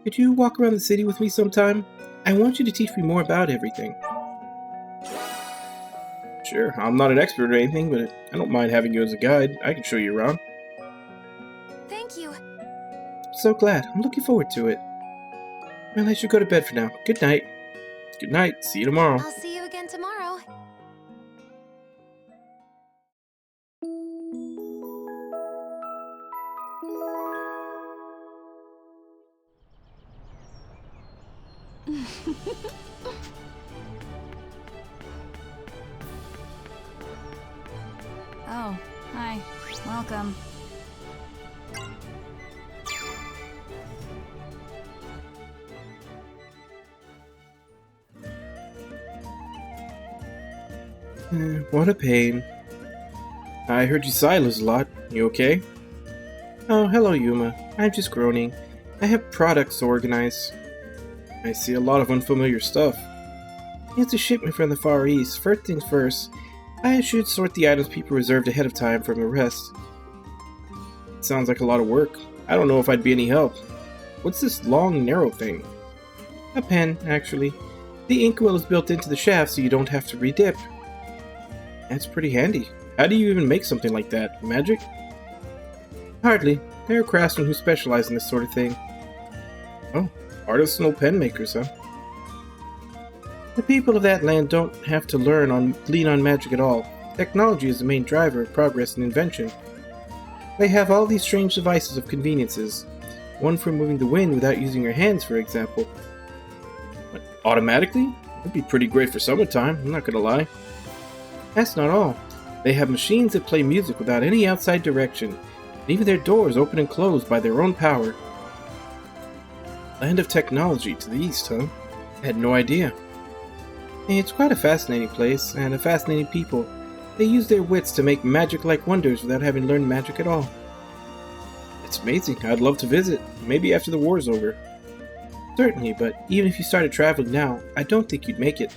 Could you walk around the city with me sometime? I want you to teach me more about everything. Sure, I'm not an expert or anything, but I don't mind having you as a guide. I can show you around. Thank you. So glad. I'm looking forward to it. Well, I should go to bed for now. Good night. Good night. See you tomorrow. I'll see you again tomorrow. Oh, hi. Welcome. What a pain. I heard you silos a lot. You okay? Oh, hello, Yuma. I'm just groaning. I have products to organize. I see a lot of unfamiliar stuff. It's a shipment from the Far East. First things first, I should sort the items people reserved ahead of time from the rest. It sounds like a lot of work. I don't know if I'd be any help. What's this long, narrow thing? A pen, actually. The inkwell is built into the shaft so you don't have to redip. That's pretty handy. How do you even make something like that? Magic? Hardly. There are craftsmen who specialize in this sort of thing. Oh, Artisanal pen makers, huh? The people of that land don't have to lean on magic at all. Technology is the main driver of progress and invention. They have all these strange devices of conveniences. One for moving the wind without using your hands, for example. But automatically? That'd be pretty great for summertime, I'm not gonna lie. That's not all. They have machines that play music without any outside direction, and even their doors open and close by their own power. Land of technology to the east, huh? I had no idea. It's quite a fascinating place, and a fascinating people. They use their wits to make magic-like wonders without having learned magic at all. It's amazing. I'd love to visit. Maybe after the war's over. Certainly, but even if you started traveling now, I don't think you'd make it.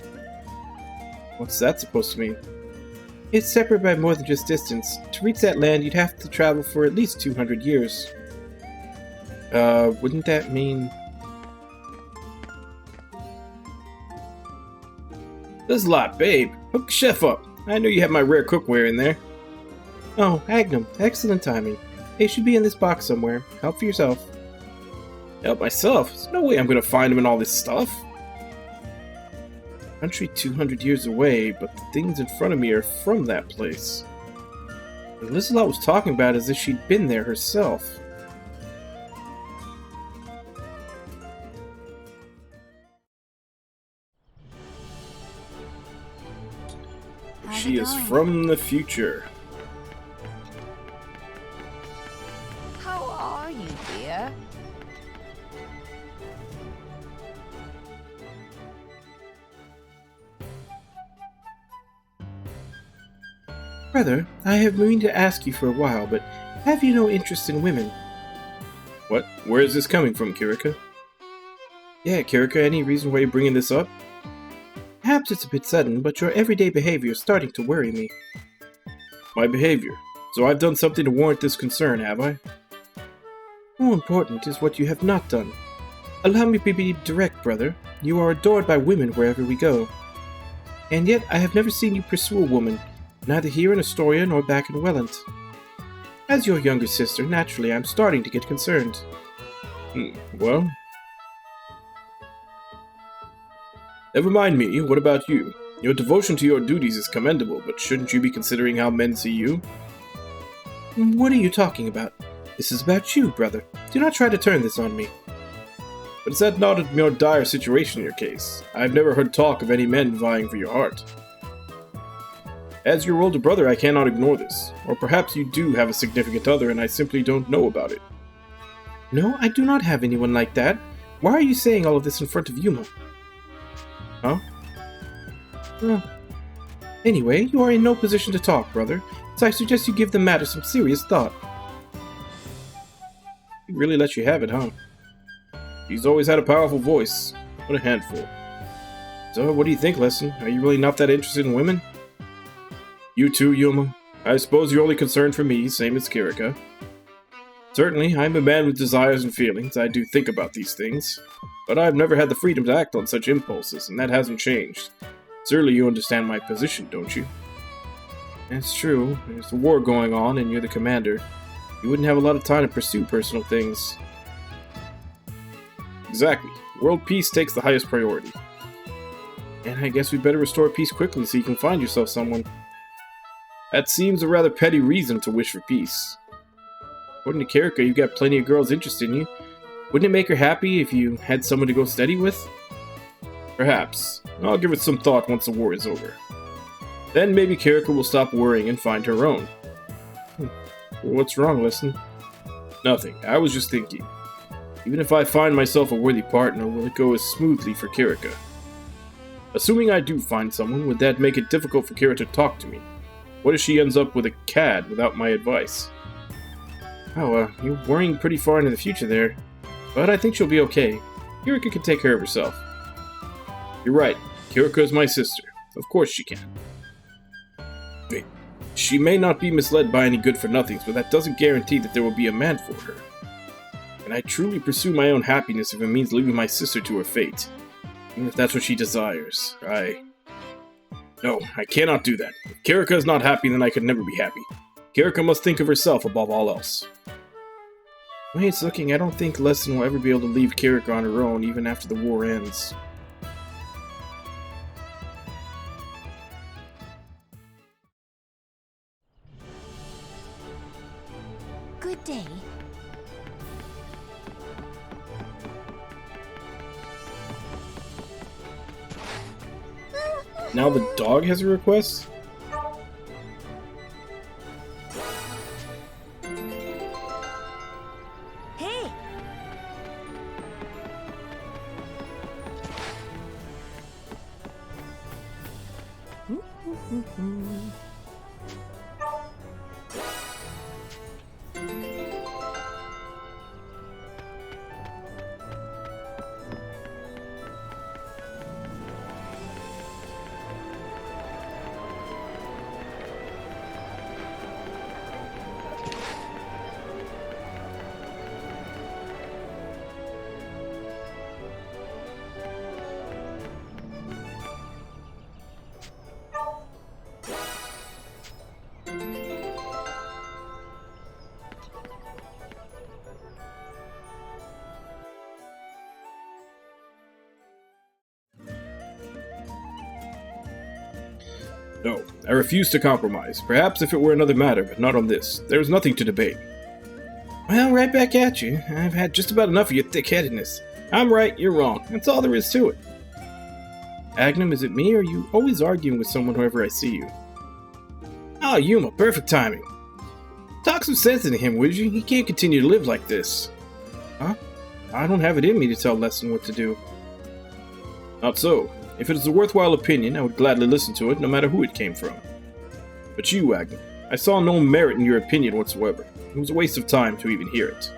What's that supposed to mean? It's separate by more than just distance. To reach that land, you'd have to travel for at least 200 years. Wouldn't that mean... This a lot, babe. Hook the chef up. I know you have my rare cookware in there. Oh, Agnum. Excellent timing. It should be in this box somewhere. Help for yourself. Help myself? There's no way I'm gonna find him in all this stuff. Country 200 years away, but the things in front of me are from that place. And Lizelot was talking about it as if she'd been there herself. She is from the future. How are you, dear? Brother, I have meant to ask you for a while, but have you no interest in women? What? Where is this coming from, Kirika? Yeah, Kirika, any reason why you're bringing this up? Perhaps it's a bit sudden, but your everyday behavior is starting to worry me. My behavior? So I've done something to warrant this concern, have I? More important is what you have not done. Allow me to be direct, brother. You are adored by women wherever we go. And yet I have never seen you pursue a woman, neither here in Astoria nor back in Welland. As your younger sister, naturally I'm starting to get concerned. Well... Never mind me, what about you? Your devotion to your duties is commendable, but shouldn't you be considering how men see you? What are you talking about? This is about you, brother. Do not try to turn this on me. But is that not a more dire situation in your case? I've never heard talk of any men vying for your heart. As your older brother, I cannot ignore this. Or perhaps you do have a significant other and I simply don't know about it. No, I do not have anyone like that. Why are you saying all of this in front of Yuma? Huh? Anyway, you are in no position to talk, brother, so I suggest you give the matter some serious thought. He really let you have it, huh? He's always had a powerful voice. What a handful. So, what do you think, Lesson? Are you really not that interested in women? You too, Yuma. I suppose you're only concerned for me, same as Kirika. Certainly, I'm a man with desires and feelings. I do think about these things. But I've never had the freedom to act on such impulses, and that hasn't changed. Surely you understand my position, don't you? That's true. There's a war going on, and you're the commander. You wouldn't have a lot of time to pursue personal things. Exactly. World peace takes the highest priority. And I guess we better restore peace quickly so you can find yourself someone. That seems a rather petty reason to wish for peace. According to Kirika, you've got plenty of girls interested in you. Wouldn't it make her happy if you had someone to go steady with? Perhaps. I'll give it some thought once the war is over. Then maybe Kirika will stop worrying and find her own. What's wrong, Listen? Nothing. I was just thinking. Even if I find myself a worthy partner, will it go as smoothly for Kirika? Assuming I do find someone, would that make it difficult for Kirika to talk to me? What if she ends up with a cad without my advice? Oh, you're worrying pretty far into the future there. But I think she'll be okay. Kirika can take care of herself. You're right. Kirika is my sister. Of course she can. Wait. She may not be misled by any good-for-nothings, but that doesn't guarantee that there will be a man for her. And I truly pursue my own happiness if it means leaving my sister to her fate. Even if that's what she desires. No, I cannot do that. If Kirika is not happy, then I could never be happy. Kirika must think of herself above all else. The way it's looking, I don't think Lesson will ever be able to leave Kirika on her own, even after the war ends. Good day. Now the dog has a request? Hey! No, I refuse to compromise. Perhaps if it were another matter, but not on this. There is nothing to debate. Well, right back at you. I've had just about enough of your thick-headedness. I'm right, you're wrong. That's all there is to it. Agnum, is it me, or are you always arguing with someone whenever I see you? Oh, Yuma, perfect timing. Talk some sense into him, would you? He can't continue to live like this. Huh? I don't have it in me to tell Lesson what to do. Not so. If it is a worthwhile opinion, I would gladly listen to it, no matter who it came from. But you, Agnum, I saw no merit in your opinion whatsoever. It was a waste of time to even hear it.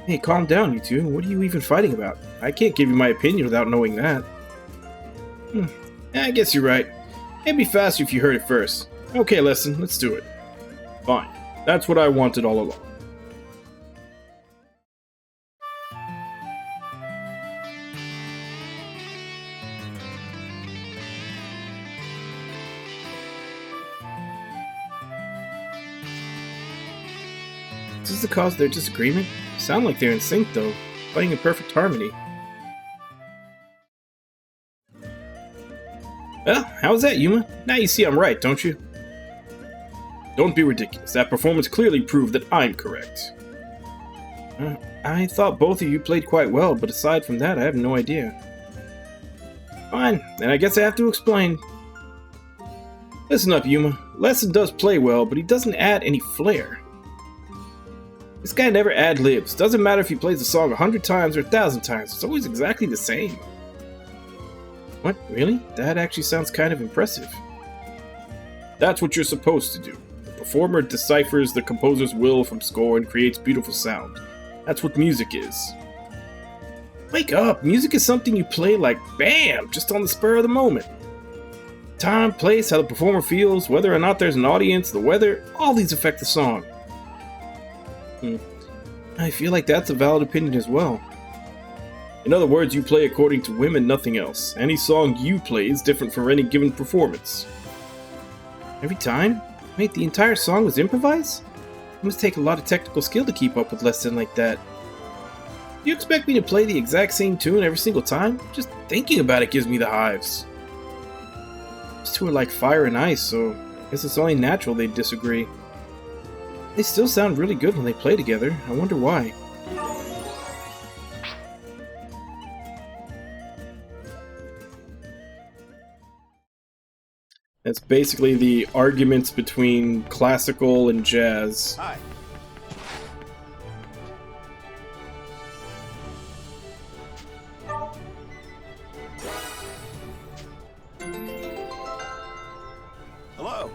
Hey, calm down, you two. What are you even fighting about? I can't give you my opinion without knowing that. I guess you're right. It'd be faster if you heard it first. Okay, Lesson, let's do it. Fine. That's what I wanted all along. Is this the cause of their disagreement? Sound like they're in sync, though, playing in perfect harmony. Well, how's that, Yuma? Now you see I'm right, don't you? Don't be ridiculous. That performance clearly proved that I'm correct. I thought both of you played quite well, but aside from that, I have no idea. Fine, then I guess I have to explain. Listen up, Yuma. Lesson does play well, but he doesn't add any flair. This guy never ad-libs. Doesn't matter if he plays the song 100 times or 1,000 times, it's always exactly the same. What? Really? That actually sounds kind of impressive. That's what you're supposed to do. The performer deciphers the composer's will from score and creates beautiful sound. That's what music is. Wake up! Music is something you play like BAM! Just on the spur of the moment. Time, place, how the performer feels, whether or not there's an audience, the weather, all these affect the song. I feel like that's a valid opinion as well. In other words, you play according to whim and nothing else. Any song you play is different for any given performance. Every time? Wait, the entire song was improvised? It must take a lot of technical skill to keep up with Lesson like that. You expect me to play the exact same tune every single time? Just thinking about it gives me the hives. These two are like fire and ice, so I guess it's only natural they'd disagree. They still sound really good when they play together. I wonder why. That's basically the arguments between classical and jazz. Hi. Hello.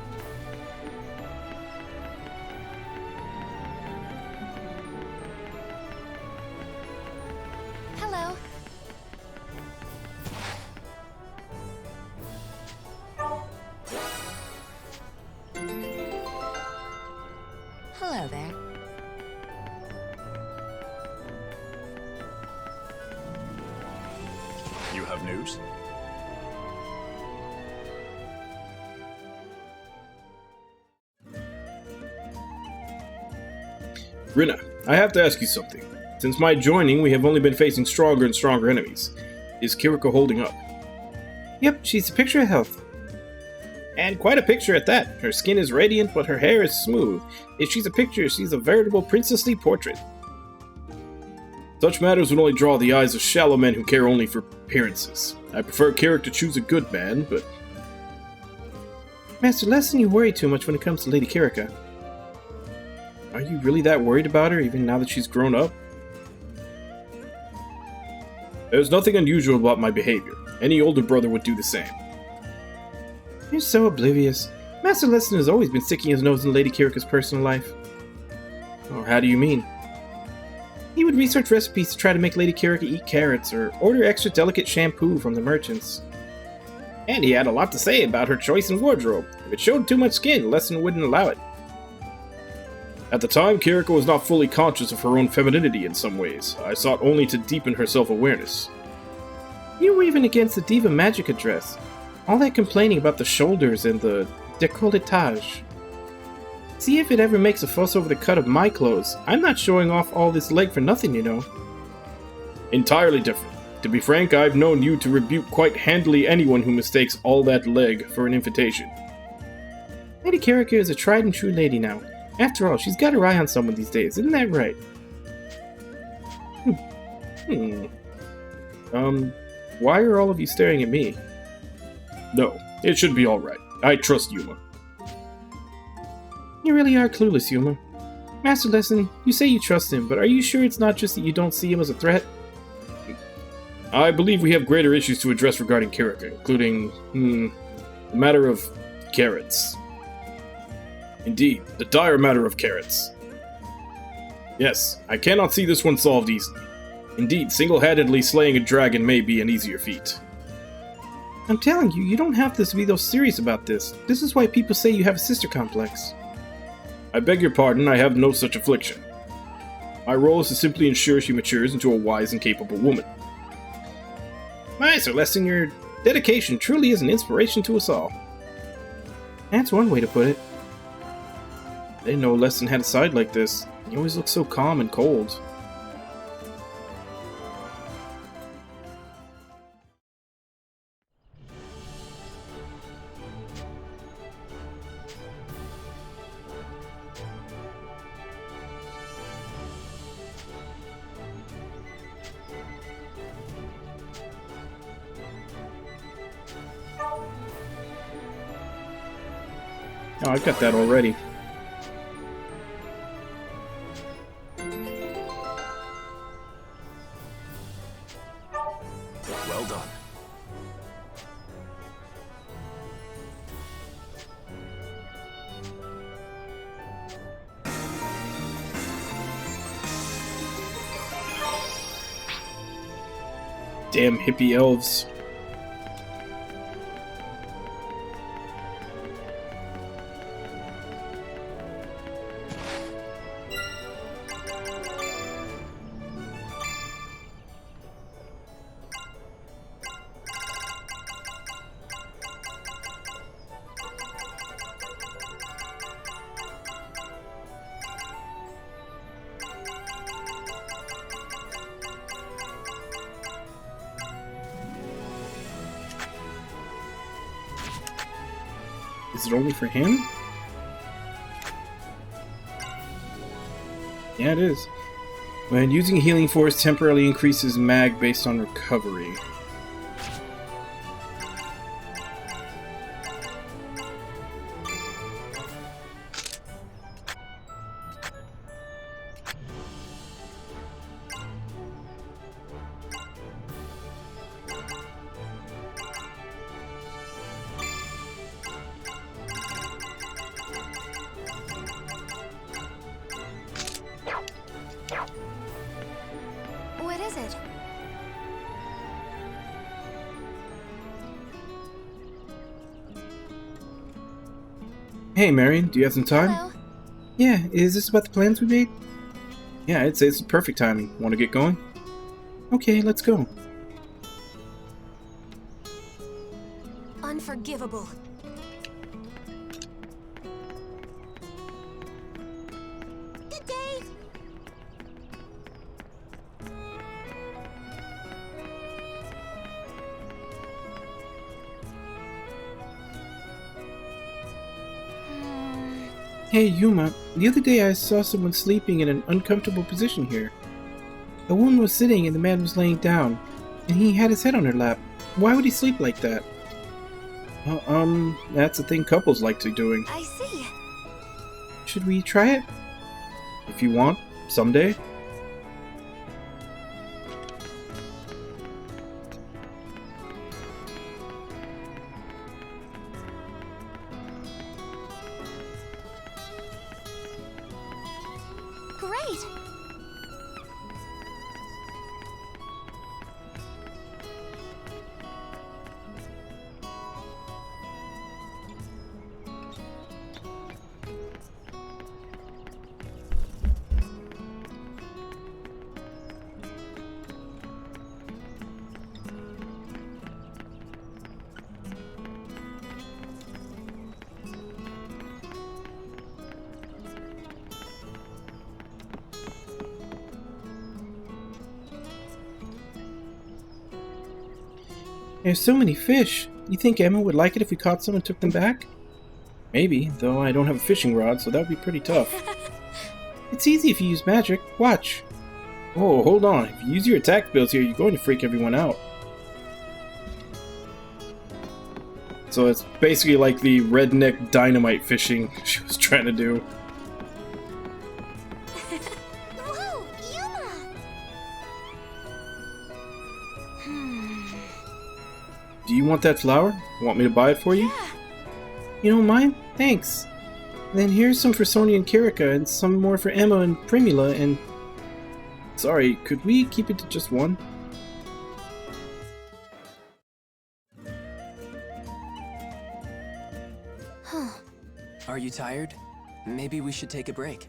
Hello. Hello there. You have news? Rina, I have to ask you something. Since my joining, we have only been facing stronger and stronger enemies. Is Kiriko holding up? Yep, she's a picture of health. And quite a picture at that. Her skin is radiant, but her hair is smooth. If she's a picture, she's a veritable princessly portrait. Such matters would only draw the eyes of shallow men who care only for appearances. I prefer Kirik to choose a good man, but... Master Lesson, you worry too much when it comes to Lady Kirika. Are you really that worried about her, even now that she's grown up? There's nothing unusual about my behavior. Any older brother would do the same. You're so oblivious. Master Lesson has always been sticking his nose in Lady Kirika's personal life. Oh, how do you mean? He would research recipes to try to make Lady Kirika eat carrots, or order extra delicate shampoo from the merchants. And he had a lot to say about her choice in wardrobe. If it showed too much skin, Lesson wouldn't allow it. At the time, Kiriko was not fully conscious of her own femininity in some ways. I sought only to deepen her self-awareness. You were even against the Diva Magica dress. All that complaining about the shoulders and the décolletage. See if it ever makes a fuss over the cut of my clothes. I'm not showing off all this leg for nothing, you know. Entirely different. To be frank, I've known you to rebuke quite handily anyone who mistakes all that leg for an invitation. Lady Kirika is a tried and true lady now. After all, she's got her eye on someone these days, isn't that right? Why are all of you staring at me? No, it should be alright. I trust Yuma. You really are clueless, Yuma. Master Lesson, you say you trust him, but are you sure it's not just that you don't see him as a threat? I believe we have greater issues to address regarding Kirika, including, the matter of carrots. Indeed, the dire matter of carrots. Yes, I cannot see this one solved easily. Indeed, single-handedly slaying a dragon may be an easier feat. I'm telling you, you don't have to be so serious about this. This is why people say you have a sister complex. I beg your pardon, I have no such affliction. My role is to simply ensure she matures into a wise and capable woman. Master Lesson, your dedication truly is an inspiration to us all. That's one way to put it. I didn't know Lesson had a side like this. He always looks so calm and cold. Oh, I've got that already. Well done. Damn hippie elves. Is it only for him? Yeah, it is. When using a healing force, temporarily increases mag based on recovery. What is it? Hey, Marion, do you have some time? Hello. Yeah, is this about the plans we made? Yeah, I'd say it's the perfect timing. Want to get going? Okay, let's go. Unforgivable. Good day. Hey, Yuma, the other day I saw someone sleeping in an uncomfortable position here. A woman was sitting and the man was laying down, and he had his head on her lap. Why would he sleep like that? That's a thing couples like to doing. I see. Should we try it? If you want, someday. Great! There's so many fish. You think Emma would like it if we caught some and took them back? Maybe, though I don't have a fishing rod, so that would be pretty tough. It's easy if you use magic. Watch. Oh, hold on. If you use your attack spells here, you're going to freak everyone out. So it's basically like the redneck dynamite fishing she was trying to do. Whoa, Yuma! Do you want that flower? Want me to buy it for you? Yeah. You don't mind? Thanks. Then here's some for Sonia and Kirika, and some more for Emma and Primula, and... Sorry, could we keep it to just one? Huh. Are you tired? Maybe we should take a break.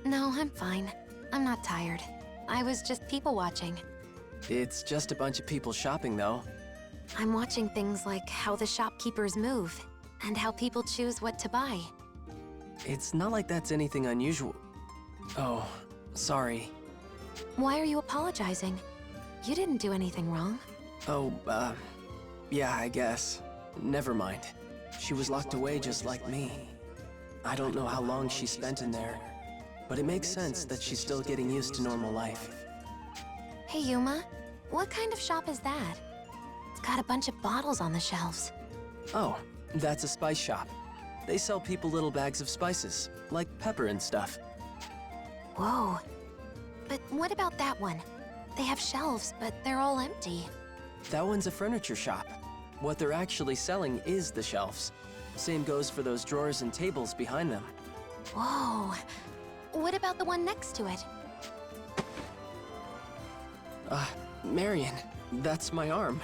No, I'm fine. I'm not tired. I was just people watching. It's just a bunch of people shopping, though. I'm watching things like how the shopkeepers move, and how people choose what to buy. It's not like that's anything unusual. Oh, sorry. Why are you apologizing? You didn't do anything wrong. Oh, yeah, I guess. Never mind. She was locked away just like me. I don't know how long she spent in there, but it makes sense that she's still getting used to normal life. Hey, Yuma, what kind of shop is that? It's got a bunch of bottles on the shelves. Oh, that's a spice shop. They sell people little bags of spices, like pepper and stuff. Whoa. But what about that one? They have shelves, but they're all empty. That one's a furniture shop. What they're actually selling is the shelves. Same goes for those drawers and tables behind them. Whoa. What about the one next to it? Marion, that's my arm.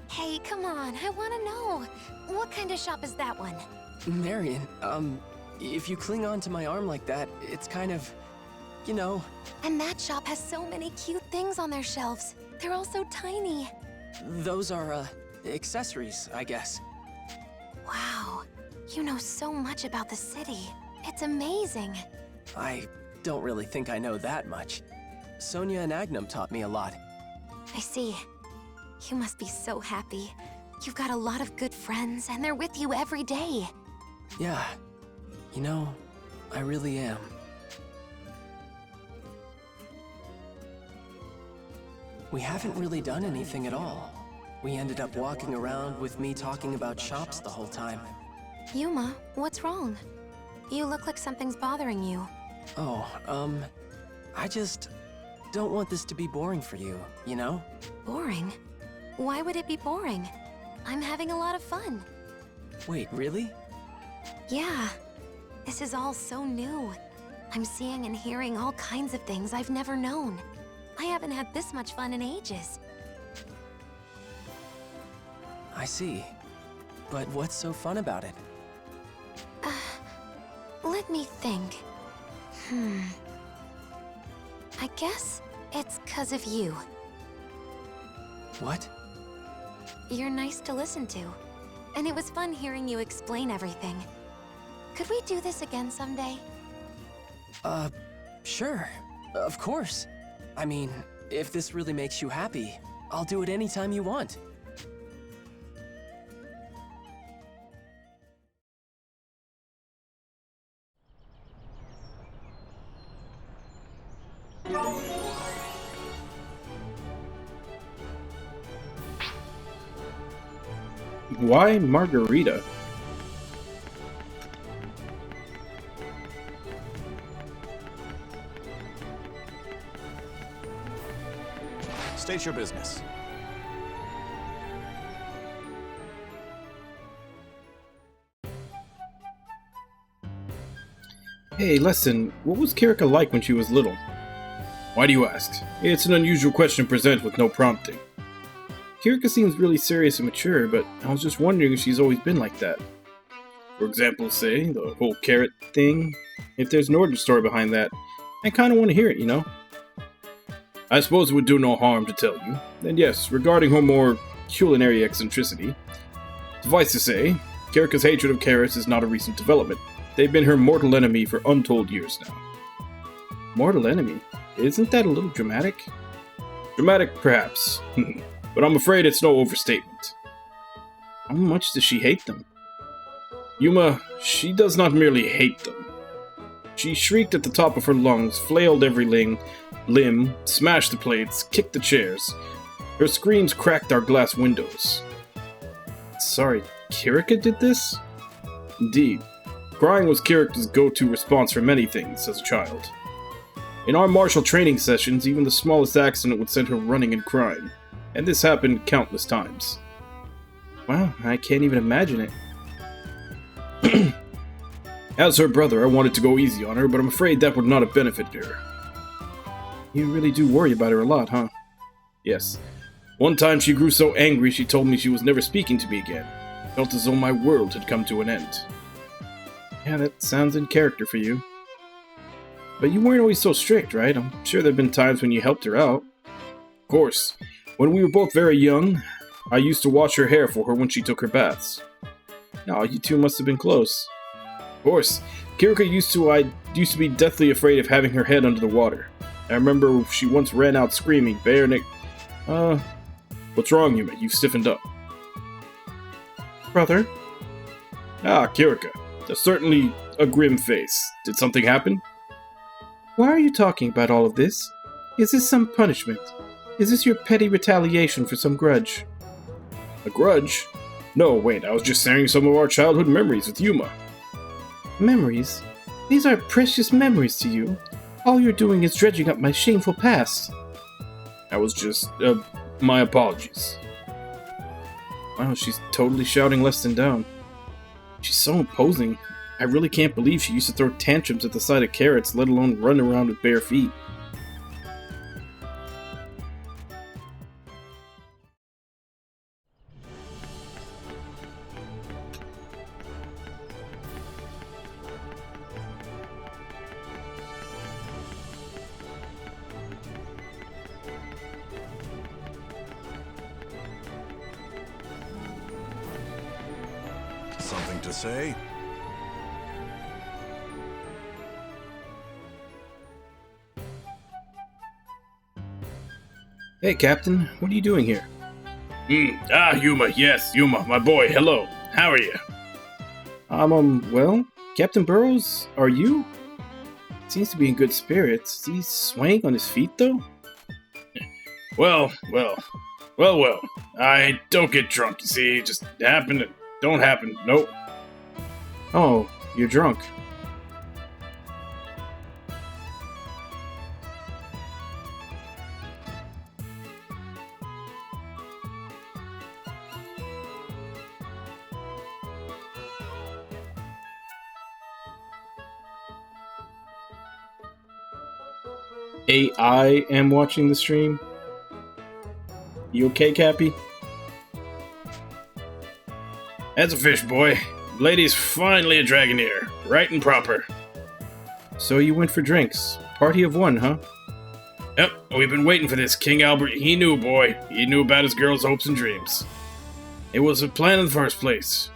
Hey, come on, I want to know. What kind of shop is that one? Marion, if you cling on to my arm like that, it's kind of, you know... And that shop has so many cute things on their shelves. They're all so tiny. Those are, accessories, I guess. Wow. You know so much about the city. It's amazing. I don't really think I know that much. Sonia and Agnum taught me a lot. I see. You must be so happy. You've got a lot of good friends, and they're with you every day. Yeah. You know, I really am. We haven't really done anything at all. We ended up walking around with me talking about shops the whole time. Yuma, what's wrong? You look like something's bothering you. Oh, I just don't want this to be boring for you, you know? Boring? Why would it be boring? I'm having a lot of fun. Wait, really? Yeah. This is all so new. I'm seeing and hearing all kinds of things I've never known. I haven't had this much fun in ages. I see. But what's so fun about it? Let me think. I guess it's 'cause of you. What? You're nice to listen to. And it was fun hearing you explain everything. Could we do this again someday? Sure. Of course. I mean, if this really makes you happy, I'll do it anytime you want. Why margarita? State your business. Hey, listen, what was Kirika like when she was little? Why do you ask? It's an unusual question to present with no prompting. Kirika seems really serious and mature, but I was just wondering if she's always been like that. For example, say, the whole carrot thing. If there's an origin story behind that, I kinda want to hear it, you know? I suppose it would do no harm to tell you. And yes, regarding her more culinary eccentricity, suffice to say, Kirika's hatred of carrots is not a recent development. They've been her mortal enemy for untold years now. Mortal enemy? Isn't that a little dramatic? Dramatic, perhaps. But I'm afraid it's no overstatement. How much does she hate them? Yuma, she does not merely hate them. She shrieked at the top of her lungs, flailed every limb, smashed the plates, kicked the chairs. Her screams cracked our glass windows. Sorry, Kirika did this? Indeed. Crying was Kirika's go-to response for many things as a child. In our martial training sessions, even the smallest accident would send her running and crying, and this happened countless times. Wow, I can't even imagine it. As her brother, I wanted to go easy on her, but I'm afraid that would not have benefited her. You really do worry about her a lot, huh? Yes. One time she grew so angry she told me she was never speaking to me again. Felt as though my world had come to an end. Yeah, that sounds in character for you. But you weren't always so strict, right? I'm sure there have been times when you helped her out. Of course. When we were both very young, I used to wash her hair for her when she took her baths. Oh, you two must have been close. Of course. Kirika used to be deathly afraid of having her head under the water. I remember she once ran out screaming, bare neck. What's wrong, Yuma? You've stiffened up. Brother? Ah, Kirika. That's certainly a grim face. Did something happen? Why are you talking about all of this? Is this some punishment? Is this your petty retaliation for some grudge? A grudge? No, wait, I was just sharing some of our childhood memories with Yuma. Memories? These are precious memories to you. All you're doing is dredging up my shameful past. That was just, my apologies. Wow, she's totally shouting less than down. She's so imposing. I really can't believe she used to throw tantrums at the sight of carrots, let alone run around with bare feet. Something to say? Hey, Captain. What are you doing here? Yuma. Yes, Yuma, my boy. Hello. How are you? Well, Captain Burrows, are you? Seems to be in good spirits. Is he swaying on his feet, though? Well. I don't get drunk, you see. It just happened. Don't happen. Nope. Oh, you're drunk. I am watching the stream. You okay, Cappy? That's a fish, boy. Lady's finally a Dragoneer. Right and proper. So you went for drinks. Party of one, huh? Yep, we've been waiting for this. King Albert, he knew, boy. He knew about his girl's hopes and dreams. It was a plan in the first place.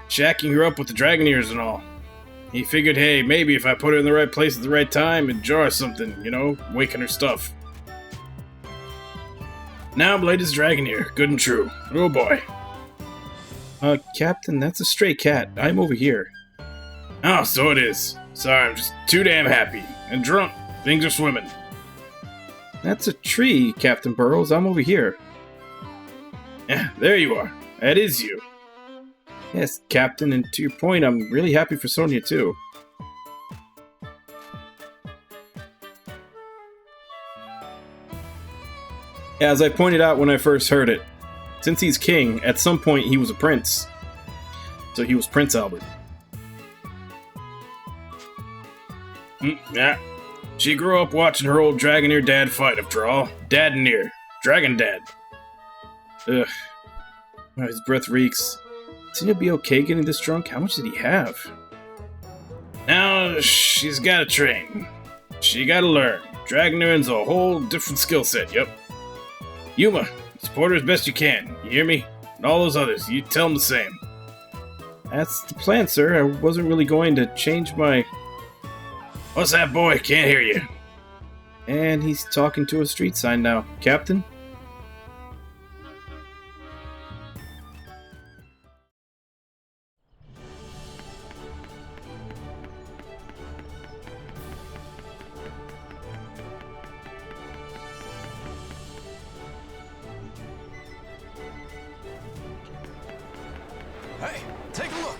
Shacking her up with the Dragoneers and all. He figured, hey, maybe if I put her in the right place at the right time, it'd jar something, you know, waken her stuff. Now Blade is Dragoneer, good and true. Oh boy. Captain, that's a stray cat. I'm over here. Oh, so it is. Sorry, I'm just too damn happy. And drunk. Things are swimming. That's a tree, Captain Burrows. I'm over here. Yeah, there you are. That is you. Yes, Captain, and to your point, I'm really happy for Sonia, too. As I pointed out when I first heard it, since he's king, at some point he was a prince. So he was Prince Albert. Yeah. She grew up watching her old Dragoneer dad fight, after all. Dad-near. Dragon Dad. Ugh. Oh, his breath reeks. Is he gonna be okay getting this drunk? How much did he have? Now, she's gotta train. She gotta learn. Dragoneering's a whole different skill set, yep. Yuma, support her as best you can. You hear me? And all those others, you tell them the same. That's the plan, sir. I wasn't really going to change my... What's that, boy? Can't hear you. And he's talking to a street sign now. Captain? Hey, take a look.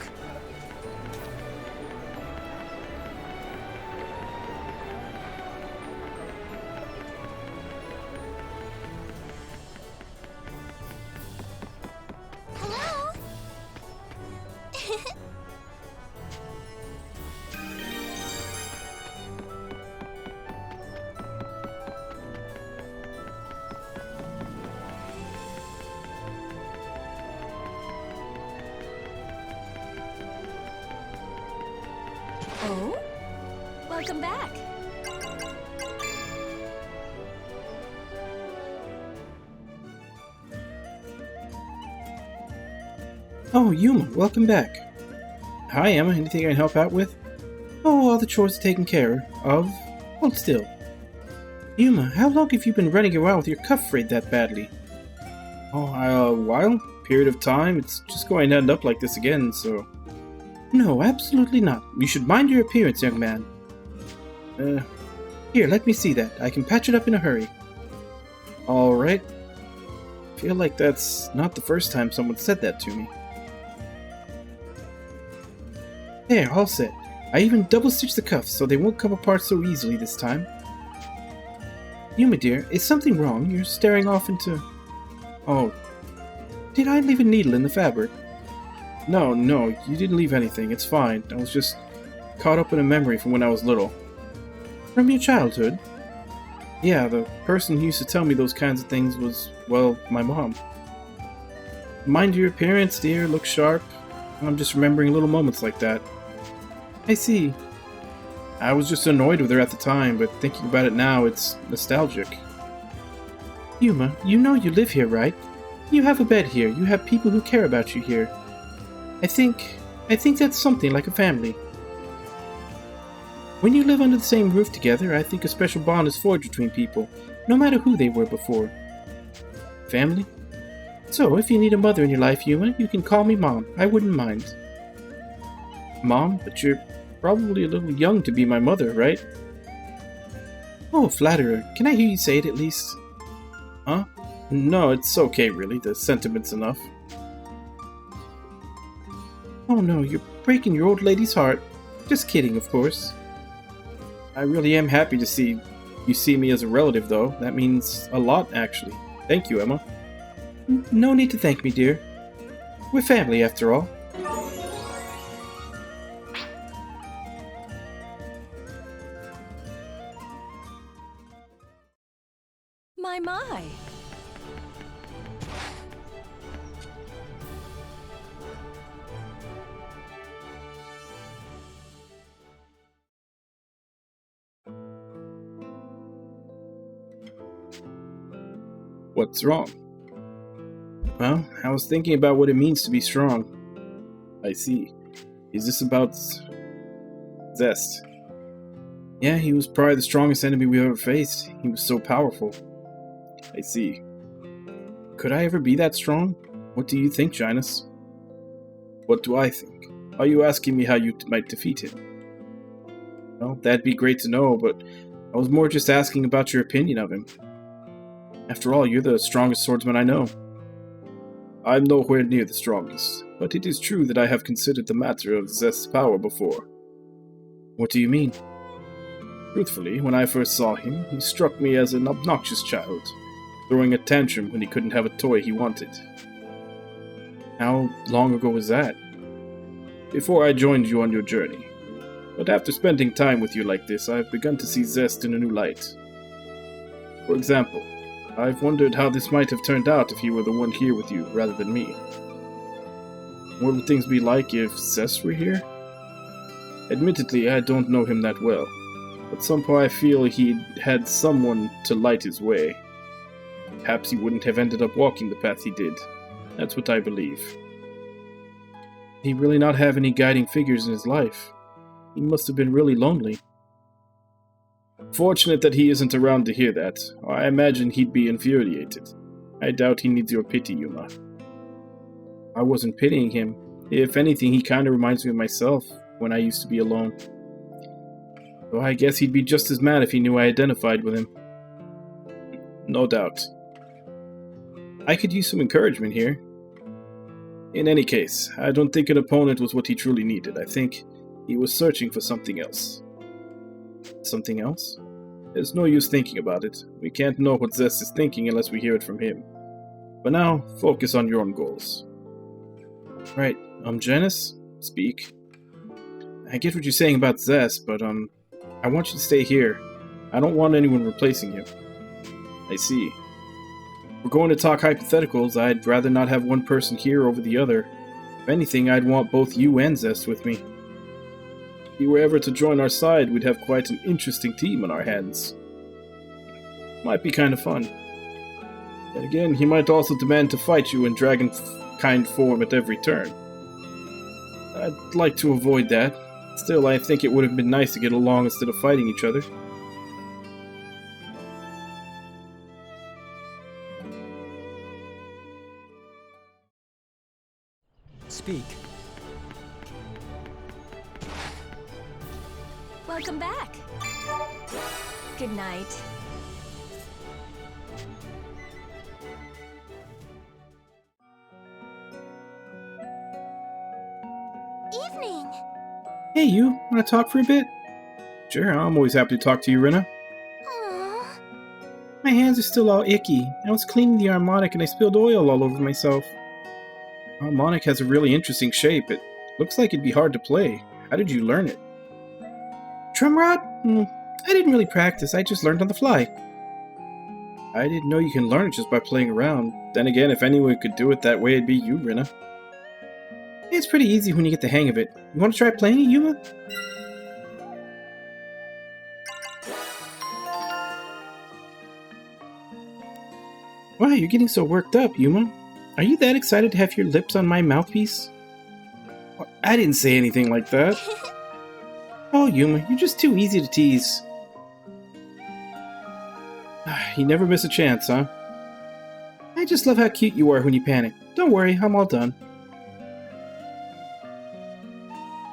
Hello? Oh? Welcome back. Oh, Yuma, welcome back. Hi, Emma. Anything I can help out with? Oh, all the chores are taken care of. Hold still. Yuma, how long have you been running around with your cuff frayed that badly? Oh, a while? Period of time. It's just going to end up like this again, so... No, absolutely not. You should mind your appearance, young man. Here, let me see that. I can patch it up in a hurry. Alright. I feel like that's not the first time someone said that to me. There, all set. I even double-stitched the cuffs so they won't come apart so easily this time. Yuma dear, is something wrong? You're staring off into... Oh. Did I leave a needle in the fabric? No, you didn't leave anything. It's fine. I was just caught up in a memory from when I was little. From your childhood? Yeah, the person who used to tell me those kinds of things was, well, my mom. Mind your appearance, dear. Look sharp. I'm just remembering little moments like that. I see. I was just annoyed with her at the time, but thinking about it now, it's nostalgic. Yuma, you know you live here, right? You have a bed here. You have people who care about you here. I think that's something like a family. When you live under the same roof together, I think a special bond is forged between people, no matter who they were before. Family? So, if you need a mother in your life, Yuma, you can call me Mom. I wouldn't mind. Mom, but you're probably a little young to be my mother, right? Oh, flatterer. Can I hear you say it at least? Huh? No, it's okay, really. The sentiment's enough. Oh no, you're breaking your old lady's heart. Just kidding, of course. I really am happy to see you see me as a relative, though. That means a lot, actually. Thank you, Emma. No need to thank me, dear. We're family, after all. My. What's wrong? Well, I was thinking about what it means to be strong. I see. Is this about... Zest? Yeah, he was probably the strongest enemy we ever faced. He was so powerful. I see. Could I ever be that strong? What do you think, Janus? What do I think? Are you asking me how you might defeat him? Well, that'd be great to know, but I was more just asking about your opinion of him. After all, you're the strongest swordsman I know. I'm nowhere near the strongest, but it is true that I have considered the matter of Zest's power before. What do you mean? Truthfully, when I first saw him, he struck me as an obnoxious child, throwing a tantrum when he couldn't have a toy he wanted. How long ago was that? Before I joined you on your journey. But after spending time with you like this, I've begun to see Zest in a new light. For example, I've wondered how this might have turned out if he were the one here with you, rather than me. What would things be like if Zest were here? Admittedly, I don't know him that well, but somehow I feel he had someone to light his way. Perhaps he wouldn't have ended up walking the path he did. That's what I believe. He really not have any guiding figures in his life. He must have been really lonely. Fortunate that he isn't around to hear that. I imagine he'd be infuriated. I doubt he needs your pity, Yuma. I wasn't pitying him. If anything, he kinda reminds me of myself when I used to be alone. So I guess he'd be just as mad if he knew I identified with him. No doubt. I could use some encouragement here. In any case, I don't think an opponent was what he truly needed. I think he was searching for something else. Something else? There's no use thinking about it. We can't know what Zest is thinking unless we hear it from him. But now, focus on your own goals. Right, Janice? Speak. I get what you're saying about Zest, but, I want you to stay here. I don't want anyone replacing him. I see. If we're going to talk hypotheticals, I'd rather not have one person here over the other. If anything, I'd want both you and Zest with me. If he were ever to join our side, we'd have quite an interesting team on our hands. Might be kind of fun. But again, he might also demand to fight you in dragon-kind form at every turn. I'd like to avoid that. Still, I think it would have been nice to get along instead of fighting each other. Speak. Welcome back. Good night. Evening. Hey, you. Want to talk for a bit? Sure, I'm always happy to talk to you, Rena. Aww. My hands are still all icky. I was cleaning the harmonic and I spilled oil all over myself. The harmonic has a really interesting shape. It looks like it'd be hard to play. How did you learn it? Drumrod? I didn't really practice. I just learned on the fly. I didn't know you can learn it just by playing around. Then again, if anyone could do it that way, it'd be you, Rena. It's pretty easy when you get the hang of it. You want to try playing it, Yuma? Wow, you're getting so worked up, Yuma. Are you that excited to have your lips on my mouthpiece? I didn't say anything like that. Oh, Yuma, you're just too easy to tease. You never miss a chance, huh? I just love how cute you are when you panic. Don't worry, I'm all done.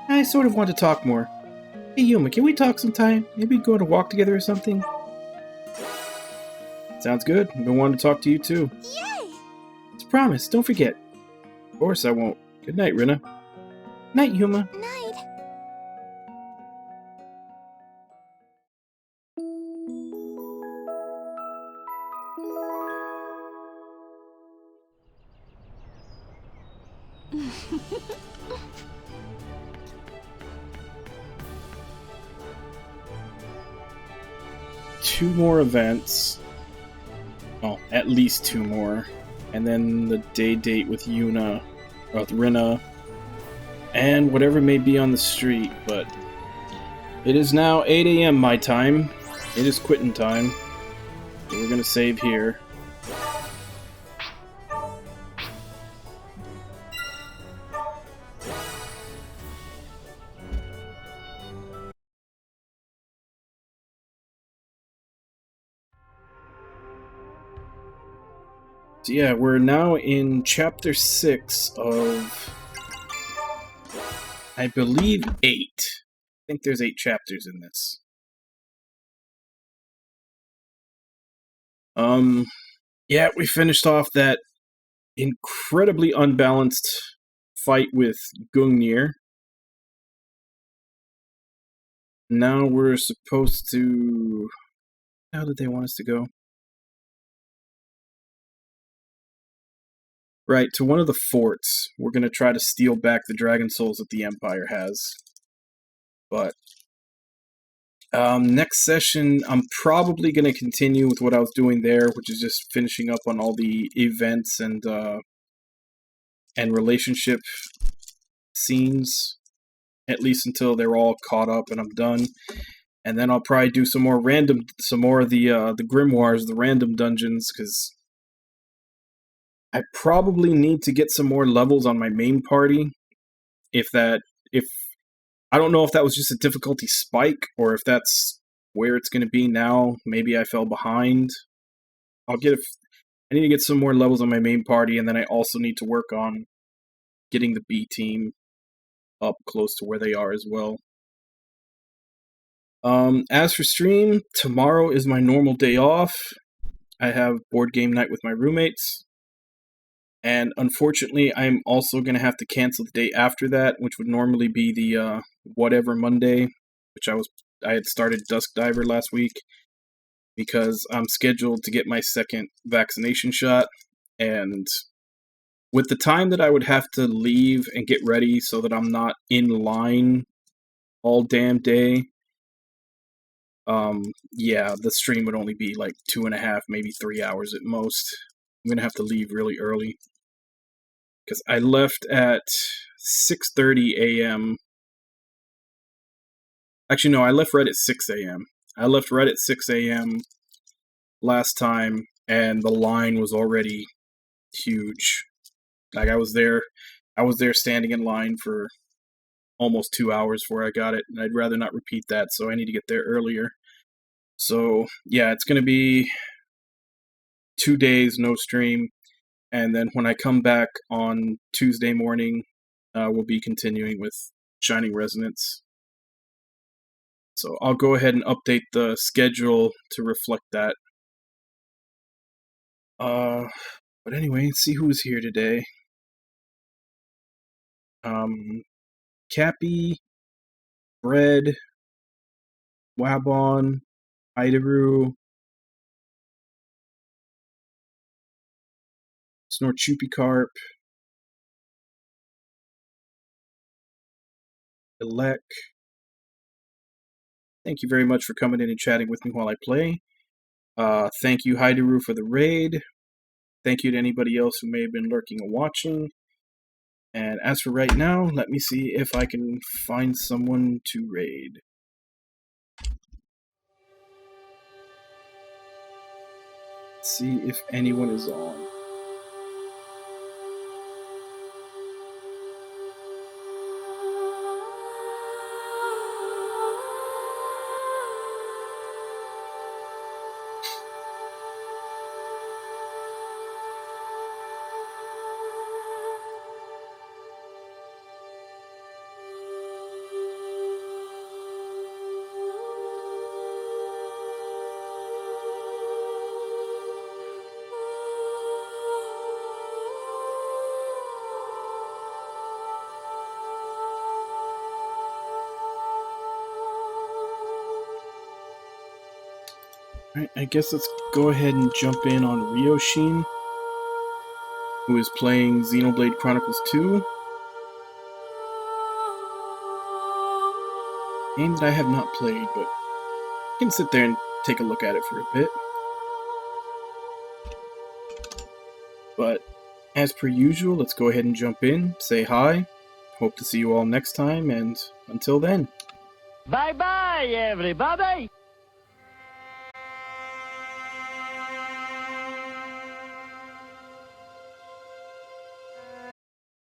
I sort of want to talk more. Hey Yuma, can we talk sometime? Maybe go on a walk together or something? Sounds good. I've been wanting to talk to you too. Yay! It's a promise, don't forget. Of course I won't. Good night, Rena. Night, Yuma. Night. Two more events. Well, at least two more. And then the day date with Rena. And whatever may be on the street, but it is now 8 a.m. my time. It is quitting time. So we're gonna save here. So yeah, we're now in chapter 6 of, I believe, 8. I think there's 8 chapters in this. Yeah, we finished off that incredibly unbalanced fight with Gungnir. Now we're supposed to... How did they want us to go? Right, to one of the forts. We're going to try to steal back the Dragon Souls that the Empire has. But next session, I'm probably going to continue with what I was doing there, which is just finishing up on all the events and relationship scenes, at least until they're all caught up and I'm done. And then I'll probably do some more of the grimoires, the random dungeons, because I probably need to get some more levels on my main party. If I don't know if that was just a difficulty spike or if that's where it's going to be now. Maybe I fell behind. I need to get some more levels on my main party, and then I also need to work on getting the B team up close to where they are as well. As for stream, tomorrow is my normal day off. I have board game night with my roommates. And unfortunately, I'm also going to have to cancel the day after that, which would normally be the whatever Monday, which I had started Dusk Diver last week, because I'm scheduled to get my second vaccination shot. And with the time that I would have to leave and get ready so that I'm not in line all damn day, yeah, the stream would only be like 2.5, maybe 3 hours at most. I'm gonna have to leave really early because I left at 6:30 a.m. Actually, no, I left right at 6 a.m. I left right at 6 a.m. last time, and the line was already huge. Like I was there standing in line for almost 2 hours before I got it, and I'd rather not repeat that, so I need to get there earlier. So yeah, it's gonna be 2 days no stream, and then when I come back on Tuesday morning, we'll be continuing with Shining Resonance. So I'll go ahead and update the schedule to reflect that. But anyway, let's see who's here today. Cappy, Bread, Wabon, Idaru, Snorchupicarp, Elec. Thank you very much for coming in and chatting with me while I play. Thank you, Haidaru, for the raid. Thank you to anybody else who may have been lurking and watching. And as for right now, let me see if I can find someone to raid. Let's see if anyone is on. Alright, I guess let's go ahead and jump in on Ryoshin, who is playing Xenoblade Chronicles 2. Game that I have not played, but I can sit there and take a look at it for a bit. But as per usual, let's go ahead and jump in, say hi. Hope to see you all next time, and until then. Bye-bye, everybody!